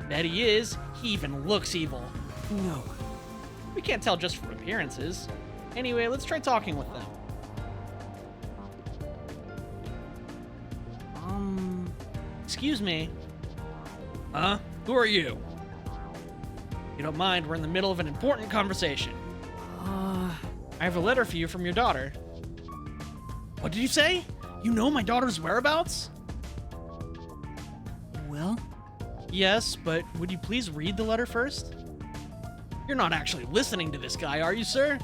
Bet he is. He even looks evil. No. We can't tell just from appearances. Anyway, let's try talking with them. Excuse me. Huh? Who are you? You don't mind, we're in the middle of an important conversation. I have a letter for you from your daughter. What did you say? You know my daughter's whereabouts? Well? Yes, but would you please read the letter first? You're not actually listening to this guy, are you, sir?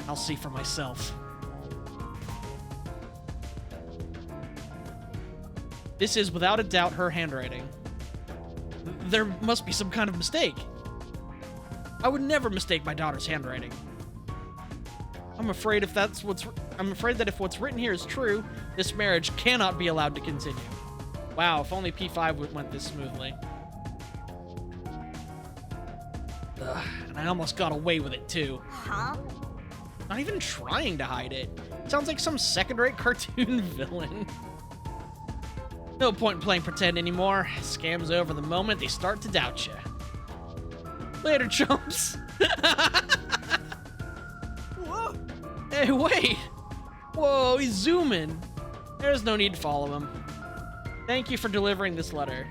I'll see for myself. This is without a doubt her handwriting. There must be some kind of mistake. I would never mistake my daughter's handwriting. I'm afraid that if what's written here is true, this marriage cannot be allowed to continue. Wow, if only P5 went this smoothly. Ugh, and I almost got away with it too. Huh? Not even trying to hide it. Sounds like some second-rate cartoon villain. No point in playing pretend anymore. Scam's over the moment they start to doubt you. Later, chumps. Whoa. Hey, wait. Whoa, he's zooming. There's no need to follow him. Thank you for delivering this letter.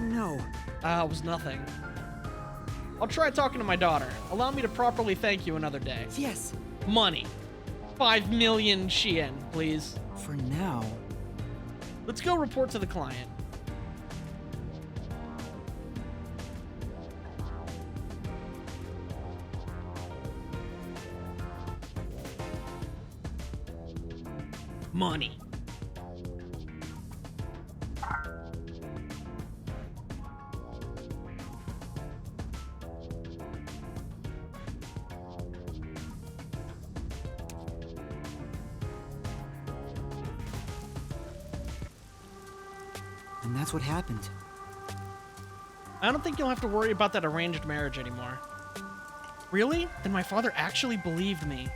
No. It was nothing. I'll try talking to my daughter. Allow me to properly thank you another day. Yes. Money. 5 million Shien, please. For now. Let's go report to the client. Money. And that's what happened. I don't think you'll have to worry about that arranged marriage anymore. Really? Then my father actually believed me.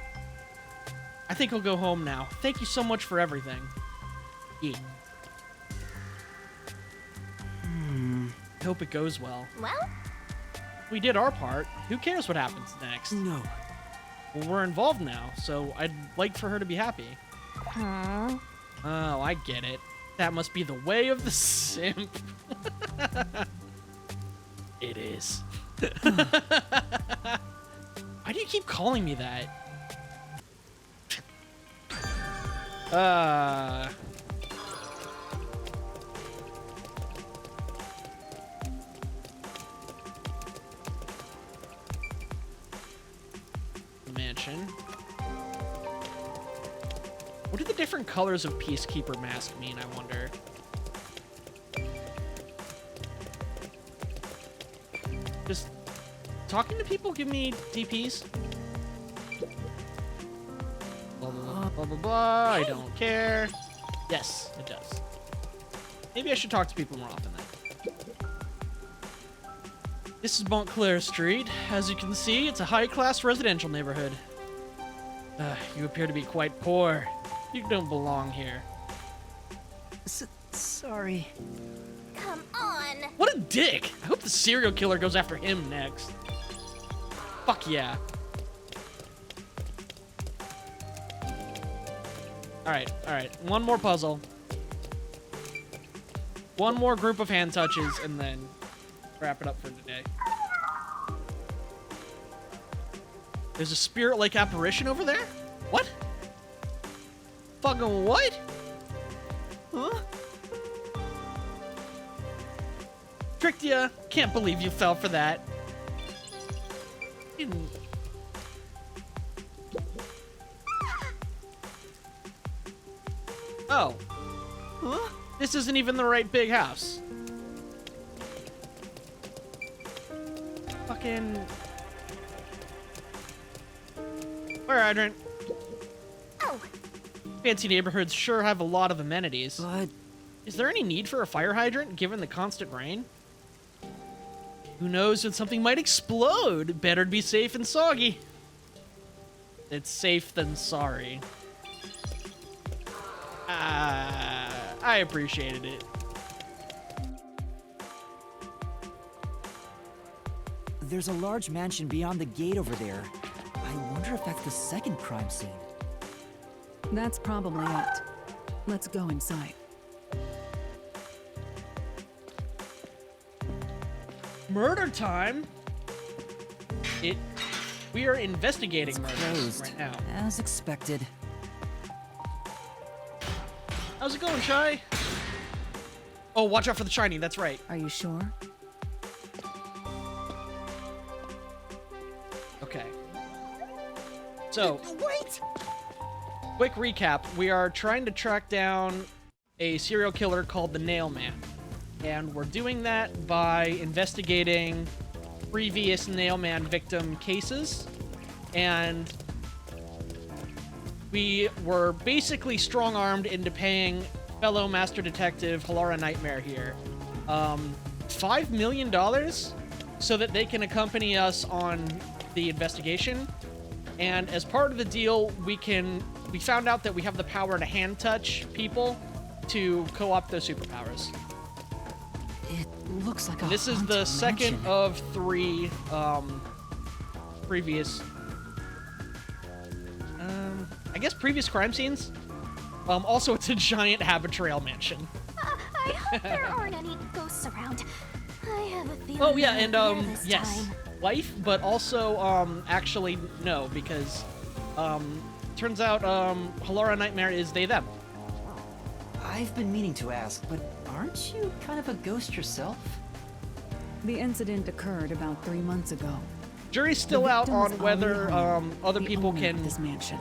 I think I'll go home now. Thank you so much for everything. Yeah. I hope it goes well. Well? We did our part. Who cares what happens next? No. Well, we're involved now, so I'd like for her to be happy. Huh? Oh, I get it. That must be the way of the simp. It is. Why do you keep calling me that? Mansion. What do the different colors of Peacekeeper mask mean, I wonder? Just talking to people give me DPs? Blah, blah, blah, blah, blah, blah. I don't care. Yes, it does. Maybe I should talk to people more often then. This is Montclair Street. As you can see, it's a high-class residential neighborhood. You appear to be quite poor. You don't belong here. Sorry. Come on. What a dick! I hope the serial killer goes after him next. Fuck yeah. Alright. One more puzzle. One more group of hand touches, and then wrap it up for today. There's a spirit-like apparition over there? What? Fucking what? Huh? Tricked ya. Can't believe you fell for that. Didn't. Oh. Huh? This isn't even the right big house. Fucking. Fire hydrant. Oh. Fancy neighborhoods sure have a lot of amenities. But is there any need for a fire hydrant given the constant rain? Who knows when something might explode? Better to be safe and soggy. It's safe than sorry. I appreciated it. there's a large mansion beyond the gate over there. I wonder if that's the second crime scene. That's probably it. Let's go inside. Murder time? We are investigating murders Closed, right now. as expected. How's it going, Shy? Oh, watch out for the shiny, that's right. Are you sure? Okay. So, wait! Quick recap. We are trying to track down a serial killer called the Nail Man. And we're doing that by investigating previous Nail Man victim cases and we were basically strong-armed into paying fellow Master Detective Halara Nightmare here $5 million so that they can accompany us on the investigation. And as part of the deal, we found out that we have the power to hand touch people to co-opt those superpowers. It looks like a This is the second mansion. of 3 previous I guess previous crime scenes. Also, it's a giant Habitrail mansion. I hope there aren't any ghosts around. I have a feeling. Oh yeah, and they're here this yes, time. wife, but also actually no, because turns out Halara Nightmare is they them. I've been meaning to ask, but aren't you kind of a ghost yourself? The incident occurred about 3 months ago. Jury's still The out victim on is whether Ali Hong, other the people owner can of this mansion.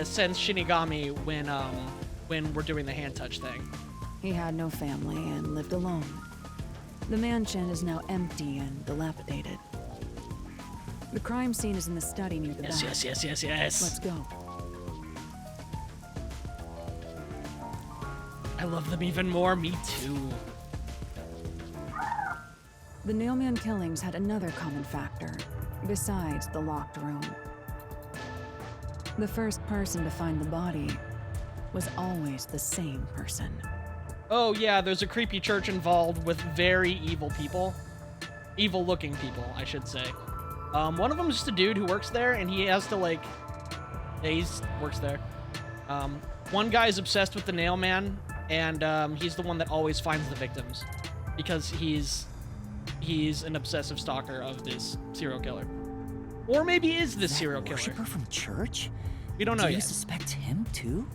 sense Shinigami when we're doing the hand touch thing. He had no family and lived alone. The mansion is now empty and dilapidated. The crime scene is in the study near the back. Yes. Let's go. I love them even more. Me too. The Nailman killings had another common factor, besides the locked room. The first person to find the body was always the same person. Oh yeah, there's a creepy church involved with very evil people. Evil-looking people, I should say. One of them is just a dude who works there, and he has to like... Yeah, he works there. One guy's obsessed with the Nailman, and he's the one that always finds the victims. Because he's an obsessive stalker of this serial killer. Or maybe is this serial killer. Worshipper from church? We don't know Do you yet. suspect him too?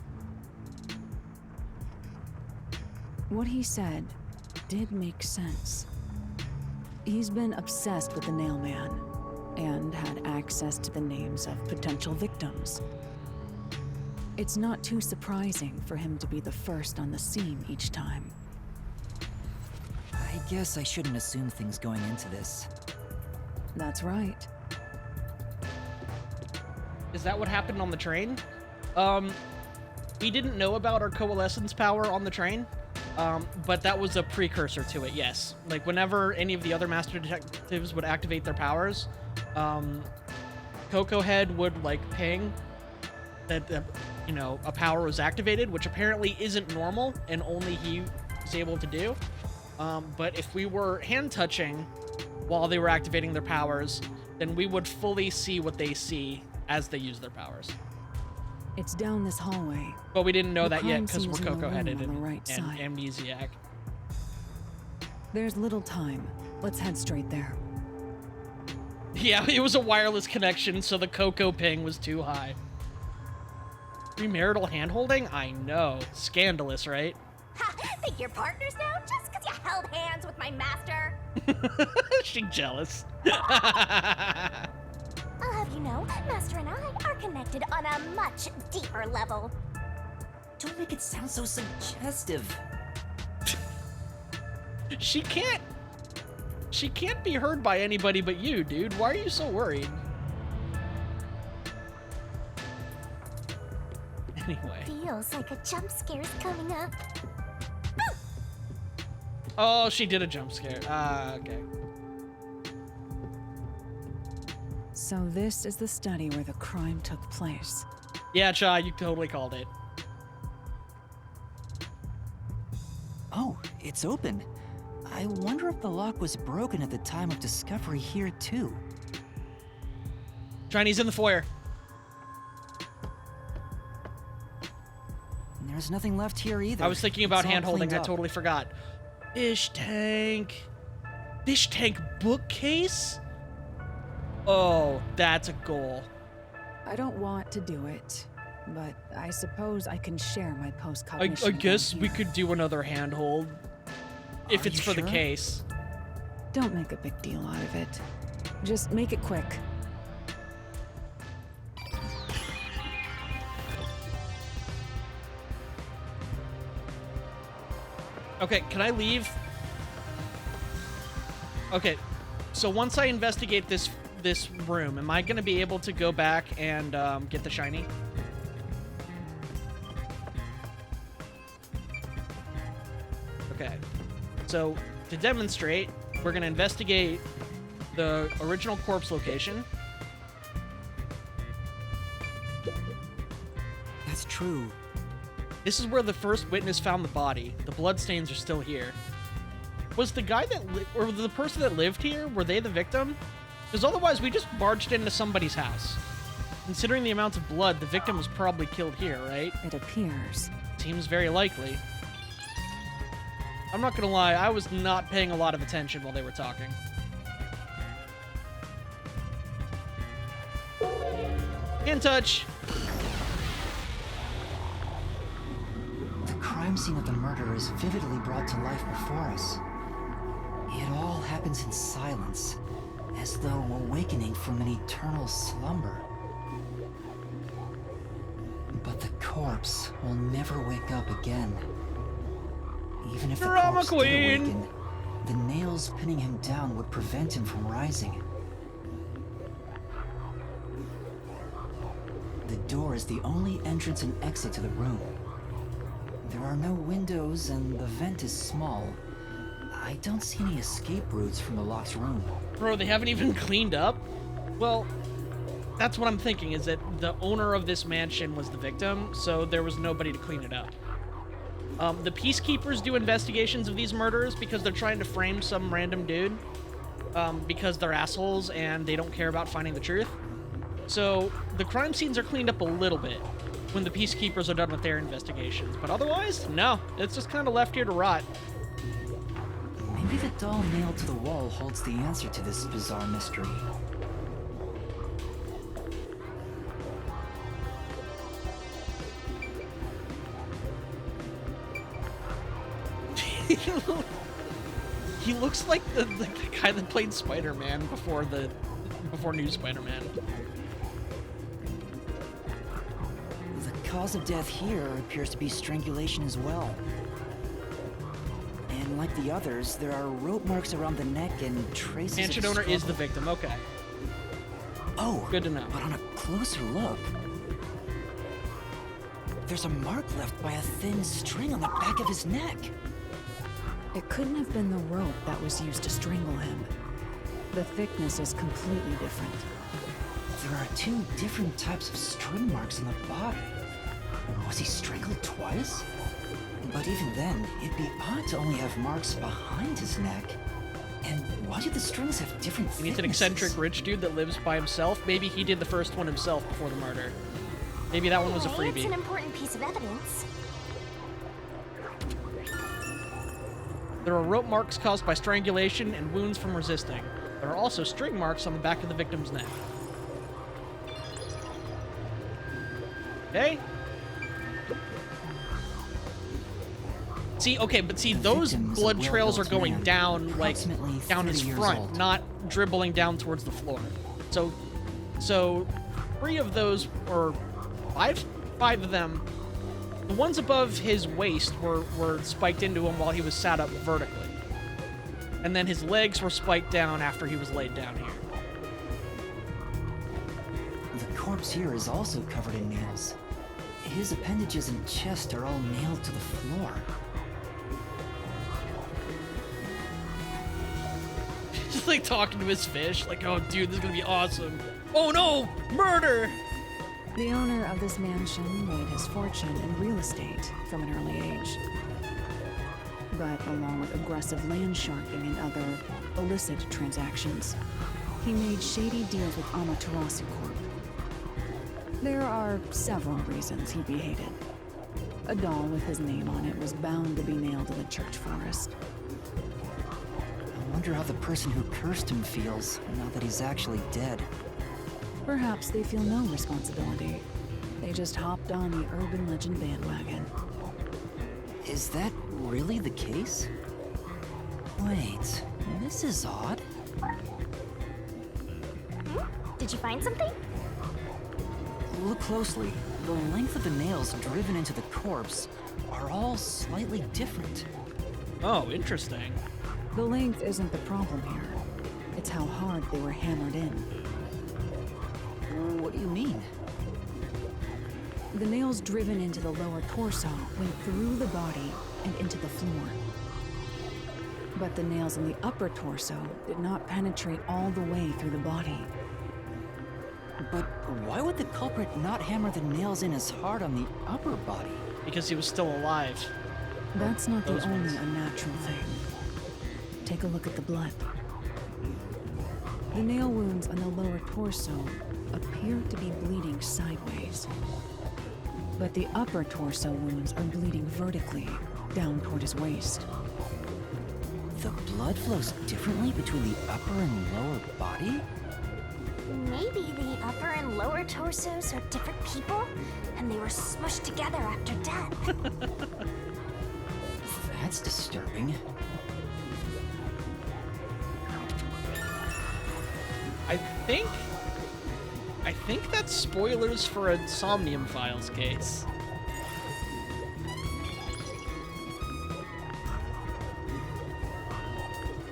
What he said did make sense. He's been obsessed with the Nailman and had access to the names of potential victims. It's not too surprising for him to be the first on the scene each time. I guess I shouldn't assume things going into this. That's right. Is that what happened on the train? We didn't know about our coalescence power on the train, but that was a precursor to it, yes. Like, whenever any of the other Master Detectives would activate their powers, Coco Head would, like, ping that, you know, a power was activated, which apparently isn't normal, and only he was able to do. But if we were hand-touching while they were activating their powers, then we would fully see what they see as they use their powers. It's down this hallway. But we didn't know The that yet crime because scene we're is in the Coco-headed room on and, the right and side. amnesiac. There's little time. Let's head straight there. Yeah, it was a wireless connection, so the Coco ping was too high. Premarital hand-holding? I know. Scandalous, right? Ha! Think you're partners now just because you held hands with my master? She jealous. I'll have you know, Master and I are connected on a much deeper level. Don't make it sound so suggestive. She can't be heard by anybody but you, dude. Why are you so worried? Anyway. Feels like a jump scare's coming up. Oh, she did a jump scare. Okay. So this is the study where the crime took place. Yeah, Cha, you totally called it. Oh, it's open. I wonder if the lock was broken at the time of discovery here too. Chinese in the foyer. There's nothing left here either. I was thinking about It's all hand-holding. cleaned I up. totally forgot. Fish tank. Fish tank bookcase? Oh, that's a goal. I don't want to do it, but I suppose I can share my I post-cognition. guess down we here. could do another handhold. If Are it's you for the sure? case. Don't make a big deal out of it. Just make it quick. Okay, can I leave? Okay, so once I investigate this room, am I gonna be able to go back and get the shiny? So, to demonstrate, we're going to investigate the original corpse location. That's true. This is where the first witness found the body. The bloodstains are still here. Was the guy that or the person that lived here, were they the victim? Because otherwise we just barged into somebody's house. Considering the amount of blood, the victim was probably killed here, right? It appears. Seems very likely. I'm not gonna lie, I was not paying a lot of attention while they were talking. Hand touch! The crime scene of the murder is vividly brought to life before us. It all happens in silence, as though awakening from an eternal slumber. But the corpse will never wake up again. Even if the Drama corpse did queen! awaken, the nails pinning him down would prevent him from rising. The door is the only entrance and exit to the room. There are no windows and the vent is small. I don't see any escape routes from the locked room. Bro, they haven't even cleaned up? Well, that's what I'm thinking, is that the owner of this mansion was the victim, so there was nobody to clean it up. The peacekeepers do investigations of these murders because they're trying to frame some random dude, because they're assholes and they don't care about finding the truth. So the crime scenes are cleaned up a little bit when the peacekeepers are done with their investigations, but otherwise, no, it's just kind of left here to rot. Maybe the doll nailed to the wall holds the answer to this bizarre mystery. He looks like the guy that played Spider-Man before New Spider-Man. The cause of death here appears to be strangulation as well. And like the others, there are rope marks around the neck and traces Mansion of owner is struggle. the victim, okay. Oh, good to know. But on a closer look, there's a mark left by a thin string on the back of his neck. It couldn't have been the rope that was used to strangle him. The thickness is completely different. There are two different types of string marks on the body. Was he strangled twice? But even then, it'd be odd to only have marks behind his neck. And why do the strings have different thicknesses? He's an eccentric rich dude that lives by himself. Maybe he did the first one himself before the murder. Maybe that one was a Anyway, freebie. It's an important piece of evidence. There are rope marks caused by strangulation and wounds from resisting. There are also string marks on the back of the victim's neck. Okay. See, okay, but see, those blood trails are going down, like, down his front, not dribbling down towards the floor. So 3 of those, or 5 of them, the ones above his waist were spiked into him while he was sat up vertically. And then his legs were spiked down after he was laid down here. The corpse here is also covered in nails. His appendages and chest are all nailed to the floor. Just like talking to his fish, like, oh dude, this is gonna be awesome. Oh no, murder! The owner of this mansion made his fortune in real estate from an early age. But along with aggressive land sharking and other illicit transactions, he made shady deals with Amaterasu Corp. There are several reasons he'd be hated. A doll with his name on it was bound to be nailed in the church forest. I wonder how the person who cursed him feels now that he's actually dead. Perhaps they feel no responsibility. They just hopped on the urban legend bandwagon. Is that really the case? Wait, this is odd. Did you find something? Look closely. The length of the nails driven into the corpse are all slightly different. Oh, interesting. The length isn't the problem here. It's how hard they were hammered in. What do you mean? The nails driven into the lower torso went through the body and into the floor. But the nails in the upper torso did not penetrate all the way through the body. But why would the culprit not hammer the nails in as hard on the upper body? Because he was still alive. That's not the Those only ones. unnatural thing. Take a look at the blood. The nail wounds on the lower torso appear to be bleeding sideways. But the upper torso wounds are bleeding vertically, down toward his waist. The blood flows differently between the upper and lower body? Maybe the upper and lower torsos are different people, and they were smushed together after death. That's disturbing. I think that's spoilers for a Somnium Files case.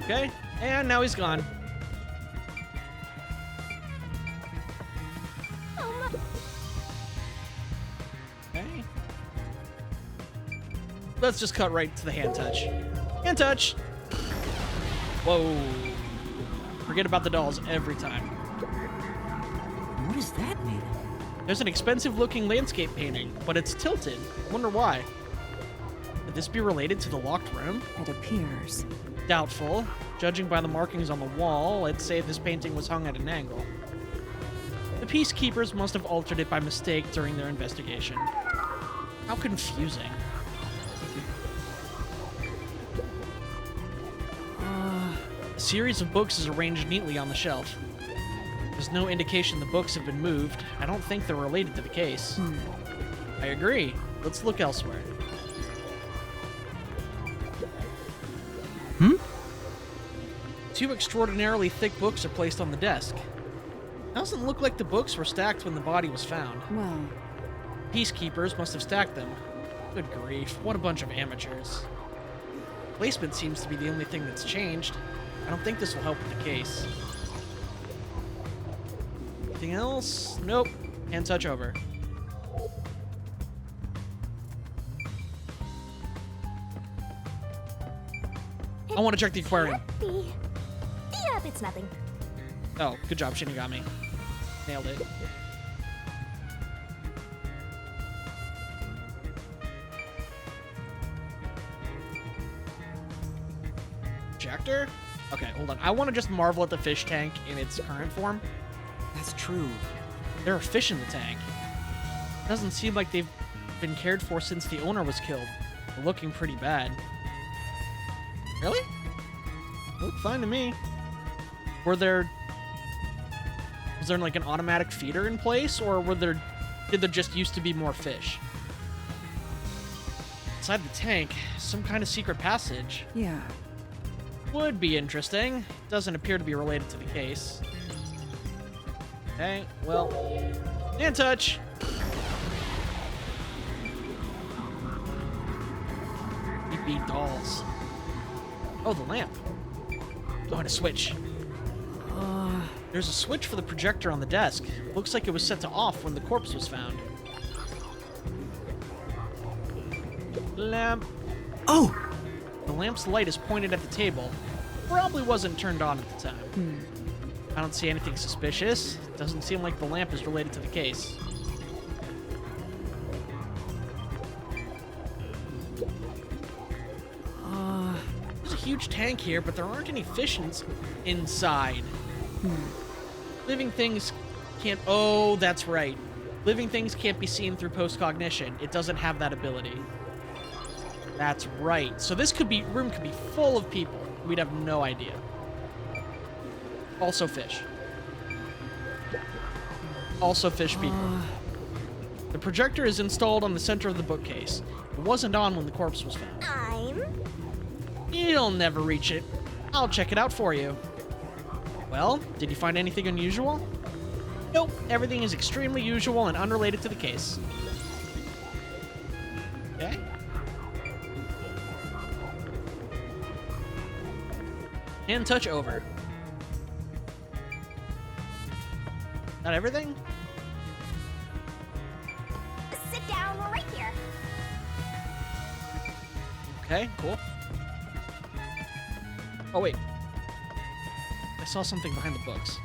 Okay, and now he's gone. Okay. Let's just cut right to the hand touch. Hand touch! Whoa. Forget about the dolls every time. What does that mean? There's an expensive-looking landscape painting, but it's tilted. Wonder why. Could this be related to the locked room? It appears. Doubtful. Judging by the markings on the wall, I'd say this painting was hung at an angle. The peacekeepers must have altered it by mistake during their investigation. How confusing. A series of books is arranged neatly on the shelf. There's no indication the books have been moved. I don't think they're related to the case. I agree. Let's look elsewhere. Two extraordinarily thick books are placed on the desk. Doesn't look like the books were stacked when the body was found. Well, Peacekeepers must have stacked them. Good grief, what a bunch of amateurs. Placement seems to be the only thing that's changed. I don't think this will help with the case. Anything else? Nope. Hand touch over. I want to check the aquarium. Yep, it's nothing. Oh, good job, Shinigami. Nailed it. Projector? Okay, hold on. I want to just marvel at the fish tank in its current form. That's true. There are fish in the tank. Doesn't seem like they've been cared for since the owner was killed. They're looking pretty bad. Really? Look fine to me. Was there like an automatic feeder in place, or did there just used to be more fish? Inside the tank, some kind of secret passage. yeah. Would be interesting. Doesn't appear to be related to the case. Okay, well, hand touch. We beat dolls. Oh, the lamp. Oh, and a switch. There's a switch for the projector on the desk. Looks like it was set to off when the corpse was found. Lamp. Oh! The lamp's light is pointed at the table. Probably wasn't turned on at the time. I don't see anything suspicious. Doesn't seem like the lamp is related to the case. There's a huge tank here, but there aren't any fish inside. Living things can't... Oh, that's right. Living things can't be seen through post-cognition. It doesn't have that ability. That's right. So this room could be full of people. We'd have no idea. Also fish. Also fish people. The projector is installed on the center of the bookcase. It wasn't on when the corpse was found. You'll never reach it. I'll check it out for you. Well, did you find anything unusual? Nope, everything is extremely usual and unrelated to the case. Okay. Hand touch over. Not everything? Sit down right here. Okay, cool. Oh, wait. I saw something behind the books.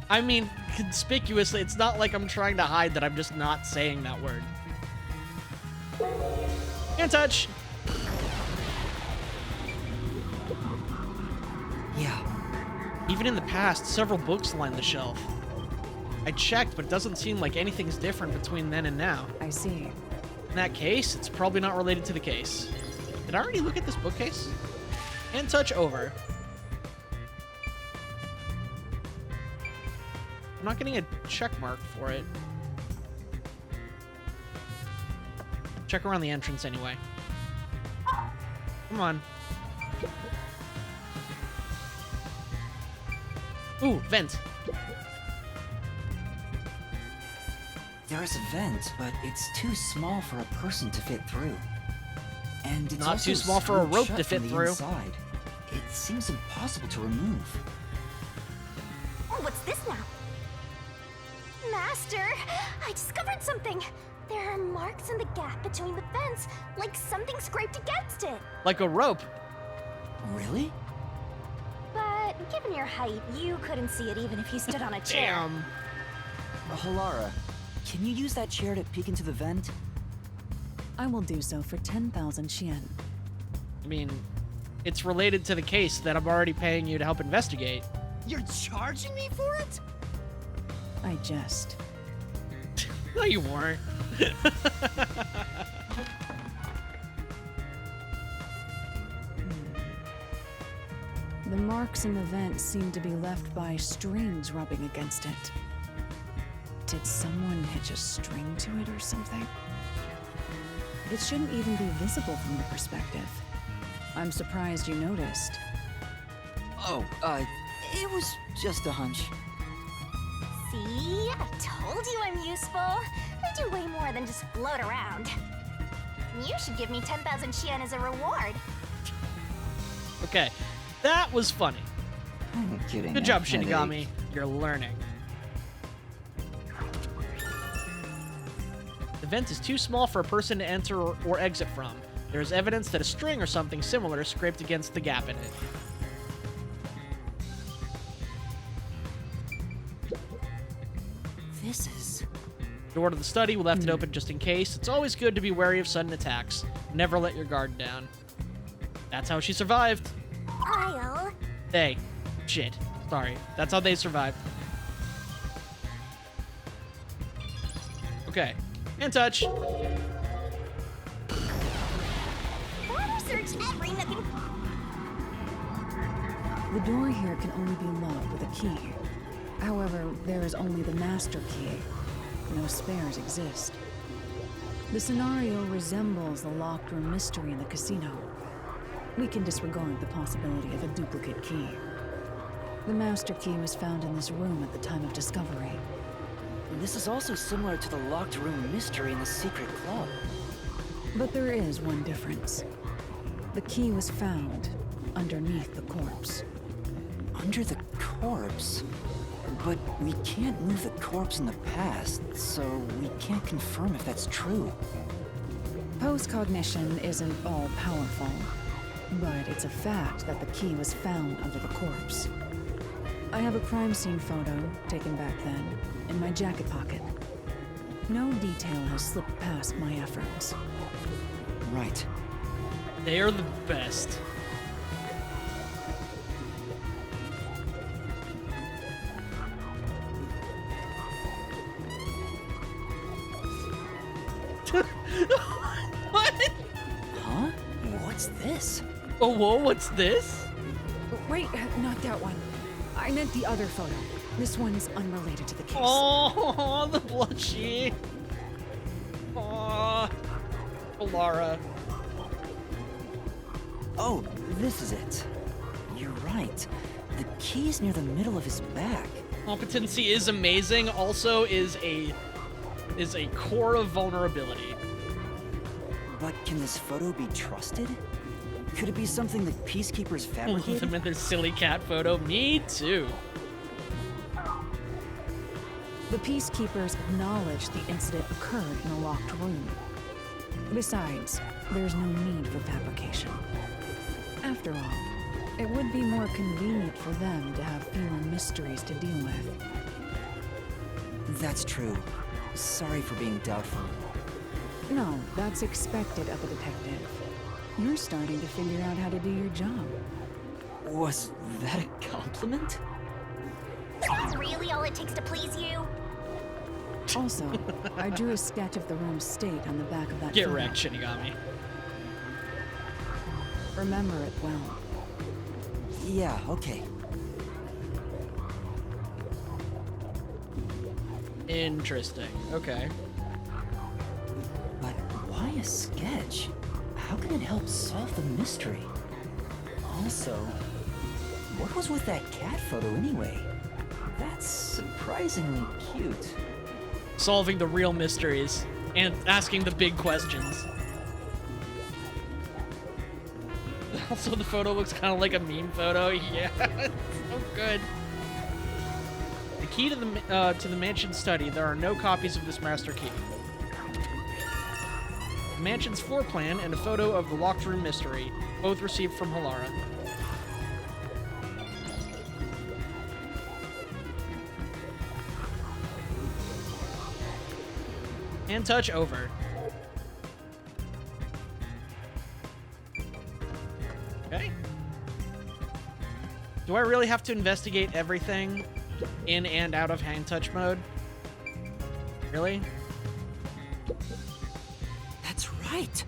I mean, conspicuously, it's not like I'm trying to hide that I'm just not saying that word. Can't touch! Yeah. Even in the past, several books line the shelf. I checked, but it doesn't seem like anything's different between then and now. I see. In that case, it's probably not related to the case. Did I already look at this bookcase? And touch over. I'm not getting a check mark for it. Check around the entrance anyway. Come on. Ooh, vent. There is a vent, but it's too small for a person to fit through. And it's Not also too small for a screwed rope shut to fit from the through. Inside. It seems impossible to remove. Oh, what's this now? Master, I discovered something. There are marks in the gap between the vents, like something scraped against it. Like a rope. Really? But given your height, you couldn't see it even if you stood on a chair. Damn. Halara, can you use that chair to peek into the vent? I will do so for 10,000 Xian. I mean, it's related to the case that I'm already paying you to help investigate. You're charging me for it? I jest. No, you weren't. The marks in the vent seem to be left by strings rubbing against it. Did someone hitch a string to it or something? It shouldn't even be visible from the perspective. I'm surprised you noticed. Oh, it was just a hunch. See? I told you I'm useful. I do way more than just float around. You should give me 10,000 Xian as a reward. Okay, that was funny. I'm kidding. Good job, Shinigami. You're learning. The vent is too small for a person to enter or exit from. There is evidence that a string or something similar scraped against the gap in it. This is... Door to the study, we left it open just in case. It's always good to be wary of sudden attacks. Never let your guard down. That's how she survived. I'll... They. Shit. Sorry. That's how they survived. Okay. And touch. Better search every nook and... The door here can only be locked with a key. However, there is only the master key. No spares exist. The scenario resembles the locked room mystery in the casino. We can disregard the possibility of a duplicate key. The master key was found in this room at the time of discovery. This is also similar to the locked room mystery in the secret club. But there is one difference. The key was found underneath the corpse. Under the corpse? But we can't move the corpse in the past, so we can't confirm if that's true. Post-cognition isn't all-powerful, but it's a fact that the key was found under the corpse. I have a crime scene photo, taken back then, in my jacket pocket. No detail has slipped past my efforts. Right. They are the best. What? Huh? What's this? Oh, whoa, what's this? Wait, not that one. I meant the other photo. This one's unrelated to the case. Oh, the blushy. Oh, Lara. Oh, this is it. You're right. The key's near the middle of his back. Competency is amazing. Also, is a core of vulnerability. But can this photo be trusted? Could it be something the Peacekeepers fabricated? Them and their silly cat photo. Me too. The Peacekeepers acknowledged the incident occurred in a locked room. Besides, There's no need for fabrication. After all, it would be more convenient for them to have fewer mysteries to deal with. That's true. Sorry for being doubtful. No, that's expected of a detective. You're starting to figure out how to do your job. Was that a compliment? Is that really all it takes to please you? Also, I drew a sketch of the room's state on the back of that Get photo. wrecked, Shinigami. Remember it well. Yeah, okay. Interesting. Okay. But why a sketch? How can it help solve the mystery? Also, what was with that cat photo anyway? That's surprisingly cute. Solving the real mysteries and asking the big questions. Also, the photo looks kind of like a meme photo. Yeah, it's so good. The key to the mansion study. There are no copies of this master key. The mansion's floor plan and a photo of the locked room mystery, both received from Halara. Hand touch over. Okay. Do I really have to investigate everything in and out of hand touch mode? Really? That's right.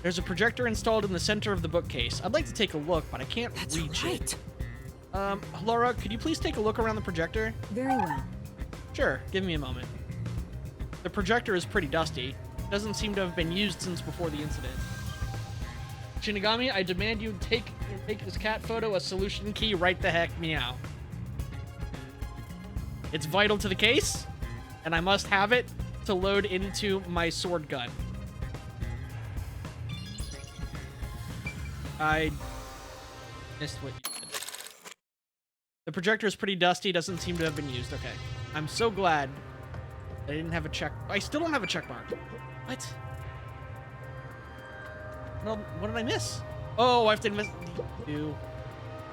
There's a projector installed in the center of the bookcase. I'd like to take a look, but I can't reach it. Laura, could you please take a look around the projector? Very well. Sure, give me a moment. The projector is pretty dusty. Doesn't seem to have been used since before the incident. Shinigami, I demand you make this cat photo a solution key right the heck meow. It's vital to the case, and I must have it to load into my sword gun. I missed what you said. The projector is pretty dusty, doesn't seem to have been used. Okay. I'm so glad I didn't have a check. I still don't have a check mark. What? No, what did I miss? Oh, I have to invest.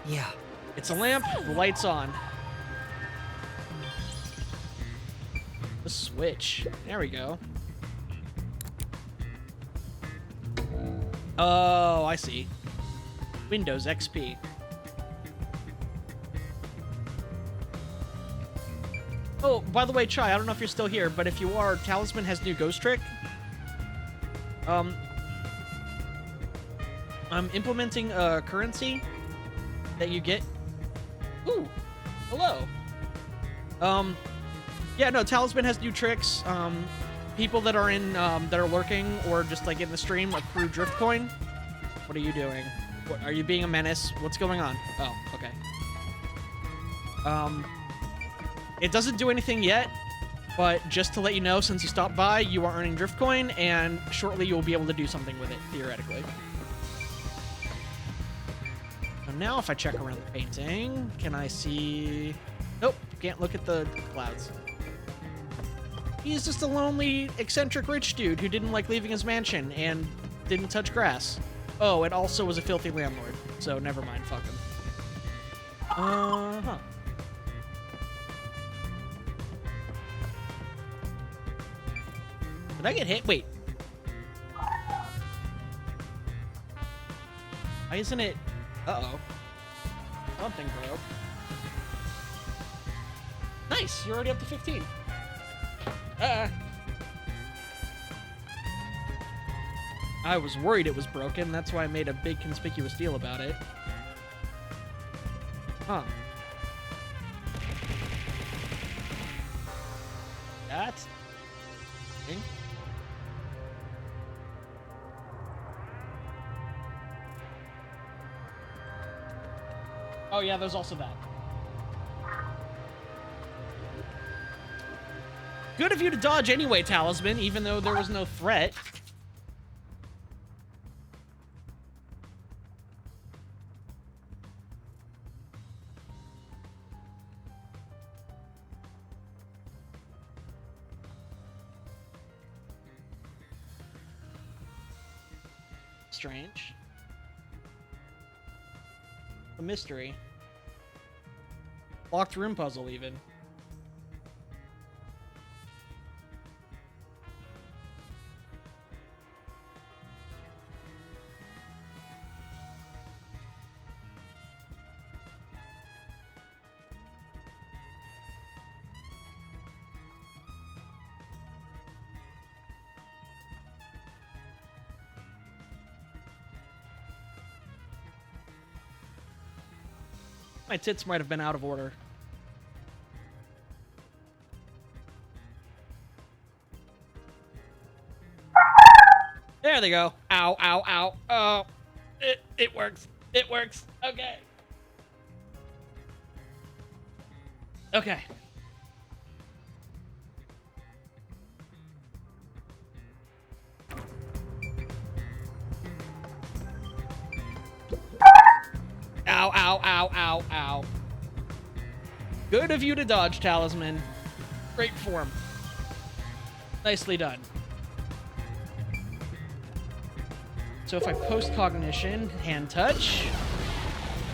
Yeah. It's a lamp. The light's on. The switch. There we go. Oh, I see. Windows XP. Oh, by the way, Chai, I don't know if you're still here, but if you are, Talisman has new ghost trick. I'm implementing a currency that you get. Ooh, hello. Yeah, no, Talisman has new tricks. People that are in, that are lurking or just like in the stream accrue drift coin. What are you doing? What, are you being a menace? What's going on? Oh, okay. It doesn't do anything yet, but just to let you know, since you stopped by, you are earning drift coin, and shortly you'll be able to do something with it, theoretically. So now if I check around the painting, can I see... Nope, can't look at the clouds. He's just a lonely, eccentric rich dude who didn't like leaving his mansion and didn't touch grass. Oh, and also was a filthy landlord, so never mind, fuck him. Huh. Did I get hit? Wait. Why isn't it... Uh-oh. Something broke. Nice! You're already up to 15. I was worried it was broken. That's why I made a big conspicuous deal about it. Huh. That's... Oh yeah, there's also that. Good of you to dodge anyway, Talisman, even though there was no threat. strange. A mystery. Locked room puzzle, even. My tits might have been out of order. There they go. Ow, ow, ow. Oh, it works. It works. Okay. Okay. Ow, ow, ow, ow, ow. Good of you to dodge, Talisman. Great form. Nicely done. So if I post cognition, hand touch.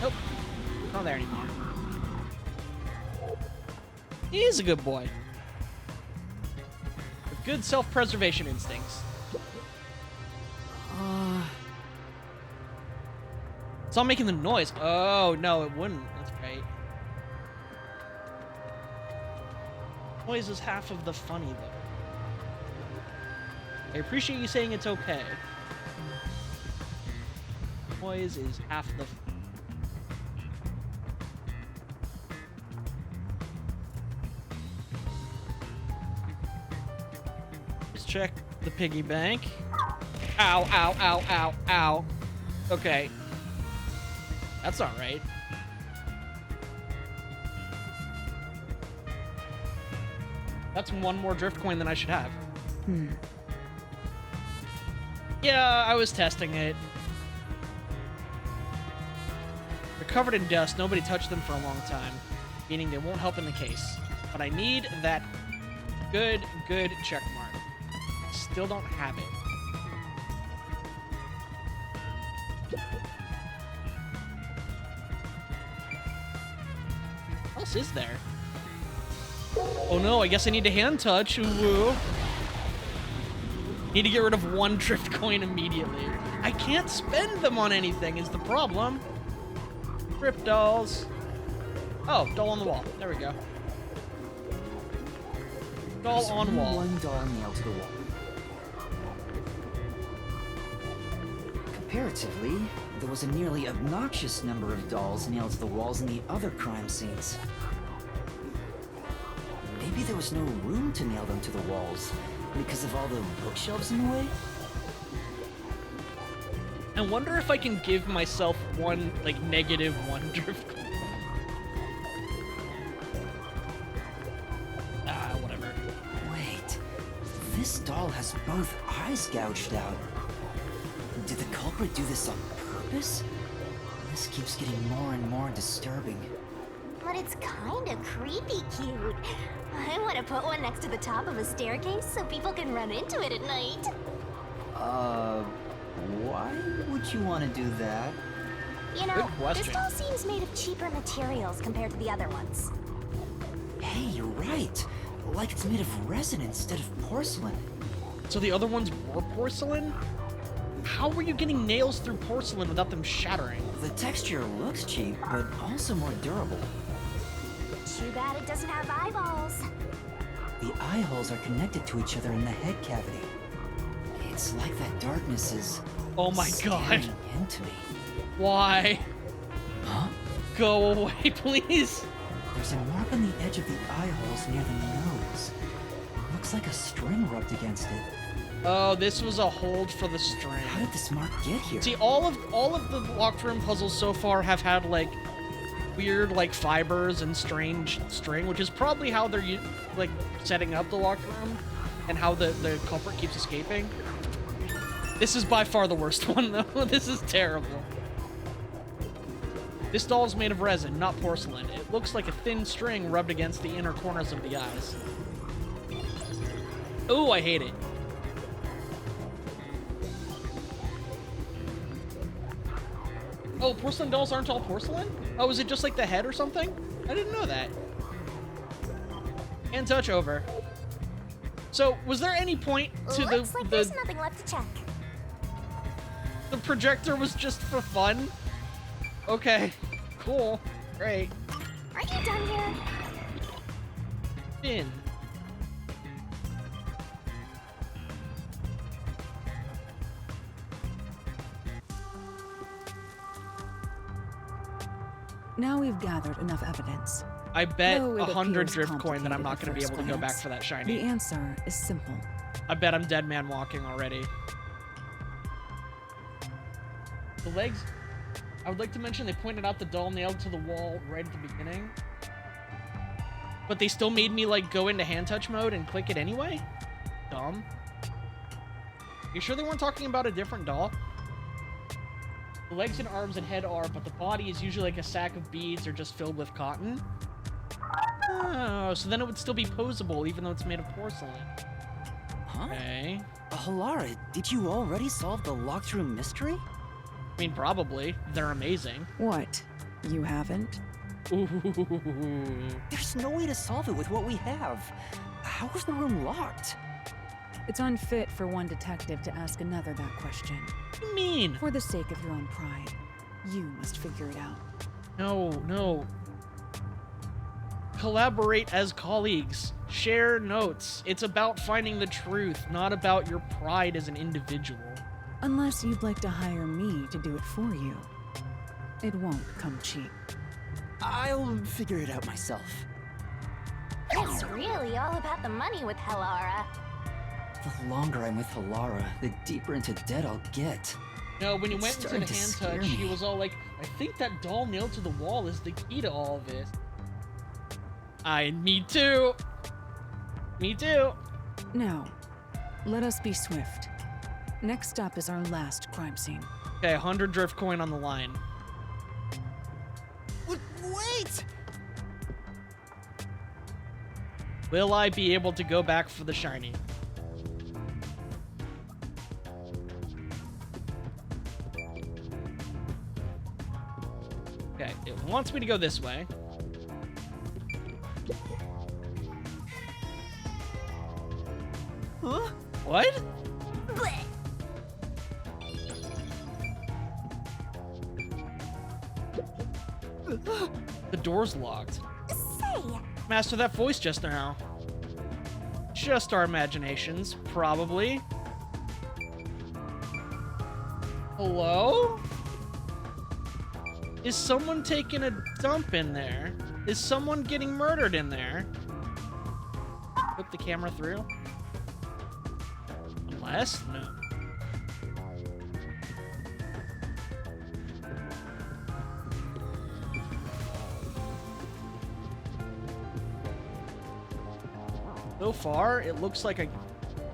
Nope. Not there anymore. He is a good boy. With good self-preservation instincts. It's not making the noise. Oh, no, it wouldn't. That's right. Noise is half of the funny, though. I appreciate you saying it's okay. Noise is half the... Let's check the piggy bank. Ow, ow, ow, ow, ow. Okay. That's not right. That's one more drift coin than I should have. Yeah, I was testing it. They're covered in dust. Nobody touched them for a long time, meaning they won't help in the case. But I need that good check mark. Still don't have it. What else is there? Oh no, I guess I need to hand touch. Ooh. Need to get rid of one drift coin immediately. I can't spend them on anything is the problem. Drift dolls. Oh, doll on the wall. There we go. Doll on wall. One doll nailed to the wall. Comparatively, there was a nearly obnoxious number of dolls nailed to the walls in the other crime scenes. Maybe there was no room to nail them to the walls because of all the bookshelves in the way? I wonder if I can give myself one, like, -1 drift coin. Whatever. Wait, this doll has both eyes gouged out. Did the culprit do this on purpose? This keeps getting more and more disturbing. But it's kinda creepy cute. I want to put one next to the top of a staircase so people can run into it at night. Why would you want to do that? You know, this doll seems made of cheaper materials compared to the other ones. Hey, you're right. Like it's made of resin instead of porcelain. So the other ones were porcelain? How were you getting nails through porcelain without them shattering? The texture looks cheap, but also more durable. Too bad it doesn't have eyeballs. The eye holes are connected to each other in the head cavity. It's like that darkness is... Oh my god. Into me. Why? Huh? Go away, please. There's a mark on the edge of the eye holes near the nose. Looks like a string rubbed against it. Oh, this was a hold for the string. How did this mark get here? See, all of the locked room puzzles so far have had like weird like fibers and strange string, which is probably how they're like setting up the locked room and how the culprit keeps escaping. This is by far the worst one though. This is terrible. This doll is made of resin, not porcelain. It looks like a thin string rubbed against the inner corners of the eyes. Ooh, I hate it. Oh, porcelain dolls aren't all porcelain? Oh, is it just like the head or something? I didn't know that. And touch over. So, was there any point to Looks like there's nothing left to check. the projector was just for fun? Okay, cool, great. Are you done here? Finn. Now we've gathered enough evidence. I bet Though it 100 appears drift coin that I'm not going to be complicated able to go back at for that first shiny. The answer is simple. I bet I'm dead man walking already. The legs... I would like to mention they pointed out the doll nailed to the wall right at the beginning. But they still made me, like, go into hand touch mode and click it anyway? Dumb. You sure they weren't talking about a different doll? The legs and arms and head are, but the body is usually like a sack of beads or just filled with cotton. Oh, so then it would still be posable even though it's made of porcelain. Huh? Okay. Halara, did you already solve the locked room mystery? I mean, probably. They're amazing. What? You haven't? Ooh. There's no way to solve it with what we have. How was the room locked? It's unfit for one detective to ask another that question. What do you mean? For the sake of your own pride, you must figure it out. No, no. Collaborate as colleagues. Share notes. It's about finding the truth, not about your pride as an individual. Unless you'd like to hire me to do it for you. It won't come cheap. I'll figure it out myself. It's really all about the money with Halara. The longer I'm with Halara, the deeper into debt I'll get. No, when you went into the hand scare touch, me. he was all like, I think that doll nailed to the wall is the key to all of this. Me too. Me too. Now, let us be swift. Next up is our last crime scene. Okay, 100 drift coin on the line. Wait! Will I be able to go back for the shiny? Okay, it wants me to go this way. Huh? What? The door's locked. Say, Master, that voice just now. Just our imaginations, probably. Hello? Is someone taking a dump in there? Is someone getting murdered in there? Put the camera through? Unless? No. So far, it looks like a...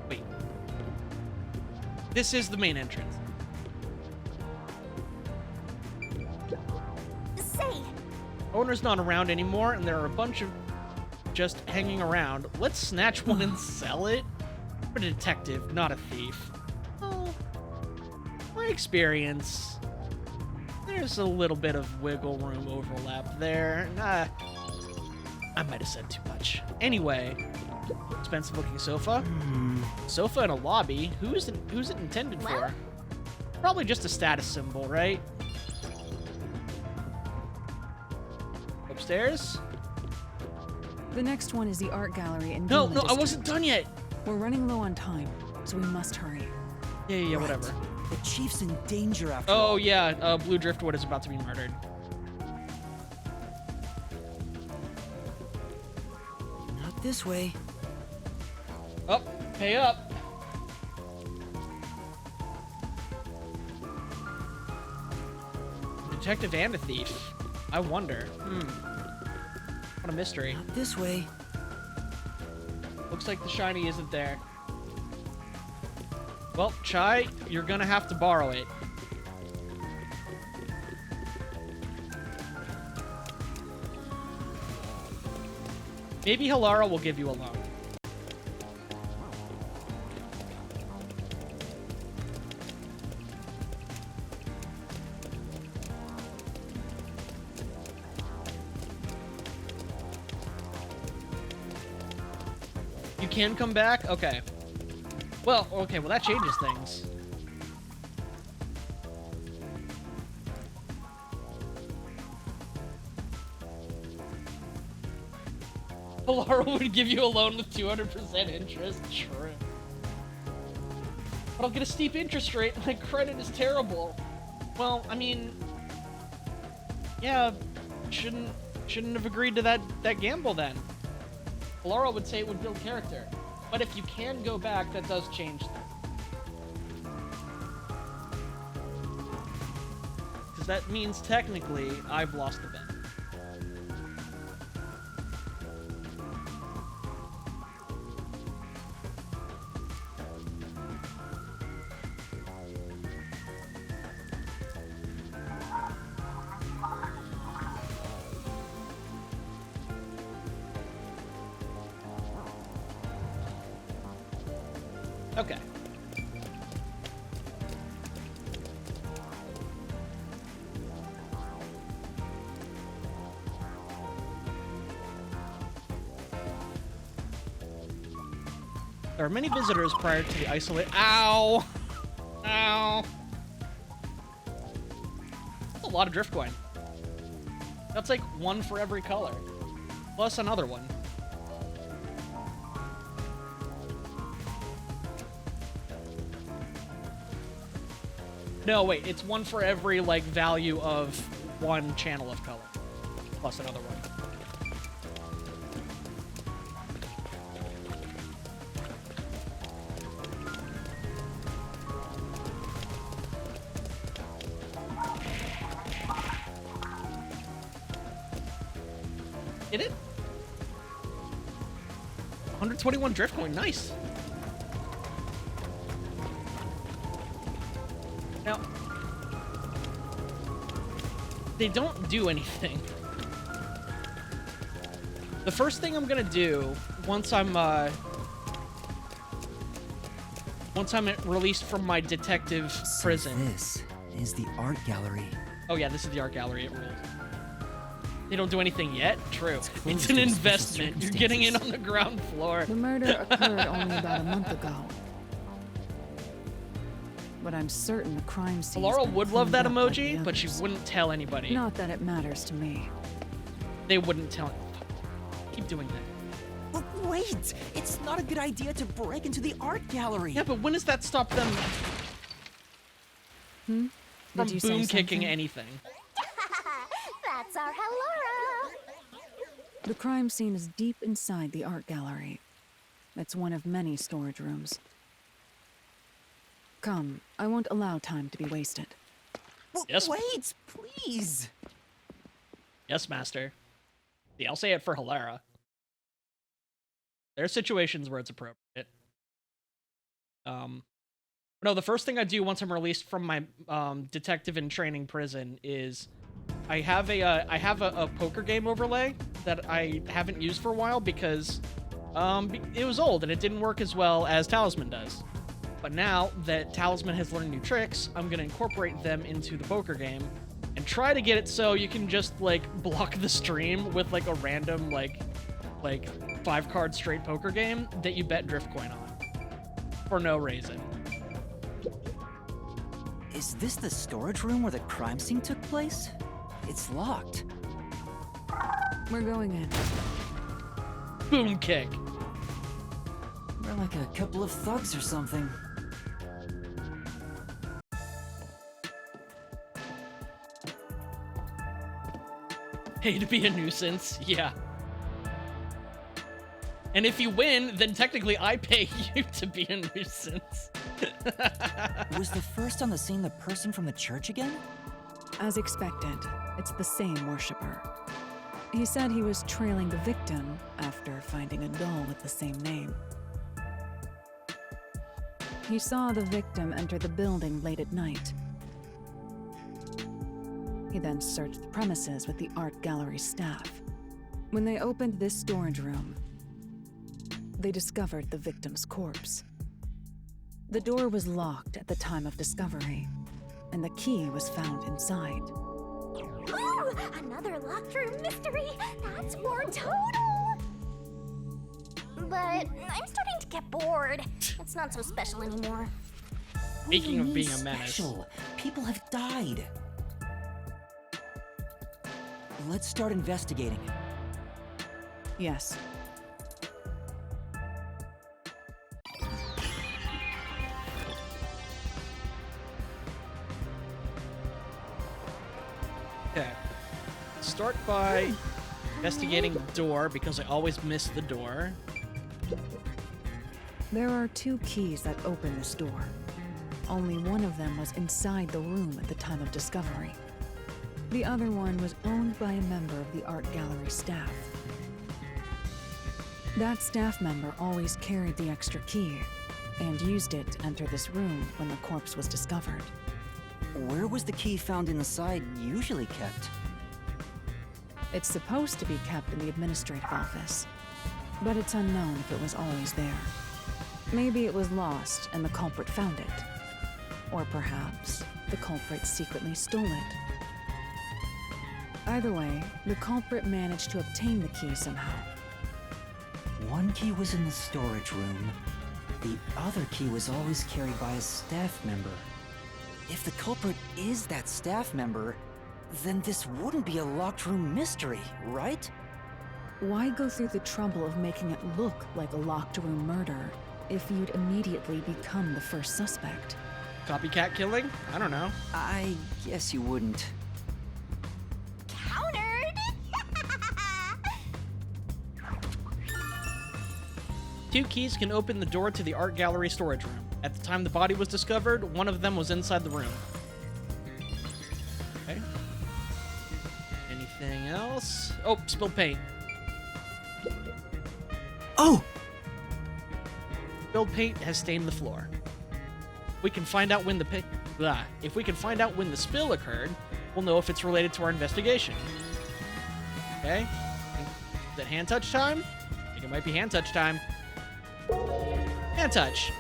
Wait. This is the main entrance. say. Owner's not around anymore, and there are a bunch of just hanging around. Let's snatch one and sell it? I'm a detective, not a thief. Oh, my experience. There's a little bit of wiggle room overlap there. Nah, I might have said too much. Anyway, expensive looking sofa. Sofa in a lobby. Who's it intended for? Probably just a status symbol, right? Upstairs? The next one is the art gallery in No, Gilman no, I District. wasn't done yet. We're running low on time, so we must hurry. Yeah, whatever. The chief's in danger after Oh, all. yeah, Blue Driftwood is about to be murdered. Not this way. Up, pay up. Detective and a thief. I wonder. What a mystery. Not this way. Looks like the shiny isn't there. Well, Chai, you're gonna have to borrow it. Maybe Halara will give you a loan. can come back? Okay. Well, that changes things. Laura would give you a loan with 200% interest. True. But I'll get a steep interest rate. My credit is terrible. Well, I mean, yeah, shouldn't have agreed to that gamble then. Laura would say it would build character. But if you can go back, that does change things. Because that means technically I've lost the bet. Okay. There are many visitors prior to the isolate. Ow! Ow! That's a lot of drift coin. That's like one for every color. Plus another one. No, wait, it's one for every, like, value of one channel of color. Plus another one. Did it? 121 drift coin, nice. Now, they don't do anything. The first thing I'm gonna do once I'm released from my detective prison. This is the art gallery. Oh yeah, this is the art gallery. It rules. They don't do anything yet? True. It's to an the investment. You're getting in on the ground floor. The murder occurred only about a month ago. But I'm certain the crime scene. Laura would love that emoji, but she wouldn't tell anybody. Not that it matters to me. They wouldn't tell. Keep doing that. But wait! It's not a good idea to break into the art gallery. Yeah, but when does that stop them from boom kicking anything? That's our Halora. The crime scene is deep inside the art gallery. It's one of many storage rooms. Come, I won't allow time to be wasted. Yes. Wait, please. Yes, master. See, I'll say it for Halera. There are situations where it's appropriate. No, the first thing I do once I'm released from my detective in training prison is I have a poker game overlay that I haven't used for a while because it was old and it didn't work as well as Talisman does. But now that Talisman has learned new tricks, I'm gonna incorporate them into the poker game and try to get it so you can just like block the stream with like a random like 5-card straight poker game that you bet drift coin on for no reason. Is this the storage room where the crime scene took place? It's locked. We're going in. Boom kick. We're like a couple of thugs or something. Pay to be a nuisance, yeah. And if you win, then technically I pay you to be a nuisance. Was the first on the scene the person from the church again? As expected, it's the same worshiper. He said he was trailing the victim after finding a doll with the same name. He saw the victim enter the building late at night. He then searched the premises with the art gallery staff. When they opened this storage room, they discovered the victim's corpse. The door was locked at the time of discovery, and the key was found inside. Ooh, another locked room mystery. That's more total. but I'm starting to get bored. It's not so special anymore. Speaking of being a menace. Special? People have died. Let's start investigating. Yes. Okay. Start by investigating the door, because I always miss the door. There are 2 keys that open this door. Only one of them was inside the room at the time of discovery. The other one was owned by a member of the art gallery staff. That staff member always carried the extra key and used it to enter this room when the corpse was discovered. Where was the key found inside usually kept? It's supposed to be kept in the administrative office, but it's unknown if it was always there. Maybe it was lost and the culprit found it. Or perhaps the culprit secretly stole it. Either way, the culprit managed to obtain the key somehow. One key was in the storage room. The other key was always carried by a staff member. If the culprit is that staff member, then this wouldn't be a locked room mystery, right? Why go through the trouble of making it look like a locked room murder if you'd immediately become the first suspect? Copycat killing? I don't know. I guess you wouldn't. Countered! 2 keys can open the door to the art gallery storage room. At the time the body was discovered, one of them was inside the room. Okay. Anything else? Oh, spilled paint. Oh! Spilled paint has stained the floor. We can find out when the If we can find out when the spill occurred, we'll know if it's related to our investigation. Okay. Is it hand touch time? I think it might be hand touch time. Hand touch.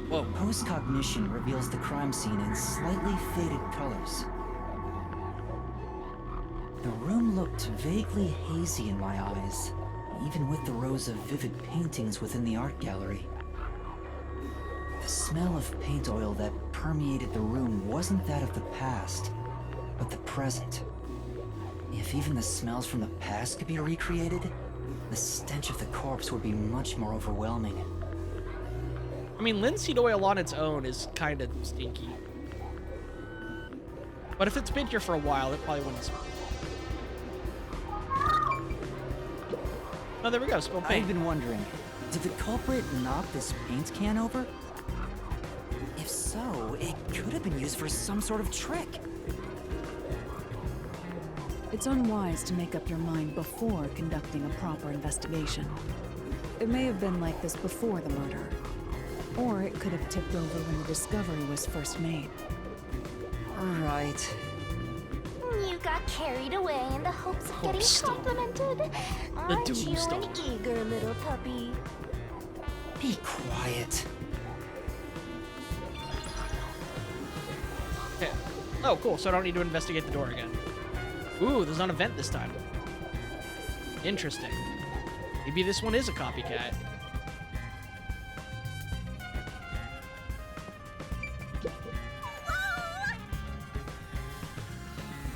Whoa. Post-cognition reveals the crime scene in slightly faded colors. The room looked vaguely hazy in my eyes, even with the rows of vivid paintings within the art gallery. The smell of paint oil that permeated the room wasn't that of the past, but the present. If even the smells from the past could be recreated, the stench of the corpse would be much more overwhelming. I mean, linseed oil on its own is kind of stinky. But if it's been here for a while, it probably wouldn't smell. Oh, there we go, spilled paint. I've been wondering, did the culprit knock this paint can over? If so, it could have been used for some sort of trick. It's unwise to make up your mind before conducting a proper investigation. It may have been like this before the murder, or it could have tipped over when the discovery was first made. Right. You got carried away in the hopes of getting complimented. Aren't you an eager little puppy? Be quiet. Okay. Oh, cool, so I don't need to investigate the door again. Ooh, there's an event this time. Interesting. Maybe this one is a copycat.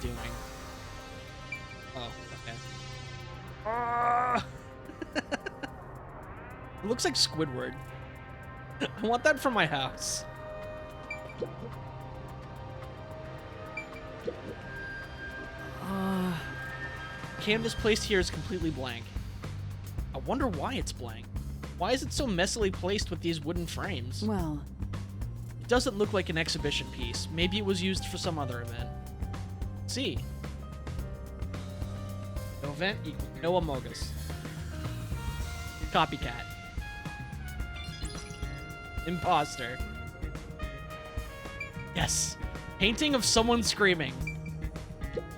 Doing. Oh, okay. It looks like Squidward. I want that for my house. Canvas placed here is completely blank. I wonder why it's blank. Why is it so messily placed with these wooden frames? Well, it doesn't look like an exhibition piece. Maybe it was used for some other event. Let's see. No event equals no Amogus. Copycat. Imposter. Yes. Painting of someone screaming.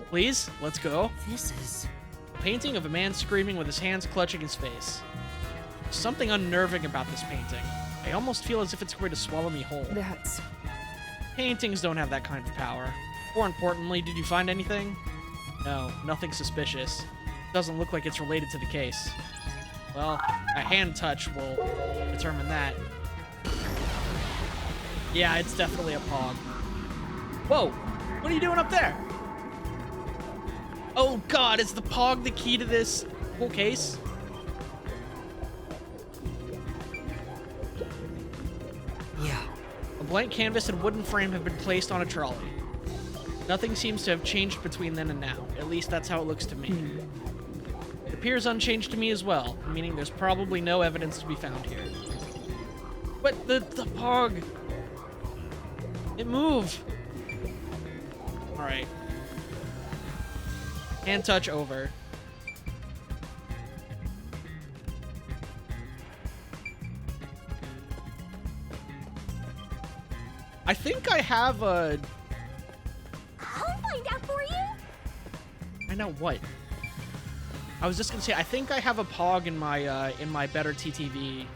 Please, let's go. This is... A painting of a man screaming with his hands clutching his face. There's something unnerving about this painting. I almost feel as if it's going to swallow me whole. That's... Paintings don't have that kind of power. More importantly, did you find anything? No, nothing suspicious. Doesn't look like it's related to the case. Well, a hand touch will determine that. Yeah, it's definitely a pog. Whoa! What are you doing up there? Oh god, is the pog the key to this whole case? Yeah. A blank canvas and wooden frame have been placed on a trolley. Nothing seems to have changed between then and now. At least that's how it looks to me. It appears unchanged to me as well, meaning there's probably no evidence to be found here. But the pog... It moved! Alright. Hand touch over. I think I have a... I'll find out for you. I know what. I was just gonna say, I think I have a pog in my better TTV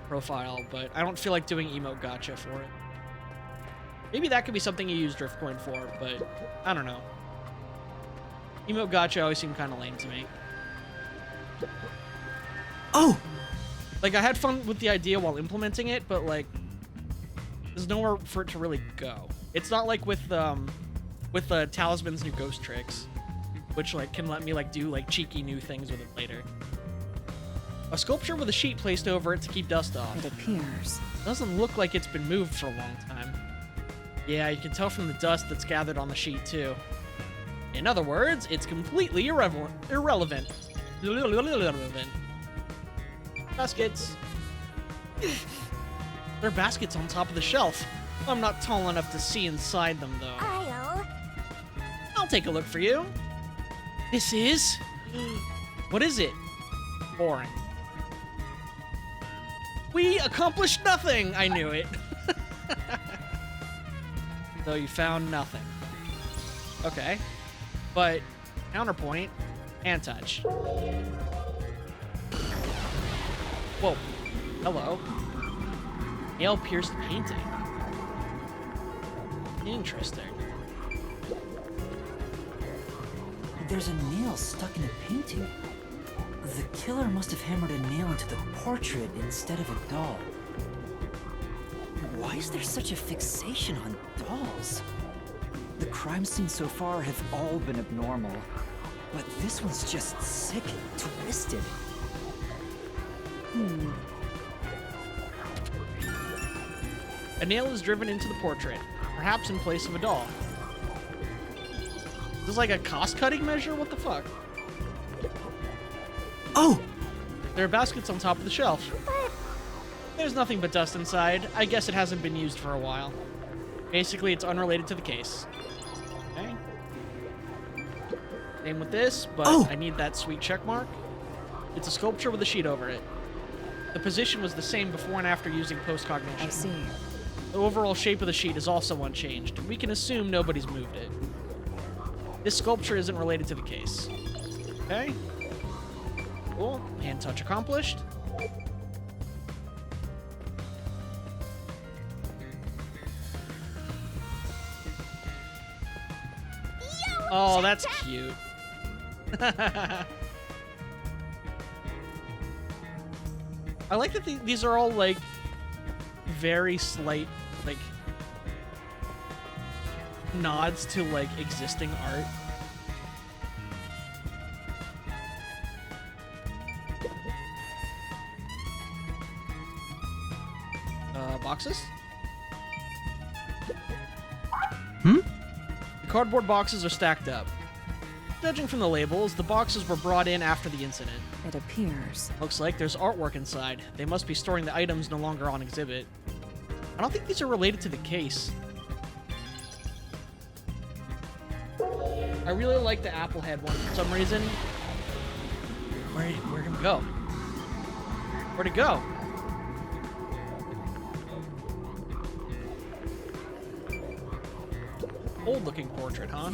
profile, but I don't feel like doing emote gotcha for it. Maybe that could be something you use Driftcoin for, but I don't know. Emote gotcha always seemed kind of lame to me. Oh! Like, I had fun with the idea while implementing it, but, like, there's nowhere for it to really go. It's not like with Talisman's new ghost tricks, which, like, can let me, like, do, like, cheeky new things with it later. A sculpture with a sheet placed over it to keep dust off. It appears. Doesn't look like it's been moved for a long time. Yeah, you can tell from the dust that's gathered on the sheet, too. In other words, it's completely irrelevant. Baskets. There are baskets on top of the shelf. I'm not tall enough to see inside them, though. I'll take a look for you. This is... What is it? Boring. We accomplished nothing! I knew it. Though you found nothing. Okay. But, counterpoint, hand touch. Whoa. Hello. Nail-pierced painting. Interesting. There's a nail stuck in a painting. The killer must have hammered a nail into the portrait instead of a doll. Why is there such a fixation on dolls? The crime scenes so far have all been abnormal, but this one's just sick and twisted. A nail is driven into the portrait, perhaps in place of a doll. This is like a cost-cutting measure? What the fuck? Oh! There are baskets on top of the shelf. There's nothing but dust inside. I guess it hasn't been used for a while. Basically, it's unrelated to the case. Okay. Same with this, but I need that sweet check mark. It's a sculpture with a sheet over it. The position was the same before and after using post-cognition. I see. The overall shape of the sheet is also unchanged. We can assume nobody's moved it. This sculpture isn't related to the case. Okay. Cool. Hand touch accomplished. Oh, that's cute. I like that these are all, like, very slight, like, nods to, like, existing art. Boxes? The cardboard boxes are stacked up. Judging from the labels, the boxes were brought in after the incident. It appears. Looks like there's artwork inside. They must be storing the items no longer on exhibit. I don't think these are related to the case. I really like the apple head one for some reason. Where'd him go? Where'd it go? Old-looking portrait, huh?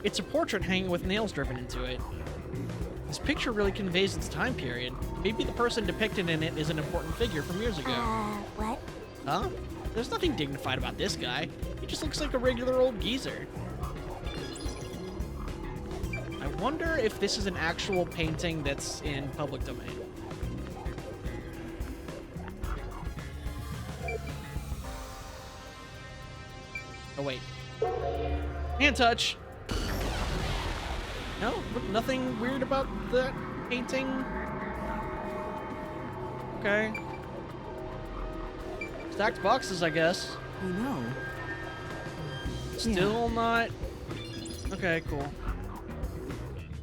It's a portrait hanging with nails driven into it. This picture really conveys its time period. Maybe the person depicted in it is an important figure from years ago. What? Huh? There's nothing dignified about this guy. He just looks like a regular old geezer. I wonder if this is an actual painting that's in public domain. Oh, wait. Hand touch! No? Nothing weird about that painting? Okay. Stacked boxes, I guess. I know. Still not... Okay, cool.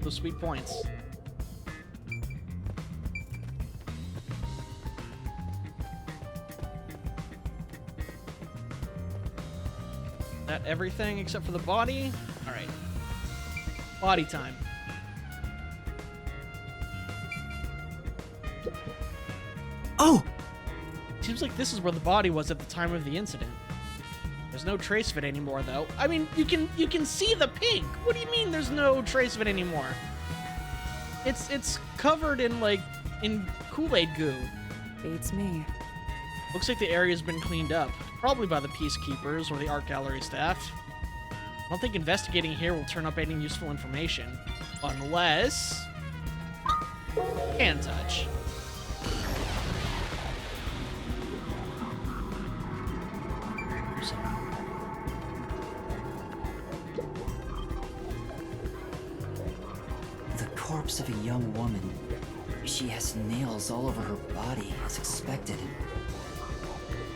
Those sweet points. That everything except for the body? Alright. Body time. Oh! Seems like this is where the body was at the time of the incident. There's no trace of it anymore, though. I mean, you can see the pink. What do you mean there's no trace of it anymore? It's covered in, like, in Kool-Aid goo. Beats me. Looks like the area's been cleaned up. Probably by the peacekeepers or the art gallery staff. I don't think investigating here will turn up any useful information. Unless... hand touch. The corpse of a young woman. She has nails all over her body, as expected.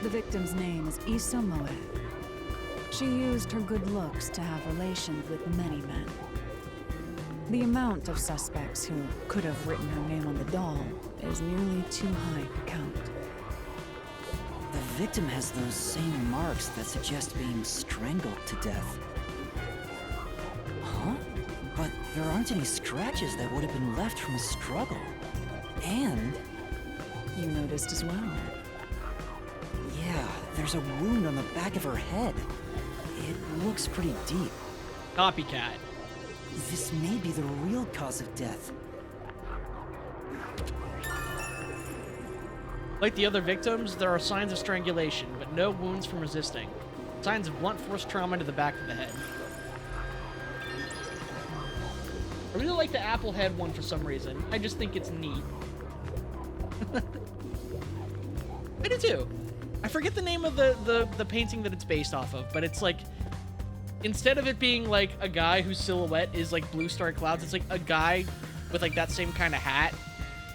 The victim's name is Issa Moe. She used her good looks to have relations with many men. The amount of suspects who could have written her name on the doll is nearly too high to count. The victim has those same marks that suggest being strangled to death. Huh? But there aren't any scratches that would have been left from a struggle. And... you noticed as well. Yeah, there's a wound on the back of her head. It looks pretty deep. Copycat. This may be the real cause of death. Like the other victims, there are signs of strangulation, but no wounds from resisting. Signs of blunt force trauma to the back of the head. I really like the apple head one for some reason. I just think it's neat. I do too. I forget the name of the painting that it's based off of, but it's like, instead of it being like a guy whose silhouette is like blue star clouds, it's like a guy with like that same kind of hat,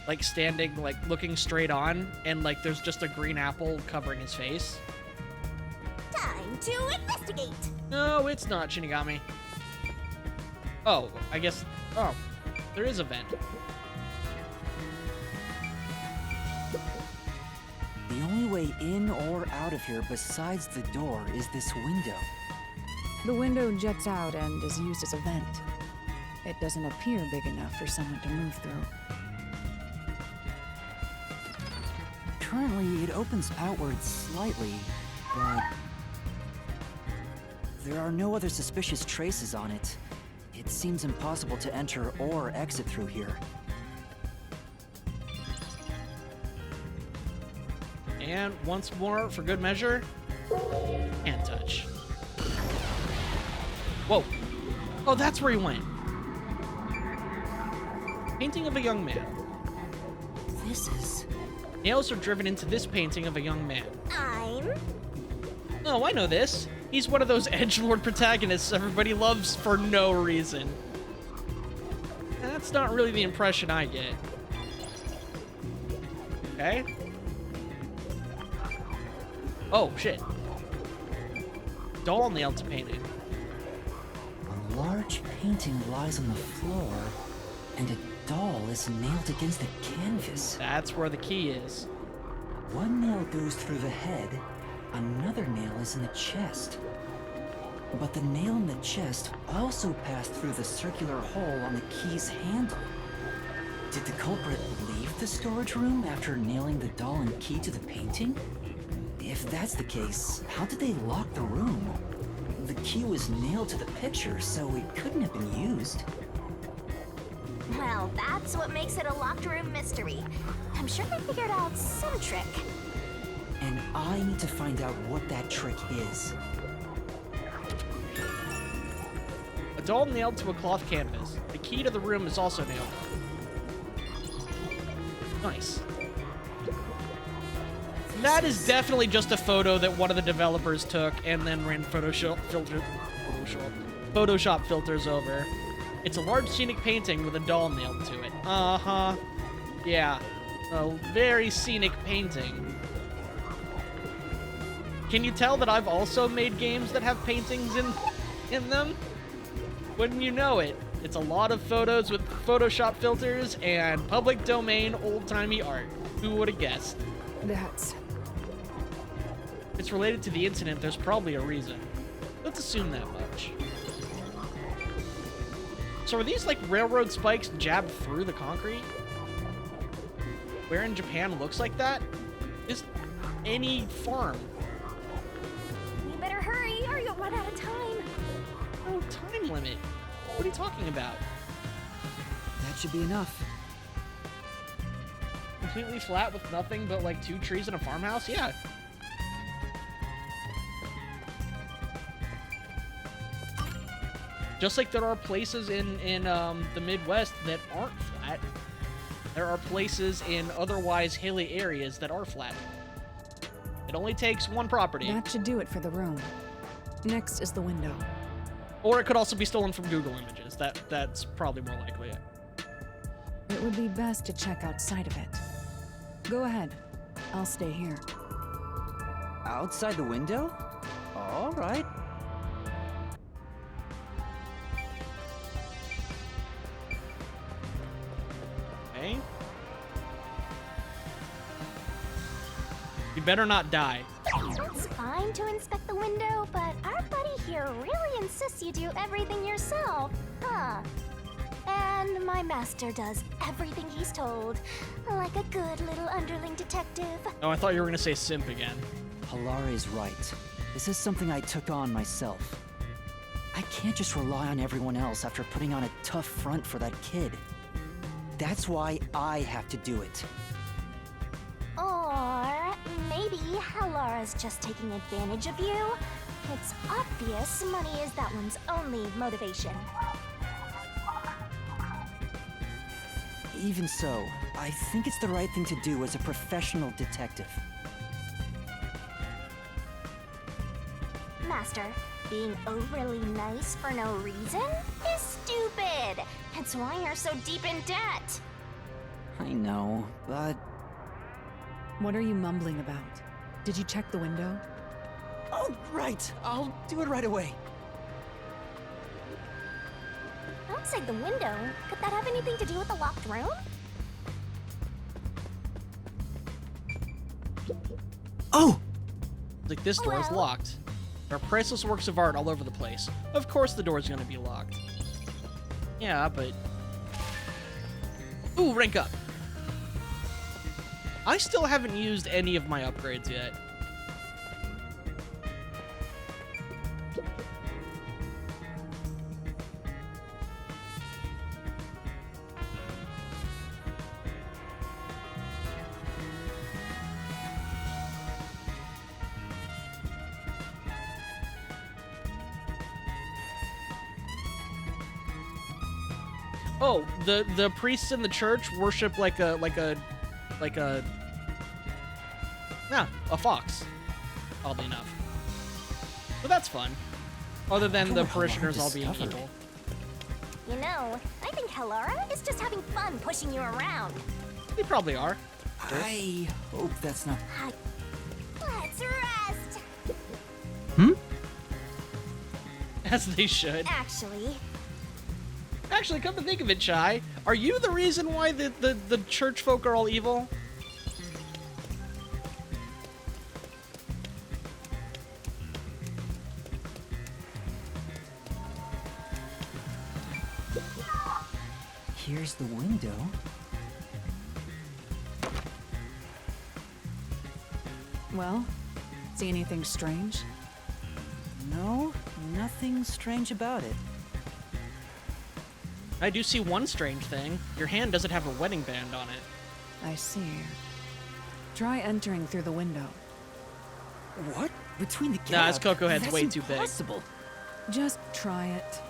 like standing, like looking straight on, and like there's just a green apple covering his face. Time to investigate. No, it's not, Shinigami. Oh, I guess... Oh, there is a vent. The only way in or out of here besides the door is this window. The window juts out and is used as a vent. It doesn't appear big enough for someone to move through. Currently, it opens outward slightly, but... there are no other suspicious traces on it. It seems impossible to enter or exit through here. And once more, for good measure, hand touch. Whoa. Oh, that's where he went. Painting of a young man. This is... Nails are driven into this painting of a young man. I'm... Oh, I know this. He's one of those edgelord protagonists everybody loves for no reason. That's not really the impression I get. Okay. Oh, shit. Doll nailed to painting. A large painting lies on the floor, and a doll is nailed against the canvas. That's where the key is. One nail goes through the head, another nail is in the chest. But the nail in the chest also passed through the circular hole on the key's handle. Did the culprit leave the storage room after nailing the doll and key to the painting? If that's the case, how did they lock the room? The key was nailed to the picture, so it couldn't have been used. Well, that's what makes it a locked room mystery. I'm sure they figured out some trick. And I need to find out what that trick is. A doll nailed to a cloth canvas. The key to the room is also nailed. Nice. That is definitely just a photo that one of the developers took and then ran Photoshop filters over. It's a large scenic painting with a doll nailed to it. Uh-huh. Yeah. A very scenic painting. Can you tell that I've also made games that have paintings in them? Wouldn't you know it? It's a lot of photos with Photoshop filters and public domain old-timey art. Who would have guessed? That's... If it's related to the incident, there's probably a reason. Let's assume that much. So are these like railroad spikes jabbed through the concrete? Where in Japan looks like that? Is any farm. You better hurry or you'll run out of time. No time limit. What are you talking about? That should be enough. Completely flat with nothing but like 2 trees and a farmhouse? Yeah. Just like there are places in the Midwest that aren't flat, there are places in otherwise hilly areas that are flat. It only takes one property. That should do it for the room. Next is the window. Or it could also be stolen from Google Images. That's probably more likely. It would be best to check outside of it. Go ahead. I'll stay here. Outside the window? All right. Okay. You better not die. It's fine to inspect the window, but our buddy here really insists you do everything yourself, huh? And my master does everything he's told, like a good little underling detective. Oh, I thought you were gonna say simp again. Halara is right. This is something I took on myself. I can't just rely on everyone else after putting on a tough front for that kid. That's why I have to do it. Or maybe Halara's just taking advantage of you. It's obvious money is that one's only motivation. Even so, I think it's the right thing to do as a professional detective. Master, being overly nice for no reason is stupid. It's why you're so deep in debt. I know, but... What are you mumbling about? Did you check the window? Oh, right! I'll do it right away. Outside the window? Could that have anything to do with the locked room? Oh! Like, this door is locked. There are priceless works of art all over the place. Of course the door's gonna be locked. Yeah, but... Ooh, rank up! I still haven't used any of my upgrades yet. Oh, the priests in the church worship like a fox, oddly enough. But that's fun. Other than the parishioners all being evil. You know, I think Halara is just having fun pushing you around. They probably are. I hope that's not... Let's rest! Hmm? As they should. Actually, come to think of it, Chai, are you the reason why the church folk are all evil? Here's the window. Well, see anything strange? No, nothing strange about it. I do see one strange thing. Your hand doesn't have a wedding band on it. I see. Try entering through the window. What? Between the gap? Nah, this Coco head's That's way too big. impossible. Just try it.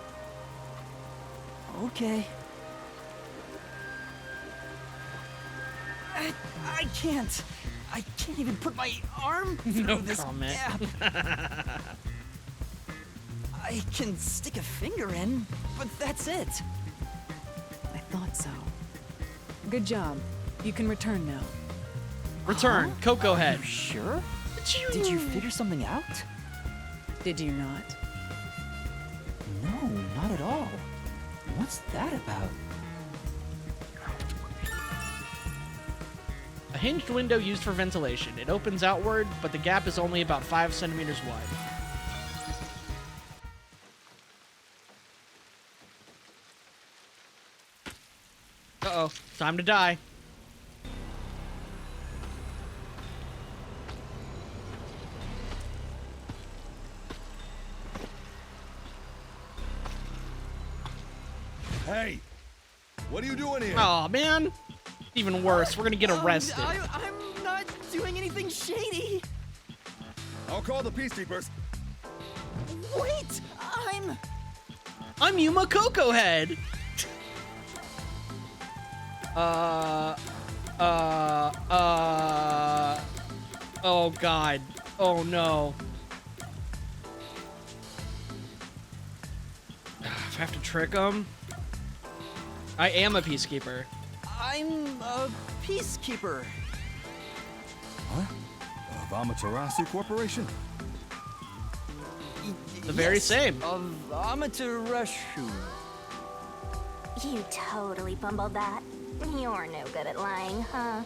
Okay. I can't. I can't even put my arm through No this comment. gap. I can stick a finger in, but that's it. I thought so. Good job. You can return now. Return, Coco Head. You sure? Did you figure something out? Did you not? No, not at all. What's that about? A hinged window used for ventilation. It opens outward, but the gap is only about 5 centimeters wide. Uh-oh, time to die. Hey, what are you doing here? Oh man, even worse. We're gonna get arrested. I'm not doing anything shady. I'll call the peacekeepers. Wait, I'm Yuma Coco Head. Oh god. Oh no. If I have to trick him. I am a peacekeeper. I'm a peacekeeper. What? Of Amaterasu Corporation? The very same. Of Amaterasu. You totally bumbled that. You're no good at lying, huh?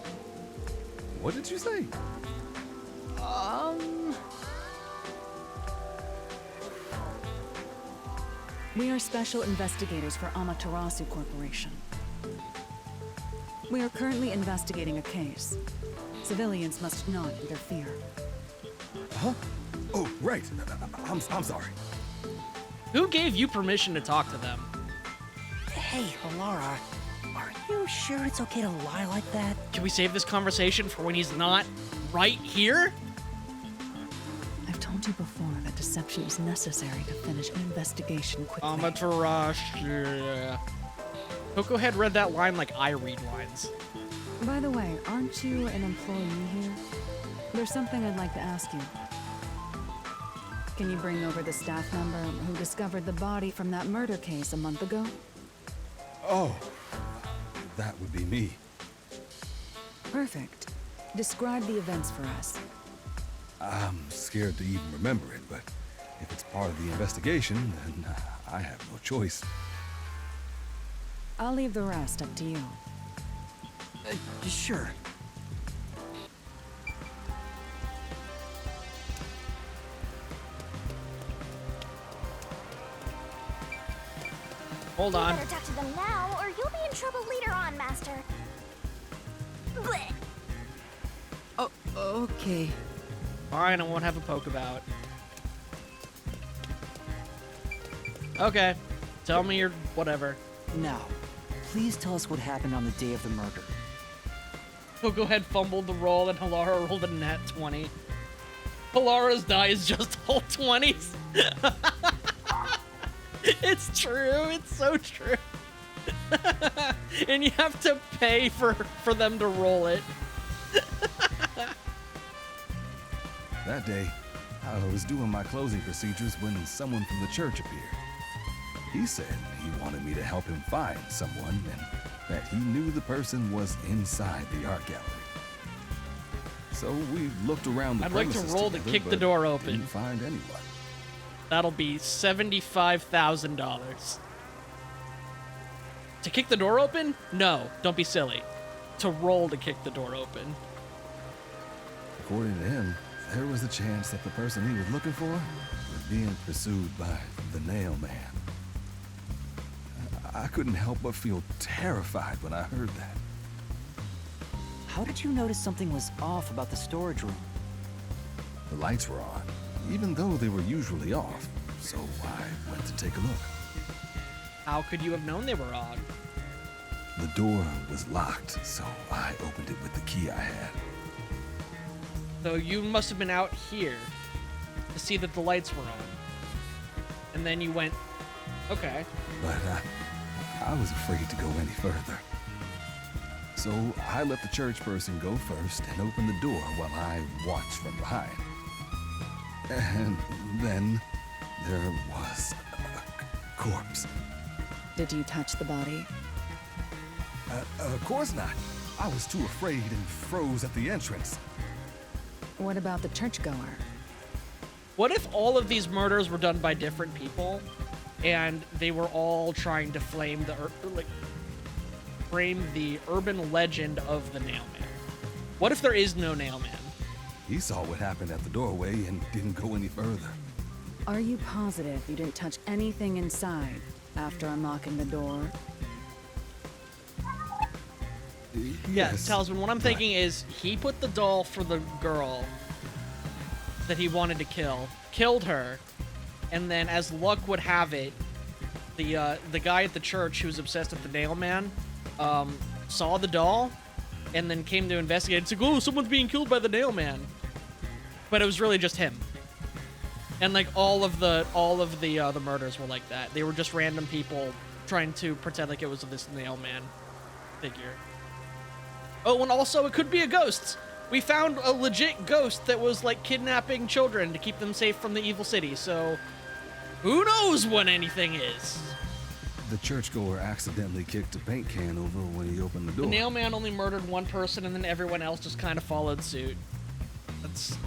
What did you say? We are special investigators for Amaterasu Corporation. We are currently investigating a case. Civilians must not interfere. Huh? Oh, right. I'm sorry. Who gave you permission to talk to them? Hey, Halara, are you sure it's okay to lie like that? Can we save this conversation for when he's not right here? I've told you before that deception is necessary to finish an investigation quickly. Amaterasu. Coco had read that line like I read lines. By the way, aren't you an employee here? There's something I'd like to ask you. Can you bring over the staff member who discovered the body from that murder case a month ago? Oh, that would be me. Perfect. Describe the events for us. I'm scared to even remember it, but if it's part of the investigation, then I have no choice. I'll leave the rest up to you. Sure. Hold on. You better talk to them now, or you'll be in trouble later on, Master. Blech. Oh, okay. Fine, I won't have a poke about. Okay. Tell me your whatever. Now, please tell us what happened on the day of the murder. Coco had fumbled the roll and Halara rolled a nat 20. Halara's die is just all 20s. It's true. It's so true. And you have to pay for them to roll it. That day, I was doing my closing procedures when someone from the church appeared. He said he wanted me to help him find someone and that he knew the person was inside the art gallery. So we looked around the I'd like to premises roll to together, kick the but door open. Didn't find anyone. That'll be $75,000. To kick the door open? No, don't be silly. To roll to kick the door open. According to him, there was a chance that the person he was looking for was being pursued by the Nail Man. I couldn't help but feel terrified when I heard that. How did you notice something was off about the storage room? The lights were on, even though they were usually off, so I went to take a look. How could you have known they were on? The door was locked, so I opened it with the key I had. So you must have been out here to see that the lights were on. And then you went, okay. But I was afraid to go any further. So I let the church person go first and open the door while I watched from behind. And then there was a corpse. Did you touch the body? Of course not. I was too afraid and froze at the entrance. What about the churchgoer? What if all of these murders were done by different people, and they were all trying to frame the urban legend of the Nailman? What if there is no Nailman? He saw what happened at the doorway and didn't go any further. Are you positive you didn't touch anything inside after unlocking the door? Yeah, Talisman, what I'm thinking is he put the doll for the girl that he wanted to kill, killed her, and then as luck would have it, the guy at the church who was obsessed with the Nailman saw the doll and then came to investigate. It's like, oh, someone's being killed by the Nailman. But it was really just him. And like all of the murders were like that. They were just random people trying to pretend like it was this Nailman figure. Oh, and also it could be a ghost. We found a legit ghost that was like kidnapping children to keep them safe from the evil city. So who knows what anything is? The churchgoer accidentally kicked a paint can over when he opened the door. The Nailman only murdered one person, and then everyone else just kind of followed suit. That's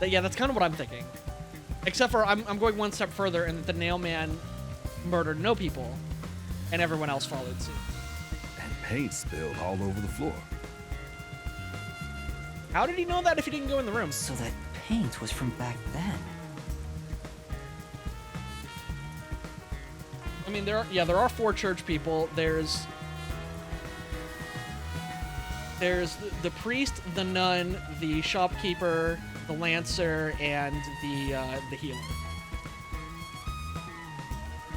kind of what I'm thinking. Except for I'm going one step further, and the Nailman murdered no people, and everyone else followed suit. And paint spilled all over the floor. How did he know that if he didn't go in the room? So that paint was from back then. I mean, there are 4 church people. There's the priest, the nun, the shopkeeper, the lancer, and the healer.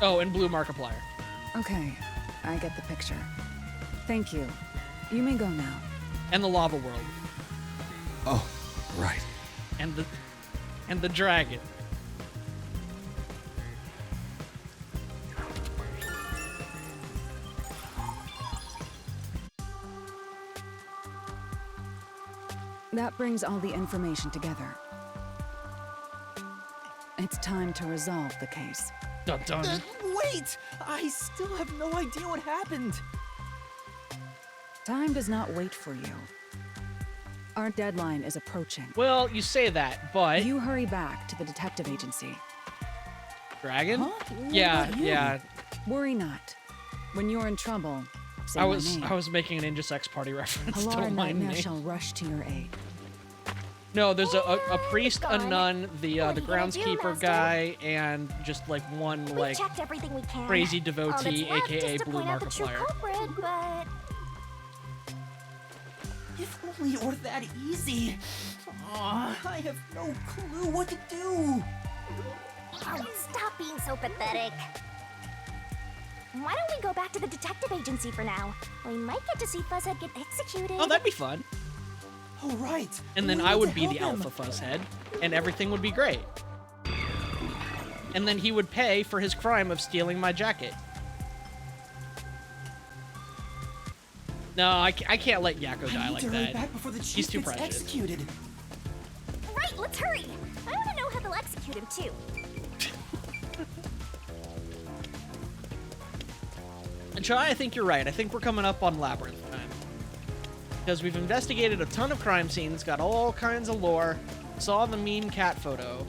Oh, and Blue Markiplier. Okay, I get the picture. Thank you. You may go now. And the lava world. Oh, right. And the dragon. That brings all the information together. It's time to resolve the case. Dun dun. Wait! I still have no idea what happened. Time does not wait for you. Our deadline is approaching. Well, you say that, but... You hurry back to the detective agency. Dragon? Huh? Yeah. Worry not. When you're in trouble, say I my name. was making an Ninja Sex Party reference. Halara Don't mind Nightmare me. shall rush to your aid. No, there's a priest, a nun, the groundskeeper guy, and just like one We checked everything we can. crazy devotee, All that's left aka is to Blue point out the true Markiplier. culprit, but If only it were that easy. Aw, I have no clue what to do. oh, stop being so pathetic. Why don't we go back to the detective agency for now? We might get to see Fuzzhead get executed. Oh, that'd be fun. Oh, right. And then We I need would to be the help him. alpha Fuzzhead, and everything would be great. And then he would pay for his crime of stealing my jacket. No, I can't let Yakko die like that. Back before the chief He's too gets precious. executed. Right, let's hurry. I want to know how they'll execute him too. And Chai, I think you're right. I think we're coming up on Labyrinth time. Because we've investigated a ton of crime scenes, got all kinds of lore, saw the mean cat photo.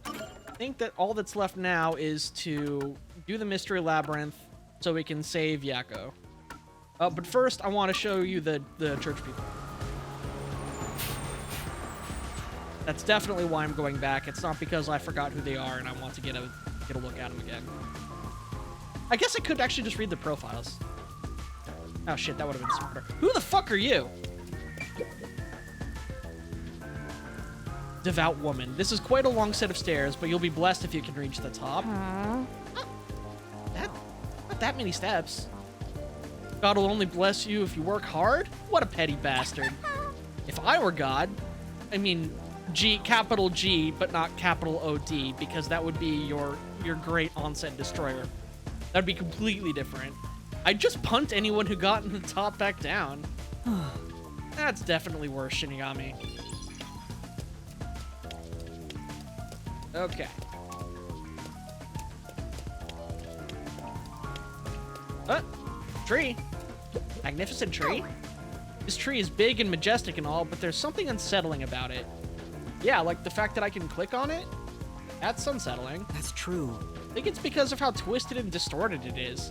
I think that all that's left now is to do the Mystery Labyrinth so we can save Yakko. But first, I want to show you the church people. That's definitely why I'm going back. It's not because I forgot who they are and I want to get a look at them again. I guess I could actually just read the profiles. Oh shit, that would have been smarter. Who the fuck are you? Devout woman. This is quite a long set of stairs, but you'll be blessed if you can reach the top. Not that many steps. God will only bless you if you work hard? What a petty bastard. If I were God, I mean, capital G, but not capital OD, because that would be your your great onset destroyer. That'd be completely different. I'd just punt anyone who got in the top back down. That's definitely worse, Shinigami. Okay. Tree. Magnificent tree. This tree is big and majestic and all, but there's something unsettling about it. Yeah, like the fact that I can click on it? That's unsettling. That's true. I think it's because of how twisted and distorted it is.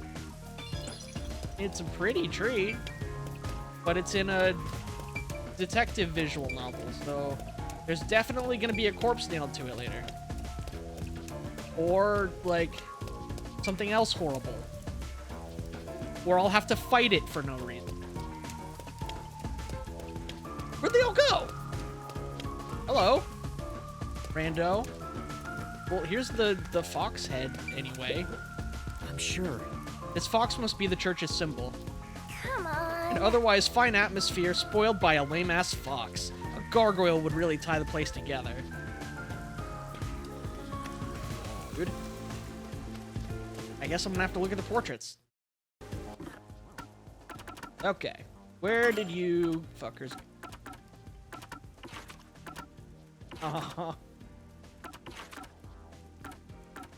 It's a pretty tree, but it's in a detective visual novel, so there's definitely going to be a corpse nailed to it later. Or, like, something else horrible. Or I'll have to fight it for no reason. Where'd they all go? Hello? Rando. Well, here's the fox head, anyway. I'm sure. This fox must be the church's symbol. Come on. An otherwise fine atmosphere spoiled by a lame-ass fox. A gargoyle would really tie the place together. Good. I guess I'm gonna have to look at the portraits. Okay. Where did you fuckers...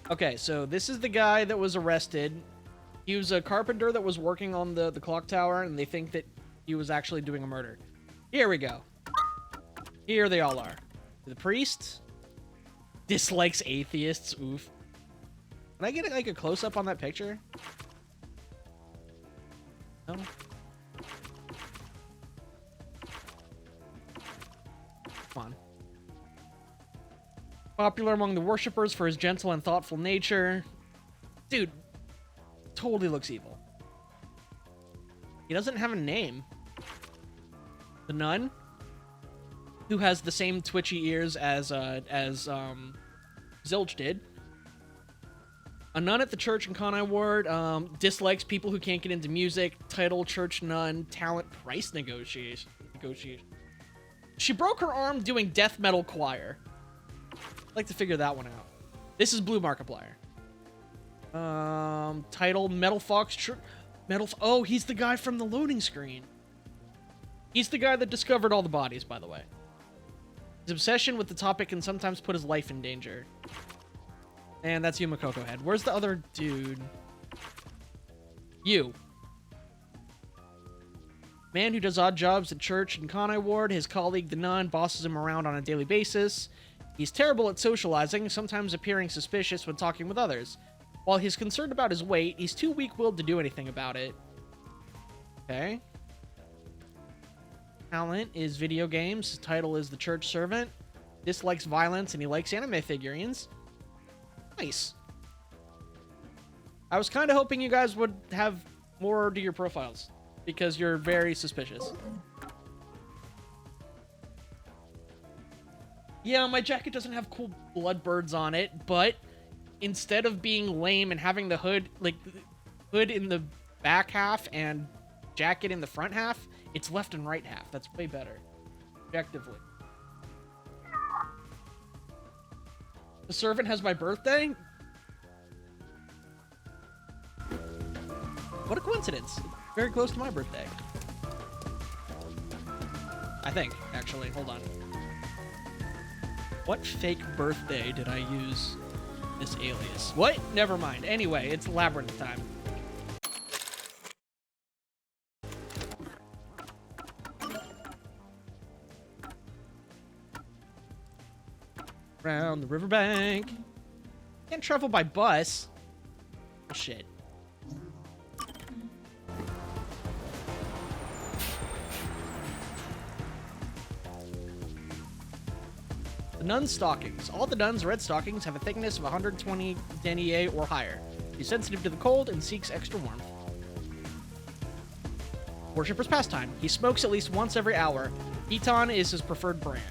Okay, so this is the guy that was arrested. He was a carpenter that was working on the clock tower, and they think that he was actually doing a murder. Here we go. Here they all are. The priest dislikes atheists. Oof. Can I get like a close-up on that picture? No? Come on. Popular among the worshippers for his gentle and thoughtful nature. Dude, totally looks evil. He doesn't have a name. The nun, who has the same twitchy ears as Zilch did. A nun at the church in Conai Ward, dislikes people who can't get into music. Title, church nun, talent, price negotiation. She broke her arm doing death metal choir. I'd like to figure that one out. This is Blue Markiplier. Title, Metal Fox. Oh, he's the guy from the loading screen. He's the guy that discovered all the bodies, by the way. His obsession with the topic can sometimes put his life in danger. And that's Yuma Coco Head. Where's the other dude? You. Man who does odd jobs at church in Conai Ward. His colleague, the nun, bosses him around on a daily basis. He's terrible at socializing, sometimes appearing suspicious when talking with others. While he's concerned about his weight, he's too weak-willed to do anything about it. Okay. Talent is video games. His title is The Church Servant. Dislikes violence, and he likes anime figurines. Nice. I was kind of hoping you guys would have more to your profiles, because you're very suspicious. Yeah, my jacket doesn't have cool blood birds on it, but instead of being lame and having the hood, like, hood in the back half and jacket in the front half, it's left and right half. That's way better. Objectively. The servant has my birthday? What a coincidence. Very close to my birthday. I think, actually. Hold on. What fake birthday did I use this alias? What? Never mind. Anyway, it's labyrinth time. Around the riverbank. Can't travel by bus. Oh, shit. The nun's stockings. All the nun's red stockings have a thickness of 120 denier or higher. He's sensitive to the cold and seeks extra warmth. Worshipper's pastime. He smokes at least once every hour. Eton is his preferred brand.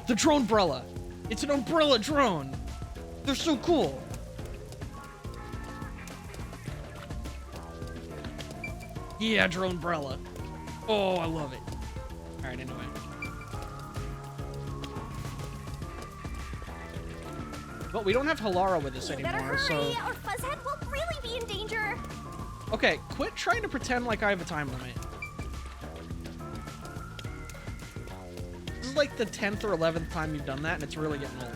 The drone umbrella. It's an umbrella drone. They're so cool. Yeah, drone umbrella. Oh, I love it. All right, anyway. But we don't have Halara with us You better anymore, hurry, so... or Fuzzhead will really be in danger. Okay, quit trying to pretend like I have a time limit. This is like the 10th or 11th time you've done that, and it's really getting old.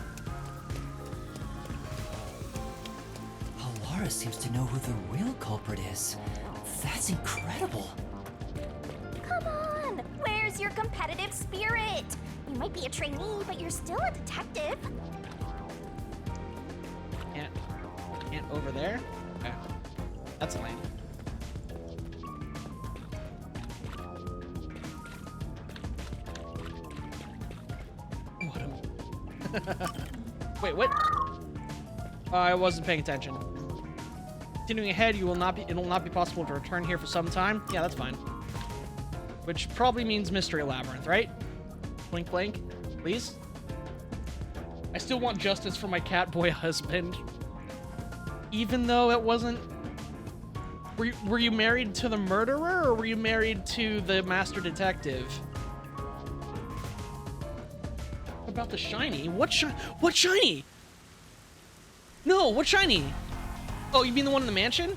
Halara seems to know who the real culprit is. That's incredible. Come on, where's your competitive spirit? You might be a trainee, but you're still a detective. Can't over there? Okay. That's lame. Wait, what? I wasn't paying attention. Continuing ahead, it will not be possible to return here for some time. Yeah, that's fine. Which probably means Mystery Labyrinth, right? Blink, blink, please. I still want justice for my catboy husband. Even though it wasn't... Were you married to the murderer, or were you married to the master detective? What about the shiny? What shiny? No, what shiny? Oh, you mean the one in the mansion?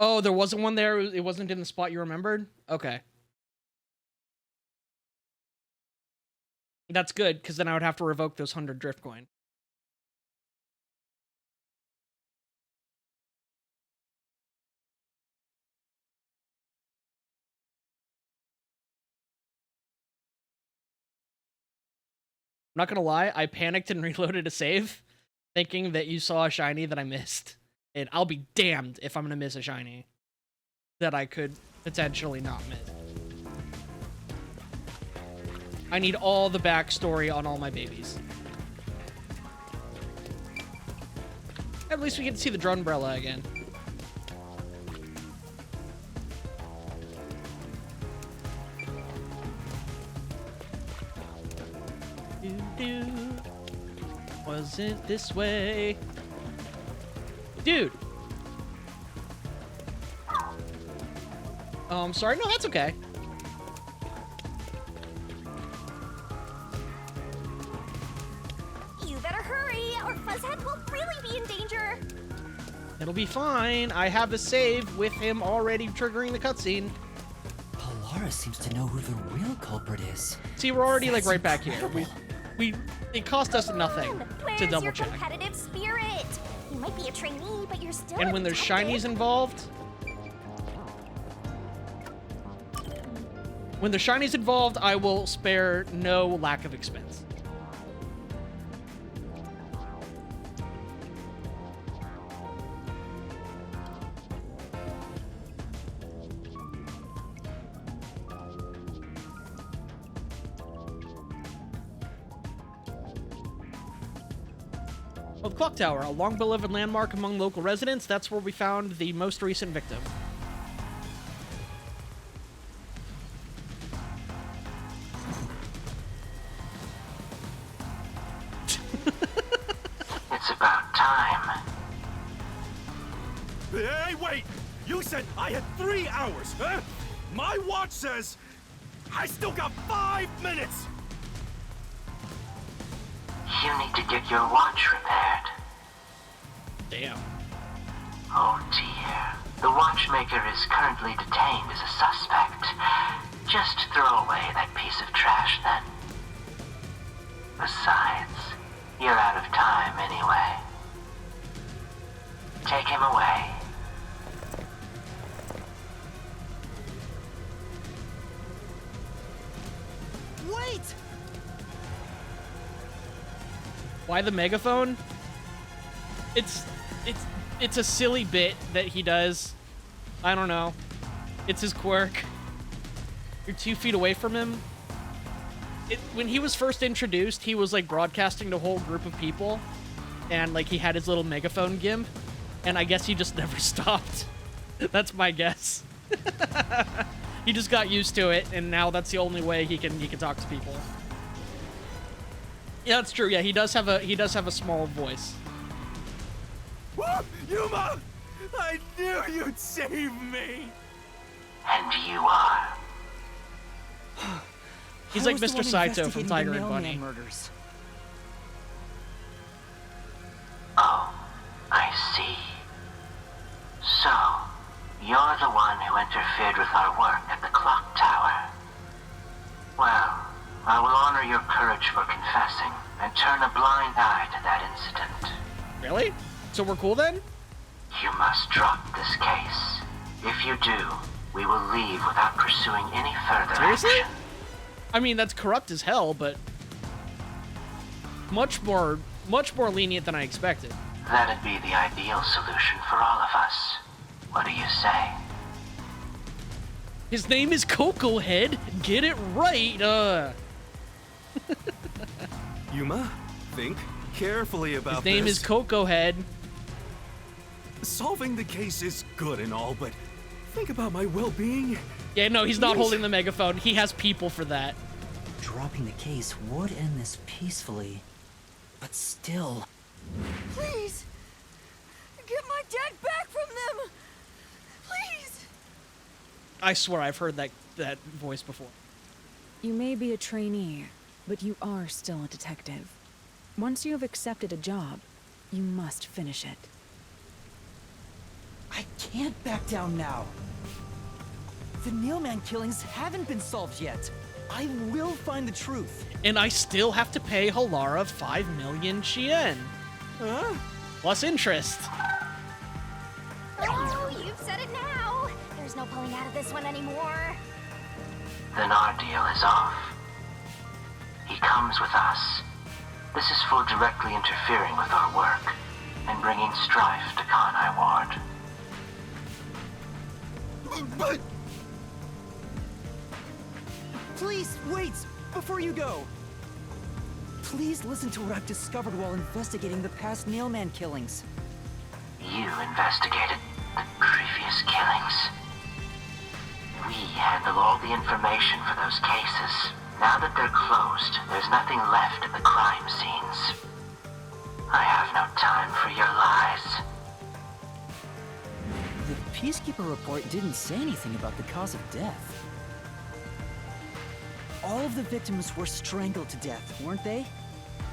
Oh, there wasn't one there? It wasn't in the spot you remembered? Okay. That's good, because then I would have to revoke those 100 drift coin. I'm not gonna lie, I panicked and reloaded a save, thinking that you saw a shiny that I missed. And I'll be damned if I'm gonna miss a shiny that I could potentially not miss. I need all the backstory on all my babies. At least we get to see the Drumbrella again. Wasn't this way? Dude. Oh, I'm sorry. No, that's okay. You better hurry, or Fuzzhead will really be in danger. It'll be fine. I have a save with him already triggering the cutscene. Halara seems to know who the real culprit is. See, we're already That's like right back incredible. here. It cost us nothing to double check. Where's your competitive spirit? You might be a trainee, but you're still And a when there's detective. shinies involved, I will spare no lack of expense. Well, the Clock Tower, a long-beloved landmark among local residents. That's where we found the most recent victim. It's about time. Hey, wait! You said I had 3 hours, huh? My watch says I still got 5 minutes! You need to get your watch repaired. Damn. Oh dear. The watchmaker is currently detained as a suspect. Just throw away that piece of trash then. Besides, you're out of time anyway. Take him away. Wait! Why the megaphone? It's a silly bit that he does. I don't know. It's his quirk. You're 2 feet away from him. When he was first introduced, he was like broadcasting to a whole group of people, and like he had his little megaphone gimp. and I guess he just never stopped. That's my guess. He just got used to it, and now that's the only way he can talk to people. Yeah, that's true. Yeah, he does have a small voice. Yuma! I knew you'd save me! And you are. He's like Mr. Saito from Tiger and Bunny. Murders. Oh, I see. So, you're the one who interfered with our work at the clock tower. Well, I will honor your courage for confessing and turn a blind eye to that incident. Really? So we're cool then? You must drop this case. If you do, we will leave without pursuing any further Seriously? action. I mean, that's corrupt as hell, but much more lenient than I expected. That'd be the ideal solution for all of us. What do you say? His name is Coco Head. Get it right. Yuma, think carefully about His name this. is Coco Head. Solving the case is good and all, but think about my well-being. Yeah, no, he's not holding the megaphone. He has people for that. Dropping the case would end this peacefully, but still. Please! Get my dad back from them! Please! I swear I've heard that voice before. You may be a trainee, but you are still a detective. Once you have accepted a job, you must finish it. I can't back down now. The Nailman killings haven't been solved yet. I will find the truth. And I still have to pay Halara 5 million Chien. Huh? Plus interest. Oh, you've said it now. There's no pulling out of this one anymore. Then our deal is off. He comes with us. This is for directly interfering with our work and bringing strife to Kanai Ward. But... Please, wait! Before you go! Please listen to what I've discovered while investigating the past Nailman killings. You investigated the previous killings. We handle all the information for those cases. Now that they're closed, there's nothing left at the crime scenes. I have no time for your lies. The Peacekeeper report didn't say anything about the cause of death. All of the victims were strangled to death, weren't they?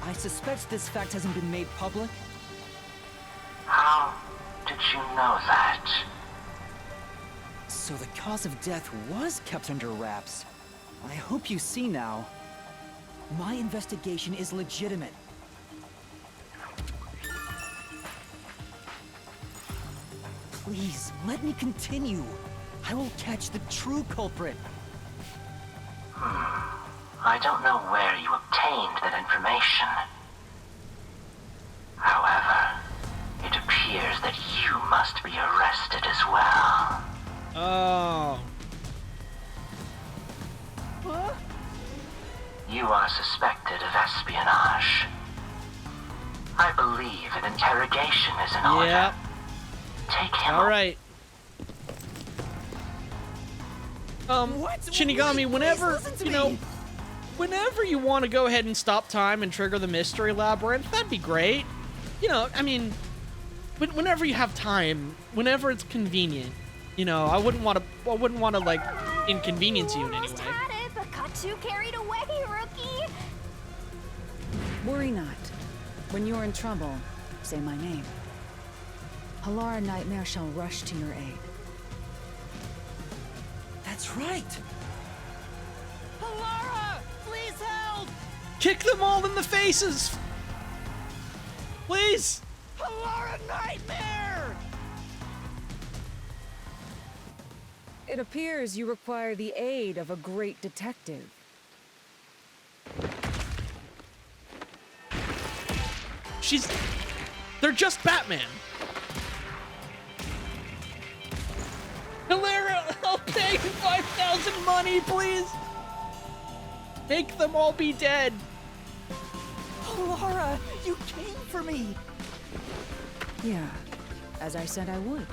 I suspect this fact hasn't been made public. How did you know that? So the cause of death was kept under wraps. I hope you see now. My investigation is legitimate. Please, let me continue. I will catch the true culprit. I don't know where you obtained that information. However, it appears that you must be arrested as well. Oh. Huh? You are suspected of espionage. I believe an interrogation is in order. Yep. Take him. All right. Shinigami, whenever, whenever you want to go ahead and stop time and trigger the mystery labyrinth, that'd be great. You know, I mean, whenever you have time, whenever it's convenient, you know, I wouldn't want to like inconvenience you in any way. Had it, but got too carried away, rookie. Worry not. When you're in trouble, say my name. Halara Nightmare shall rush to your aid. That's right! Halara! Please help! Kick them all in the faces! Please! Halara Nightmare! It appears you require the aid of a great detective. They're just Batman. Hilaria, I'll pay 5,000 money, please. Make them all be dead. Halara, you came for me. Yeah, as I said I would.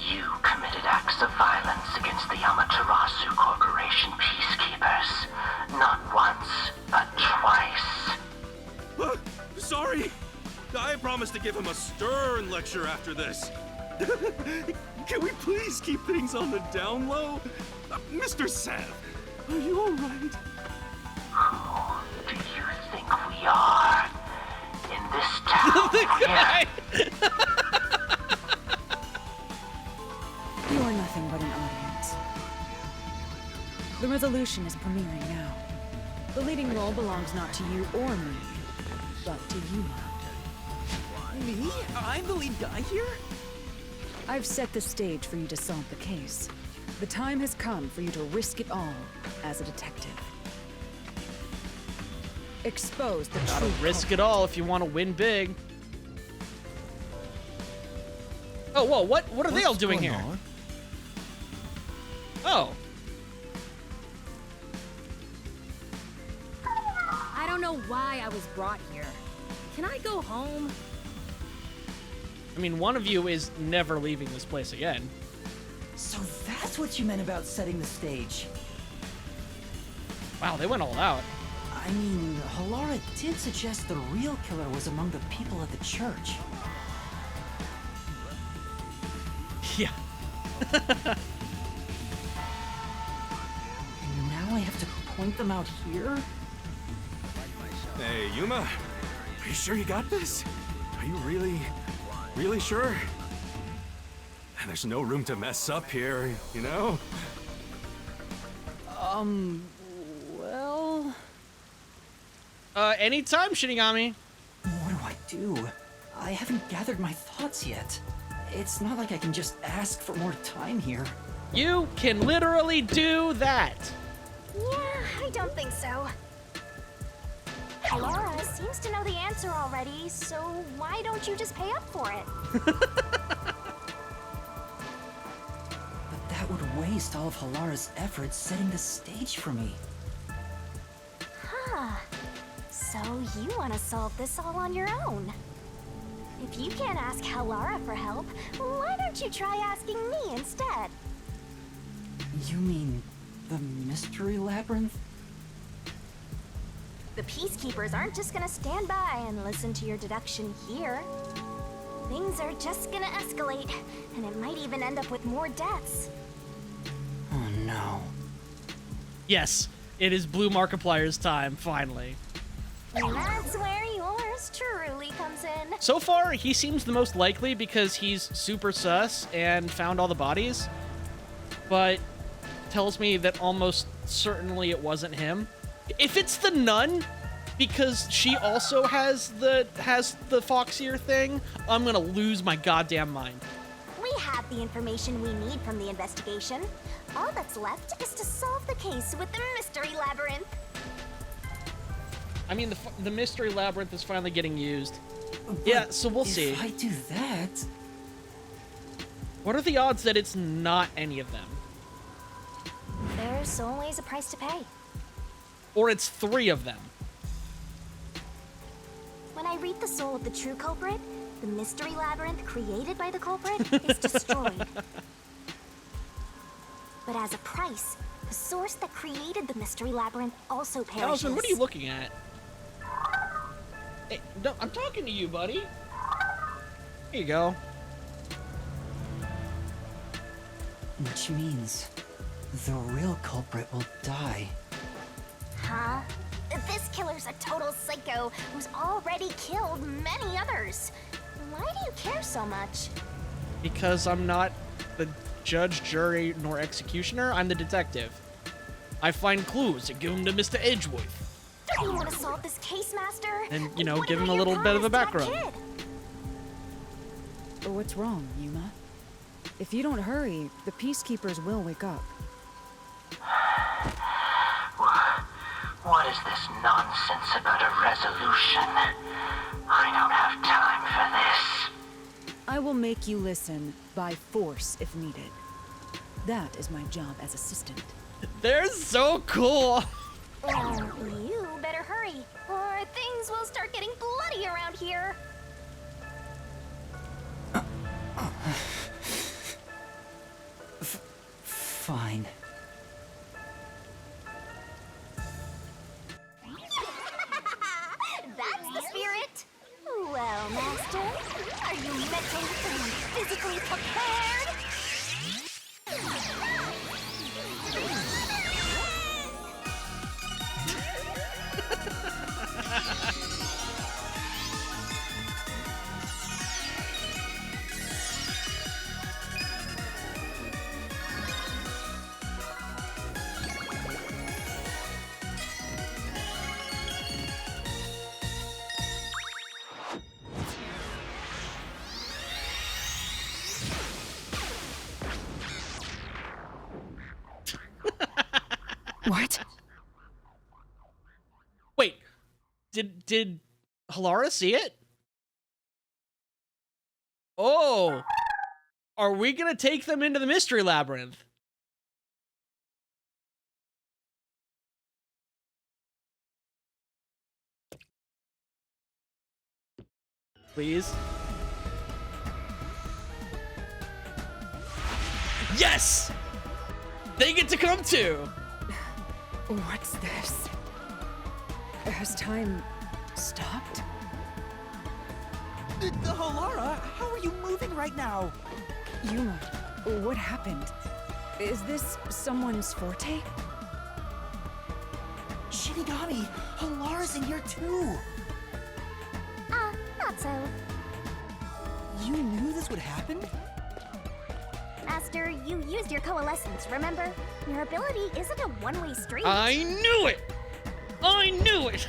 You committed acts of violence against the Amaterasu Corporation peacekeepers. Not once, but twice. Sorry! I promised to give him a stern lecture after this. Can we please keep things on the down low? Mr. Seth, are you alright? Who do you think we are? In this town, The guy! You are nothing but an audience. The resolution is premiering now. The leading role belongs not to you or me, but to Yuma. Me? I'm the lead guy here? I've set the stage for you to solve the case. The time has come for you to risk it all as a detective. Expose the Gotta true risk it all if you want to win big. Oh, whoa, what are they all doing here? Oh. I don't know why I was brought here. Can I go home? I mean, one of you is never leaving this place again. So that's what you meant about setting the stage. Wow, they went all out. I mean, Halara did suggest the real killer was among the people at the church. Yeah. And now I have to point them out here? Hey, Yuma, are you sure you got this? Are you really sure? There's no room to mess up here, you know? Well... Anytime, Shinigami. What do I do? I haven't gathered my thoughts yet. It's not like I can just ask for more time here. You can literally do that. Yeah, I don't think so. Laura seems to know the answer already, so why don't you just pay up for it? But that would waste all of Halara's efforts setting the stage for me. Huh. So you want to solve this all on your own? If you can't ask Halara for help, why don't you try asking me instead? You mean the mystery labyrinth? The peacekeepers aren't just gonna stand by and listen to your deduction here. Things are just gonna escalate, and it might even end up with more deaths. Oh no. Yes, it is Blue Markiplier's time, finally. And that's where yours truly comes in. So far, he seems the most likely because he's super sus and found all the bodies. But tells me that almost certainly it wasn't him. If it's the nun, because she also has the fox ear thing, I'm gonna lose my goddamn mind. We have the information we need from the investigation. All that's left is to solve the case with the mystery labyrinth. I mean, the mystery labyrinth is finally getting used. Yeah, so we'll see. If I do that... What are the odds that it's not any of them? There's always a price to pay. Or it's 3 of them. When I read the soul of the true culprit, the mystery labyrinth created by the culprit is destroyed. But as a price, the source that created the mystery labyrinth also perishes. Allison, what are you looking at? Hey, no, I'm talking to you, buddy. Here you go. Which means the real culprit will die. Huh? This killer's a total psycho who's already killed many others. Why do you care so much? Because I'm not the judge, jury, nor executioner. I'm the detective. I find clues and give them to Mr. Edgeworth. You want to solve this case, Master? And, you know, give him a little bit of a background. What's wrong, Yuma? If you don't hurry, the peacekeepers will wake up. What is this nonsense about a resolution? I don't have time for this. I will make you listen by force if needed. That is my job as assistant. They're so cool. You better hurry, or things will start getting bloody around here. Master? Are you mentally and physically prepared? What? Wait, did Halara see it? Oh, are we gonna take them into the mystery labyrinth? Please. Yes! They get to come too! What's this? Has time stopped? The Halara, how are you moving right now? Yuma, what happened? Is this someone's forte? Shinigami, Halara's in here too. Not so. You knew this would happen? Master, you used your coalescence, remember? Your ability isn't a one-way street. I knew it! I knew it!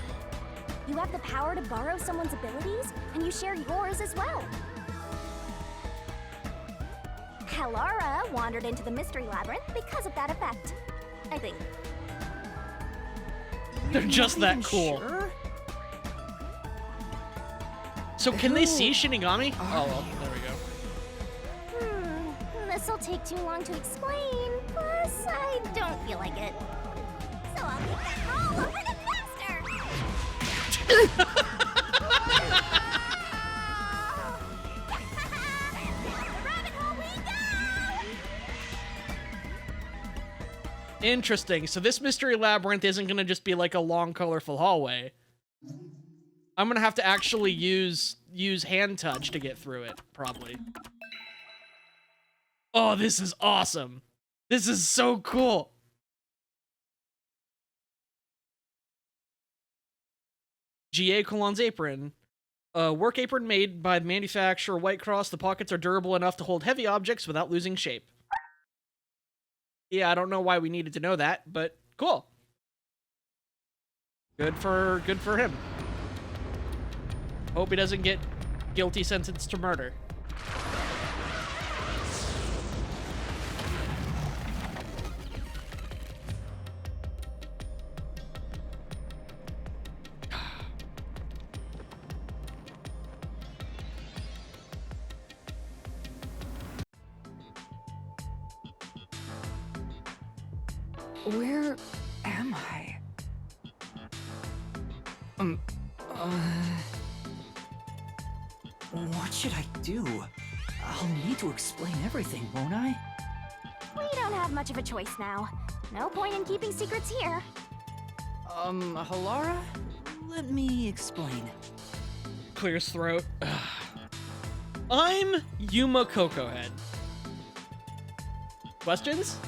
You have the power to borrow someone's abilities, and you share yours as well. Halara wandered into the mystery labyrinth because of that effect, I think. They're just that cool. Sure? So can they see Shinigami? Oh, well, there we go. This'll take too long to explain, plus I don't feel like it. So I'll leave that all over the master! Rabbit hole we go! Interesting. So this mystery labyrinth isn't gonna just be like a long, colorful hallway. I'm gonna have to actually use hand touch to get through it, probably. Oh, this is awesome. This is so cool. GA Colon's apron. Work apron made by the manufacturer White Cross. The pockets are durable enough to hold heavy objects without losing shape. Yeah, I don't know why we needed to know that, but cool. Good for him. Hope he doesn't get guilty sentenced to murder. Where am I? What should I do? I'll need to explain everything, won't I? We don't have much of a choice now. No point in keeping secrets here. Halara? Let me explain. Clears throat. I'm Yuma Cocohead. Questions?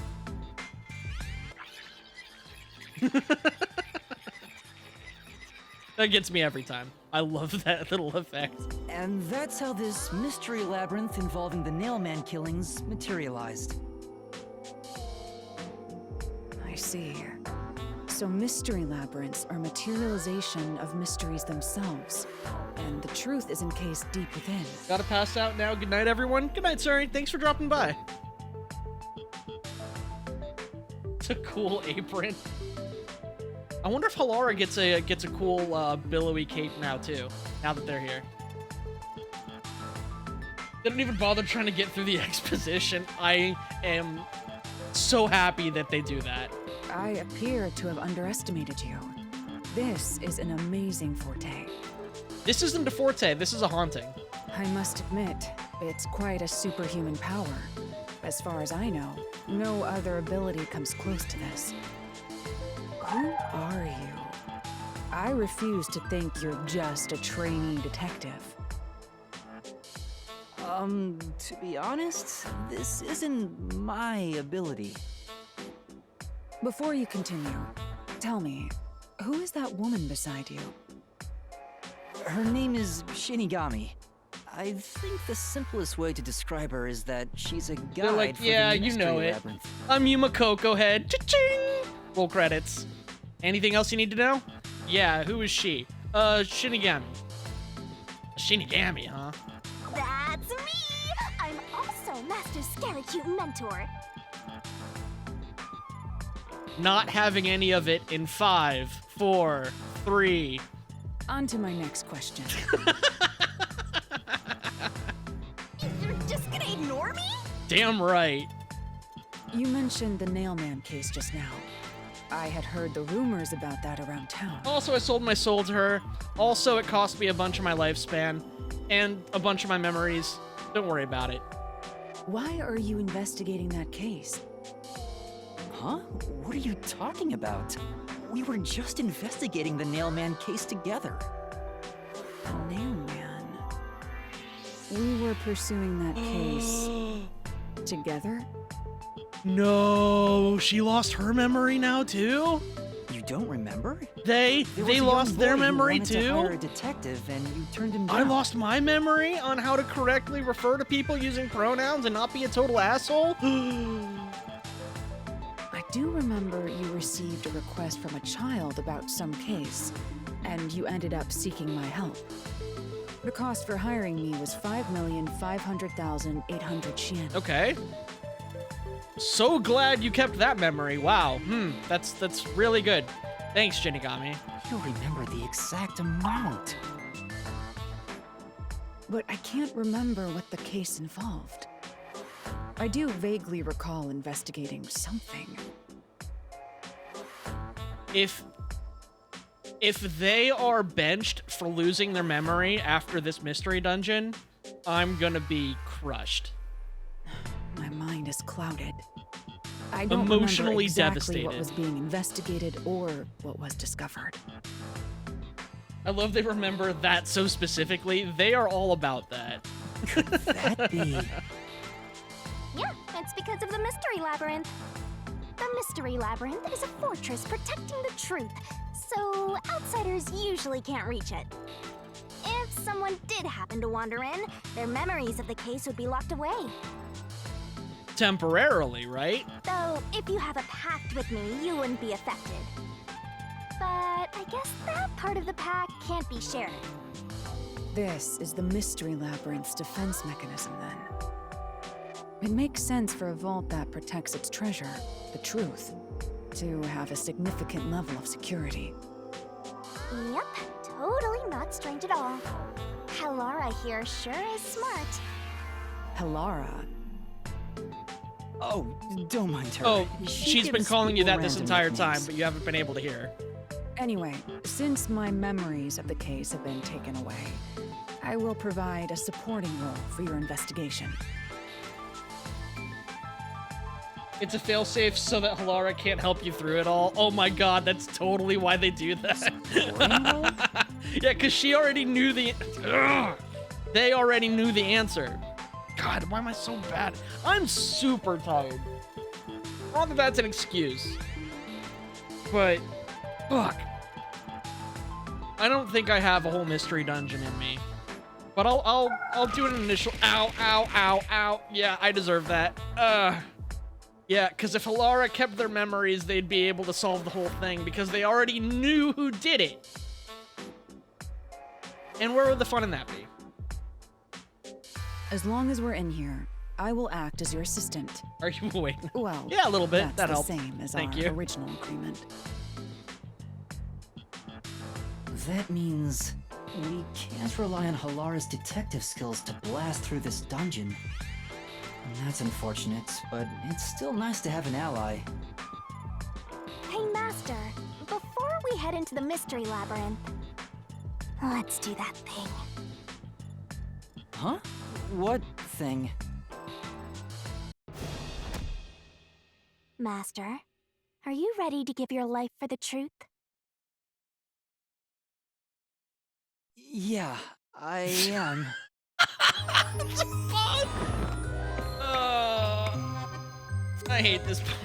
That gets me every time. I love that little effect. And that's how this mystery labyrinth involving the Nailman killings materialized. I see. So mystery labyrinths are materialization of mysteries themselves. And the truth is encased deep within. Gotta pass out now. Good night, everyone. Good night, Suri. Thanks for dropping by. It's a cool apron. I wonder if Halara gets a cool billowy cape now too. Now that they're here, they don't even bother trying to get through the exposition. I am so happy that they do that. I appear to have underestimated you. This is an amazing forte. This isn't a forte. This is a haunting. I must admit, it's quite a superhuman power. As far as I know, no other ability comes close to this. Who are you? I refuse to think you're just a trainee detective. To be honest, this isn't my ability. Before you continue, tell me, who is that woman beside you? Her name is Shinigami. I think the simplest way to describe her is that she's a guide They're like, for yeah, the you know Mystery it. Labyrinth. I'm Yuma Coco Head. Cha-ching! Roll credits. Anything else you need to know? Yeah, who is she? Shinigami. Shinigami, huh? That's me! I'm also Master Scary Cute Mentor. Not having any of it in 5, 4, 3. On to my next question. You're just gonna ignore me? Damn right. You mentioned the Nailman case just now. I had heard the rumors about that around town. Also, I sold my soul to her. Also, it cost me a bunch of my lifespan and a bunch of my memories. Don't worry about it. Why are you investigating that case? Huh? What are you talking about? We were just investigating the Nailman case together. The Nailman. We were pursuing that case together? No, she lost her memory now too? You don't remember? They lost their memory To too? hire a detective and you turned him down. I lost my memory on how to correctly refer to people using pronouns and not be a total asshole? I do remember you received a request from a child about some case, and you ended up seeking my help. The cost for hiring me was 5,500,800 yen. Okay. So glad you kept that memory. Wow. That's really good. Thanks, Shinigami. You remember the exact amount. But I can't remember what the case involved. I do vaguely recall investigating something. If they are benched for losing their memory after this mystery dungeon, I'm gonna be crushed. My mind is clouded. I don't Emotionally remember exactly devastated. what was being investigated or what was discovered. I love they remember that so specifically. They are all about that. Could that be? Yeah, it's because of the Mystery Labyrinth. The Mystery Labyrinth is a fortress protecting the truth, so outsiders usually can't reach it. If someone did happen to wander in, their memories of the case would be locked away. Temporarily, right? Though, if you have a pact with me, you wouldn't be affected. But I guess that part of the pact can't be shared. This is the Mystery Labyrinth's defense mechanism, then. It makes sense for a vault that protects its treasure, the truth, to have a significant level of security. Yep, totally not strange at all. Halara here sure is smart. Halara. Oh, don't mind her. Oh, She she's been gives calling you people that this random entire nicknames. time, but you haven't been able to hear. Anyway, since my memories of the case have been taken away, I will provide a supporting role for your investigation. It's a failsafe so that Halara can't help you through it all. Oh my god, that's totally why they do that. Yeah, because she already knew the... Ugh. They already knew the answer. God, why am I so bad? I'm super tired. Not that that's an excuse. But, fuck. I don't think I have a whole mystery dungeon in me. But I'll do an initial... Ow, ow, ow, ow. Yeah, I deserve that. Yeah, because if Halara kept their memories, they'd be able to solve the whole thing because they already knew who did it. And where would the fun in that be? As long as we're in here, I will act as your assistant. Are you waiting? Well, yeah, a little bit. That's That the helped. same as Thank our you. original agreement. That means we can't rely on Halara's detective skills to blast through this dungeon. That's unfortunate, but it's still nice to have an ally. Hey, Master, before we head into the Mystery Labyrinth, let's do that thing. Huh? What thing? Master, are you ready to give your life for the truth? Yeah, I am. I hate this part.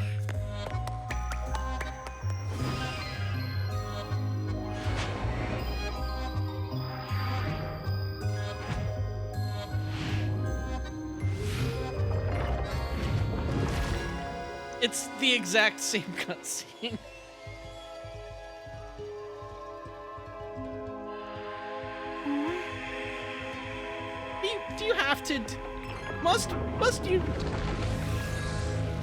It's the exact same cutscene. Do you have to? Must you?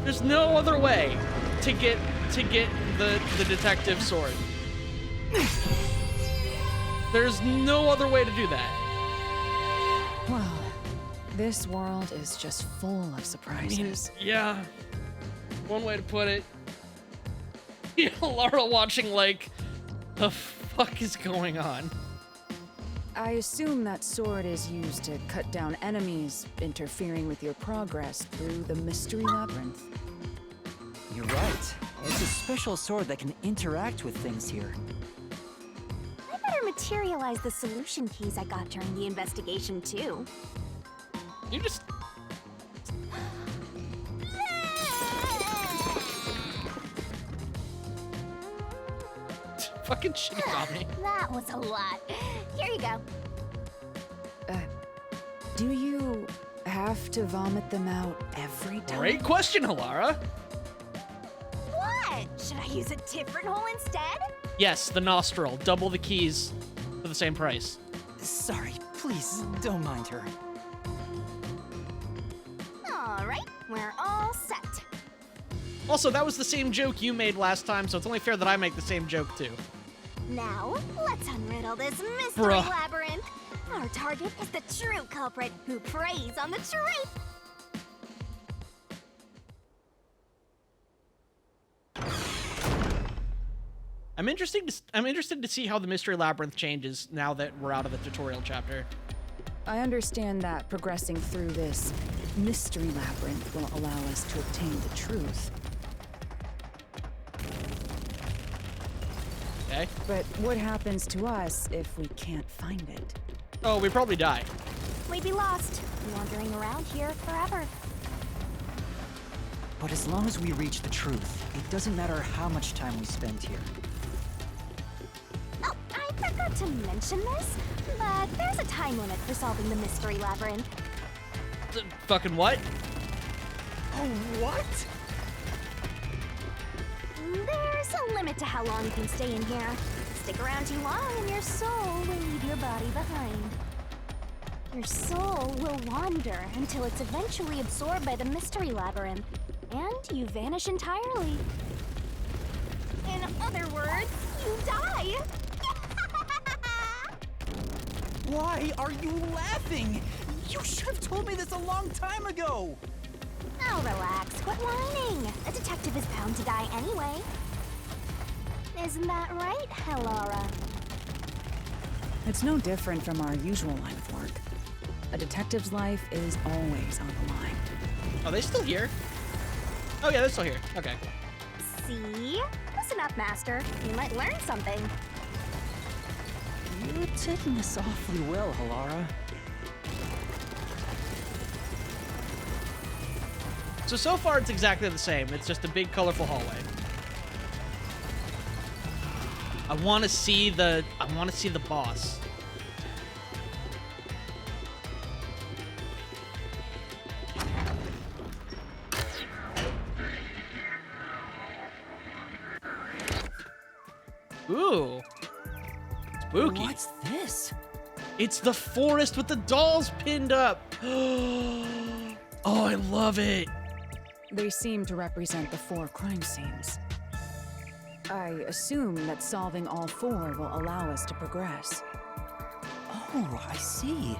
There's no other way to get the detective sword. There's no other way to do that. Well, this world is just full of surprises. Yeah. One way to put it. Laura watching like, the fuck is going on? I assume that sword is used to cut down enemies interfering with your progress through the mystery labyrinth. You're right. It's a special sword that can interact with things here. I better materialize the solution keys I got during the investigation, too. You just... Fucking Shinigami. That was a lot. Here you go. Do you have to vomit them out every time? Great question, Halara. What? Should I use a different hole instead? Yes, the nostril. Double the keys for the same price. Sorry, please, don't mind her. All right, we're all set. Also, that was the same joke you made last time, so it's only fair that I make the same joke too. Now, let's unriddle this mystery Bruh. labyrinth. Our target is the true culprit who preys on the truth. I'm interested to see how the mystery labyrinth changes now that we're out of the tutorial chapter. I understand that progressing through this mystery labyrinth will allow us to obtain the truth. Okay. But what happens to us if we can't find it? Oh, we probably die. We'd be lost, wandering around here forever. But as long as we reach the truth, it doesn't matter how much time we spend here. Oh, I forgot to mention this, but there's a time limit for solving the mystery labyrinth. Fucking what? Oh, what? There's a limit to how long you can stay in here. Stick around too long and your soul will leave your body behind. Your soul will wander until it's eventually absorbed by the mystery labyrinth, and you vanish entirely. In other words, you die. Why are you laughing? You should have told me this a long time ago! Now relax, quit whining. A detective is bound to die anyway. Isn't that right, Halara? It's no different from our usual line of work. A detective's life is always on the line. Are they still here? Oh yeah, they're still here. Okay. See? Listen up, Master. You might learn something. You're taking this awfully well, Halara. So far it's exactly the same. It's just a big colorful hallway. I want to see the boss. Ooh. Spooky. What's this? It's the forest with the dolls pinned up. Oh, I love it. They seem to represent the 4 crime scenes. I assume that solving all 4 will allow us to progress. Oh, I see.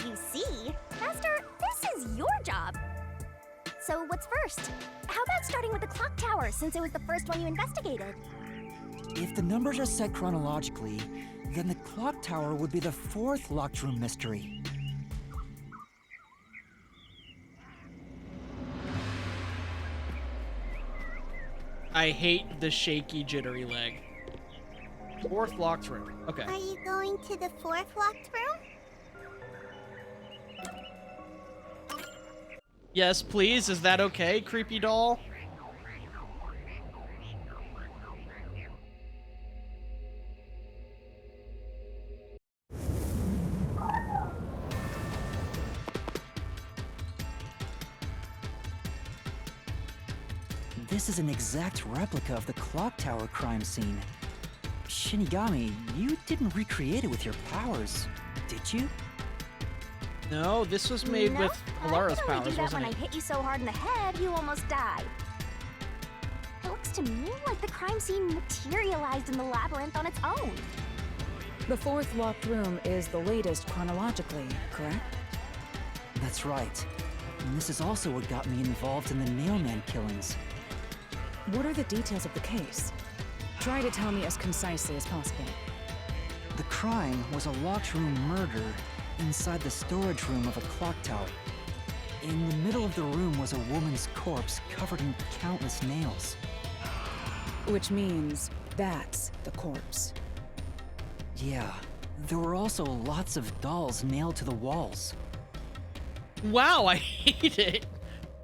You see? Master, this is your job. So what's first? How about starting with the clock tower, since it was the first one you investigated? If the numbers are set chronologically, then the clock tower would be the 4th locked room mystery. I hate the shaky, jittery leg. 4th locked room. Okay. Are you going to the 4th locked room? Yes, please. Is that okay, creepy doll? This is an exact replica of the clock tower crime scene. Shinigami, you didn't recreate it with your powers, did you? No, this was made No, with Alara's I can only powers, do that wasn't when it? I hit you so hard in the head, you almost died. It looks to me like the crime scene materialized in the labyrinth on its own. The fourth locked room is the latest chronologically, correct? That's right. And this is also what got me involved in the Nailman killings. What are the details of the case? Try to tell me as concisely as possible. The crime was a locked room murder inside the storage room of a clock tower. In the middle of the room was a woman's corpse covered in countless nails. Which means that's the corpse. Yeah, there were also lots of dolls nailed to the walls. Wow, I hate it.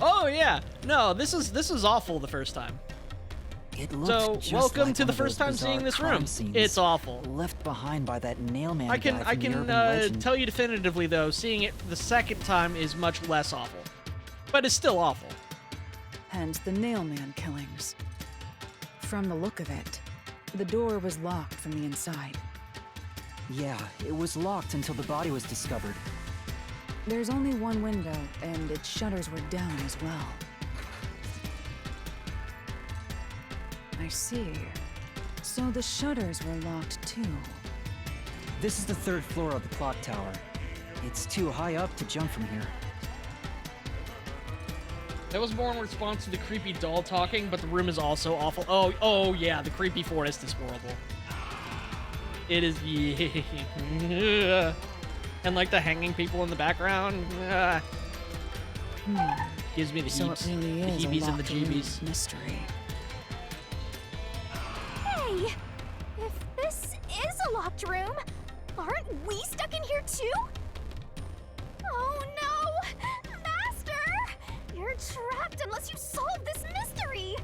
Oh yeah, no, this is awful the first time. It So just welcome like to one the of those first time bizarre seeing this crime room. scenes It's awful. Left behind by that Nailman I guy can from the urban legend. tell you definitively though, seeing it the second time is much less awful, but it's still awful. Hence the Nailman killings. From the look of it, the door was locked from the inside. Yeah, it was locked until the body was discovered. There's only one window, and its shutters were down as well. I see. So the shutters were locked too. This is the third floor of the clock tower. It's too high up to jump from here. That was more in response to the creepy doll talking, but the room is also awful. Oh yeah, the creepy forest is horrible. It is, yeah. And like the hanging people in the background, gives me the So heaps, it really the is a heebies and the locked room jeebies. mystery. Hey, if this is a locked room, aren't we stuck in here too? Oh no! Master! You're trapped unless you solve this mystery!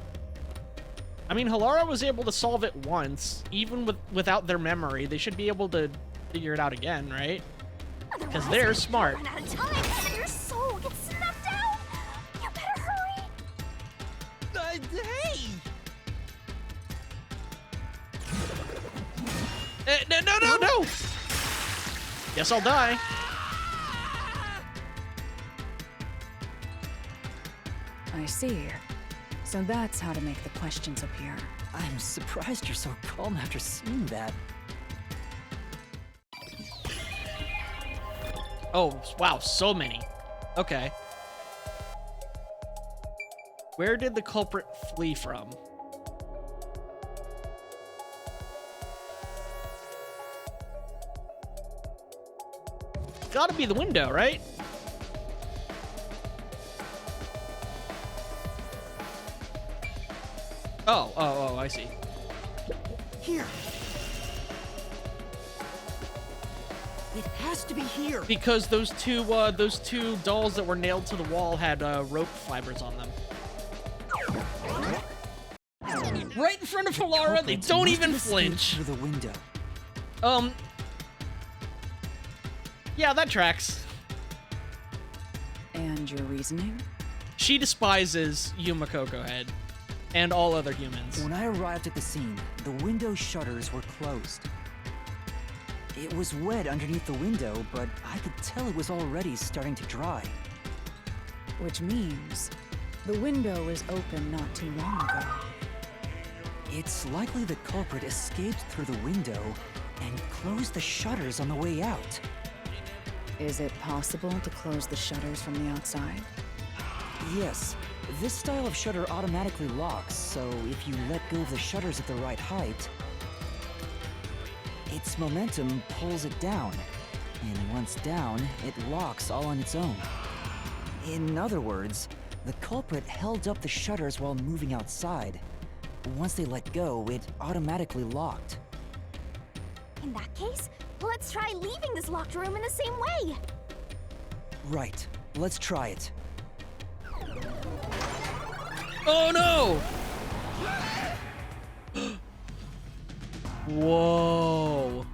I mean, Halara was able to solve it once, even without their memory. They should be able to figure it out again, right? Because Otherwise, they're you'll smart. Run out of time and your soul gets snuffed out! You better hurry! Hey! No! Guess I'll die. I see. So that's how to make the questions appear. I'm surprised you're so calm after seeing that. Oh, wow, so many. Okay. Where did the culprit flee from? Gotta be the window, right? Oh, I see. Here. It has to be here. Because those two dolls that were nailed to the wall had rope fibers on them. Right in front of Halara, they don't even flinch. Through the window. Yeah, that tracks. And your reasoning? She despises Yuma Coco Head and all other humans. When I arrived at the scene, the window shutters were closed. It was wet underneath the window, but I could tell it was already starting to dry. Which means the window was open not too long ago. It's likely the culprit escaped through the window and closed the shutters on the way out. Is it possible to close the shutters from the outside? Yes. This style of shutter automatically locks, so if you let go of the shutters at the right height, its momentum pulls it down. And once down, it locks all on its own. In other words, the culprit held up the shutters while moving outside. Once they let go, it automatically locked. In that case, let's try leaving this locked room in the same way. Right. Let's try it. Oh no! Whoa.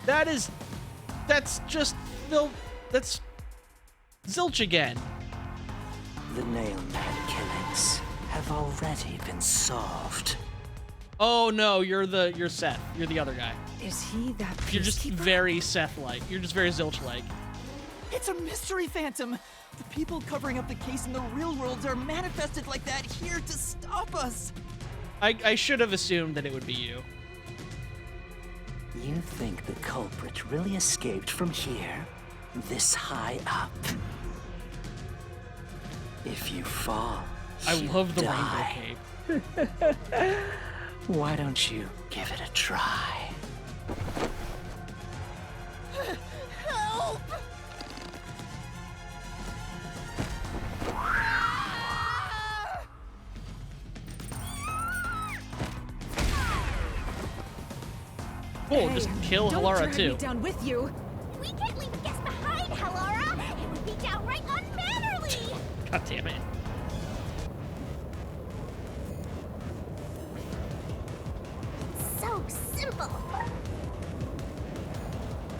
That's just, that's zilch again. The Nail Man killings have already been solved. Oh no, you're Seth. You're the other guy. Is he that You're just peacekeeper? very Seth-like. You're just very zilch-like. It's a mystery phantom. The people covering up the case in the real world are manifested like that here to stop us. I should have assumed that it would be you. You think the culprit really escaped from here, this high up? If you fall, I you love the die. rainbow cape. Why don't you give it a try? Help! Cool, just kill Halara Don't drag too. me down with you. We can't leave a guest behind, Halara! It would be downright unmannerly! God damn it. So simple!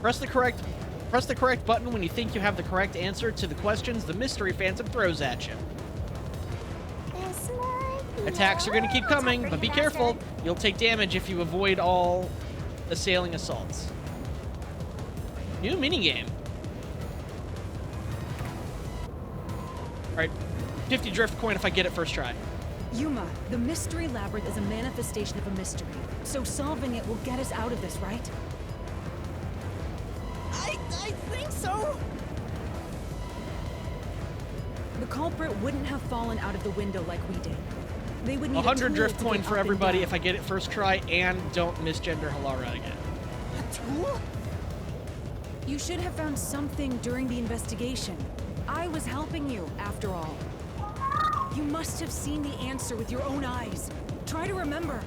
Press the correct button when you think you have the correct answer to the questions the mystery phantom throws at you. Attacks are going to keep coming, but be careful. You'll take damage if you avoid all assailing assaults. New minigame. Alright, 50 drift coin if I get it first try. Yuma, the mystery labyrinth is a manifestation of a mystery. So solving it will get us out of this, right? I think so. The culprit wouldn't have fallen out of the window like we did. They would need 100 a drift tool to coin get for up and everybody down. if I get it first try and don't misgender Halara again. A tool? You should have found something during the investigation. I was helping you, after all. You must have seen the answer with your own eyes. Try to remember.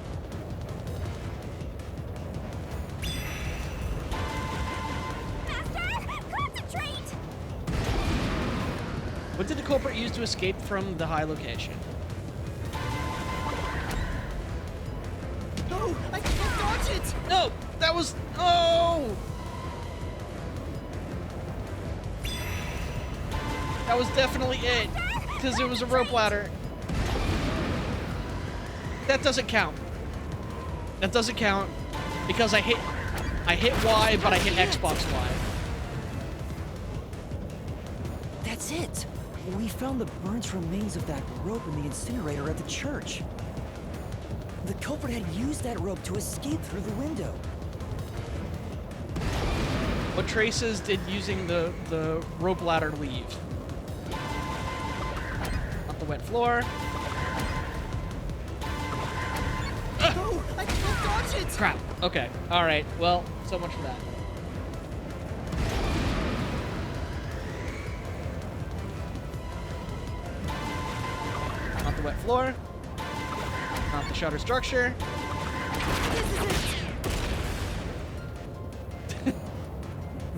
Master! Concentrate! What did the culprit use to escape from the high location? No, I can't dodge it. No! That was... Oh! That was definitely it. Because it was a rope ladder. That doesn't count. That doesn't count. Because I hit Y, but I hit Xbox Y. That's it. We found the burnt remains of that rope in the incinerator at the church. The culprit had used that rope to escape through the window. What traces did using the rope ladder leave? Not the wet floor. No, I can't dodge it. Crap. Okay. All right. Well, so much for that. Not the wet floor. Not the shutter structure.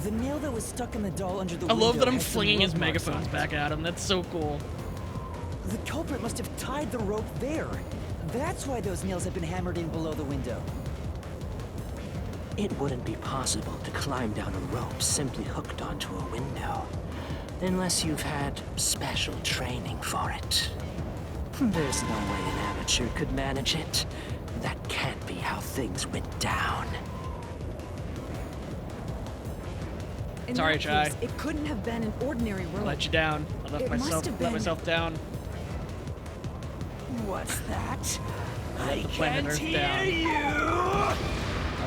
The nail that was stuck in the doll under the I window love that I'm has some flinging his rope marks on megaphones it. back at him. That's so cool. The culprit must have tied the rope there. That's why those nails have been hammered in below the window. It wouldn't be possible to climb down a rope simply hooked onto a window, unless you've had special training for it. There's no way an amateur could manage it. That can't be how things went down. In Sorry, that Chai. case, it couldn't have been an ordinary rope. I let you down. I It must have let been- myself down. What's that? I can't hear you! How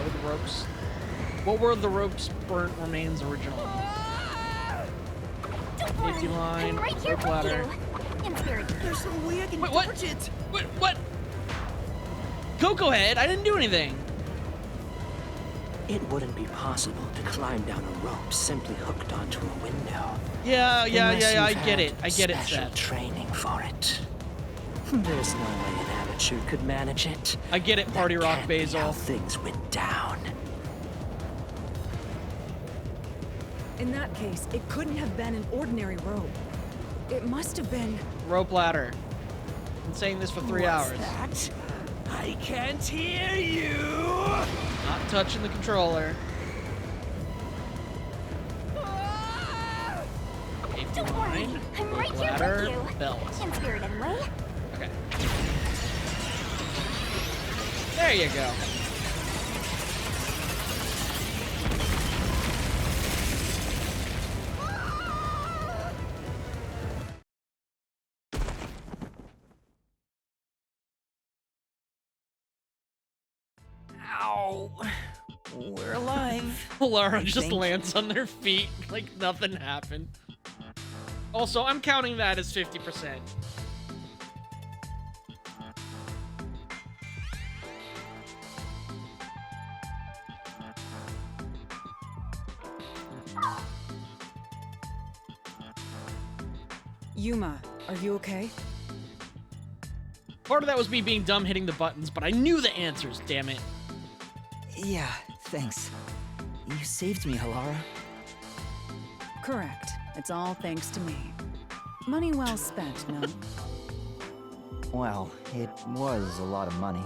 were the ropes? What were the ropes' burnt remains originally? Don't worry, Safety line, I'm right here rope with ladder. you. In spirit. There's no way I can Wait, what? dodge it. What? Coco Head, I didn't do anything. It wouldn't be possible to climb down a rope simply hooked onto a window. Yeah, Unless I you've get had it. I get it, special Seth. training for it. There's no way an amateur could manage it. I get it, Party Rock Can't be how Basil. things went down. In that case, it couldn't have been an ordinary rope. It must have been... Rope ladder. been saying this for 3 hours. That? I can't hear you! Not touching the controller. Don't worry, I'm right here Ladder, with you. belt. In spirit, anyway. Okay. There you go. Ow. We're alive. Laura I just think. lands on their feet like nothing happened. Also, I'm counting that as 50%. Yuma, are you okay? Part of that was me being dumb hitting the buttons, but I knew the answers, damn it. Yeah, thanks. You saved me, Halara. Correct. It's all thanks to me. Money well spent, no? Well, it was a lot of money.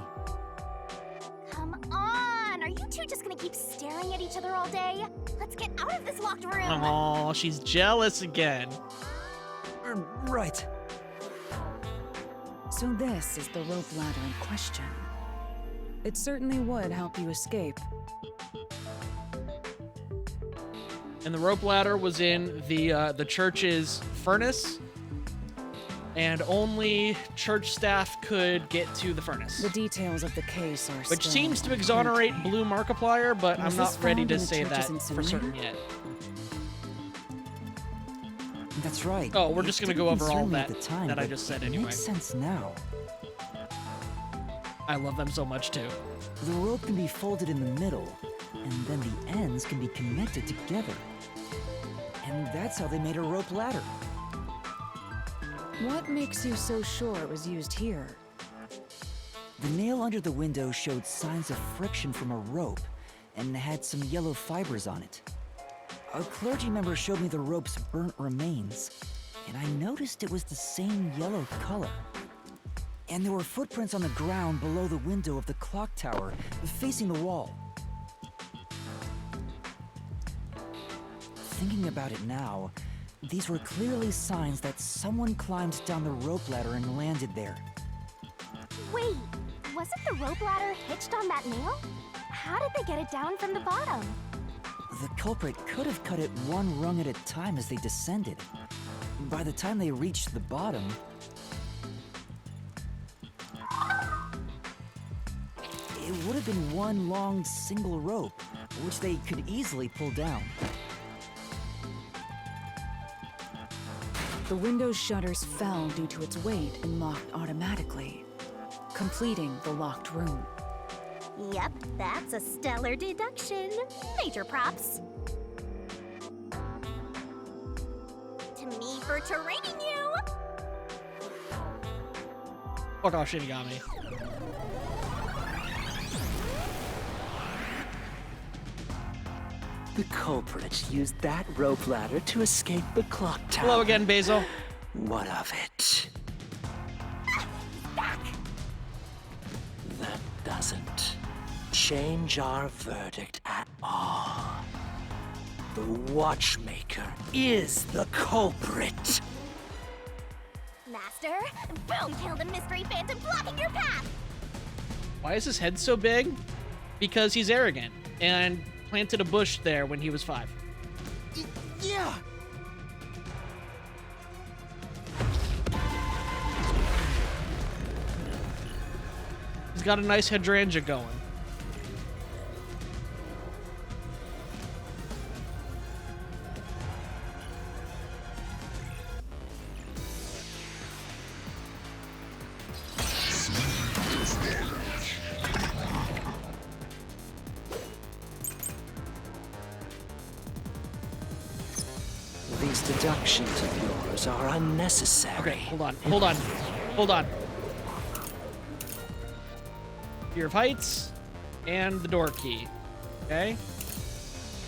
Come on! Are you two just gonna keep staring at each other all day? Let's get out of this locked room! Oh, she's jealous again. Right. So this is the rope ladder in question. It certainly would help you escape. And the rope ladder was in the church's furnace, and only church staff could get to the furnace. The details of the case are Which still seems to exonerate unclear. Blue Markiplier, but Was I'm not this ready found to in the say church's that for incinerator? certain yet. That's right. Oh, we're It just gonna didn't go over all concern me at that the time, that I but just said it anyway. Makes sense now. I love them so much too. The rope can be folded in the middle, and then the ends can be connected together. And that's how they made a rope ladder. What makes you so sure it was used here? The nail under the window showed signs of friction from a rope, and had some yellow fibers on it. A clergy member showed me the rope's burnt remains, and I noticed it was the same yellow color. And there were footprints on the ground below the window of the clock tower, facing the wall. Thinking about it now, these were clearly signs that someone climbed down the rope ladder and landed there. Wait, wasn't the rope ladder hitched on that nail? How did they get it down from the bottom? The culprit could have cut it one rung at a time as they descended. By the time they reached the bottom, it would have been one long single rope, which they could easily pull down. The window's shutters fell due to its weight and locked automatically, completing the locked room. Yep, that's a stellar deduction. Major props. To me for training you! Fuck off, Shinigami. The culprit used that rope ladder to escape the clock tower. Hello again, Basil. What of it? Back! That doesn't change our verdict at all. The Watchmaker is the culprit. Master, boom, killed a mystery phantom blocking your path! Why is his head so big? Because he's arrogant and planted a bush there when he was 5. Yeah. He's got a nice hydrangea going. These deductions of yours are unnecessary. Okay, hold on. Fear of heights and the door key. Okay?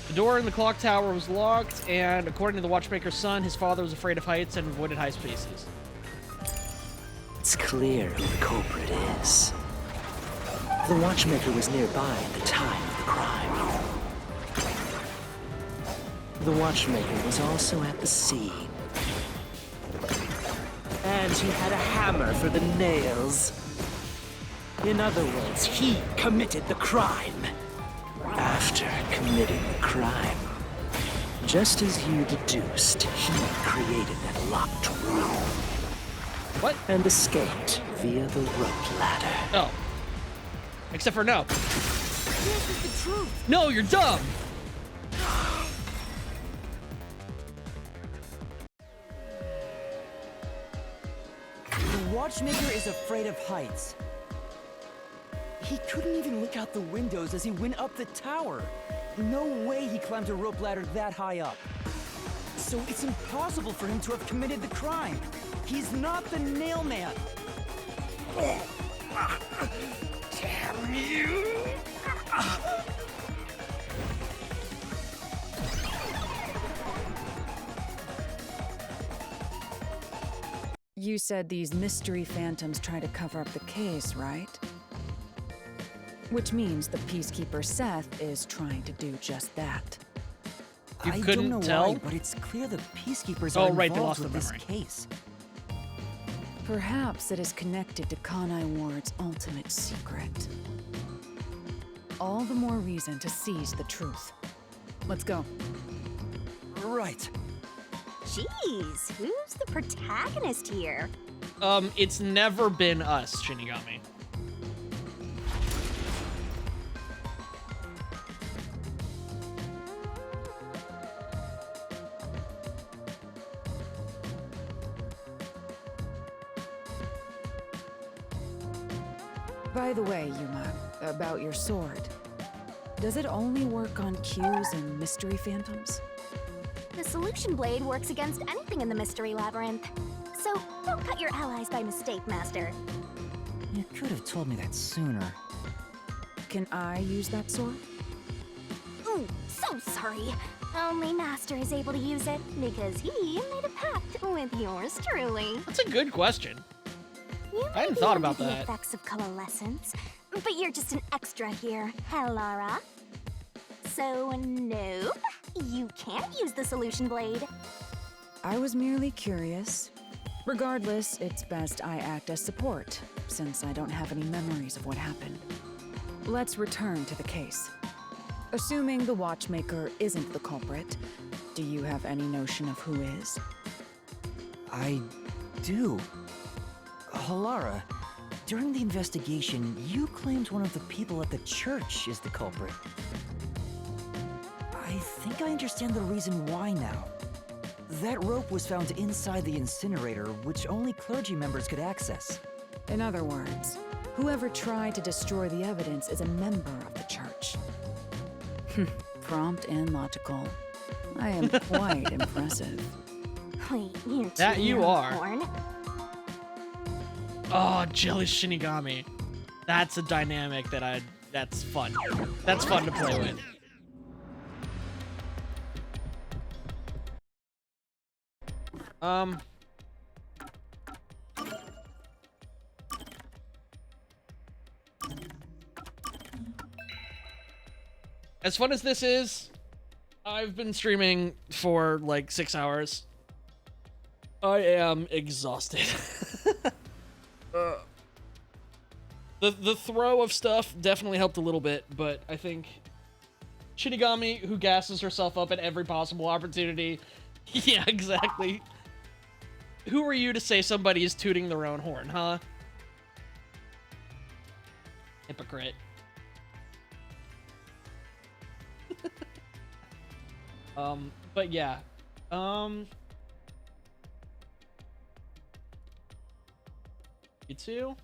The door in the clock tower was locked, and according to the Watchmaker's son, his father was afraid of heights and avoided high spaces. It's clear who the culprit is. The watchmaker was nearby at the time of the crime. The watchmaker was also at the scene. And he had a hammer for the nails. In other words, he committed the crime. After committing the crime, just as you deduced, he created that locked room. What? And escaped via the rope ladder. Oh. Except for no. This is the truth. No, you're dumb. The watchmaker is afraid of heights. He couldn't even look out the windows as he went up the tower. No way he climbed a rope ladder that high up. So it's impossible for him to have committed the crime. He's not the nail man. Damn you! You said these mystery phantoms try to cover up the case, right? Which means the Peacekeeper Seth is trying to do just that. You I couldn't don't know tell? why, but it's clear the Peacekeepers Oh, are right, they involved lost with the this memory. case. Perhaps it is connected to Kanai Ward's ultimate secret. All the more reason to seize the truth. Let's go. Right. Jeez, who's the protagonist here? It's never been us, Shinigami. By the way, Yuma, about your sword. Does it only work on cues and mystery phantoms? The solution blade works against anything in the mystery labyrinth. So don't cut your allies by mistake, Master. You could have told me that sooner. Can I use that sword? Ooh, so sorry. Only Master is able to use it because he made a pact with yours truly. That's a good question. You I hadn't may be thought under about the that. effects of coalescence, but you're just an extra here, Hellara. So nope, you can't use the solution blade. I was merely curious. Regardless, it's best I act as support, since I don't have any memories of what happened. Let's return to the case. Assuming the watchmaker isn't the culprit, do you have any notion of who is? I do. Halara, during the investigation, you claimed one of the people at the church is the culprit. I think I understand the reason why now. That rope was found inside the incinerator, which only clergy members could access. In other words, whoever tried to destroy the evidence is a member of the church. Prompt and logical. I am quite impressive. Wait, you're That too you are. unicorn. Oh, jealous Shinigami. That's a dynamic that's fun. That's fun to play with. As fun as this is, I've been streaming for like 6 hours. I am exhausted. The throw of stuff definitely helped a little bit, but I think Shinigami, who gasses herself up at every possible opportunity. Yeah, exactly. Who are you to say somebody is tooting their own horn, huh? Hypocrite. But yeah. You too?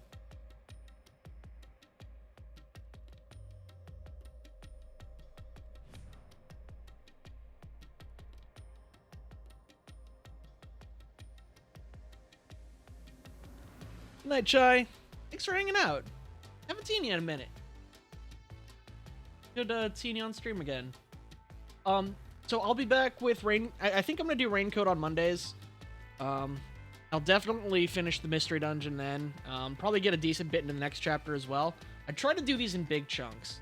Good night, Chai. Thanks for hanging out. Haven't seen you in a minute. Good seeing you on stream again. So I'll be back with Rain. I think I'm gonna do Raincoat on Mondays. I'll definitely finish the mystery dungeon then. Probably get a decent bit into the next chapter as well. I try to do these in big chunks.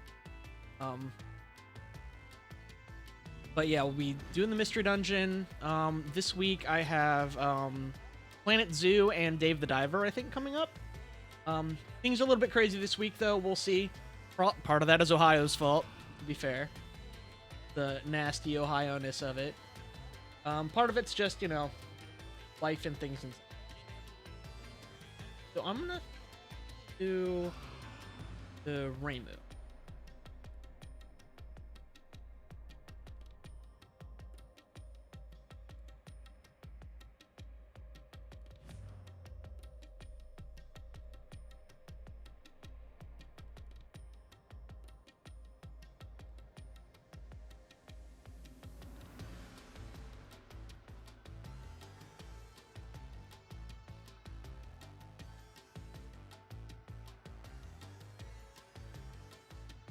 But yeah, we'll be doing the mystery dungeon. This week I have Planet Zoo and Dave the Diver, I think, coming up. Things are a little bit crazy this week, though. We'll see. Part of that is Ohio's fault, to be fair. The nasty Ohio-ness of it. Part of it's just, you know, life and things. So I'm gonna do the Rainbow.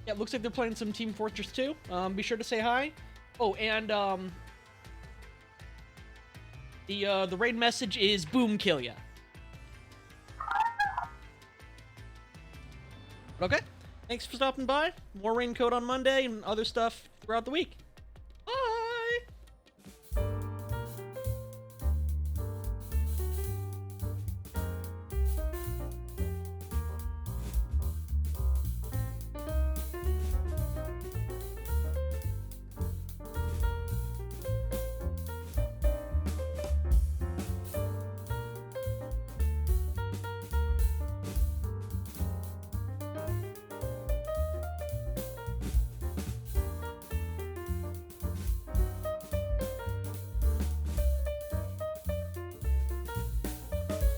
Yeah, it looks like they're playing some Team Fortress 2. Be sure to say hi. Oh, and the raid message is boom kill ya. Okay. Thanks for stopping by. More Raincoat on Monday and other stuff throughout the week.